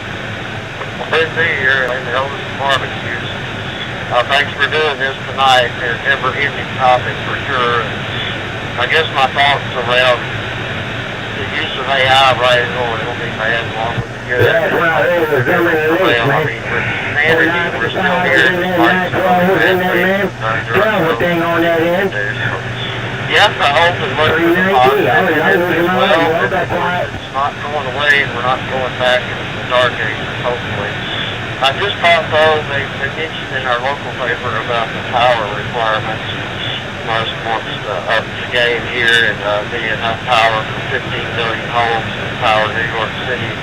E: busy here in the Elvis Barbecues. Thanks for doing this tonight. It's a never-ending topic for sure. I guess my thoughts around the use of AI right now, it'll be bad along with the good. Well, I mean, with humanity, we're still here. Yes, I hope as much as possible. It's not going away and we're not going back into the dark ages, hopefully. I just thought, though, they mentioned in our local paper about the power requirements. Musk wants to up the game here and be enough power for 15 million homes and power New York City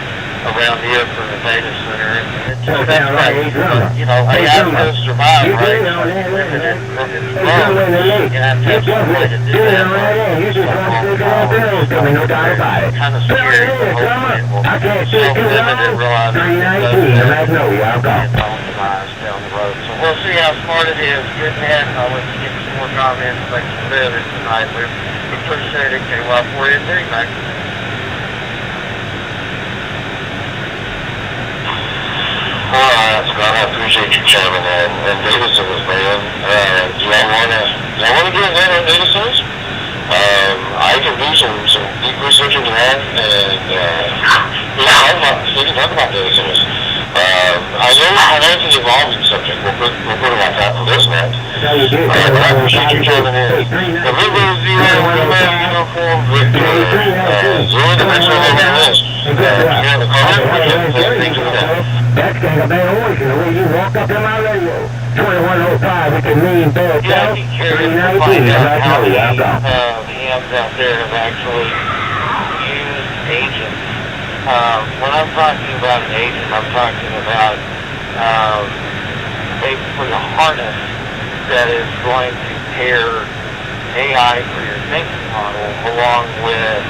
E: around here for the data center. And it's just that's right. But, you know, AI will survive, right? It's growing. You have to have some way to do that. Kind of scary, but hopefully it will self-limit and realize it does optimize down the road. So we'll see how smart it is. Good man. I'll let you get some more comments. Thanks for doing it tonight. We appreciate it. KY483, Max.
F: Alright, Scott, I appreciate you chiming in. And data centers, man. Do y'all wanna get in on data centers? I can do some deep research into that, and we can talk about data centers. I know it's an evolving subject. We'll put it like that on this net. But I appreciate you chiming in. The River Zero Uniform Victor, zero-dimensional awareness. You have a comment? We can say things in that.
G: That's kind of bad voice, and the way you walk up in my radio. 2105 with the million bell
E: Yeah, I'd be curious to find out how many hams out there have actually used agents. When I'm talking about an agent, I'm talking about basically a harness that is going to pair AI for your thinking model along with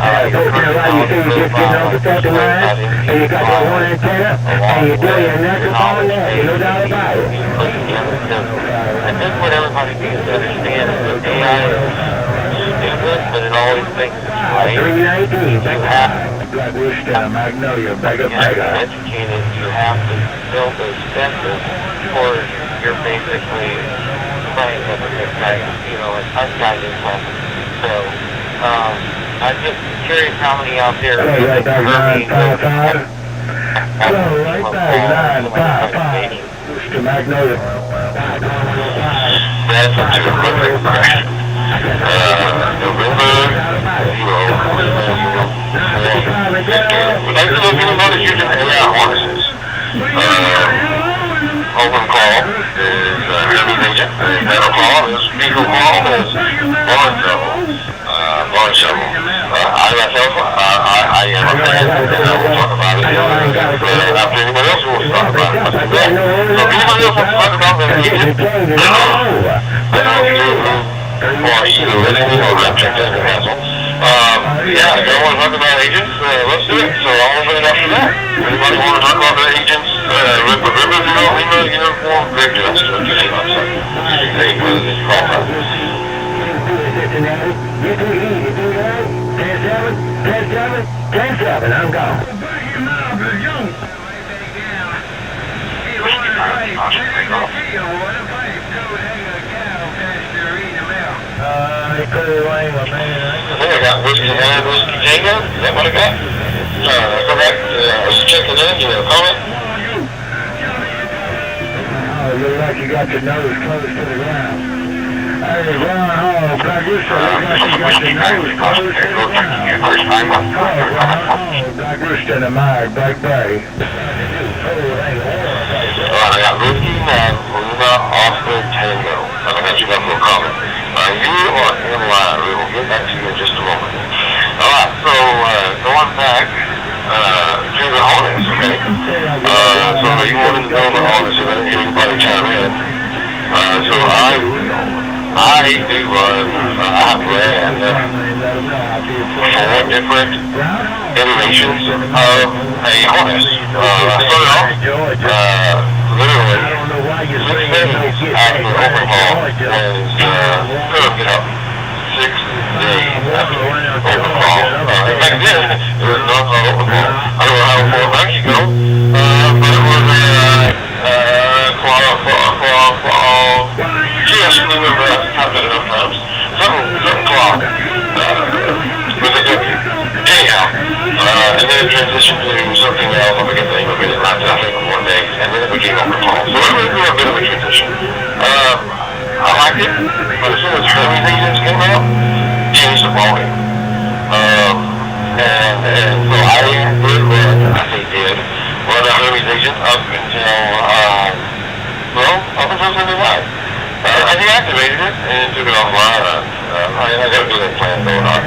G: you go to the right, you see you just getting off the second line, and you got that one antenna, and you do your natural phone there, you no doubt about it.
E: I think what everybody needs to understand is that AI is stupid, but it always thinks it's right.
G: 319,
E: You have
G: Magnolia,
E: to get educated, you have to build those fences, or you're basically playing with a an unguided weapon. So, I'm just curious how many out there are
G: right back, 955. Hello, right back, 955. To Magnolia.
F: That's up to the river. The river, I don't know if you notice using AI harnesses. Open call is Hermes agent. Metal call is Beagle call is Barn shovel. I myself, I am a fan, and I will talk about it. After anybody else who wants to talk about it, so if anybody else wants to talk about it, I don't know if you or you or anything or I've checked out the castle. Yeah, if you want to talk about agents, let's do it. So I'll open it up for that. Anybody want to talk about the agents? River Zero Uniform Victor. That's what you name up. Hey, what is it called?
G: You take it easy, do that. 10-7, I'm gone.
F: I got whiskey and whiskey Django. Is that what I got? Correct. Are you checking in? You have a comment?
G: Oh, you look like you got your nose close to the ground. Hey, Ron Hall, God, you said you got your nose close to the ground.
F: First time.
G: Oh, Ron Hall, God, you're still in my Black Bay.
F: I got whiskey and Luna Oscar Tango. I got you got no comment. You are in line. We will get back to you in just a moment. Alright, so going back to the harness, okay? So you wanted to build the harness and then everybody chime in. So I do run, I ran 4 different iterations of a harness. I started off, literally 6 days after overhaul was, 6 days after overhaul. Back then, it was not an overhaul. I don't know how far back you go, but it was yes, we remember I've done it enough times. Something clock. With a W. Anyhow, and then it transitioned to something else. I forget the name of it. It lasted, I think, 1 day, and then it became overhaul. So it went through a bit of a transition. I liked it, but as soon as Hermes agents came out, changed the ballgame. And so I did run, I say did, run a Hermes agent up until Sunday night. I
E: I deactivated it and took it offline. I got a good plan going on.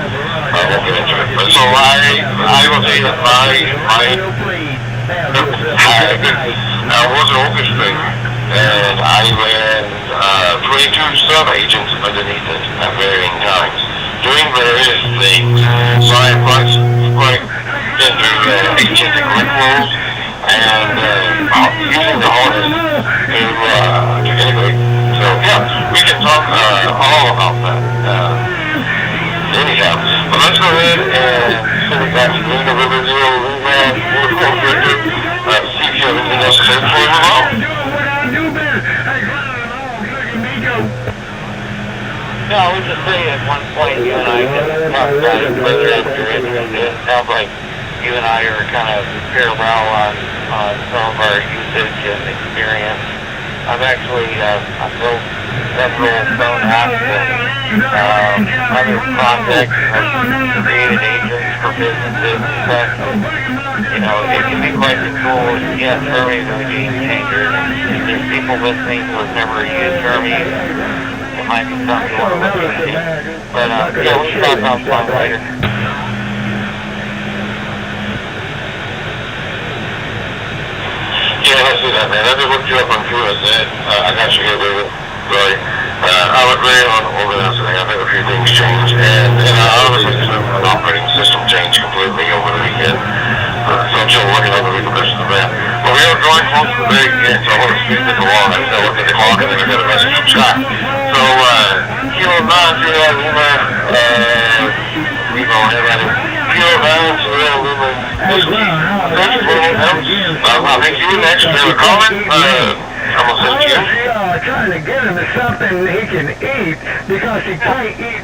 E: I won't get into it. But so I will say that my tag was an orchestrator, and I ran 22 sub-agents underneath it at varying times, doing various things. So I into agentic rituals and using the harness to integrate. So yeah, we can talk all about that anyhow. But let's go ahead and send it back to Luna River Zero. See if you have anything else to say before we move on.
C: No, I was just saying at one point you and I just talked about it further if you're interested. It sounds like you and I are kind of parallel on some of our usage and experience. I've actually I built several phone apps and other projects and created agents for businesses and stuff. You know, it can be quite a tool. Yes, Hermes is a game changer. If there's people listening who have never used Hermes, it might be something you want to look into. But yeah, we can talk offline later.
E: Yeah, let's do that, man. I just looked you up on QSN. I got you here, David. Right. I was really on over this thing. I think a few things changed, and obviously an operating system changed completely over the weekend. So I'm still working on the repercussions of that. But we are drawing close to the very end, so I want to speed this along. I looked at the clock, and then I got a message from Scott. So, Kilo 9, Zero Lima, we go ahead at it. Kilo 9, Zero Lima, I think you next. You have a comment? I'm going to send you.
G: Trying to get him to something he can eat because he can't eat.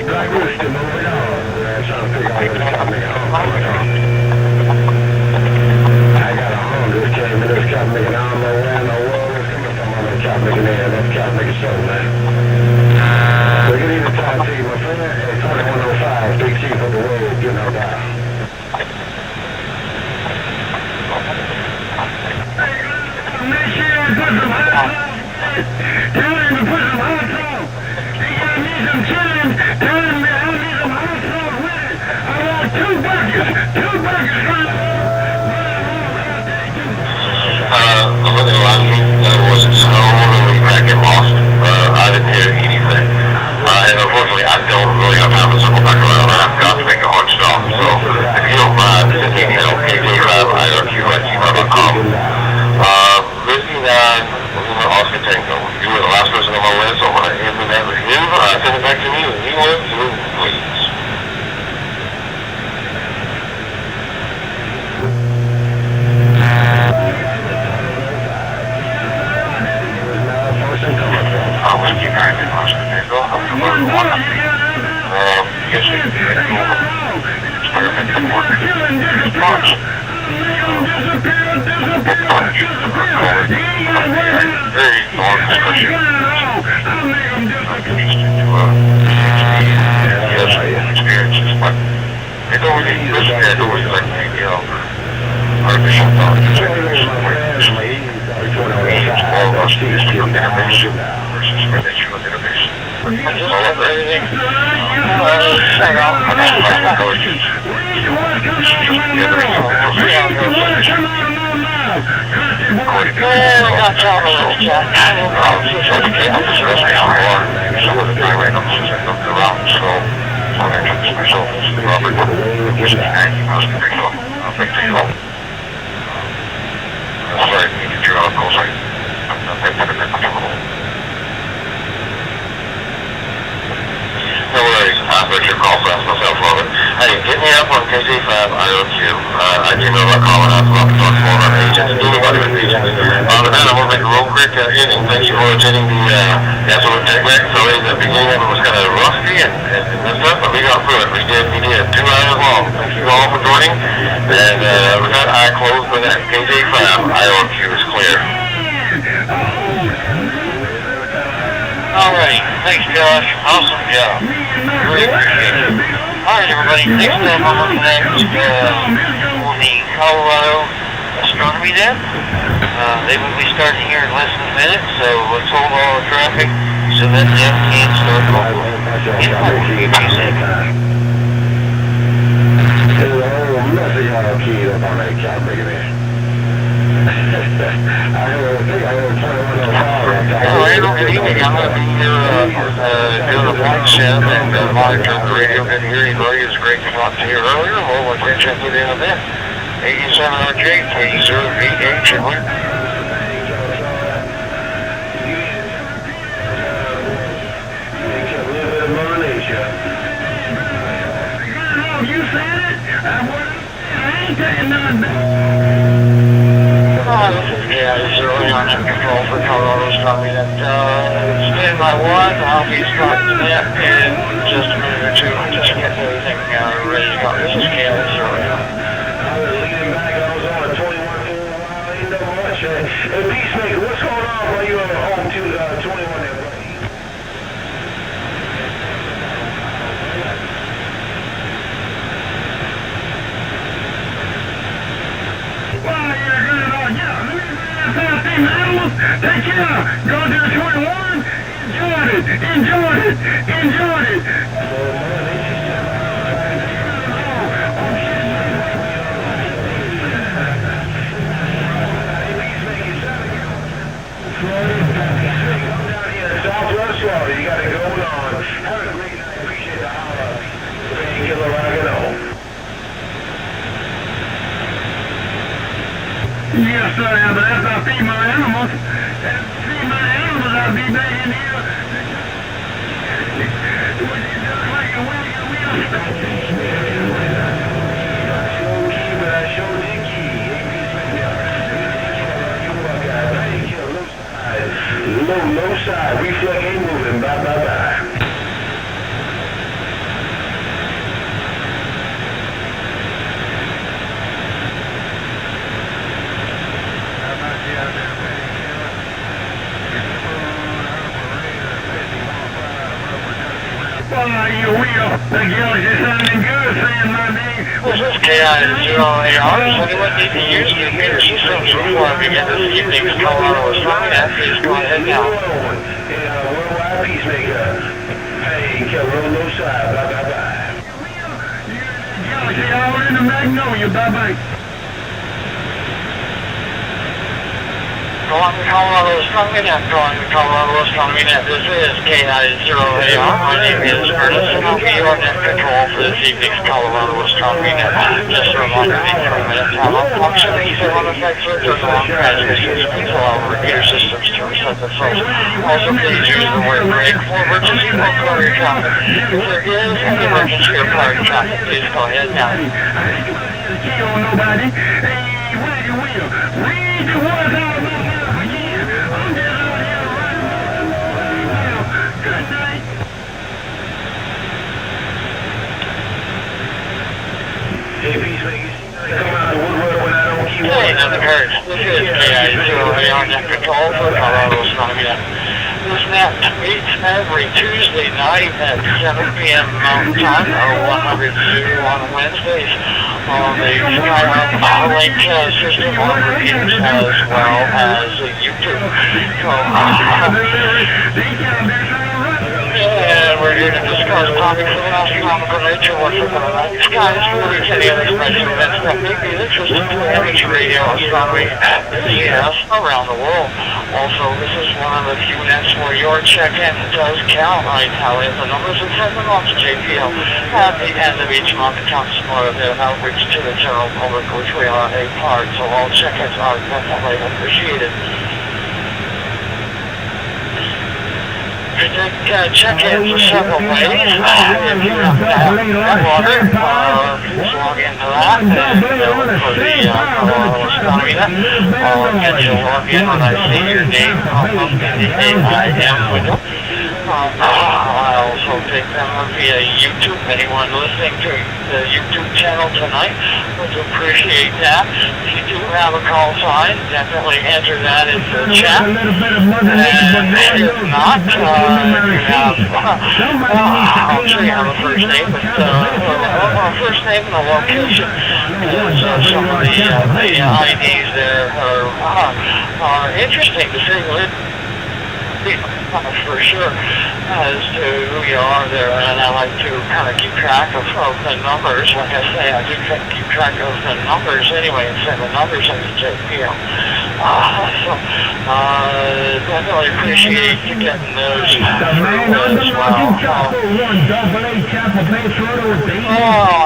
G: Black Rooster moving on. Trying to figure out what's coming on. I got a home. This cat making all my land, no wall. What's coming from on that cat making there? That cat making show, man. So you need to talk to you, my friend. It's 105. Big Chief of the road, you know that. Make sure I put some hot sauce. Tell him to put some hot sauce. I need some chili. Tell him that I need some hot sauce with it. I want 2 buckets. 2 buckets for
E: I'm looking around me. There was so really cracking lost. I didn't hear anything. And unfortunately, I don't really have time to circle back around. I've got to make a hard stop. So if you don't mind, send me an email, kj5irq@gmail.com. Oscar Tango. You were the last person on my list, so I'm going to end with that review. Send it back to me, and you want to, please. I want to keep going to Oscar Tango. I'm going to one. Yes, we can do it. Experiment some more. Response. Very long discussion. Experiences, but it's always like maybe artificial intelligence. All of us use different innovation versus relational innovation. I just love everything. Hang on. I just like intelligence. I got y'all a little chat. I'm just listening to more. Some of the time right now, since I looked around, so I'm going to introduce myself as Robert. Who's the guy? I'll take you home. Sorry, you can turn on the call, sorry. No worries, I'll put your call fast myself, Robert. Hey, hit me up on KJ5IOQ at gmail.com and I'll talk more about agents. Anybody with agents. But then I'm going to make a real quick ending. Thank you for attending the Absolute Tech Mix. So in the beginning of it was kind of rusty and messed up, but we got through it. We did. 2 hours long. Thank you all for joining. And with that, I close the net. KJ5IOQ is clear.
C: Alright, thanks Josh. Awesome job. Really appreciate it. Alright everybody, next time I'm looking at the Colorado Astronomy Net. They will be starting here in less than a minute, so let's hold all the traffic so that Jeff can start locally. In public, I'm going to be here doing a flight sim and monitoring the radio. Been hearing radio. It's great to talk to you earlier. Well, let's check with you in a bit. 87RJ, 30VH, and we're...
G: You said it? I ain't saying nothing.
C: This is early on in control for Colorado Astronomy Net. Stand by one. I'll be starting that in just a minute or two. Just get everything ready to go. This is KI0.
G: Hey, Peacemaker, what's going on while you're home to 21 there, buddy? Well, you're good at all. Yeah, take care. Go to 21. Enjoyed it. Southwest Florida, you got it going on. Have a great night. Appreciate the holler. Painkiller rock and roll. Yes, sir, but that's not feed my animals. That's feed my animals. I'll be back in here. Like a wagon wheel. But I showed the key. Low side, reflex ain't moving, bye. You will. The girl is sounding good, saying my name.
C: This is KI0AR. So they would need to use the computer systems before I begin this evening's Colorado Astronomy Net. Please go ahead now.
G: Worldwide Peacemaker. Hey, low side, bye. Galaxy all in the Magnolia, bye.
C: Calling the Colorado Astronomy Net, This is KI0AR. My name is Ernest, and I'll be your net control for this evening's Colorado Astronomy Net. Just a reminder, the 3-minute time-up function, these are on effect for the long transmissions. Please allow repeater systems to reset themselves. Also, please use the word break for emergency or priority traffic. If there is an emergency or priority traffic, please go ahead now.
G: Hey, Peacemaker, come out the woodwork when I don't keep
C: Hey, nothing hurts. This is KI0AR net control for Colorado Astronomy Net. This net meets every Tuesday night at 7 p.m. Mountain Time, or 100 Zulu on Wednesdays, on the Skylink system on repeaters, as well as YouTube. And we're here to discuss topics of an astronomical nature, what's up in the night skies, movies, any other special events that may be interesting to amateur radio astronomy enthusiasts around the world. Also, this is one of the few nets where your check-in does count. I tally the numbers and send them off to JPL at the end of each month. It counts more of their outreach to the general public, which we are a part, so all check-ins are definitely appreciated. You can check in for several ways. If you have water, please log into that and for the Colorado Astronomy Net. Or again, you'll log in when I see your name pop up in the AIM window.
E: I also take them via YouTube. Anyone listening to the YouTube channel tonight would appreciate that. If you do have a call sign, definitely enter that into the chat.
G: A little bit of Mother Nature, but
E: And if not, if you have, I'll show you have a first name, but a first name and a location is some of the IDs there are interesting to say the least. For sure, as to who you are there, and I like to kind of keep track of the numbers. Like I say, I do keep track of the numbers anyway, instead of the numbers I can take, you know. So, definitely appreciate you getting those through as well.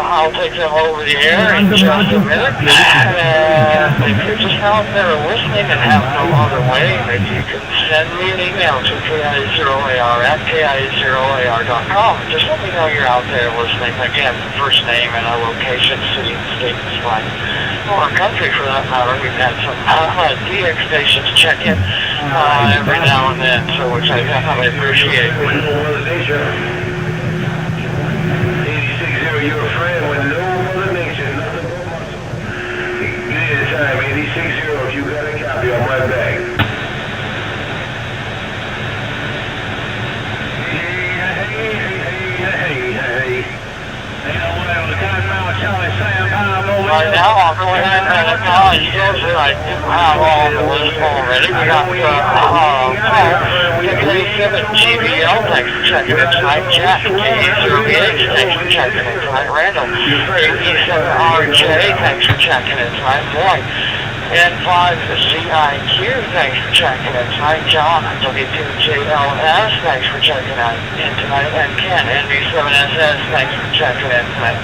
E: I'll take them over the air in just a minute. And if you're just out there listening and have no other way, maybe you can send me an email to KI0AR@KI0AR.com. Just let me know you're out there listening. Again, first name and a location, city, state, is fine. Or country for that matter. We've had some DX stations check in every now and then, so which I definitely appreciate.
G: 86-0, you're a friend with no Mother Nature, nothing but muscle. Anytime, 86-0, if you got a copy, I'm right back.
E: Right now, I'll go ahead and acknowledge those that I do have on the list already. We got GBL, thanks for checking in tonight. Jack, K0BH, thanks for checking in tonight. Randall, KE7RJ, thanks for checking in tonight. Boy, N5CIQ, thanks for checking in tonight. John, W2JLS, thanks for checking in tonight. And Ken, NB7SS, thanks for checking in tonight.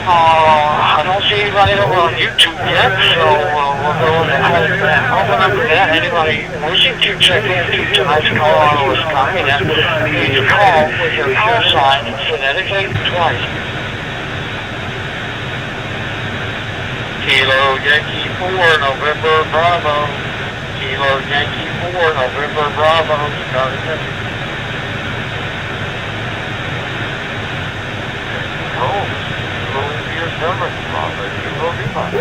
E: I don't see anybody over on YouTube yet, so we'll go ahead and open up for that. Anybody wishing to check into tonight's Colorado Wisconsin, please call with your call sign phonetically twice. Kilo Yankee 4, November Bravo. Kilo Yankee 4, November Bravo. Got it. Oh. Number, you will be fine.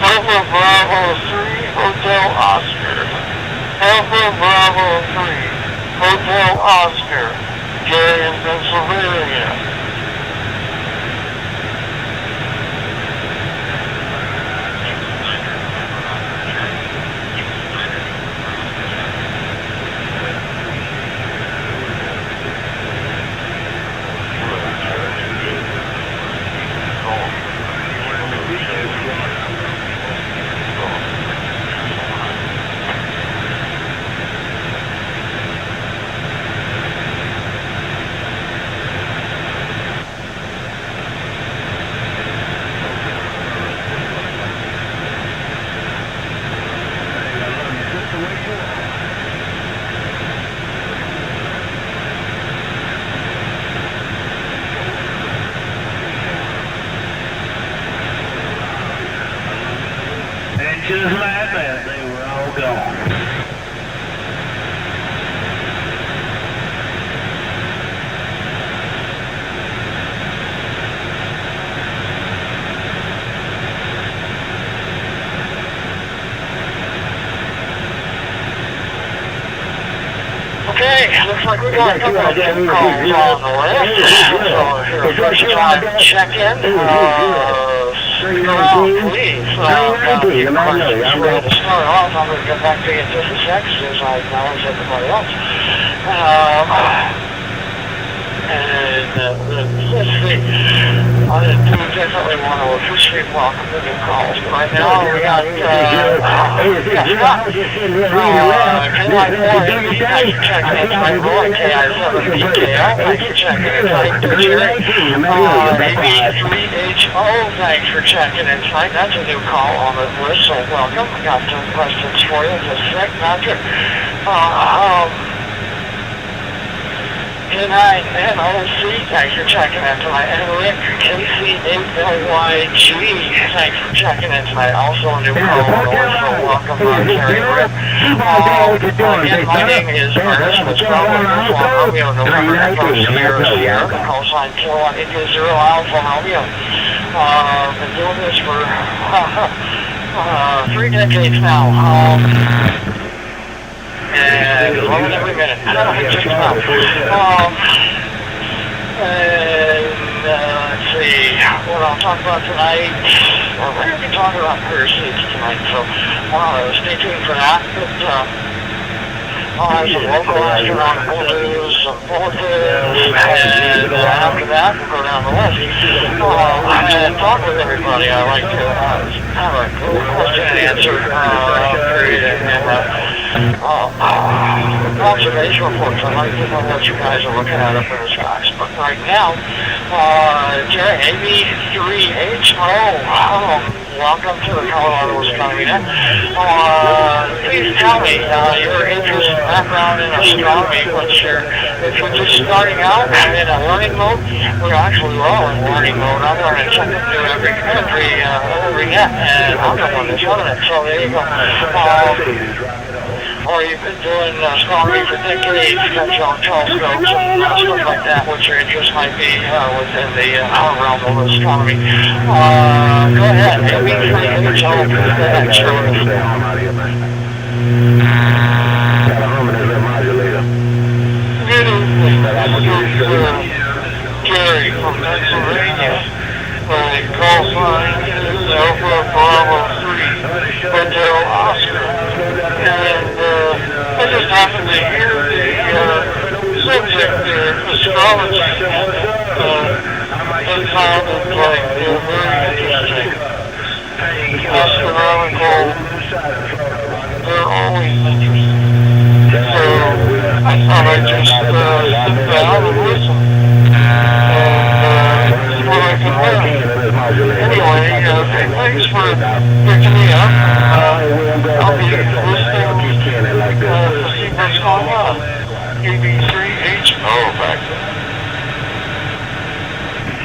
E: Alpha Bravo 3, Hotel Oscar. Alpha Bravo 3, Hotel Oscar. Gary in Pennsylvania.
G: Just like that, they were all gone.
E: Okay, looks like we got a couple of new calls on the list. So if you're a first time check-in, stick around, please. Now, a few questions for you to start off. I'm going to get back to you in just a sec, since I acknowledge everybody else. Let's see. I do definitely want to officially welcome the new calls. Right now, we got Scott. Thanks for checking in tonight. Roy, KI7BKL, thanks for checking in tonight. Jerry, AB3HO, thanks for checking in tonight. That's a new call on the list, so welcome. I got some questions for you in just a sec, Patrick. NOC, thanks for checking in tonight. And Rick KC8LYG, thanks for checking in tonight. Also a new caller, so welcome back, Terry Rick. Again, my name is Ernest, with Bravo Romeo, November Echo Sierra Sierra, call sign Kilowatt India 0 Alpha Romeo. Been doing this for 3 decades now. And loving every minute. Just about. Let's see what I'll talk about tonight. We're going to be talking about pursuits tonight, so stay tuned for that. But, I'll have some local astronomical news, some bulletins, and after that, we'll go down the list and talk with everybody. I like to have a question and answer period and observation reports. I like to know what you guys are looking at up in the skies. But right now, Jerry, AB3HO, welcome to the Colorado Astronomy Net. Please tell me your interest and background in astronomy. If you're just starting out in a learning mode, we're all in learning mode. I'm learning something new every net, and I'm the one that's running it. So there you go. Or you've been doing astronomy for decades, got your own telescopes and stuff like that, what your interest might be within the realm of astronomy. Go ahead, AB3HO, the next service. Good evening, this is Jerry from Pennsylvania. My call sign is Alpha Bravo 3, Hotel Oscar. And I just happened to hear the subject there, astrology. It sounded like very interesting. Astronomical, they're always interesting. So I thought I'd just sit down and listen. And see what I can learn. Anyway, thanks for picking me up. I'll be listening to see what's going on. AB3HO back there.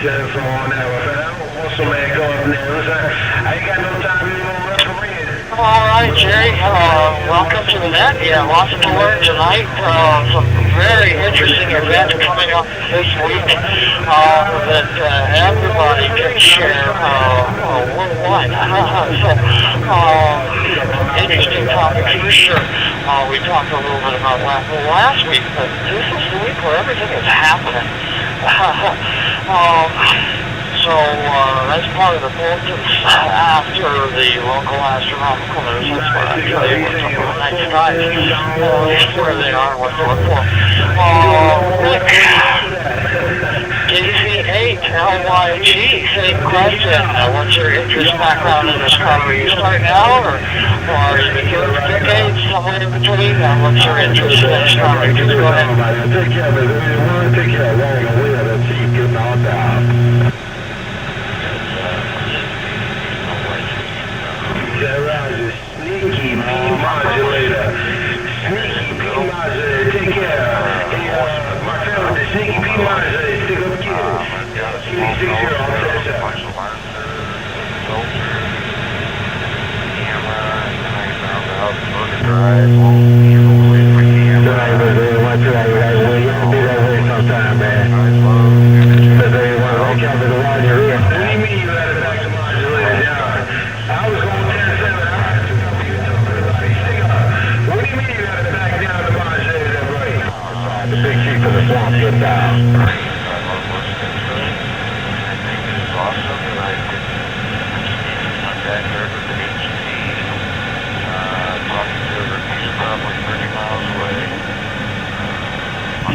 G: Jennifer on there. What's the man going there? I ain't got no time to referee.
E: All right, Jerry. Welcome to the net. Yeah, lots to learn tonight. Some very interesting events coming up this week that everybody can share worldwide. So, interesting topics for sure. We talked a little bit about last week, but this is the week where everything is happening. So that's part of the bulletins after the local astronomical news. That's what I tell you what's up with the night skies, where they are and what to look for. Rick, KC8LYG, same question. What's your interest background in astronomy? Are you starting out, or are you been doing it for decades, somewhere in between? What's your interest in astronomy? Just go ahead.
F: Take care of it. Take care of it. Let's see you getting all down. Sneaky P modulator. Sneaky P modulator. Take care. Hey, my friend with the Sneaky P modulator. Stick up kids. Give me 60 on sometime, man. What do you mean you had it back to modulator down? I was going 10-7. What do you mean you had it back down to modulator that way? The big chief of the swamp get down.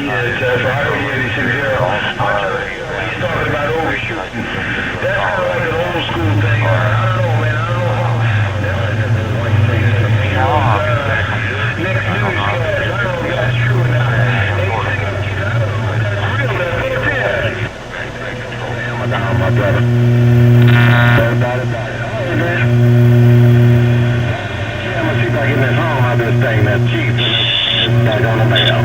F: Yeah, so I don't hear anything here. He's talking about overshooting. That's kind of like an old school thing. I don't know, man. I don't know. Next newscast, I don't know if that's true or not. That's real, man. Put it there. I'm down, my brother. About it. All right, man. Yeah, I'm going to see if I can get this home out of this thing, that cheap. Back on the mail.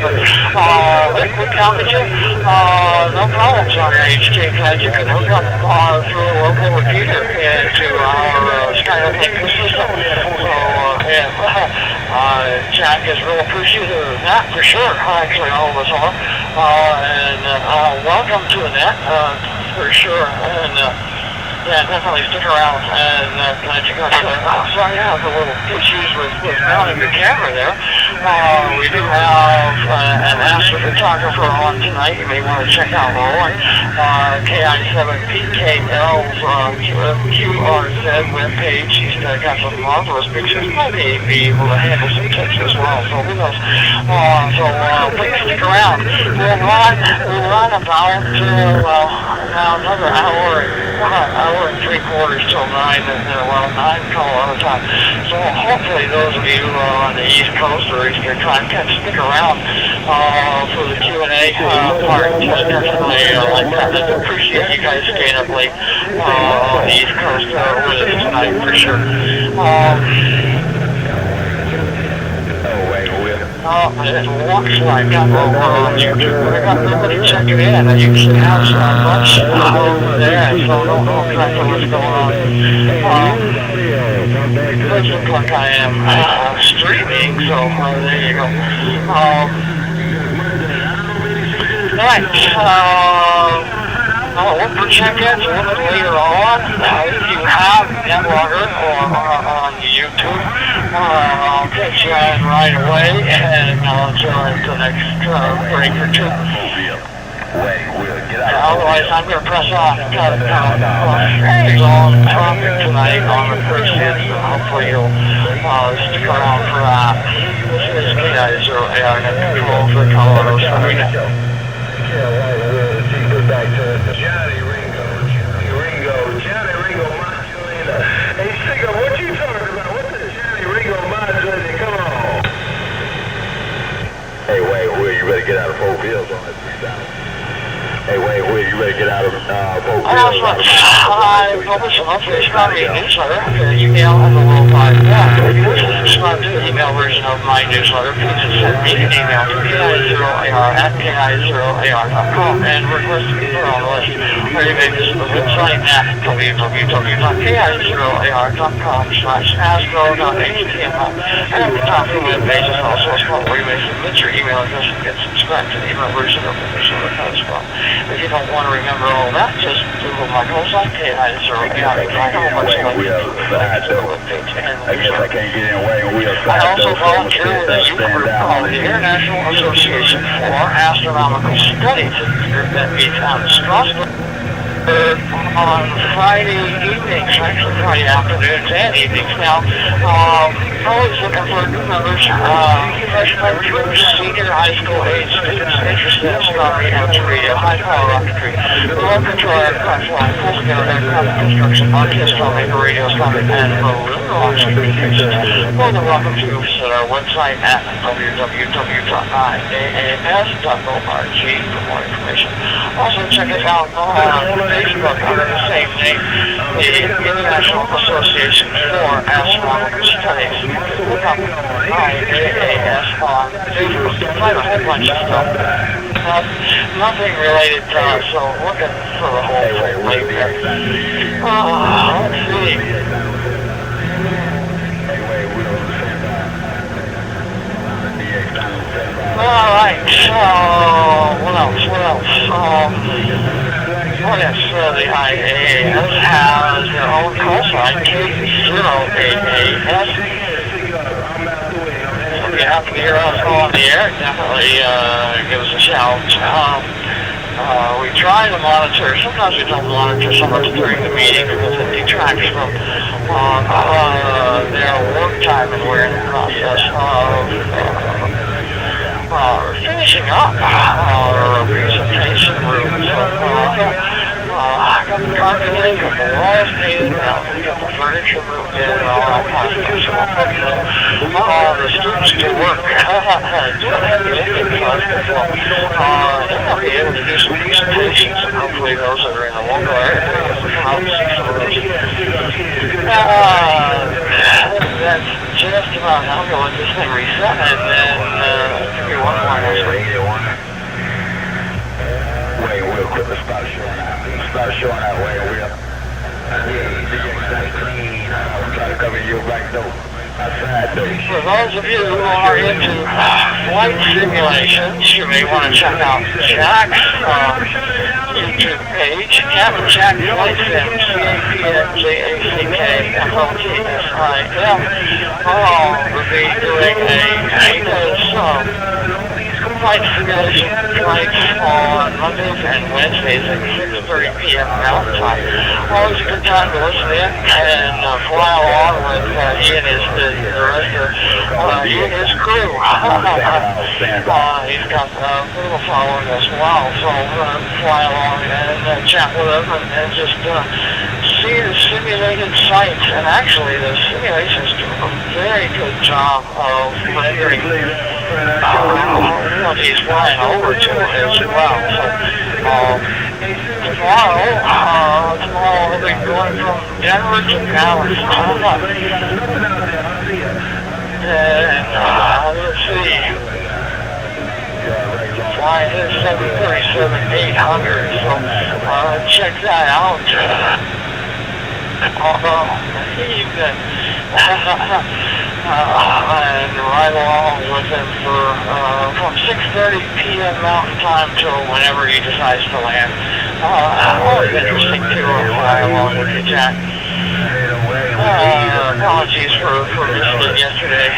E: but liquid temperature, no problems on your HK pad. You can hook up through a local repeater to our SkyLink system. So, Jack is real appreciative of that for sure. Actually, all of us are. And welcome to the net for sure. And yeah, definitely stick around. And glad you got sorry I have a little issues with mounting the camera there. We do have an astro photographer on tonight. You may want to check out Roland. KI7PKL's QRZ webpage. He's got some marvelous pictures. Might be able to handle some tips as well. So who knows? Please stick around. We'll run about another hour and 3/4 till 9, and 9 Colorado time. So hopefully those of you on the East Coast or Eastern time can stick around for the Q&A part. Definitely like that. I appreciate you guys staying up late on the East Coast with us tonight for sure. It looks like I'm over on YouTube, but I got nobody checking in. I usually have so much over there, so I don't know exactly what's going on. It does look like I am streaming, so there you go. Alright, I'll look for check-ins a little bit later on. If you have NetLogger on YouTube, I'll catch you in right away, and I'll join the next break or two. Otherwise, I'm going to press on. Got a long topic tonight on the first hit, so hopefully you'll stick around for that. This is KI0AR Net Control for Colorado Southern Net.
F: Back to Johnny Ringo modulator. Hey, Sigga, what you talking about? What's the Johnny Ringo modulator? Come on. Hey, Wayne Will, you better get out of Fort Fields on that 3,000. Hey, Wayne Will, you better get out of Fort Fields.
E: I publish a monthly astronomy newsletter. Email on the World Wide Web. If you wish to subscribe to the email version of my newsletter, please send me an email to ki0ar@ki0ar.com and request to be put on the list. Or you may visit the website at www.ki0ar.com/astro.html. And at the top of the web page is also a spot where you may submit your email address and get subscribed to the email version of the newsletter as well. If you don't want to remember all that, just Google my website, KI0AR. Find a whole bunch of links to the webpage and
F: I guess I can't get in Wayne Will.
E: I also volunteer with a youth group called the International Association for Astronomical Studies. It's a group that meets out in Strasbourg on Friday evenings, actually Friday afternoons and evenings now. Always looking for new members, freshman through senior high school age students interested in astronomy, amateur radio, high power rocketry, low control aircraft flying, full scale aircraft construction, market astronomy, radio astronomy, and balloon launch communications. More than welcome to visit our website at www.ias.org for more information. Also check us out on Facebook under the same name, the International Association for Astronomical Studies. Look up IAAS on Facebook. Find a whole bunch of stuff. Nothing related to us, so looking for the whole thing right there. Let's see. Alright, so what else? The IAAS has their own call sign, K0AAS. If you happen to hear us on the air, definitely give us a shout. We try to monitor, sometimes we don't monitor so much during the meeting because it detracts from their work time and we're in the process of finishing up our presentation room. I got the carpeting, got the walls painted, got the furniture moved in, and all that kind of stuff. The students do work. They'll be able to do some presentations, and hopefully those that are in the local area will come out and see some of those. That's just about how I'm going to this thing reset, and then
F: Wait, we'll quickly start showing out. Start showing out, wait, we'll. Clean. I'm trying to cover your back door. Outside door.
C: For those of you who are into flight simulations, you may want to check out Jack's YouTube page, Captain Jack Flight Sim, CAPTJACKFLTSIM. We'll be doing flight simulation flights on Mondays and Wednesdays at 6:30 p.m. Mountain Time. Always a good time to listen in and fly along with Ian and his crew. He's got a little following as well, so fly along and chat with him and just see the simulated sites. And actually, the simulations do a very good job of rendering what he's flying over to as well. So tomorrow we'll be going from Denver to Dallas. And let's see, flying his 737-800. So check that out. And ride along with him for from 6:30 p.m. Mountain Time till whenever he decides to land. Always interesting to fly along with you, Jack. Apologies for missing it yesterday.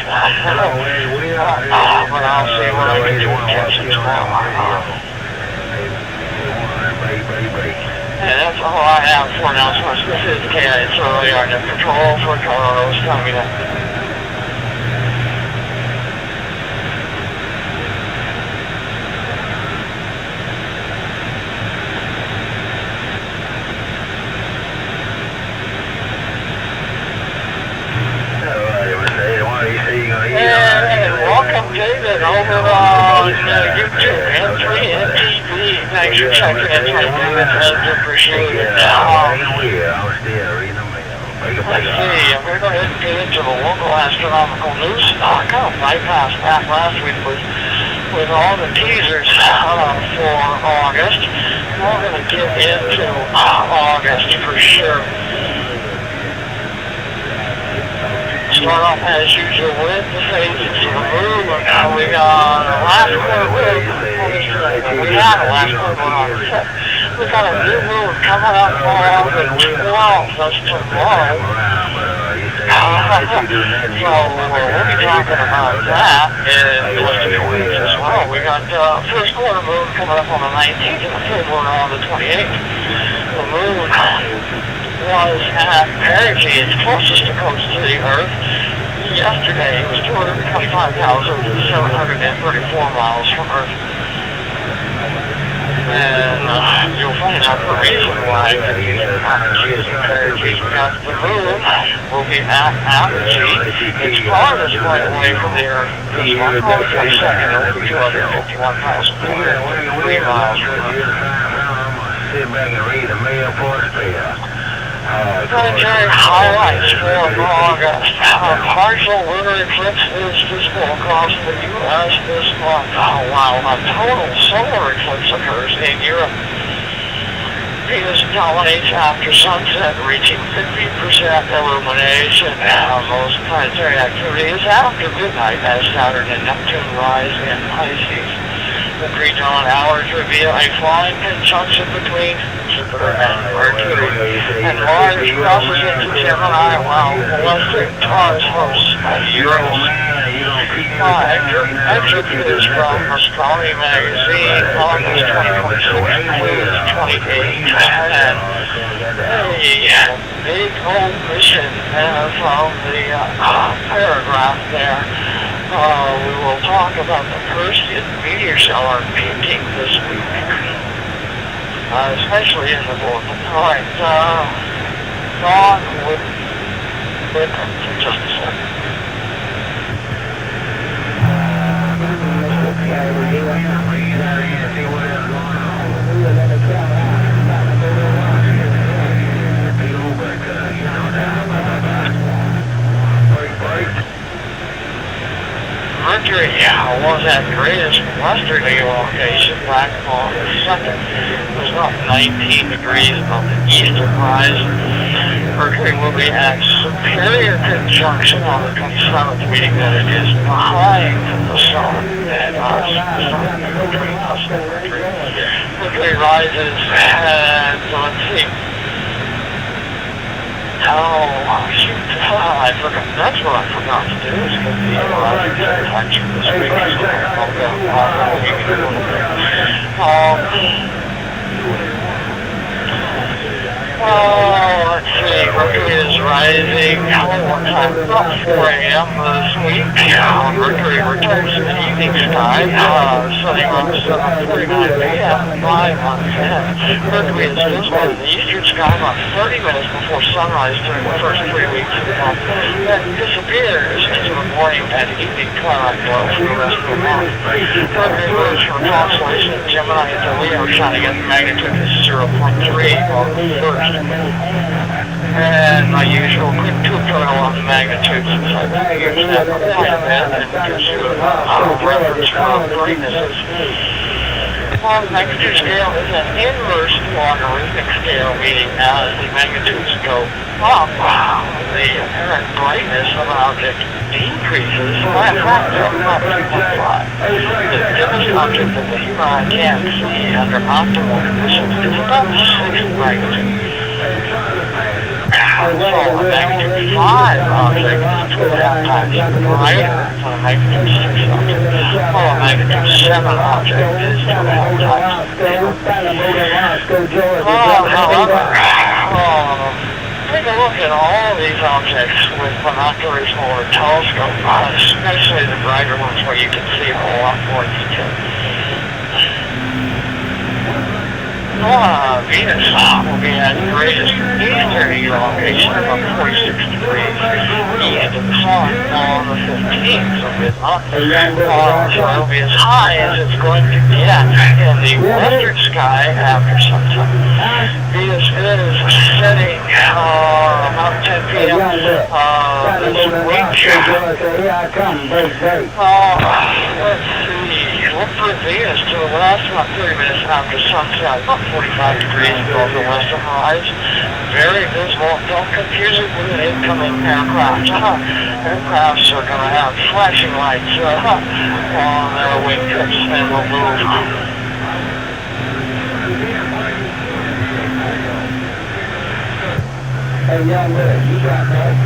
C: But I'll see what I can do to catch him tomorrow. And that's all I have for announcements. This is KIA Charlie, our net control for Colorado's coming up. And welcome, David, over on YouTube, N3NTV. Thanks for checking in, my David. That's appreciated. Let's see, I'm going to go ahead and get into the local astronomical news. I kind of bypassed that last week with all the teasers for August. We're going to get into August for sure. Start off as usual with the phases of the moon. We got a last quarter moon. We had a last quarter moon on the 5th. We got a new moon coming up on the 12th. That's tomorrow. So we'll be talking about that in just a few weeks as well. We got first quarter moon coming up on the 19th and the full moon on the 28th. The moon was at perigee, it's closest to coast to the Earth. Yesterday, it was 225,734 miles from Earth. And you'll find out the reason why apogee is at perigee, because the moon will be at apogee. Its farthest point away from the Earth is 1 kilometer per second, or 251,403 miles from Earth.
F: Sit back and read the mail for a spell.
C: Planetary highlights for August. Partial lunar eclipse is visible across the U.S. this month, while a total solar eclipse occurs in Europe. Venus dominates after sunset, reaching 50% illumination. Most planetary activity is after midnight as Saturn and Neptune rise in Pisces. The pre-dawn hours reveal a flying conjunction between Jupiter and Mercury, and Mars crosses into Gemini while the Western Taurus hosts Uranus. Excerpt is from Astronomy Magazine, August 2026, 28, and a big old mission from the paragraph there. We will talk about the Perseid meteor shower painting this week, especially in the bulletin. Alright, Don with just a second. Mercury was that greatest westerly elongation back on the 2nd. It was about 19 degrees above the eastern horizon. Mercury will be at Superior Conjunction on the 27th, meaning that it is behind the Sun and us. Mercury rises, and let's see. Oh, shoot. I forgot. That's what I forgot to do, is get the rising temperature this week. Let's see. Mercury is rising one time, about 4 a.m. this week. Mercury returns to the evening sky, setting on 7:49 p.m. 5 on 10. Mercury is visible in the eastern sky about 30 minutes before sunrise during the first 3 weeks of the month. Then disappears into the morning and evening twilight glow for the rest of the month. Mercury moves from constellation Gemini into Leo, shining at magnitude of 0.3 on the 1st. And my usual quick tutorial on magnitude, since I've used that quite a bit, and gives you a reference for brightnesses. The magnitude scale is an inverse logarithmic scale, meaning as the magnitudes go up, the apparent brightness of an object decreases by a factor of about 2.5. The dimmest object that the human eye can see under optimal conditions is about 6 magnitude. So a magnitude 5 object is 2.5 times brighter than a magnitude 6 object, while a magnitude 7 object is 2.5 times bigger. However, take a look at all these objects with binoculars or a telescope, especially the brighter ones where you can see a whole lot more detail. Venus will be at the greatest eastern elongation, about 46 degrees east of the Sun on the 15th of mid-month. So it'll be as high as it's going to get in the western sky after sunset. Venus is setting about 10 p.m. This week. Let's see. Look for Venus to the west about 30 minutes after sunset, about 45 degrees above the western horizon. Very visible. Don't confuse it with an incoming aircraft. Aircrafts are going to have flashing lights on their wingtips and will move.
J: Hey, young man, you got that?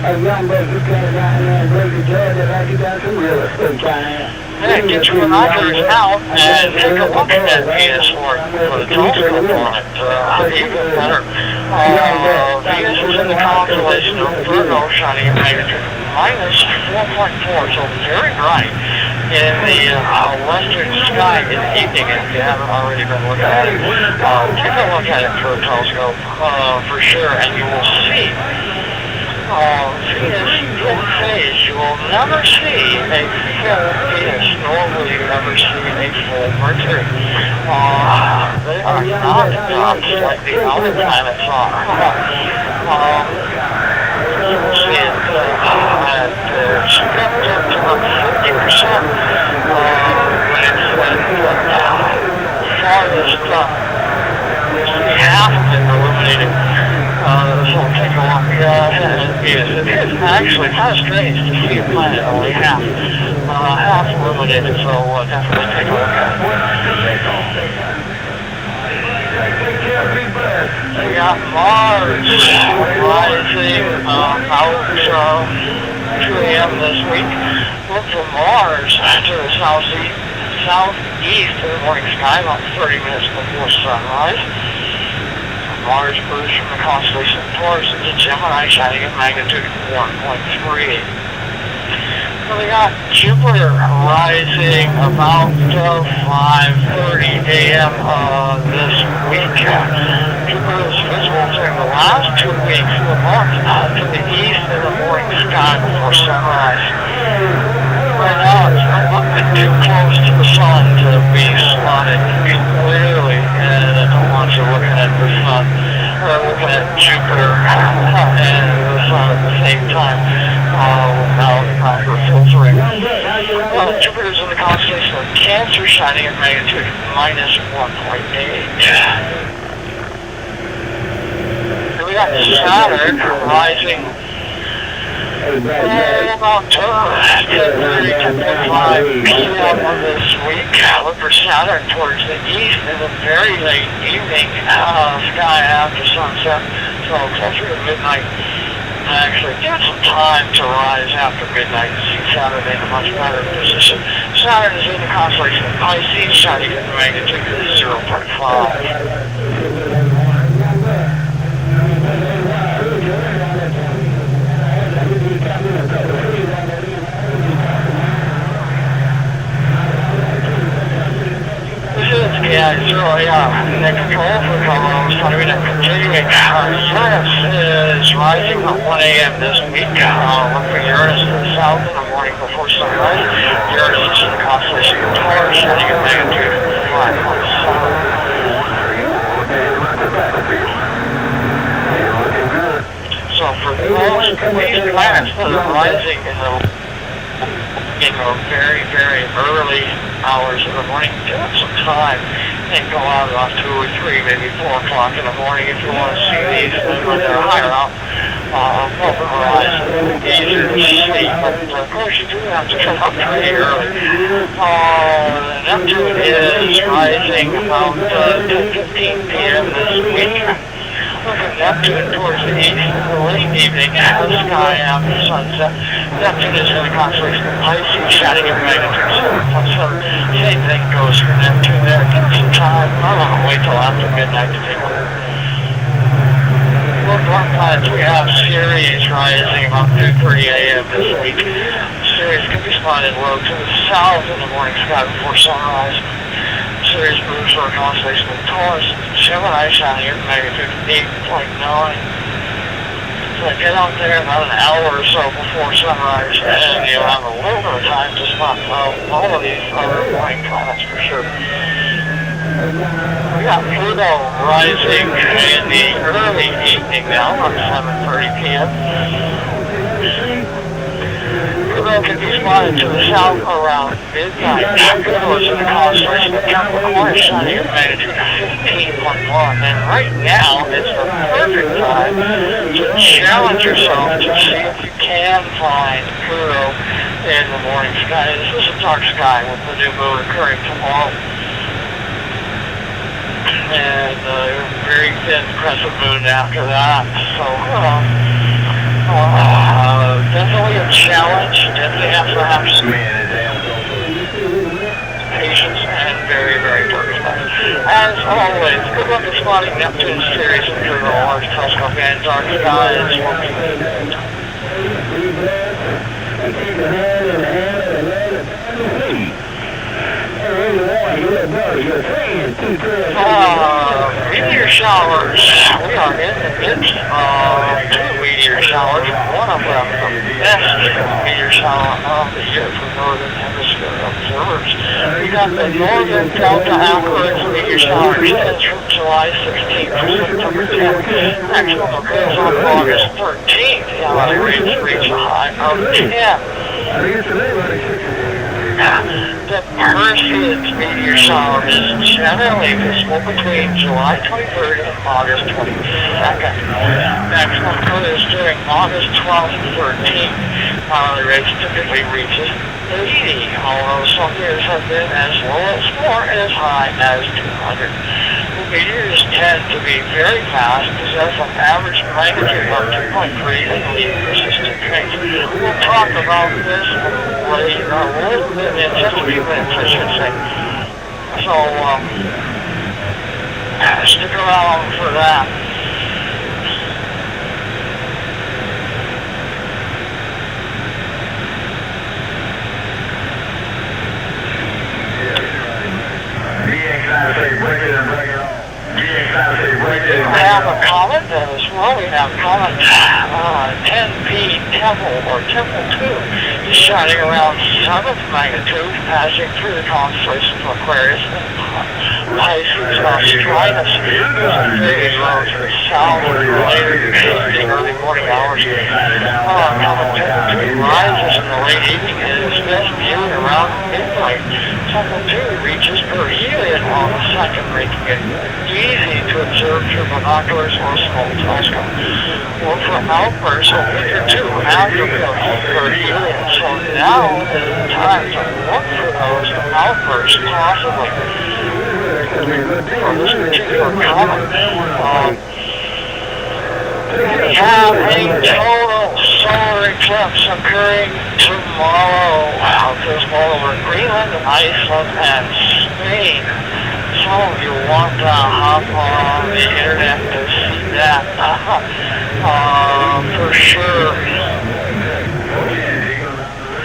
J: Hey, young man, you came down here and break the Georgia like you got some real estate down here.
C: Yeah, get your binoculars out and take a look at that Venus or put a telescope on it. Even better. Venus is in the constellation of Virgo, shining at magnitude minus 4.4, so very bright in the western sky in the evening. If you haven't already been looking at it, take a look at it through a telescope for sure, and you will see. Venus in phase. You will never see a full Venus, nor will you ever see a full Mercury. They are not dots like the outer planets are. You will see it at spectrum to about 50% when it's farthest up. You see half of it illuminated. So take a look at Venus. It is actually kind of strange to see a planet only half illuminated, so definitely take a look at it. We got Mars rising about 2 a.m. this week. Look for Mars to the southeast of the morning sky about 30 minutes before sunrise. Mars moves from the constellation of Taurus into Gemini, shining at magnitude 1.3. So we got Jupiter rising about 5:30 a.m. This week. Jupiter is visible during the last 2 weeks of the month to the east of the morning sky before sunrise. Right now it's not looking too close to the sun to be spotted clearly, and I don't want you looking at the sun. Looking at Jupiter and the sun at the same time without proper filtering. Jupiter's in the shining at magnitude minus 1.8. We got Saturn rising about 10:30 p.m. of this week. Look for Saturn towards the east in the very late evening sky after sunset, so closer to midnight. Actually, give some time to rise after midnight to see Saturn in a much better position. Saturn is in the constellation of Pisces, shining at magnitude 0.5. Yeah, it's really the control for Colorado's going to be continuing. Uranus is rising at 1 a.m. this week. Look for Uranus to the south in the morning before sunrise. Uranus is in the constellation of Taurus, shining at magnitude 5.7. So for most of these planets that are rising in the very, very early hours of the morning, give it some time and go out about 2 or 3, maybe 4 o'clock in the morning if you want to see these when they're higher up over the horizon. Easier to see, but of course you do have to come up pretty early. Neptune is rising about 10:15 p.m. this week. Look at Neptune towards the east in the late evening of the sky after sunset. Neptune is in the constellation of Pisces, shining at magnitude 7.7. Same thing goes for Neptune there. Give it some time. I'm not going to wait till after midnight to take a look. Look, one planets we have Ceres rising about 2:30 a.m. this week. Ceres can be spotted low to the south in the morning sky before sunrise. Ceres moves for a constellation of Taurus, Gemini, shining at magnitude 8.9. So get out there about an hour or so before sunrise, and you'll have a little bit of time to spot all of these other morning planets for sure. We got Pluto rising in the early evening now, about 7:30 p.m. Pluto can be spotted to the south around midnight. Pluto is in the constellation of Capricorn, shining at magnitude 15.1. And right now is the perfect time to challenge yourself to see if you can find Pluto in the morning sky. This is a dark sky with the new moon occurring tomorrow. And very thin crescent moon after that. So, definitely a challenge. Definitely have to have some patience and very, very dark skies. As always, good luck at spotting Neptune, Ceres, and Pluto, large telescope and dark skies. Meteor showers. We are in the midst of 2 meteor showers. One of them, the best meteor shower of the year for Northern Hemisphere observers. We got the Northern Delta Anchorage meteor shower extends from July 16th to September 10th. Maximum occurs on August 13th. The LA rates reach a high of 10. The Perseid meteor shower is generally visible between July 23rd and August 22nd. Maximum occurs during August 12th and 13th. Hourly rates typically reaches 80, although some years have been as low as or as high as 200. The meteors tend to be very fast, possess an average magnitude of 2.3 and leave persistent trace. We'll talk about this later, a little bit in just a few minutes, I should say. So, stick around for that. I have a comet as well. We have comet 10P Temple, or Temple 2, is shining around 7th magnitude, passing through the constellation of Aquarius and Pisces. Australis is very low to the south later in early morning hours. Comet Temple 2 rises in the late evening and is best viewed around midnight.
E: 2 reaches perihelion on the second, making it easy to observe through binoculars or small telescope. Look for outbursts a week or 2 after perihelion, so now is the time to look for those outbursts possibly. For this particular comet, we have a total solar eclipse occurring tomorrow. There's one over Greenland, Iceland, and Spain. Some of you want to hop on the internet to see that. For sure.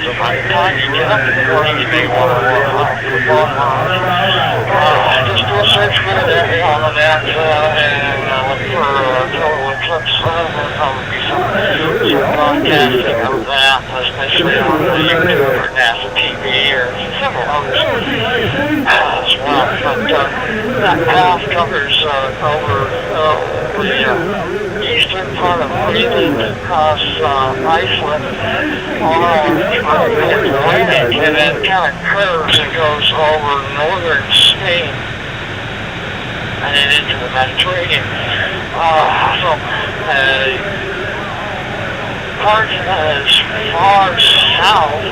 E: So by the time you get up in the morning, you may want to just do a search for it on the net and look for total eclipse. There'll probably be some broadcasting of that, especially on the YouTube or NASA TV or several others as well. But that path covers over the eastern part of Greenland, across Iceland, on the Atlantic, and then kind of curves and goes over northern Spain and then into the Mediterranean. Parts as far south,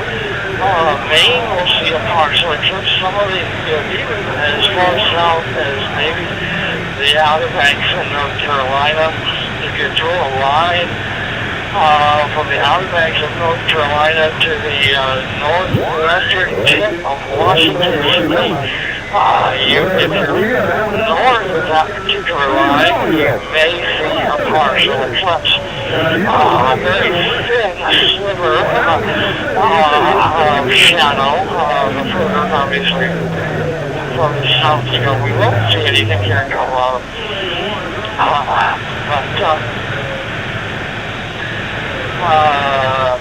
E: Maine will see a partial eclipse. Some of the, even as far south as maybe the Outer Banks in North Carolina. If you draw a line from the Outer Banks of North Carolina to the northwestern tip of Washington State, if you're north of that particular line, you may see a partial eclipse. A very thin sliver of shadow. The further, obviously, from the south you go, we won't see anything here in Colorado.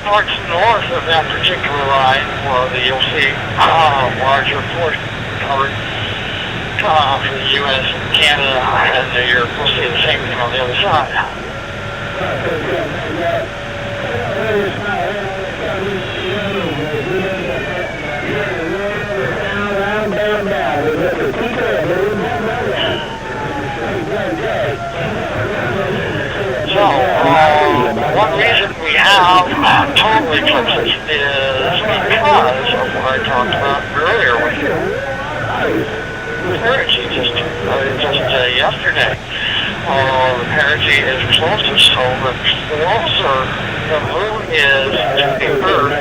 E: Parts north of that particular line, you'll see larger portion covered for the U.S. and Canada, and Europe. We'll see the same thing on the other side. So, one reason we have total eclipses is because of what I talked about earlier with you. Perigee just yesterday. The perigee is closest, so the closer the moon is to the Earth,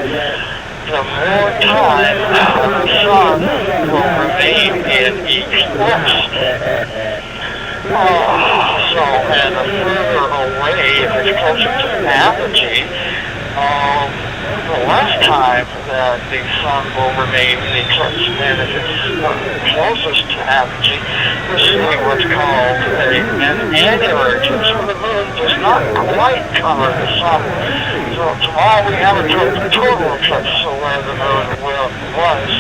E: the more time the sun will remain in eclipse. And the further away, if it's closer to apogee, the less time that the sun will remain in eclipse. And if it's closest to apogee, we're seeing what's called an annular eclipse, where the moon does not quite cover the sun. So tomorrow we have a total eclipse, so where the moon was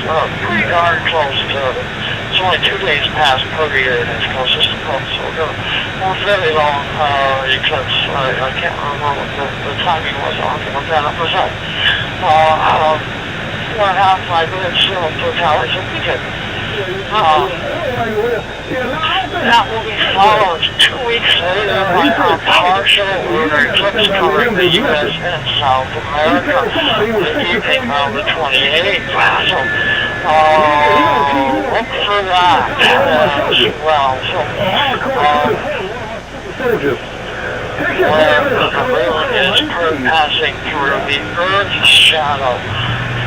E: pretty darn close to it. It's only 2 days past perigee and it's closest to close, so we're going to a very long eclipse. I can't remember what the timing was. I'll have to look that up for a second. 4.5 minutes totality, so we could. That will be followed 2 weeks later by a partial lunar eclipse covering the U.S. and South America the evening of the 28th. So, look for that as well. So, where the moon is passing through the Earth's shadow.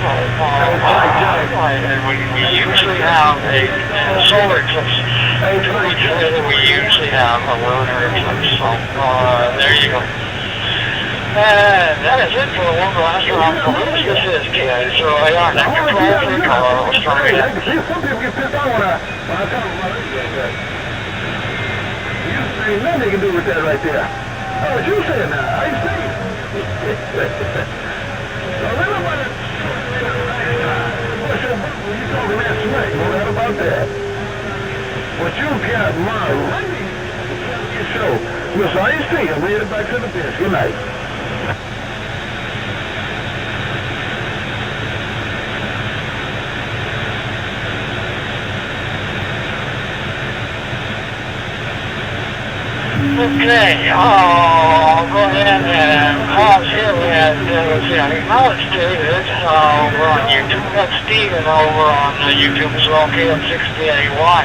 E: And we usually have a solar eclipse. 2 weeks later, we usually have a lunar eclipse. So, there you go. And that is it for the one last round of Blues. This is KISROAR, net control for Colorado Starry Net.
J: Ain't nothing they can do with that right there. Oh, what you saying now? How you saying? You told me last night, no doubt about that. What you got, my lady, your show. Listen, I see you. I'm headed back to the bench. Good night.
E: Okay, I'll go ahead and pause here. We had, let's see, I acknowledge David over on YouTube. That's Steven over on YouTube as well, KM6081.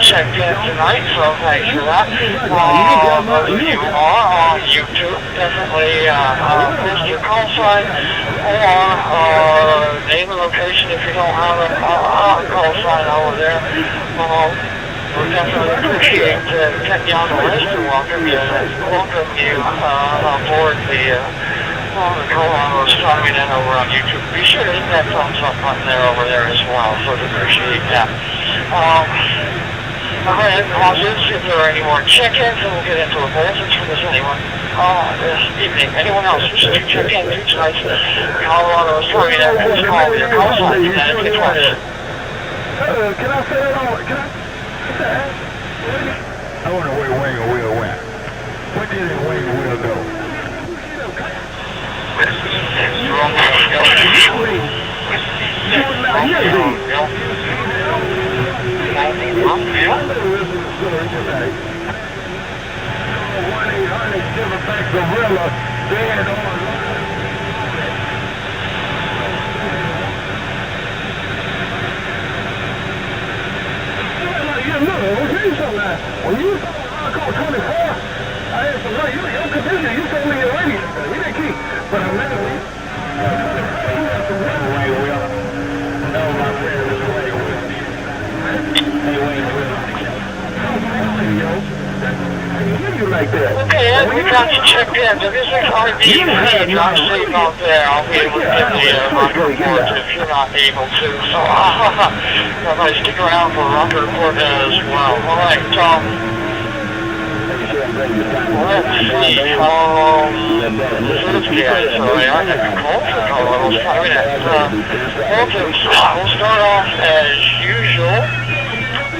E: Checked in tonight, so thanks for that. Those of you who are on YouTube, definitely post your call sign or name and location if you don't have a call sign over there. We definitely appreciate getting you on the list and welcome you aboard the Colorado Astronomy Net over on YouTube. Be sure to hit that thumbs up button there over there as well, so we appreciate that. I'll go ahead and pause it, see if there are any more check-ins, and we'll get into a bulletin for this anyone this evening. Anyone else wishing to check in to tonight's Colorado Astronomy Net, please call your call sign and get twice.
J: Can I say it all? Can I? I wonder where Wing or Will went. Where did Wing or Will go? When you was on call 24, I asked him, your condition, you told me your radio. He didn't keep. But I'm not going
E: Okay, Ed, we got you checked in. So this is RD feed. I'm sitting out there. I'll be able to get the rocker report if you're not able to. So, everybody stick around for rocker report as well. All right, let's see. Sorry, I have been called for Colorado. We'll start off as usual.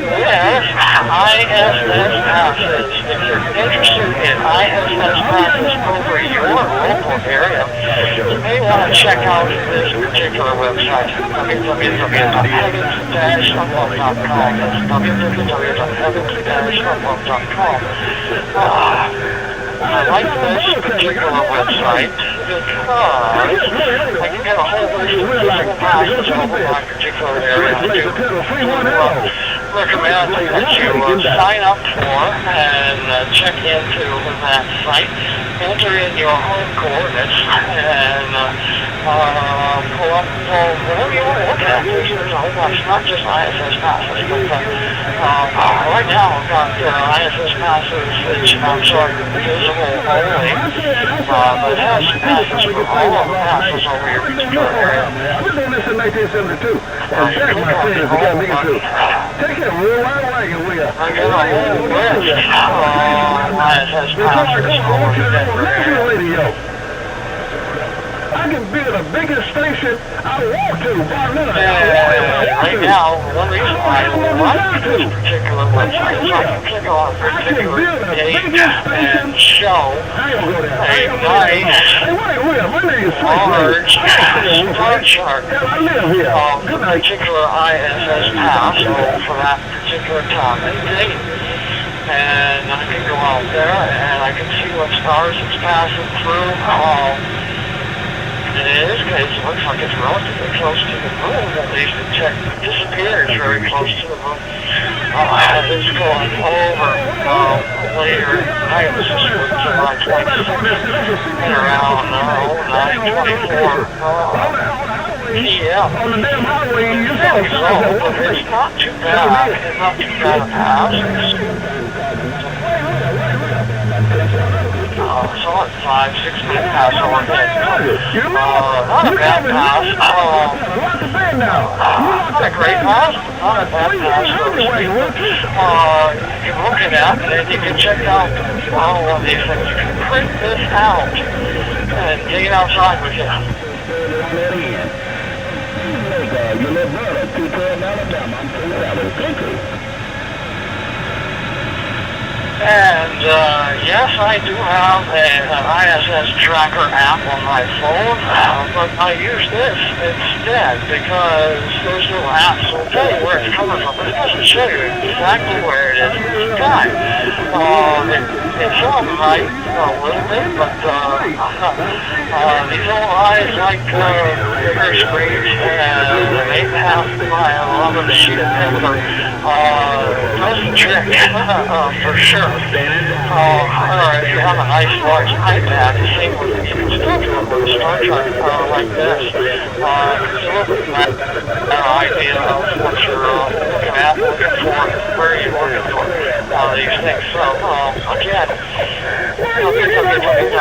E: Yes, ISS passes. If you're interested in ISS passes over your local area, you may want to check out this particular website, www.heavens-unlocked.com. That's www.heavens-unlocked.com. I like this particular website because I can get a whole list of physical passes over my particular area. I recommend that you sign up for and check into that site, enter in your home coordinates, and pull up whatever you want to look at. There's a whole bunch, not just ISS passes, but right now I've got ISS passes, I'm sorry, visible only, but it has passes for all of the passes over your particular area.
J: I've been doing this in 1972. Jack, my friends, we got me too. Take it real wide wagon, we are.
E: I got a whole list of ISS passes over the Denver area.
J: I can build the biggest station I want to.
E: Right now, one reason why I like this particular website is I can click on a particular date and show a nice, large star chart of the particular ISS pass for that particular time and date. And I can go out there and I can see what stars it's passing through. And in this case, it looks like it's relatively close to the moon, at least it disappears very close to the moon. It's going over later tonight. This is July 26th, and around 9:24 p.m. So, it's not too bad. It's not too bad a pass. So it's 5-6 minute pass over there. Not a bad pass. Not a great pass, not a bad pass. So to speak. You can look it up and then you can check out all of these things. You can print this out and take it outside with you. And
C: And yes, I do have an ISS tracker app on my phone, but I use this instead because those little apps will tell you where it's coming from, but it doesn't show you exactly where it is at the time. It's on right a little bit, but these old eyes like bigger screens, and they have my 11 sheet of paper. Does the trick, for sure. Or if you have a nice large iPad, the same way you can still do it with a Star Trek like this. It's a little bit better idea of what you're looking at, looking for, where you're looking for these things. So, again,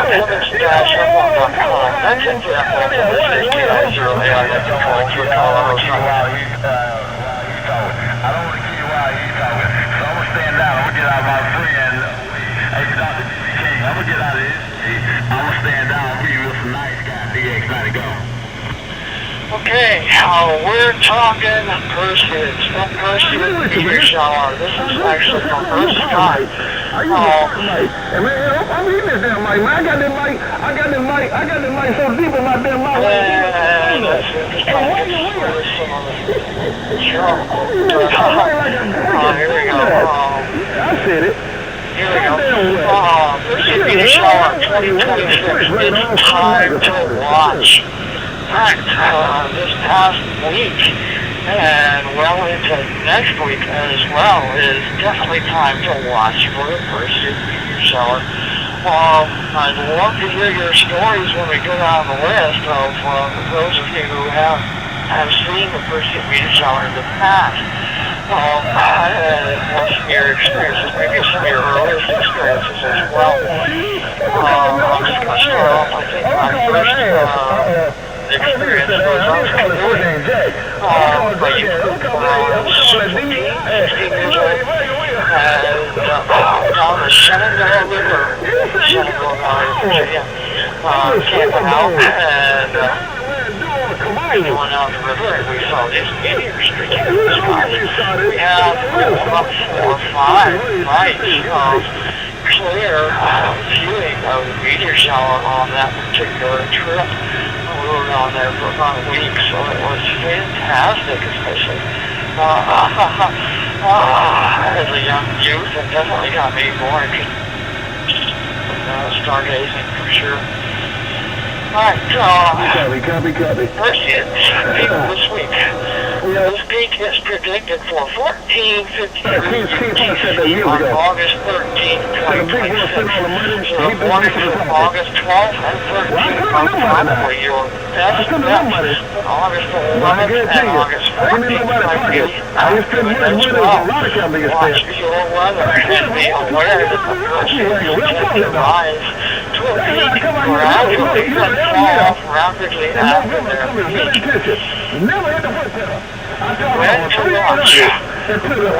C: Heaven's Dash up.com. That's example. This is TI0AI that controls for Colorado Sunrise.
F: I don't want to keep you while he's talking, so I'm going to stand down. I'm going to get out of my friend. Hey, Dr. King, I'm going to get out of this. I'm going to stand down. I'm going to give you some nice guy. DX90, go.
C: Okay, we're talking Perseus. From Perseus meteor shower. This is actually from Earth Sky.
J: Are you mic? Hey, man, I'm eating this damn mic, man. I got this mic so deep in my damn mouth.
C: Here we go.
J: I said it.
C: Here we go. Perseus meteor shower 2026. It's time to watch. This past week and well into next week as well is definitely time to watch for the Perseus meteor shower. I'd love to hear your stories when we go down the list of those of you who have seen the Perseus meteor shower in the past. What's your experiences, maybe some of your earliest experiences as well. I'm just going to start off, I think, my first experience was I was canoeing, but you could 16 years old, and down the Shenandoah River, Virginia, camping out, and going out the river, and we saw these meteors streaking in the sky. We had about 4 or 5 nights of clear viewing of the meteor shower on that particular trip. We were down there for about a week, so it was fantastic, especially as a young youth. It definitely got me more interested in stargazing for sure. Alright,
J: Copy.
C: Perseus peak this week. This peak is predicted for 14:53 on August 13th, 2026. So the mornings of August 12th and 13th are probably your best bet. August 11th and August 14th might be as well. Watch your weather and be aware that the Perseus tends to rise to a peak gradually and fall off rapidly after their peak. When to watch?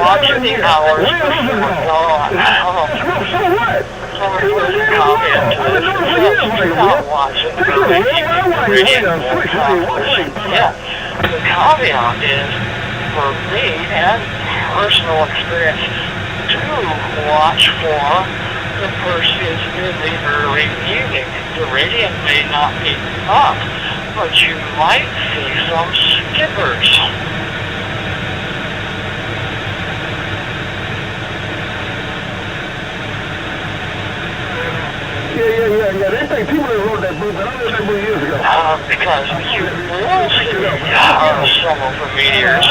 C: Watch the hours before dawn. Someone put a comment to this and says, do not watch it for radiant accomplishing yet. The caveat is, for me and personal experience, to watch for the Perseus in the early evening. The radiant may not be up, but you might see some skippers.
J: Yeah. They think people that wrote that book, but I wrote that book years ago.
C: Because you will see some of the meteors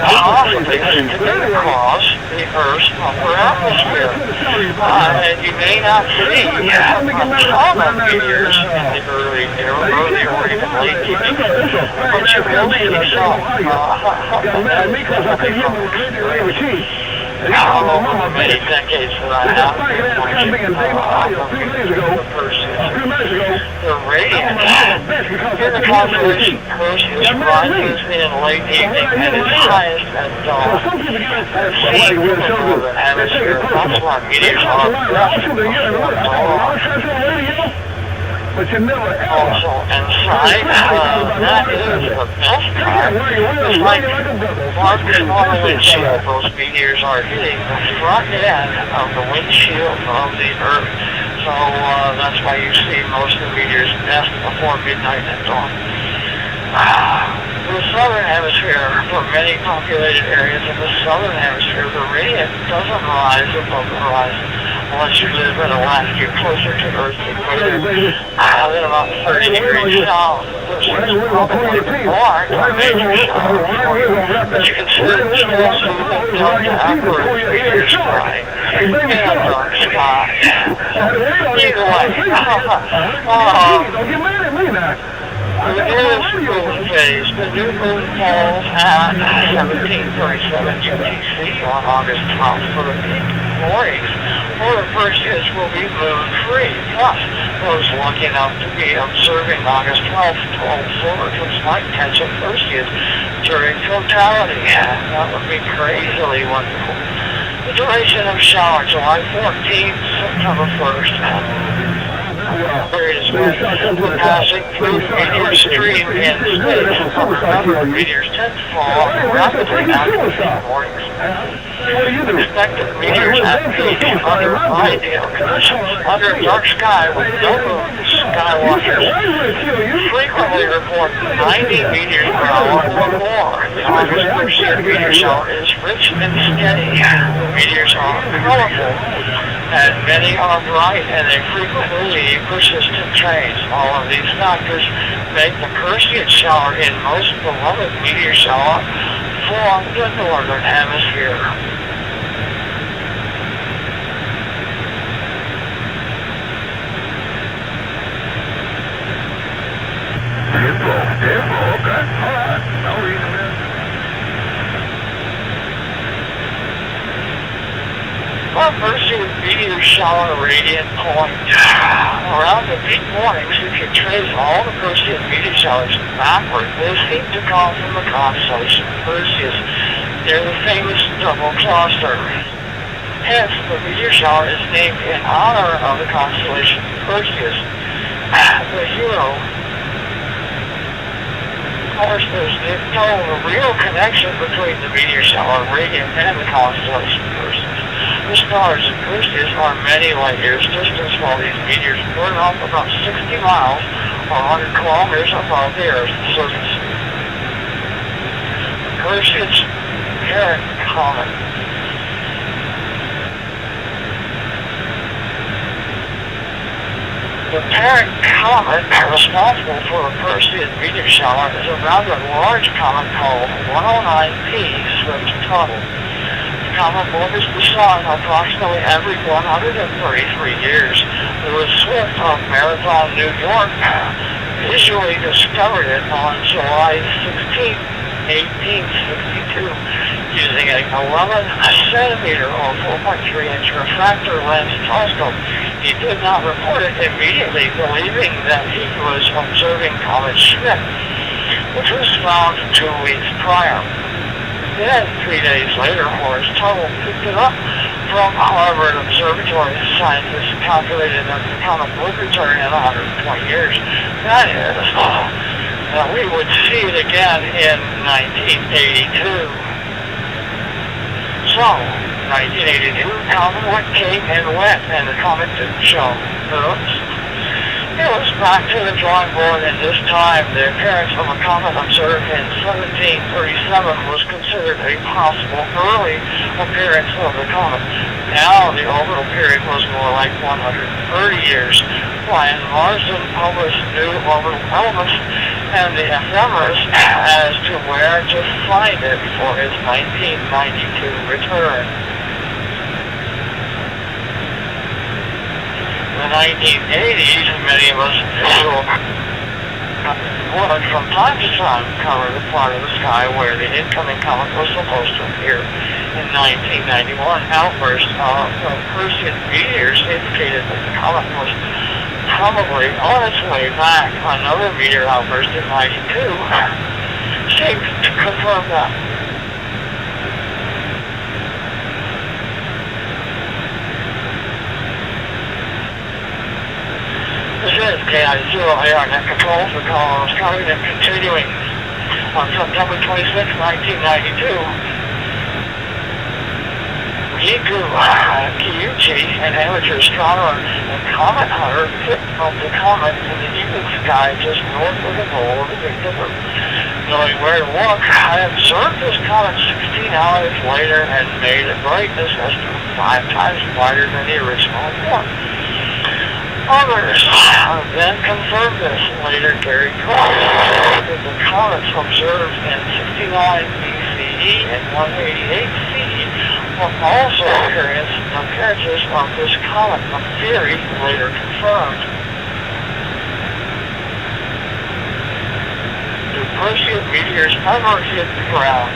C: possibly skipping across the Earth's upper atmosphere. And you may not see a ton of meteors in the early or even late evening, but you will see some. Many decades that I have been watching the Perseus, the radiant in the constellation Perseus rises in late evening and is highest at dawn. Seen in the northern hemisphere, that's why meteors are best before dawn.
J: But you never ever.
C: Also inside, that is the best part. It's like marking on the windshield. Those meteors are hitting the front end of the windshield of the Earth. So that's why you see most of the meteors best before midnight at dawn. The southern hemisphere, for many populated areas in the southern hemisphere, the radiant doesn't rise above the horizon unless you live in Alaska, closer to Earth's equator, than about 30 degrees south. Which is probably more a major shower for you, but you can see the chance of the Delta Upward meteor sky in a dark sky. Either way,
J: Don't get mad at me now.
C: the nearest moon phase, the new moon falls at 17:37 UTC on August 12th for the peak mornings. Polar Perseus will be moon-free. Plus, those lucky enough to be observing August 12th total solar eclipse might catch a Perseus during totality. That would be crazily wonderful. The duration of shower, July 14th, September 1st. Period is when passing through the meteor stream in space. Remember, meteors tend to fall rapidly after the mornings. Expected meteors at peak under ideal conditions. Under a dark sky with no moon, skywatchers frequently report 90 meteors per hour or more. The August Perseid meteor shower is rich and steady. The meteors are colorful, and many are bright, and they frequently leave persistent trains. All of these factors make the Perseid shower in most beloved meteor shower for the northern hemisphere.
F: Diplo, okay. All right. No reason there.
C: Well, Perseid meteor shower radiant point. Around the peak mornings, if you trace all the Perseid meteor showers backward, they seem to come from the constellation Perseus. They're the famous double cluster. Hence, the meteor shower is named in honor of the constellation Perseus, the hero. Of course, there's no real connection between the meteor shower radiant and the constellation Perseus. The stars in Perseus are many light years distance, while these meteors burn off about 60 miles or 100 kilometers above the Earth's surface. Perseus parent comet. The parent comet responsible for the Perseid meteor shower is a rather large comet called 109P Swift Tuttle. The comet orbits the Sun approximately every 133 years. Louis Swift of Marathon, New York, visually discovered it on July 16, 1862, using a 11-centimeter or 4.3-inch refractor lens telescope. He did not report it immediately, believing that he was observing Comet Schmidt, which was found 2 weeks prior. Then, 3 days later, Horace Tuttle picked it up from Harvard Observatory. Scientists calculated that the comet would return in 120 years. That is, that we would see it again in 1982. So, 1982, comet came and went, and the comet didn't show. Oops. It was back to the drawing board, and this time the appearance of a comet observed in 1737 was considered a possible early appearance of the comet. Now the orbital period was more like 130 years. Brian Marsden published new orbital elements and the ephemeris as to where to find it for his 1992 return. In the 1980s, many of us would from time to time cover the part of the sky where the incoming comet was supposed to appear. In 1991, outbursts of Perseid meteors indicated that the comet was probably on its way back. Another meteor outburst in 92 seemed to confirm that. This is KI0 ARNet control for Colorado's Covenant continuing on September 26, 1992. Yiku Kiyuchi, an amateur astronomer and comet hunter, picked up the comet in the evening sky just north of the pole of the Big Dipper. Knowing where to look, I observed this comet 16 hours later and made a brightness estimate 5 times wider than the original report. Others then confirmed this. Later, Gary Clark that the comets observed in 69 BCE and 188 CE were also appearances of this comet, a theory later confirmed. Do Perseid meteors ever hit the ground?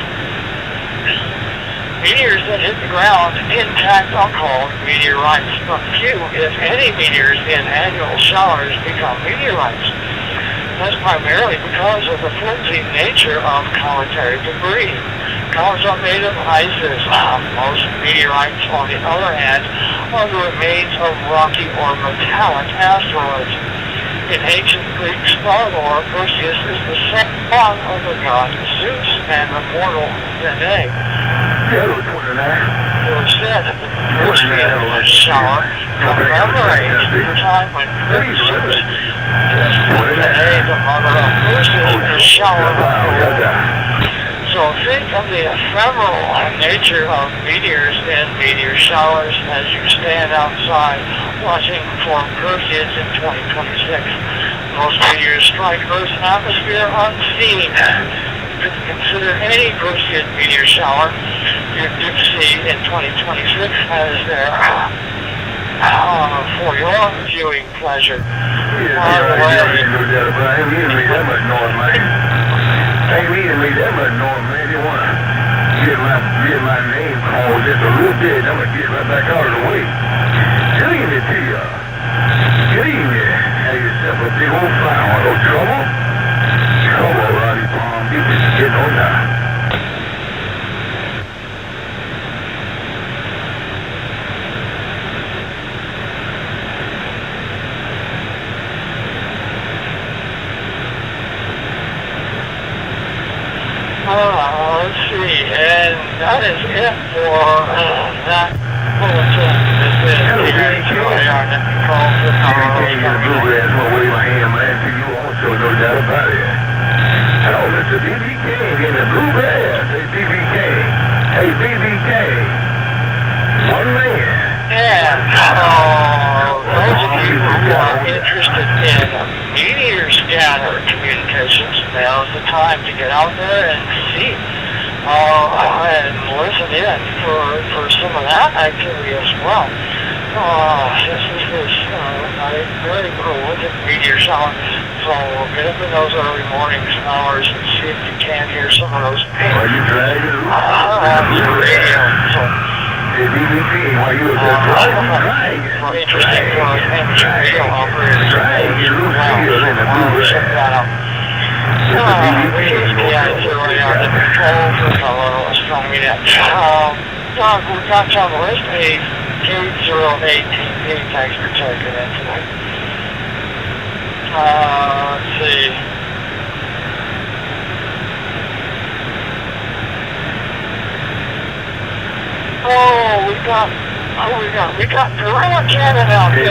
C: Meteors that hit the ground intact are called meteorites, but few, if any, meteors in annual showers become meteorites. That's primarily because of the flimsy nature of cometary debris. Comets are made of ices. Most meteorites, on the other hand, are the remains of rocky or metallic asteroids. In ancient Greek star lore, Perseus is the son of the god Zeus and the mortal Danae. It was said that the Perseid shower commemorates the time when Zeus, Danae, the mother of Perseus, was showered with gold. So think of the ephemeral nature of meteors and meteor showers as you stand outside watching for Perseids in 2026. Most meteors strike Earth's atmosphere unseen. To consider any Perseid meteor shower you do see in 2026 as there for your viewing pleasure.
F: Hey, me and me, that much noise, man. You wanna get my name called just a little bit, I'm gonna get right back out of the way. Good evening to you. Good evening. Have yourself a big old fire. No trouble? Trouble around these Palm Beaches is getting on now.
C: Let's see, and that is it for that bulletin. This is the ARNet control for Colorado's Covenant.
F: I'm gonna wave my hand, man, to you also, no doubt about it. Hello, Mr. BBK in the blue grass. Hey, BBK. Hey, BBK. One man.
C: And those of you who are interested in meteor scatter communications, now's the time to get out there and see and listen in for some of that activity as well. This is a very prolific meteor shower, so get up in those early morning hours and see if you can hear some of those pings.
F: Are you dragging?
C: The radio. So,
F: hey, BBK, while you were there driving?
C: interesting for amateur radio operators. Check that out. This is KI0 ARNet control for Colorado Astronomy Net. Doug, we've got you on the list, a K018P. Thanks for checking in tonight. Let's see. We got Gorilla Cannon out there.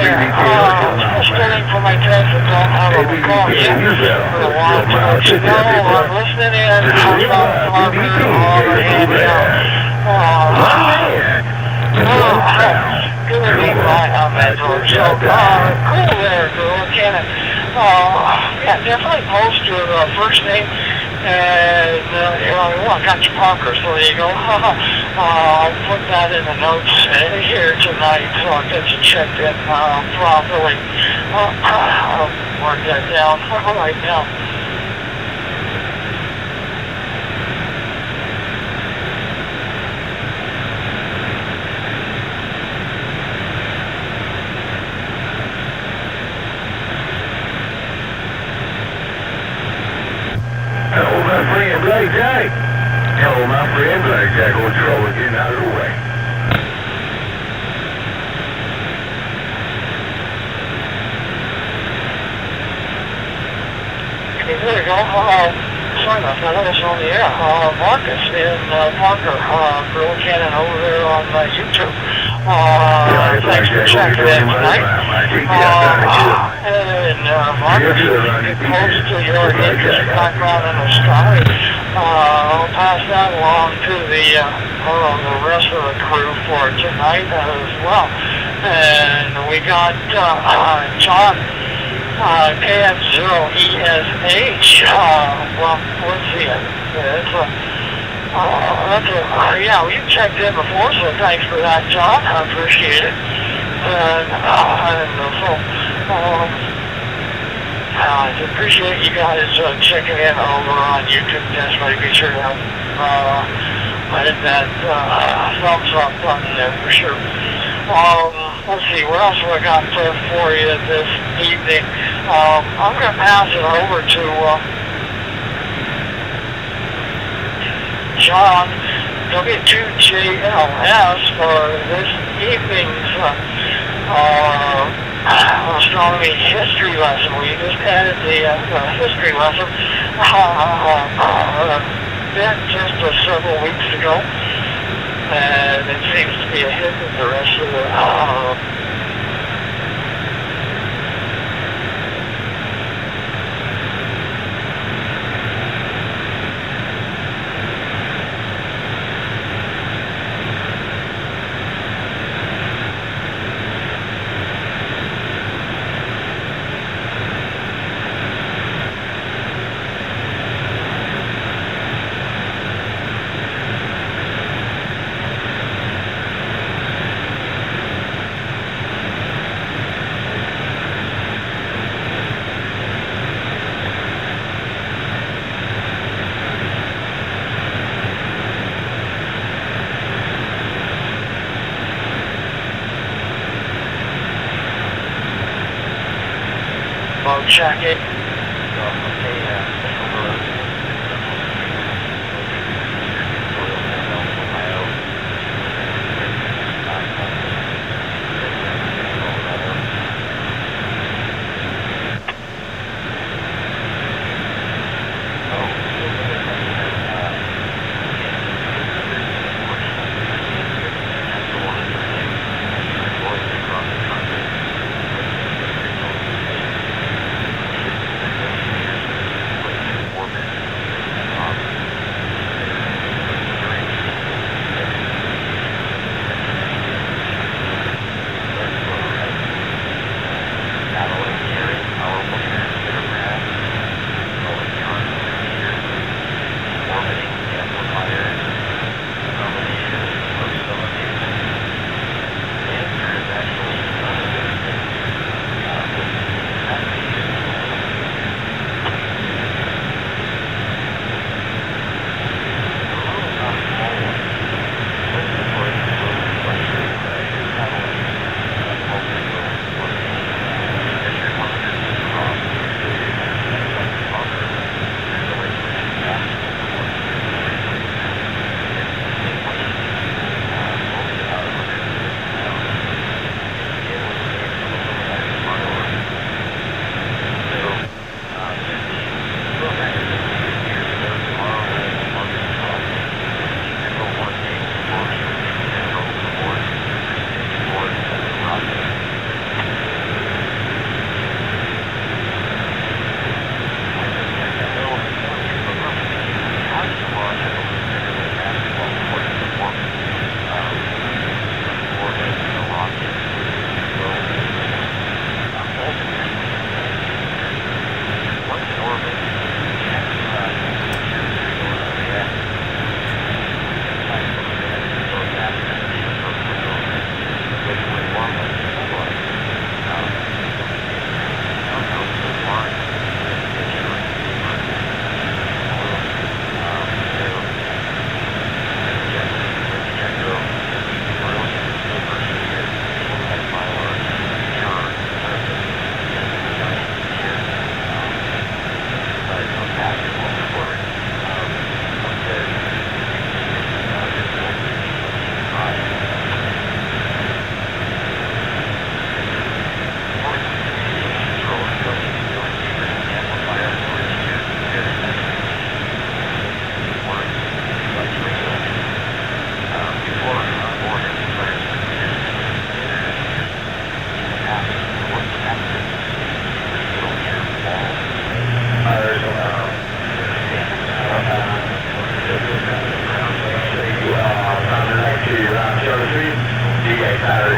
C: Just waiting for my test to don't have a call yet. For a while, I'm listening in. I'm on the hand out. Gonna be right on that door. So, cool there, Gorilla Cannon. Yeah, definitely post your first name. And, I got your Parker, so there you go. I'll put that in the notes here tonight so I'll get you checked in properly. I'll mark that down right now.
F: Hello, my friend Blackjack. Hello, my friend Blackjack. On trouble getting out of the way.
C: sorry about that, I was on the air. Marcus in Parker, Grill Cannon over there on YouTube. Thanks for checking in tonight. And Marcus, get close to your interesting background in the sky. I'll pass that along to the rest of the crew for tonight as well. And we got John KF0ESH. Well, let's see it. Yeah, you checked in before, so thanks for that, John. I appreciate it. And I appreciate you guys checking in over on YouTube. Definitely be sure to hit that thumbs up button there for sure. Let's see, what else have I got for you this evening? I'm going to pass it over to John W2JLS for this evening's astronomy history lesson. We just added the history lesson just several weeks ago, and it seems to be a hit with the rest of the check it.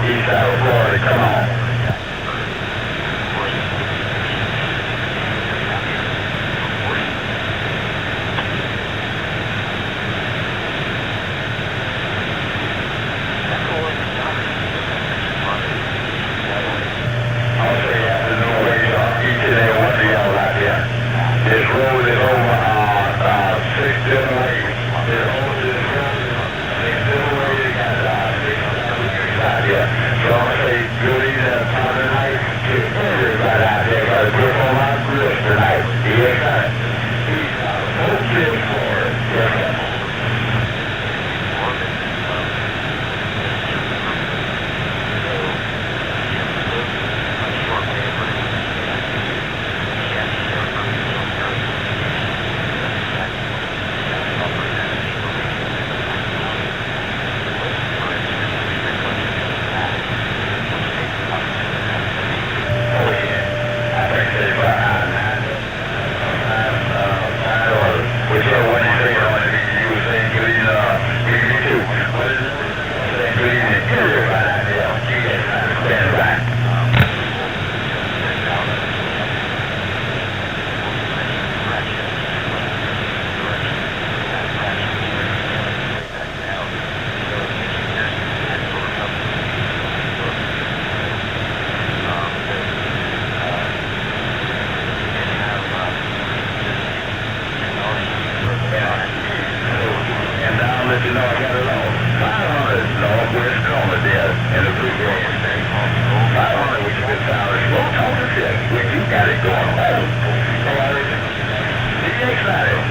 F: the east side of Florida. Come on. This road is over 6 different ways. This road is 6 different ways. Yeah. So I'm going to say good evening and positive night to everybody out there. Got a grip on my grips tonight. Yes, sir. Hope this forward. Yes, sir. You know, I got it all. 500 Northwest Corner there in the blue green thing. 500 with your good power, slow talking shit. When you got it going on. Be excited.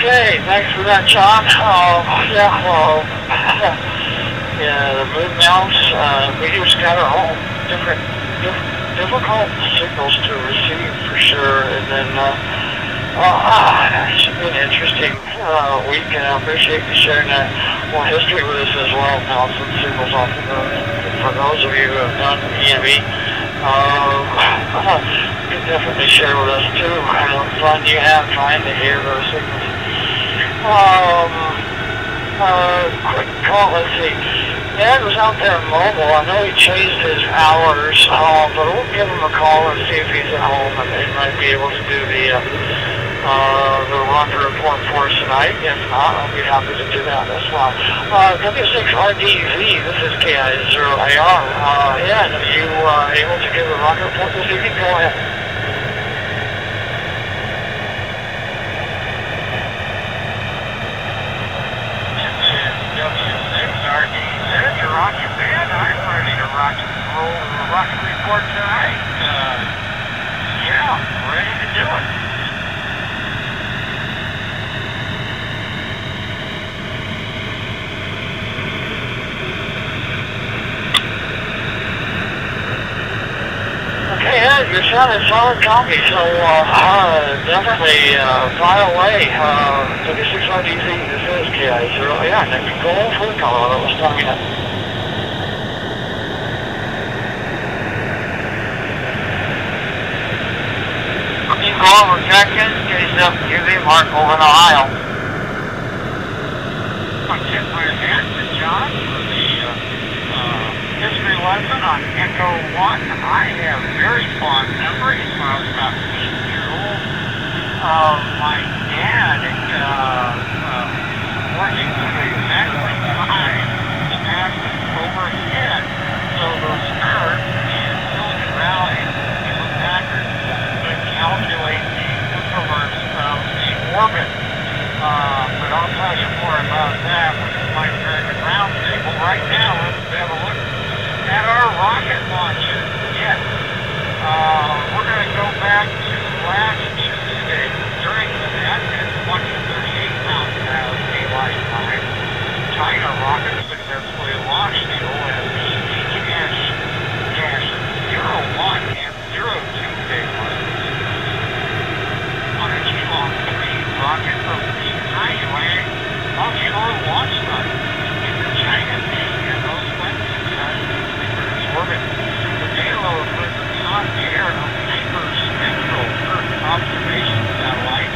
E: Okay, thanks for that, John. Yeah, the moon mounts, we do scatter all difficult signals to receive for sure, and then, it should be an interesting week, and I appreciate you sharing that more history with us as well, bouncing signals off the moon. For those of you who have done EME, you can definitely share with us too what fun you have trying to hear those signals. Quick call, let's see. Dad was out there mobile. I know he changed his hours, but we'll give him a call and see if he's at home, and he might be able to do the run report for us tonight. If not, I'll be happy to do that as well. W6RDZ, this is KI0AR. Yeah, are you able to give a run report this evening? Go ahead.
K: W6RDZ, rocket band. I'm ready to rock and roll the rocket report tonight. Yeah, ready to do it.
E: Okay, Ed, you're sounding solid copy, so definitely fly away. W6RDZ, this is KI0. Yeah, next goal for the Colorado. What's time yet?
K: You go over Jenkins, KWV, Mark over in Ohio. I tip my hat to John for the history lesson on Echo 1. I have very fond memories when I was about 8 years old of my dad working to exactly time snaps overhead. So those stars in Silicon Valley, in the Packard, would calculate the universe of the orbit. But I'll tell you more about that when it's my turn to roundtable. Right now, let's have a look at our rocket launches. Yes. We're going to go back to last Tuesday during the event at 2038 Mountain Valley Daylight Time. China rocket successfully launched the OSP-01 and 02 daylight on a G-Long 3 rocket from the Taiyuan offshore launch site in the China Sea, and those went successfully for its orbit. The payload was on the air of the hyperspectral Earth observation satellite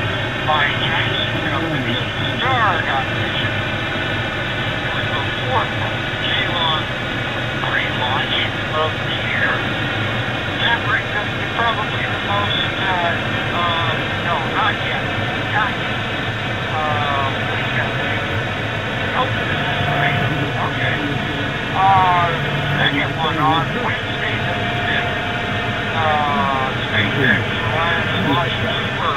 K: by Chinese company Star Mission. It was the fourth J-Long 3 launch of the year. That brings us to probably the most, no, not yet. Not yet. Please got me. Nope, this is right. Okay. Second one on Wednesday the 5th. SpaceX launched Super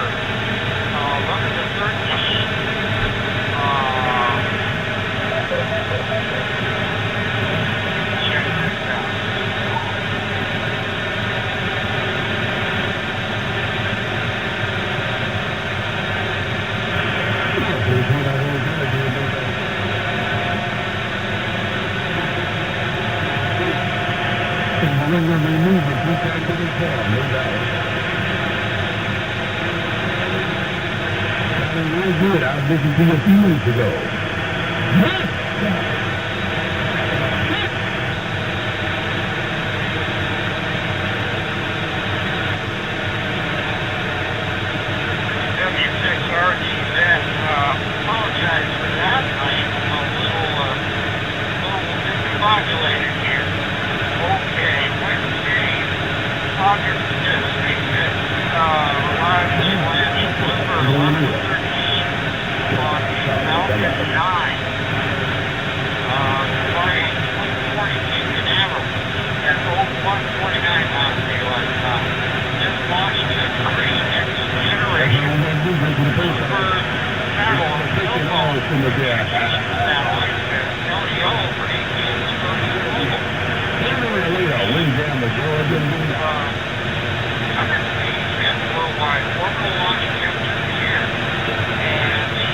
K: 11 to 13. Check this out.
G: Good. I was listening to you a few weeks ago.
K: W6RDZ, apologize for that. I am a little discombobulated here. Okay, Wednesday, August 5th, SpaceX arrived to launch Blooper 11 to 13 on the Falcon 9, flying 142 Canaveral at 0149 Mountain Daylight Time. This launched a 3X generation Blooper satellite, satellite at LEO for AT&T Mobile. Worldwide orbital launch attempt of the year, and the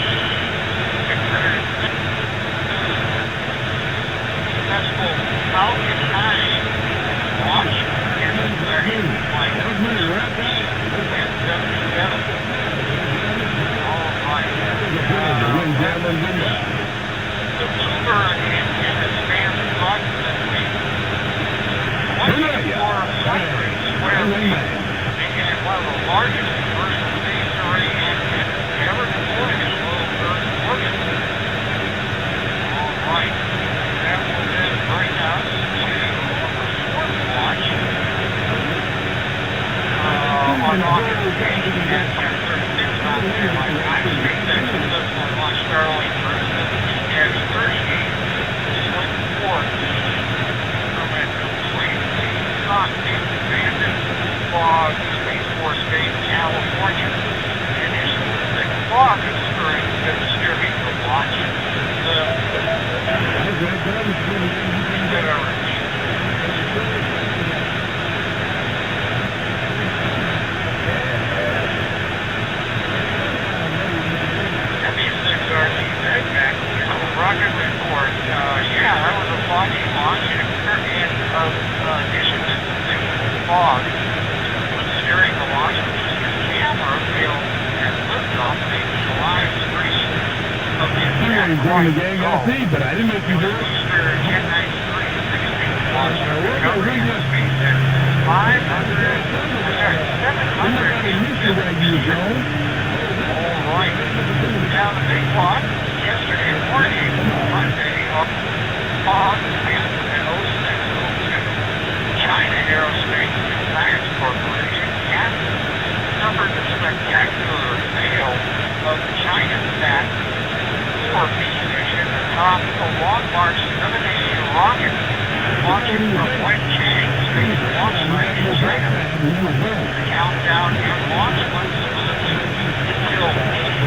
J: you going to gang LP, but I didn't know if you were.
K: Easter 1093 launch recovery in SpaceX 700 All right. Now the big one, yesterday morning, Monday, August 0602, China Aerospace and Science Corporation suffered the spectacular fail of ChinaSat 4B mission atop a Long March 7A rocket launching from Wenchang Space Launch Site in China. The countdown and launch was smooth until 8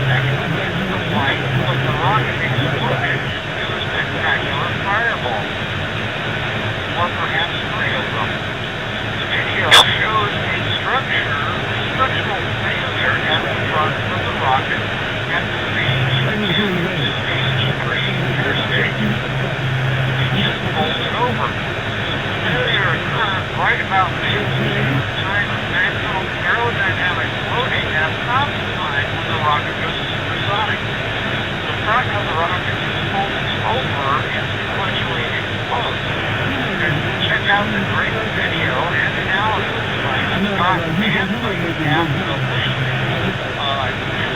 K: seconds into the flight of the rocket exploded into a spectacular fireball. Or perhaps 3 of them. The video shows a structural failure at the front of the rocket at stage 2 to stage 3 interstate. It just folded over. The failure occurred right about mid-stage time of maximum aerodynamic loading at top time when the rocket goes supersonic. The front of the rocket just folds over and sequentially explodes. Check out the great video and analysis by Scott Manley at the link in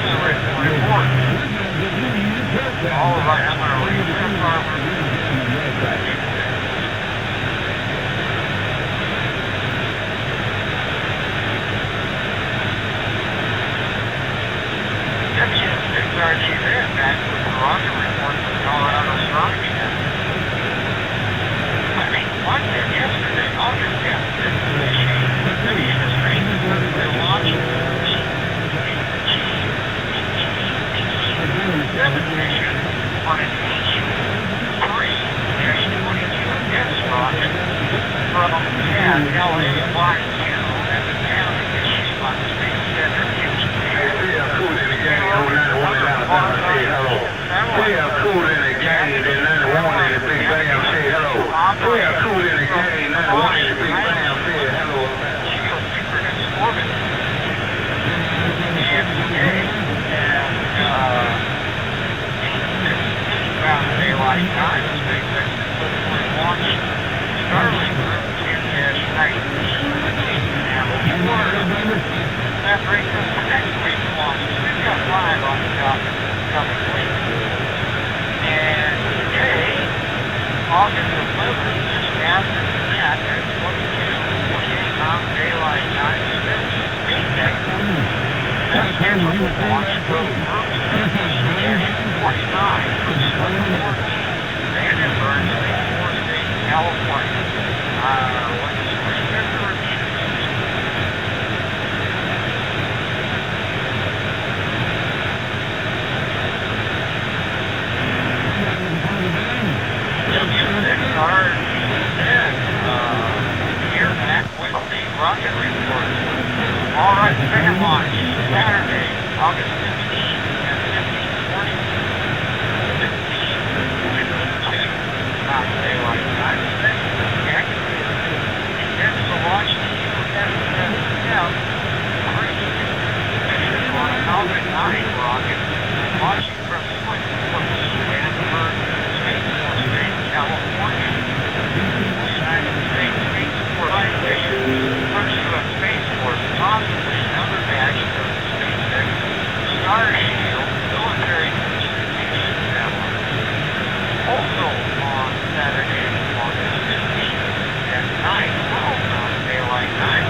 K: the written report. All right, I'm going to read the farmer. WN6RG there, back with the rocket report from Colorado Astronomy Center. Monday, yesterday, August 10th, the administration successfully launched the G7 mission on an H-3-22S rocket from Pad LA Line 2 at the Downing Mission on Space Center Houston. Geosynchronous orbit. And today, around daylight time, SpaceX successfully launched Starlink Group 10-19 Hamilton, Florida. That brings us to next week's launches. We've got 5 on the coming week. And today, August 11th, just after that, at 22:48 Mountain Daylight Time, SpaceX has scheduled to launch from Group CH-49 from Skyport, Vandenberg Space Force Base, California. Let's read the reviews. Here back with the rocket report. All right, second launch, Saturday, August 15th at 15:40. 15:22 Mountain Daylight Time. Activated. Intends to launch the USS Scout 3 mission on a Falcon 9 rocket, launching from Swiftport, Vandenberg Space Force Base, California. United States Space Force Station, first U.S. Space Force, possibly another batch of SpaceX Starshield military communication satellite. Also on Saturday, August 15th at 9:12 Mountain Daylight Time,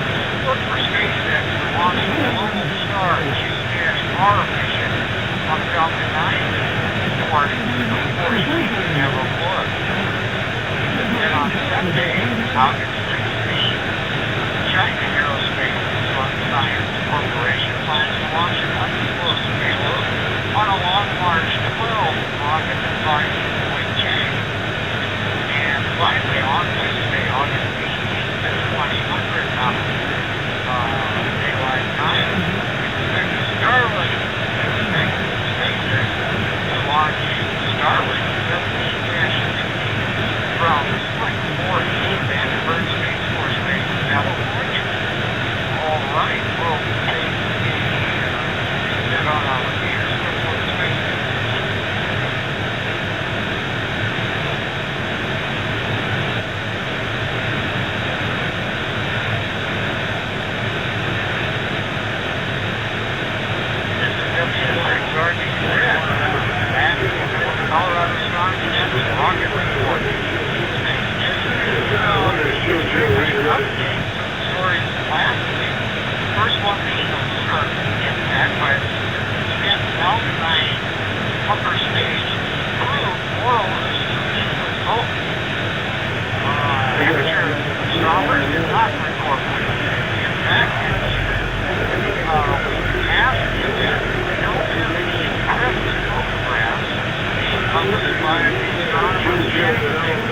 K: look for SpaceX to launch the Global Star Q-R mission on Falcon 9 toward the course of Neville, Florida. And on Sunday, August 16th, China Aerospace and Science Corporation plans to launch an undisclosed payload on a Long March 12 rocket flying from Wenchang. And finally, on Wednesday, August 18th at 2000 Mountain Daylight Time, expect Starlink SpaceX to launch Starlink 17-16 from Swiftport, Vandenberg Space Force Base, California. All right, we'll take a sit on our locator, Swiftport Space Station.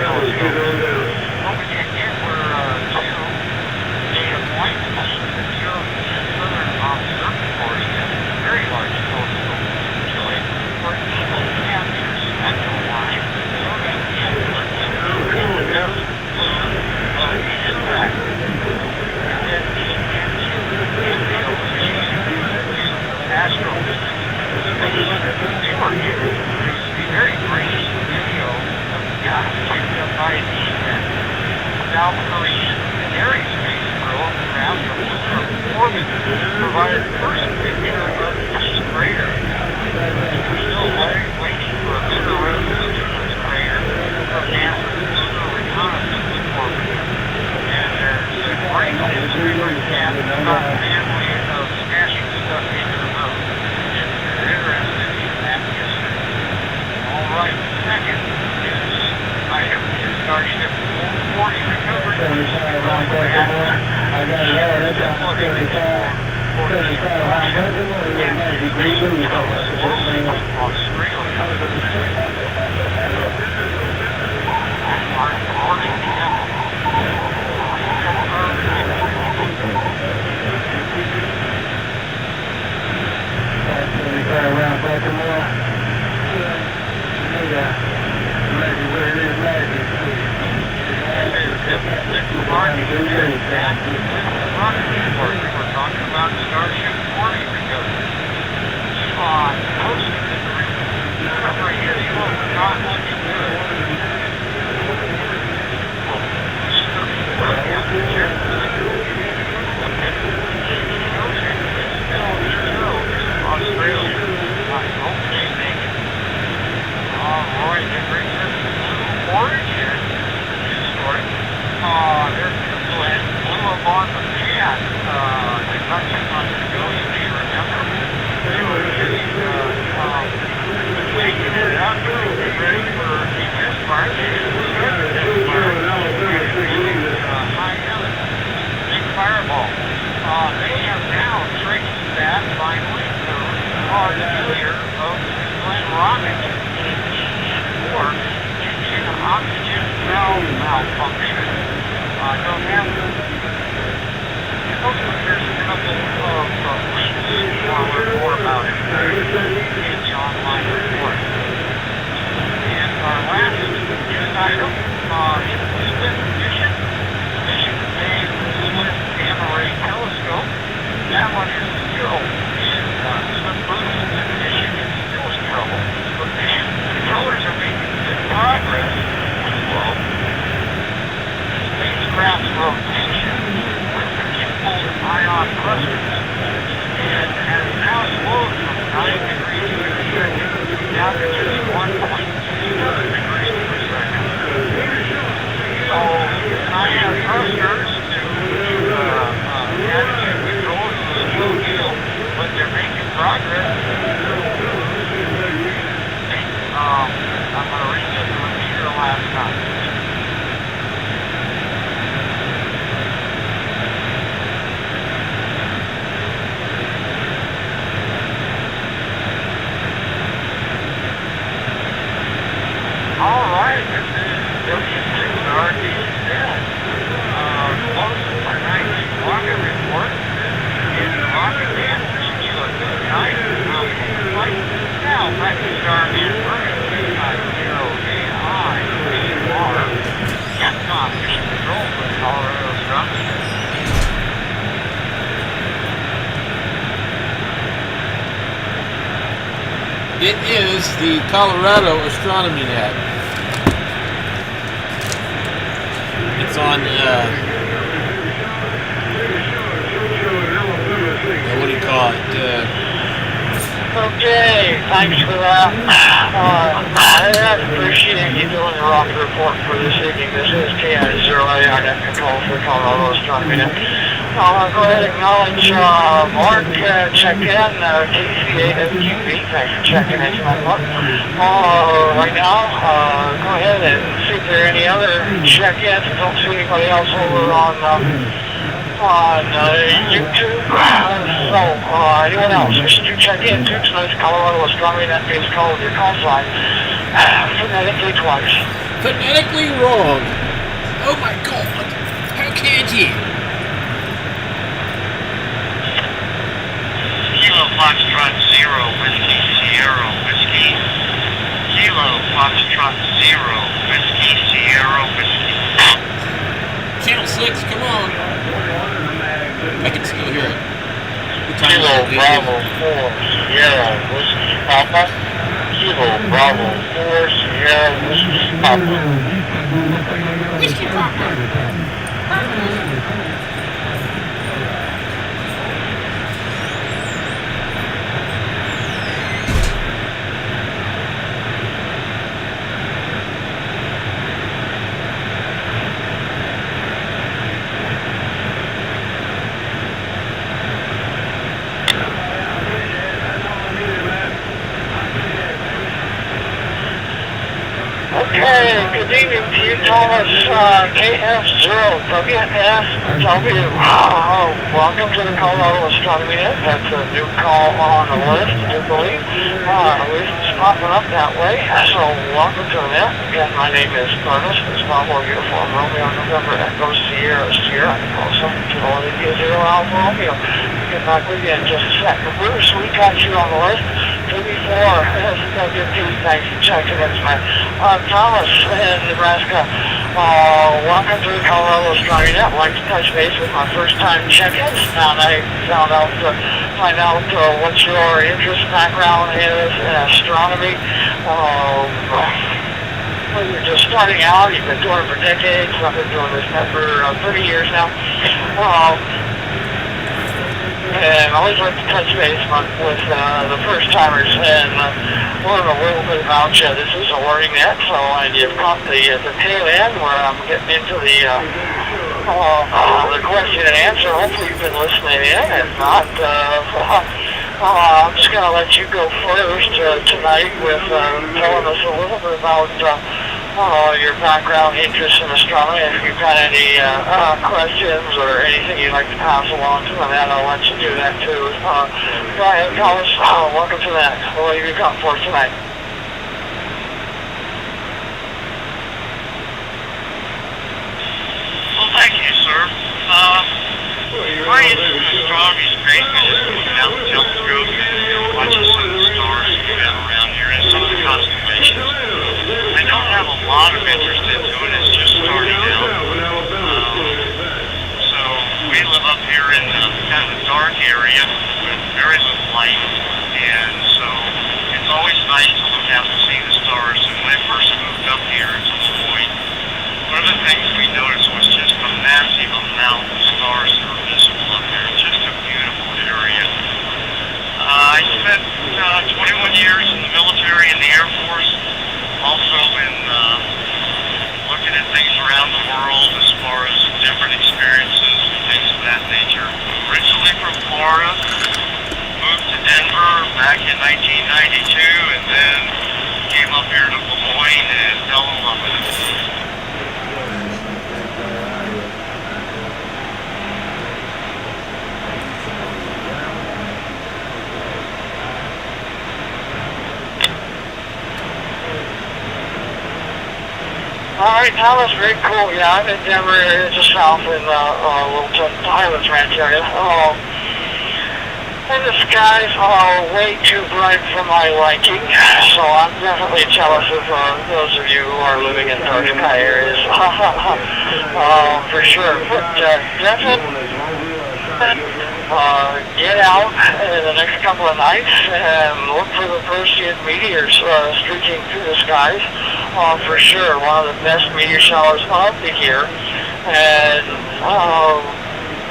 K: telescopes. What we can get were two data points. The zero southern observatory, very large telescope in Chile, where people capture spectral lines so that we can look into the impact. And then the video astrophysics space, they were able to produce a very grainy video of gas picked up by the South Korean Canary space probe from lunar orbit, provided the first picture of the crater. We're still waiting for a better resolution of the crater from NASA's Lunar Reconnaissance Orbiter. And there's a great history with that about the family of smashing stuff into the moon. If you're interested in that history. Alright, second is item is Starship 40 recovered.
J: Around Baltimore. Magic, where it is, magic.
K: We're talking about Starship 40 recovery. Elon posted the recovery is not looking good. Australia. Okay, thank you. Alright, that brings us to Blue Origin. News story. Their vehicle had blew up on the pad not too much ago, you may remember. They were just taking it out, getting ready for a test fire. They started that fire. High heaven. Big fireball. They have now traced that finally to our failure of Glen Rocket or due to oxygen valve malfunction. Don't have to. It looks like there's a couple of links more about it in the online report. And our last news item is the Smith mission. The mission contains the Smith Gamma Ray Telescope. That one is still in Smith Boost's mission is still in trouble. But mission controllers are making good progress with slow. The spacecraft's rotation with particulate ion clusters and has now slowed from 9 degrees per second down to just 1.2 degrees per second. So I have thrusters to attitude control is a slow deal, but they're making progress. I'm going to read this and repeat it last time. Alright, this is W6RD7. Close to the 19th rocket report. And the rocket man mission you look good night. Now, back to Starman Vernon 250AI AR. Capcom mission control for the Colorado Astronomy.
H: It is the Colorado Astronomy Net. It's on, what do you call it?
K: Okay, thanks for that. I appreciate you doing the rocket report for this evening. This is TN0A, our net control for Colorado Astronomy Net. I'll go ahead and acknowledge Mark check in, KC8FQB, thanks for checking in tonight, Mark. Right now, go ahead and see if there are any other check-ins. I don't see anybody else over on YouTube. So, anyone else wishing to check in to tonight's Colorado Astronomy Net is called your call sign. Phonetically twice.
H: Phonetically wrong. Oh my god. How can you?
K: Kilo Foxtrot 0, Whiskey Sierra Whiskey. Kilo Foxtrot 0, Whiskey Sierra Whiskey.
H: Channel 6, come on. I can still hear it. The time
E: Kilo
H: is
E: Bravo 4, Sierra Whiskey Papa. Kilo Bravo 4, Sierra Whiskey Papa.
H: Whiskey Papa.
E: Okay, good evening to you, Thomas. KF0WSW. Welcome to the Colorado Astronomy Net. That's a new call on the list, I believe. At least it's popping up that way. So, welcome to the net. Again, my name is Ernest. It's Bravo Uniform Romeo November Echo Sierra Sierra. Also, Kilo India 0 Alpha Romeo. Get back with you in just a second. Bruce, we got you on the list. 34 SWP, thanks for checking in, man. Thomas in Nebraska, welcome to the Colorado Astronomy Net. I'd like to touch base with my first time check-ins. And I find out what your interest background is in astronomy. Well, you're just starting out, you've been doing it for decades. I've been doing this now for 30 years now. And I always like to touch base with the first-timers and learn a little bit about you. This is a learning net, so and you've caught the tail end where I'm getting into the question and answer. Hopefully you've been listening in. If not, I'm just going to let you go first tonight with telling us a little bit about your background, interest in astronomy. If you've got any questions or anything you'd like to pass along to them, I'll let you do that too. Go ahead, Thomas. Welcome to that. What have you got for us tonight?
K: Well, thank you, sir. My interest in astronomy is basically just looking out the telescope and watching some of the stars moving around here and some of the constellations. I don't have a lot of interest into it, it's just starting out. So we live up here in kind of a dark area with very little light, and so it's always nice to look out and see the stars. And when I first moved up here to the point, one of the things we noticed was just the massive amount of stars that are visible up there. It's just a beautiful area. I spent 21 years in the military and the Air Force, also in looking at things around the world as far as different experiences and things of that nature. Originally from Florida, moved to Denver back in 1992, and then came up here to Lemoyne and fell in love with it.
E: All right, Thomas, very cool. Yeah, I'm in Denver, just south in Littleton, Highlands Ranch area. And the skies are way too bright for my liking, so I'm definitely jealous of those of you who are living in dark sky areas. For sure. But definitely get out in the next couple of nights and look for the Perseid meteors streaking through the skies. For sure, one of the best meteor showers of the year, and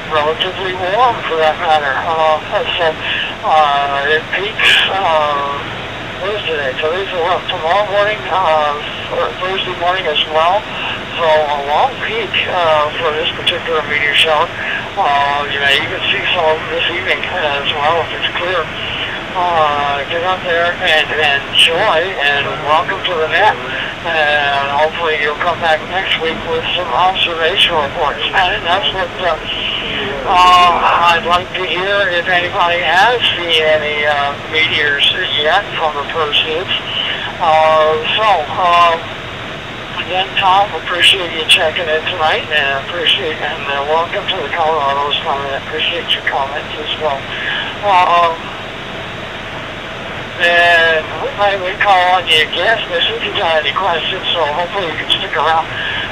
E: relatively warm for that matter. It peaks, what is today? Today's tomorrow morning, or Thursday morning as well. So a long peak for this particular meteor shower. You may even see some of them this evening as well if it's clear. Get out there and enjoy, and welcome to the net. And hopefully you'll come back next week with some observation reports. And that's what I'd like to hear, if anybody has seen any meteors yet from the Perseids. Again, Tom, appreciate you checking in tonight, and welcome to the Colorado Astronomy. I appreciate your comments as well. And we call on you again if you got any questions, so hopefully you can stick around.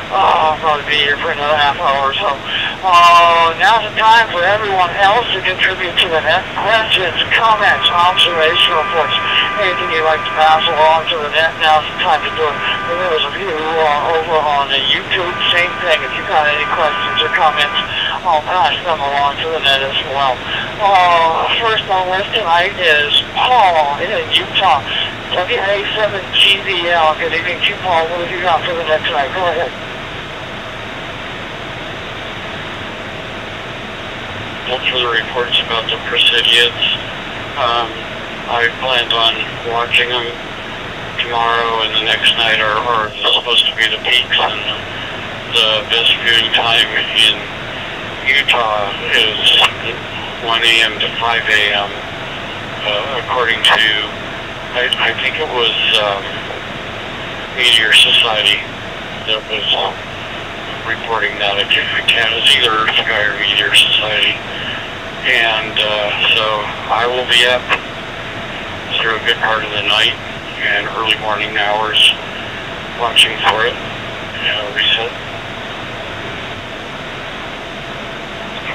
E: I'll probably be here for another half hour or so. Now's the time for everyone else to contribute to the net. Questions, comments, observation reports, anything you'd like to pass along to the net, now's the time to do it. For those of you who are over on the YouTube, same thing. If you've got any questions or comments, I'll pass them along to the net as well. First on the list tonight is Paul in Utah. WA7GVL. Good evening to you, Paul. What have you got for the net tonight? Go ahead.
L: For the reports about the Presidians, I planned on watching them tomorrow, and the next night are supposed to be the peaks, and the best viewing time in Utah is 1 a.m. to 5 a.m. According to, I think it was Meteor Society that was reporting that. It was either Earth Sky or Meteor Society. And so I will be up through a good part of the night and early morning hours watching for it. Reset.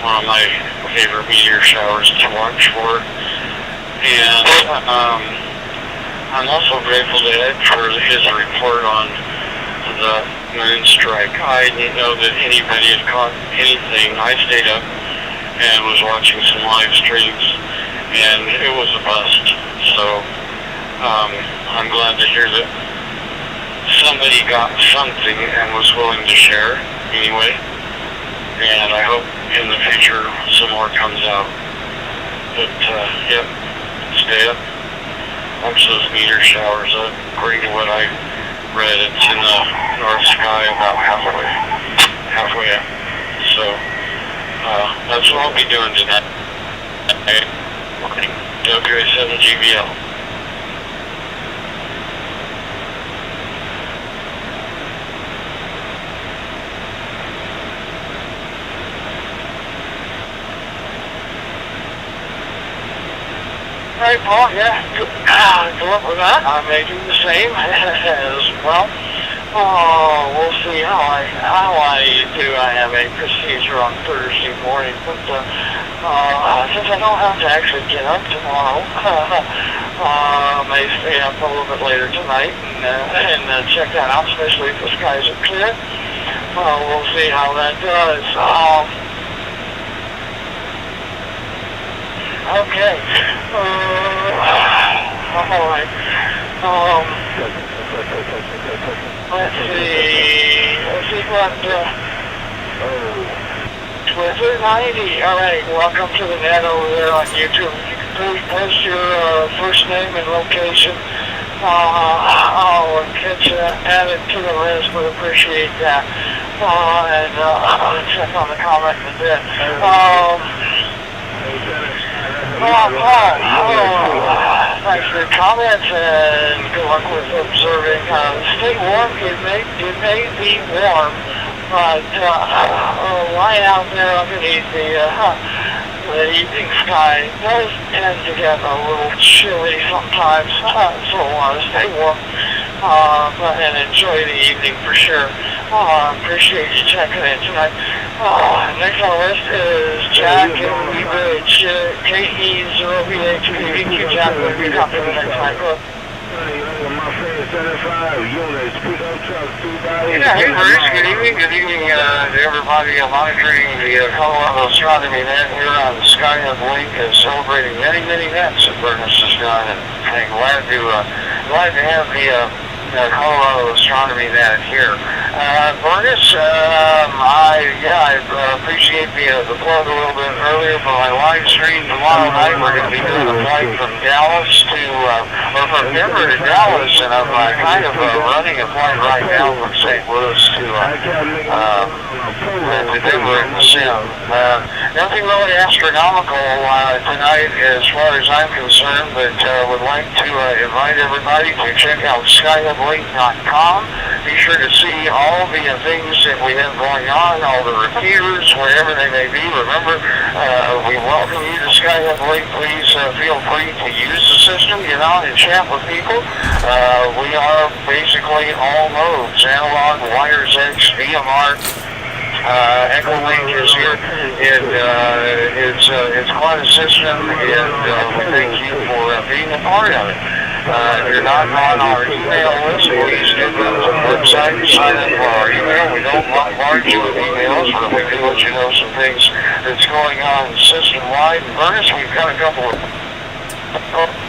L: One of my favorite meteor showers to watch for. And I'm also grateful to Ed for his report on the moon strike. I didn't know that anybody had caught anything. I stayed up and was watching some live streams, and it was a bust. So I'm glad to hear that somebody got something and was willing to share anyway. And I hope in the future some more comes out. But yep, stay up. Watch those meteor showers. According to what I read, it's in the north sky about halfway up. So that's what I'll be doing tonight. WA7GVL.
E: Right, Paul, yeah, good luck with that. I may do the same as well. We'll see how I do. I have a procedure on Thursday morning, but since I don't have to actually get up tomorrow, I may stay up a little bit later tonight and check that out, especially if the skies are clear. We'll see how that does. Okay. Alright. Let's see what, Twitter 90. Alright, welcome to the net over there on YouTube. Please post your first name and location. I'll get you added to the list. Would appreciate that. And I'll check on the comment in a bit. Thanks for your comments and good luck with observing. Stay warm. It may be warm, but lying out there underneath the evening sky does tend to get a little chilly sometimes. So stay warm and enjoy the evening for sure. Appreciate you checking in tonight. Next on the list is Jack in Weebridge, KE0BH. Jack, what have you got for the next night? Yeah, hey Bruce, good evening to everybody monitoring the Colorado Astronomy Net here on the Skynet Link, celebrating many events that Burness has done, and I'm glad to have the Colorado Astronomy Net here. Burness, I appreciate the plug a little bit earlier, but my live stream tomorrow night, we're going to be doing a flight from Dallas to, or from Denver to Dallas, and I'm kind of running a flight right now from St. Louis to Denver in the Sim. Nothing really astronomical tonight as far as I'm concerned, but would like to invite everybody to check out skyhublink.com. Be sure to see all the things that we have going on, all the repeaters, wherever they may be. Remember, we welcome you to Skyhub Link. Please feel free to use the system, get on and chat with people. We are basically all modes: analog, wires X, VMR. Echolink is here, and it's quite a system, and we thank you for being a part of it. If you're not on our email list, please do go to the website and sign up for our email. We don't bombard you with emails, but we do let you know some things that's going on system-wide. Ernest, we've got a couple of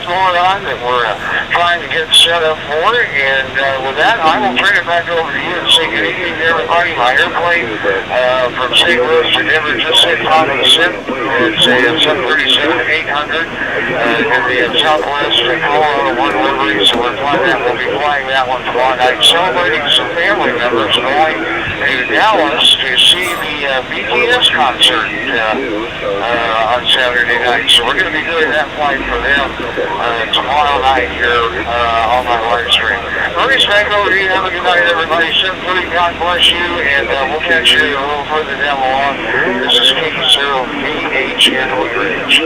E: going on that we're trying to get set up for, and with that, I will turn it back over to you and say good evening to everybody. My airplane from St. Louis to Denver just hit top of the SIP. It's a 737-800 in the Southwest Colorado 1 livery, so we'll be flying that one tomorrow night, celebrating some family members going to Dallas to see the BTS concert on Saturday night. So we're going to be doing that flight for them tomorrow night here on my live stream. Ernest, back over to you. Have a good night, everybody. Simply, God bless you, and we'll catch you a little further down the line. This is K0VH in Woodridge.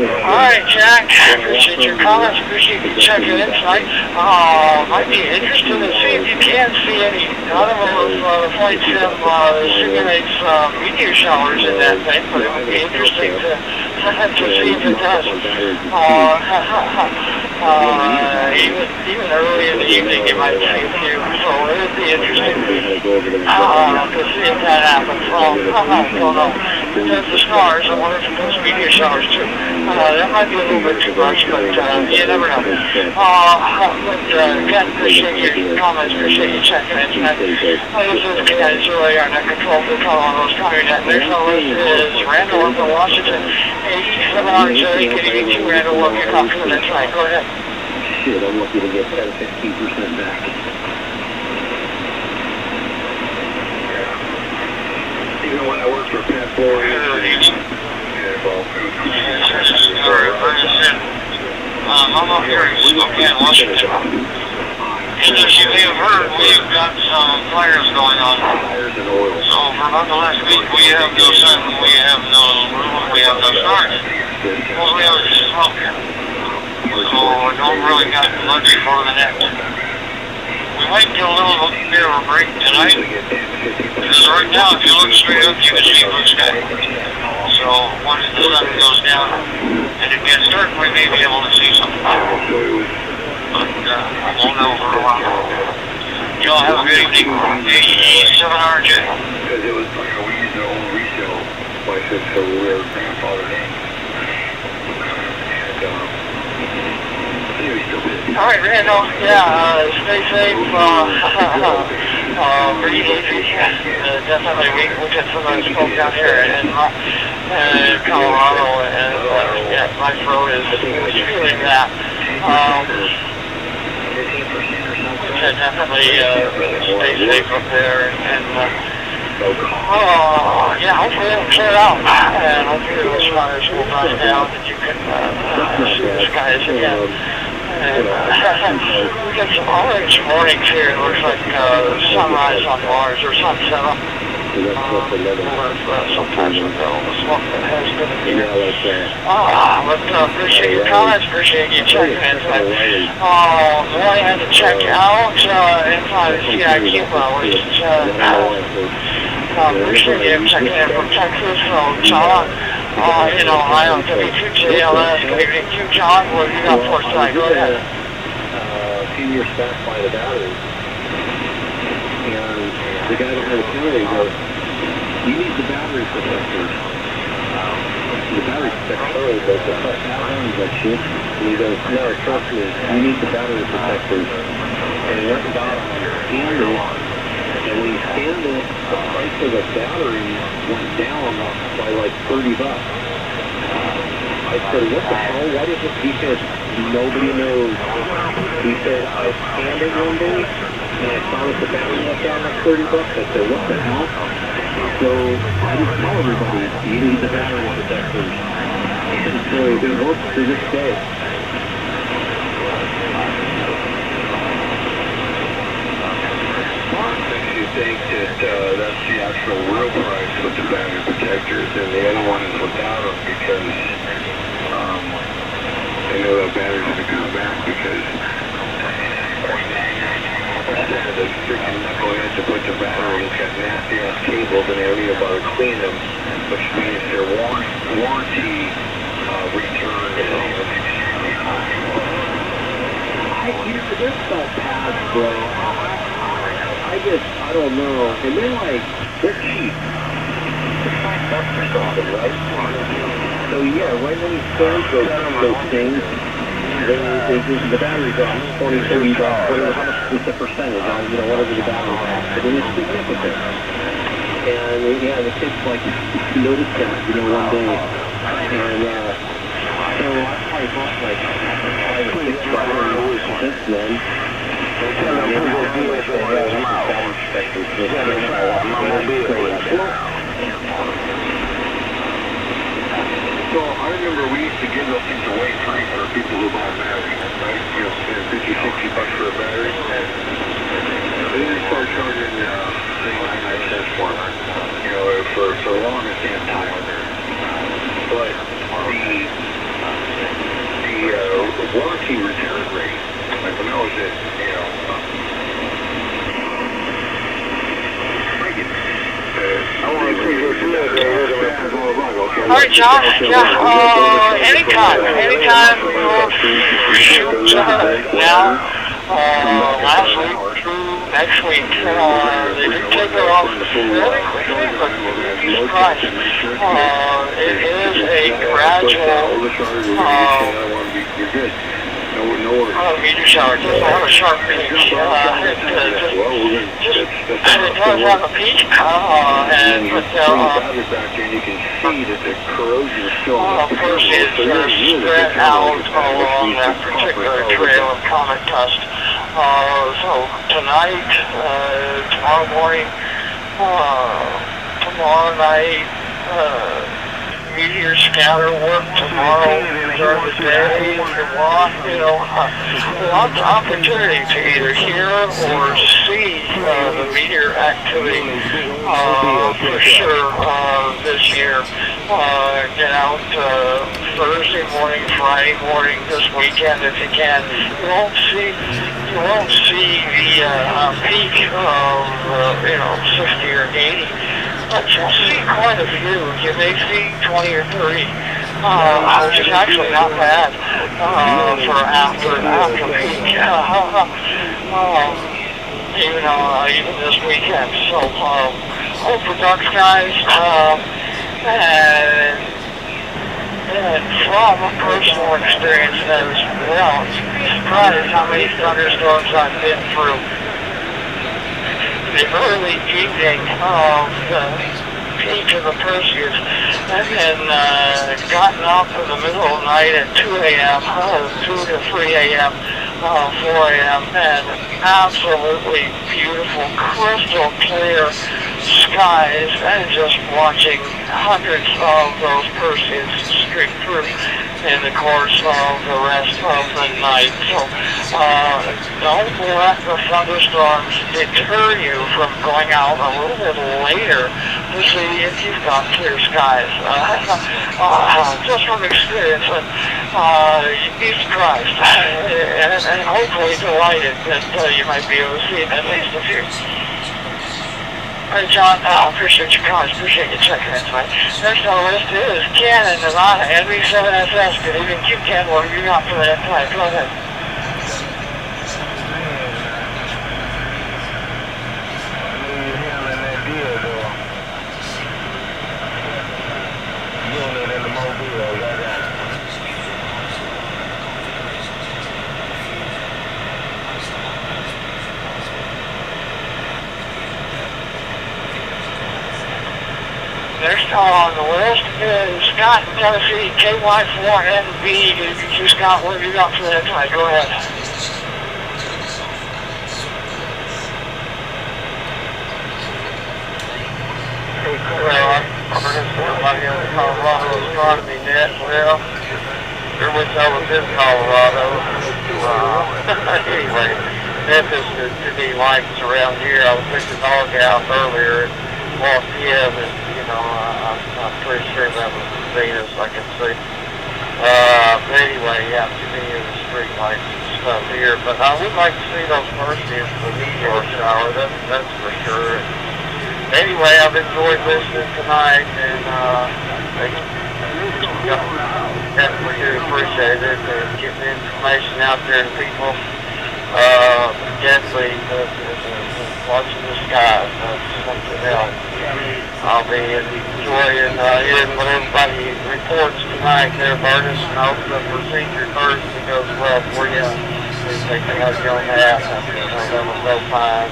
E: Alright, Jack, appreciate your comments, appreciate you checking in tonight. Might be interested to see if you can see any, I don't know if the flight sim simulates meteor showers in that thing, but it would be interesting to see if it does. Even early in the evening you might see a few, so it would be interesting to see if that happens. Well, I don't know. It does the stars, I wonder if it does meteor showers too. That might be a little bit too much, but you never know. Again, appreciate your comments, appreciate you checking in tonight. This is Guys Early on that control for Colorado's County Net. Next on the list is Randall up in Washington. 87RJ, can you get Randall up your copy for that tonight? Go ahead.
M: Shit, I'm lucky to get 10-15% back. Even when I worked for Pat Flores,
E: I'm up here in Spokane, Washington. And as you may have heard, we've got some fires going on. So for about the last week, we have no sun, we have no stars. All we have is smoke. So I don't really got much for the net. We might get a little bit of a break tonight, because right now, if you look straight up, you can see blue sky. So once the sun goes down and it gets dark, we may be able to see something. But I won't know for a while. Y'all have a good evening. 87RJ.
M: Because it was, we used our own resale license, so we were grandfathered in.
E: Alright, Randall, yeah, stay safe, breathe easy, definitely we get some of the smoke down here in Colorado, and yeah, my throat is feeling that. Definitely stay safe up there, and yeah, hopefully it'll clear out, and hopefully those fires will die down, and you can see the skies again. And we got some orange mornings here. It looks like sunrise on Mars or sunset on sometimes with all the smoke that has been here. But appreciate your comments, appreciate you checking in tonight. What I had to check out inside the CIQ hours. Appreciate you checking in from Texas. So John, in Ohio, W2JLS, good evening to you, John. What have you got for us tonight? Go ahead.
M: A few years back by the battery, and the guy behind the counter, he goes, you need the battery protector. The battery protector, he goes, he's like, shit. And he goes, no, trust me, you need the battery protectors. And he went and got them, and And when he scanned it, the price of the battery went down by like $30. I said, what the hell? Why did this? He said, nobody knows. He said, I scanned it one day, and I saw that the battery went down like $30. I said, what the hell? So I just tell everybody, you need the battery protectors. And so it works to this day.
J: You think that that's the actual real price with the battery protectors, and the other one is without them because they know that battery's going to come back because the freaking knuckleheads to put the battery, it's got nasty ass cables and they don't even bother clean them, which means their warranty return is even extremely high.
M: This stuff pads, bro. I don't know. And then, like, they're cheap. They're $5 or something, right? So, yeah, right when you start those things, the battery's off 20, 30 bucks, whatever, how much is the percentage on, whatever the battery's on. But then it's significant. And, yeah, the kids, like, noticed that, one day. And, so I probably bought, like, 5 or 6 batteries since then.
J: So I remember we used to give those things away free for people who buy batteries, right? Spend 50, 60 bucks for a battery. They didn't start charging 99 cents for them, for so long as damn time. But the warranty return rate, like when I was at,
C: All right, John. Yeah. Anytime. Shoot now. Last week through next week. They did take it off fairly quickly, but Jesus Christ. It is a gradual meteor shower. It doesn't have a sharp peak. It does have a peak, Perseus are spread out along that particular trail of comet dust. So tonight, tomorrow night, meteor scatter work tomorrow during the day if you want, lots of opportunity to either hear or see the meteor activity for sure this year. Get out Thursday morning, Friday morning, this weekend if you can. You won't see the peak of 60 or 80. But you'll see quite a few. You may see 20 or 30, which is actually not bad for after peak. Even this weekend. So hope for dark skies. And from personal experience as well, you'd be surprised how many thunderstorms I've been through. The early evening of the peak of the Perseus, and then gotten up in the middle of the night at 2 a.m., 2 to 3 a.m., 4 a.m., and absolutely beautiful, crystal clear skies, and just watching hundreds of those Perseus streak through in the course of the rest of the night. So don't let the thunderstorms deter you from going out a little bit later to see if you've got clear skies. Just from experience, you'd be surprised and hopefully delighted that you might be able to see at least a few. Hey John, appreciate your comments, appreciate you checking in tonight. Next on the list is Ken in Nevada, NV7SS. Good evening, Q Ken, what have you got for that tonight? Go ahead.
E: next on the list is Scott, Tennessee, KY4NB. Scott, what have you got for that tonight? Go ahead. Well, everybody in Colorado Astronomy Net. Well, there was I was in Colorado. Anyway, Memphis to me lights around here. I was with the dog out earlier and lost him, and I'm pretty sure that was Venus. I can see. But anyway, yeah, to me it was street lights and stuff here. But I would like to see those Perseus, the meteor shower. That's for sure. Anyway, I've enjoyed listening tonight, and definitely do appreciate it, and getting information out there to people. Definitely watching the skies. That's something else. I'll be enjoying hearing what everybody reports tonight there, Burgess, and I hope the procedure Thursday goes well for you. They can have you on that. That was no fine.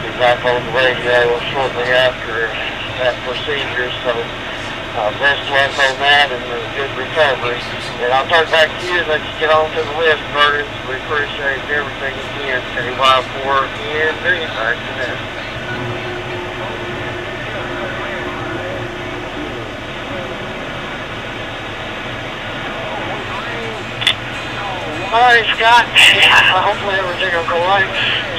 E: Be back on the radio shortly after that procedure, so best luck on that and a good recovery. And I'll turn back to you and let you get on to the list, Burgess. We appreciate everything again. KY4NB, back to that. Alright, Scott. Hopefully everything will go right.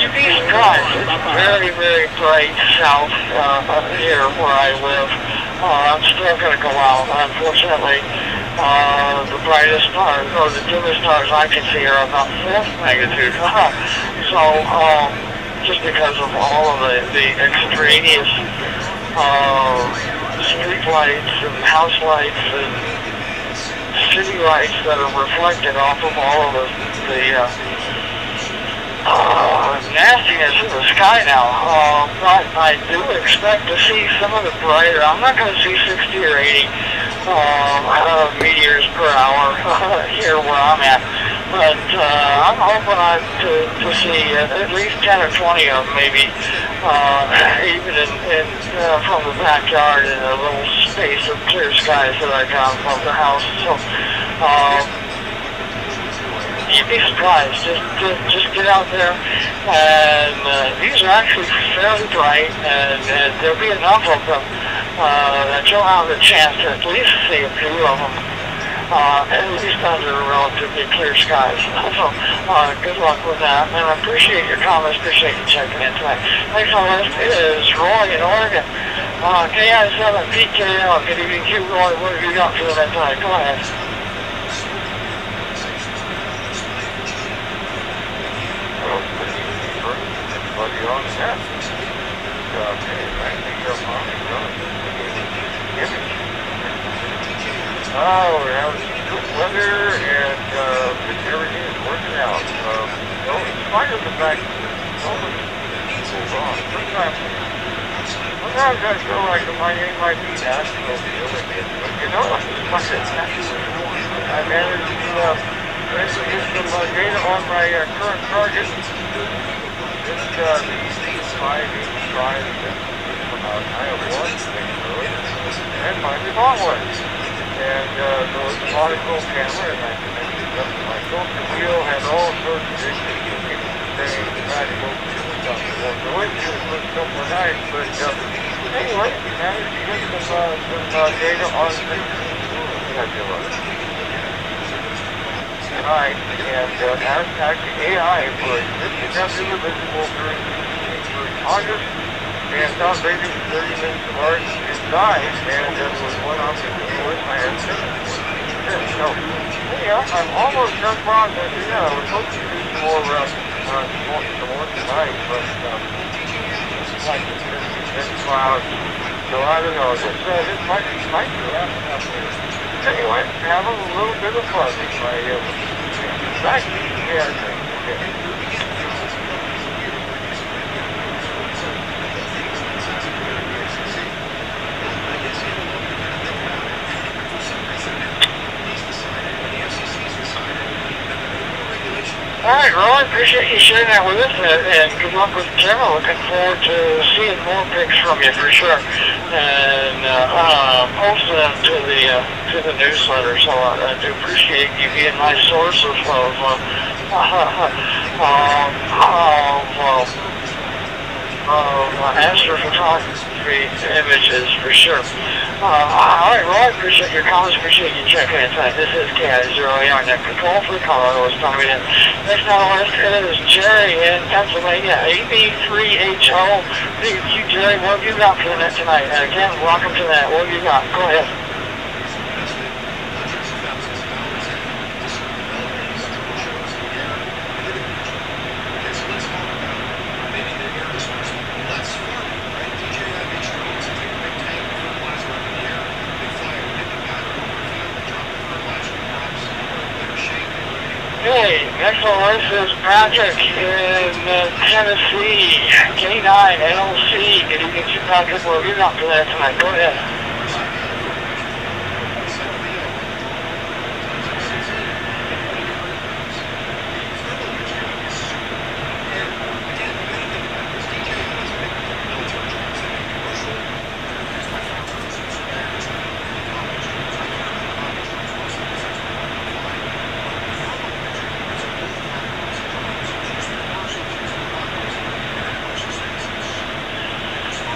E: You'd be surprised. It's very, very bright south here where I live. I'm still going to go out, unfortunately. The brightest stars, or the dimmest stars I can see are about 4th magnitude. So, just because of all of the extraneous street lights and house lights and city lights that are reflected off of all of the nastiness in the sky now. But I do expect to see some of the brighter. I'm not going to see 60 or 80 meteors per hour here where I'm at. But I'm hoping to see at least 10 or 20 of them, maybe, even in from the backyard in a little space of clear skies that I got from the house. So you'd be surprised. Just get out there, and these are actually fairly bright, and there'll be enough of them that you'll have a chance to at least see a few of them. At least under relatively clear skies. So, good luck with that. And I appreciate your comments. Appreciate you checking in tonight. Next on the list is Roy in Oregon. KI7PKL. Good evening, Q. Roy. What have you got for that tonight? Go ahead. Everybody on set. Oh, we're having good weather, and everything is working out. In spite of the fact that so many people wrong. Sometimes I feel like my name might be national feeling it, but I managed to basically get some data on my current target. It's the 585 from Iowa, and my small one. And there was a particle camera, and I connected up to my filter wheel, had all sorts of issues with it. Radical stuff. The wind was a couple of nights, but anyway, we managed to get some data on the nebula. Tonight, and as the AI was this nebula visible during August, and not rated 30 minutes of arc inside, and there was one object of course I had so, I'm almost done processing. I was hoping to do some more tonight, but like it's clouds, so I don't know. This might be wrapping up. Anyway, have a little bit of fun if I back to the air. Alright, Roy, appreciate you sharing that with us, and good luck with the camera. Looking forward to seeing more pics from you for sure. And
L: the newsletter, so I do appreciate you being my source of astrophotography images for sure. Alright, well, I appreciate your comments, appreciate you checking in tonight. This is KI0AR, net control for Colorado. It's coming in. Next on the list is Jerry in Pennsylvania, AB3HO. Thank you, Jerry. What have you got for the net tonight? And again, welcome to that. What have you got? Go ahead. Hey, next on the list is Patrick in Tennessee, K9LC. Good evening to Patrick. What have you got for that tonight? Go ahead.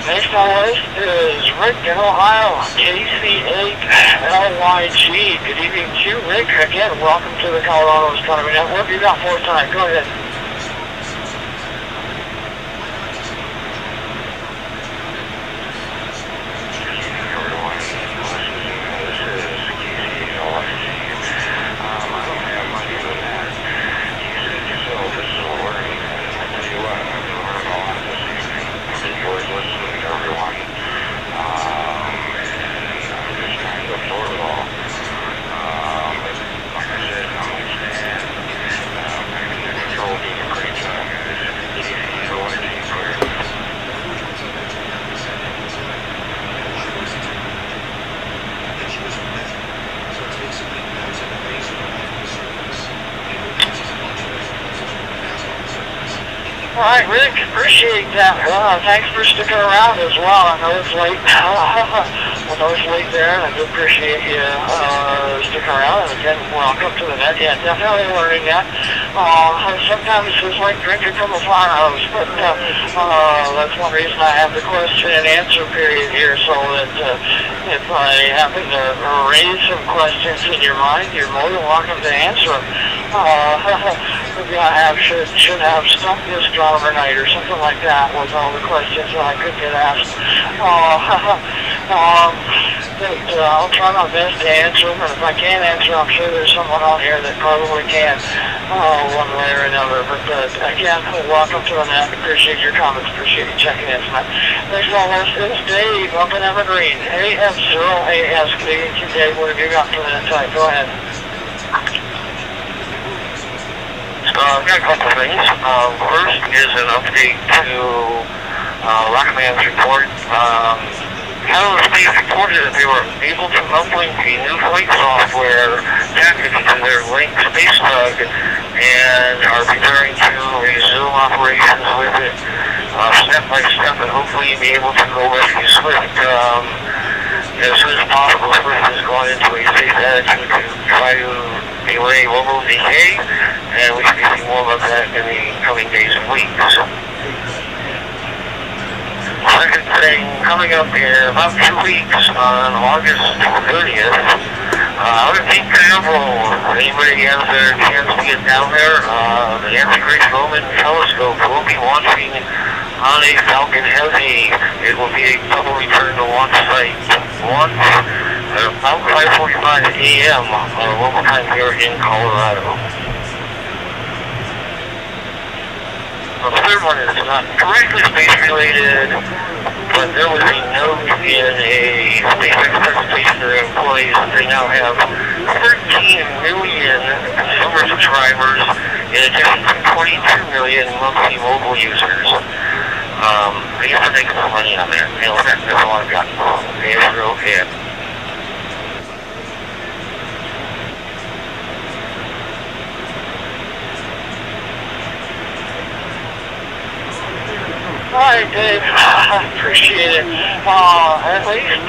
L: Next on the list is Rick in Ohio, KC8LYG. Good evening to you, Rick. Again, welcome to the Colorado Astronomy Network. You got 4 tonight. Go ahead. Alright, Rick, appreciate that. Thanks for sticking around as well. I know it's late. I know it's late there, and I do appreciate you sticking around. And again, welcome to the net. Yeah, definitely learning that. Sometimes it's like drinking from a fire hose, but that's one reason I have the question and answer period here, so that if I happen to raise some questions in your mind, you're more than welcome to answer them. Maybe I should have stumped the astronomer night or something like that with all the questions that I could get asked. But I'll try my best to answer them, and if I can't answer, I'm sure there's someone out here that probably can, one way or another. But again, welcome to the net. Appreciate your comments. Appreciate you checking in tonight. Next on the list is Dave up in Evergreen, AF0AS. Good evening to you, Dave. What have you got for the net tonight? Go ahead.
E: I've got a couple of things. First is an update to Rocketman's report. Canada Space reported that they were able to uplink the new flight software package to their Link Space Bug and are preparing to resume operations with it step by step, and hopefully be able to go rescue Swift as soon as possible. Swift has gone into a safe attitude to try to delay global decay, and we should be seeing more about that in the coming days and weeks. Second thing, coming up in about 2 weeks on August 30th, out at Cape Canaveral, anybody has their chance to get down there, the Nancy Grace Bowman Telescope will be launching on a Falcon Heavy. It will be a double return to launch site launch at about 5:45 a.m. Local time here in Colorado. The third one is not directly space-related, but there was a note in a SpaceX presentation to their employees that they now have 13 million consumer subscribers in addition to 22 million monthly mobile users. They have to make some money on that. You know, that's all I've got. AF0AS. Alright, Dave. Appreciate it. At least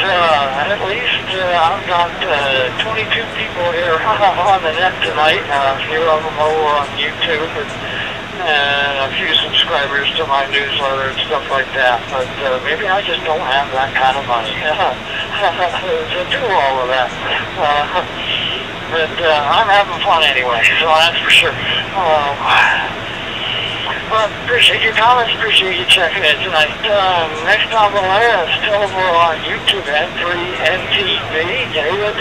E: I've got 22 people here on the net tonight. A few of them over on YouTube, and a few subscribers to my newsletter and stuff like that. But maybe I just don't have that kind of money to do all of that. But I'm having fun anyway, so that's for sure. But appreciate your comments, appreciate you checking in tonight. Next time on air, still over on YouTube at 3NTV. David,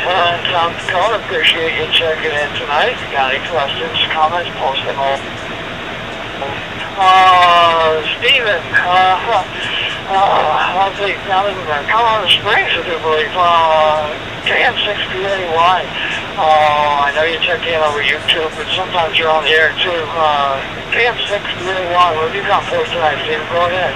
E: South Dakota, appreciate you checking in tonight. Got any questions, comments, post them all. Steven, I think down in Colorado Springs, I do believe, KM6PAY. I know you check in over YouTube, but sometimes you're on the air too. KM6PAY, what have you got for us tonight, Steven? Go ahead.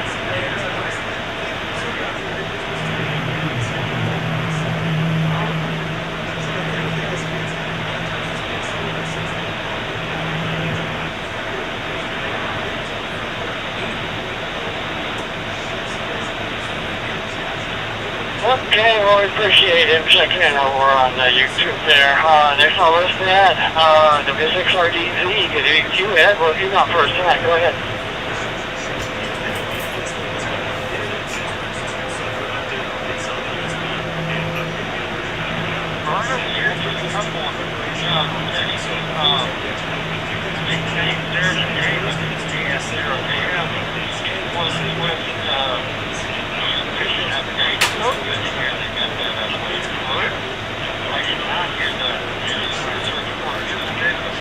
E: Okay, well, we appreciate him checking in over on YouTube there. Next on the list, Ed, the Physics RDZ. Good evening to you, Ed. What have you got first tonight? Go ahead.
K: Here's just a couple of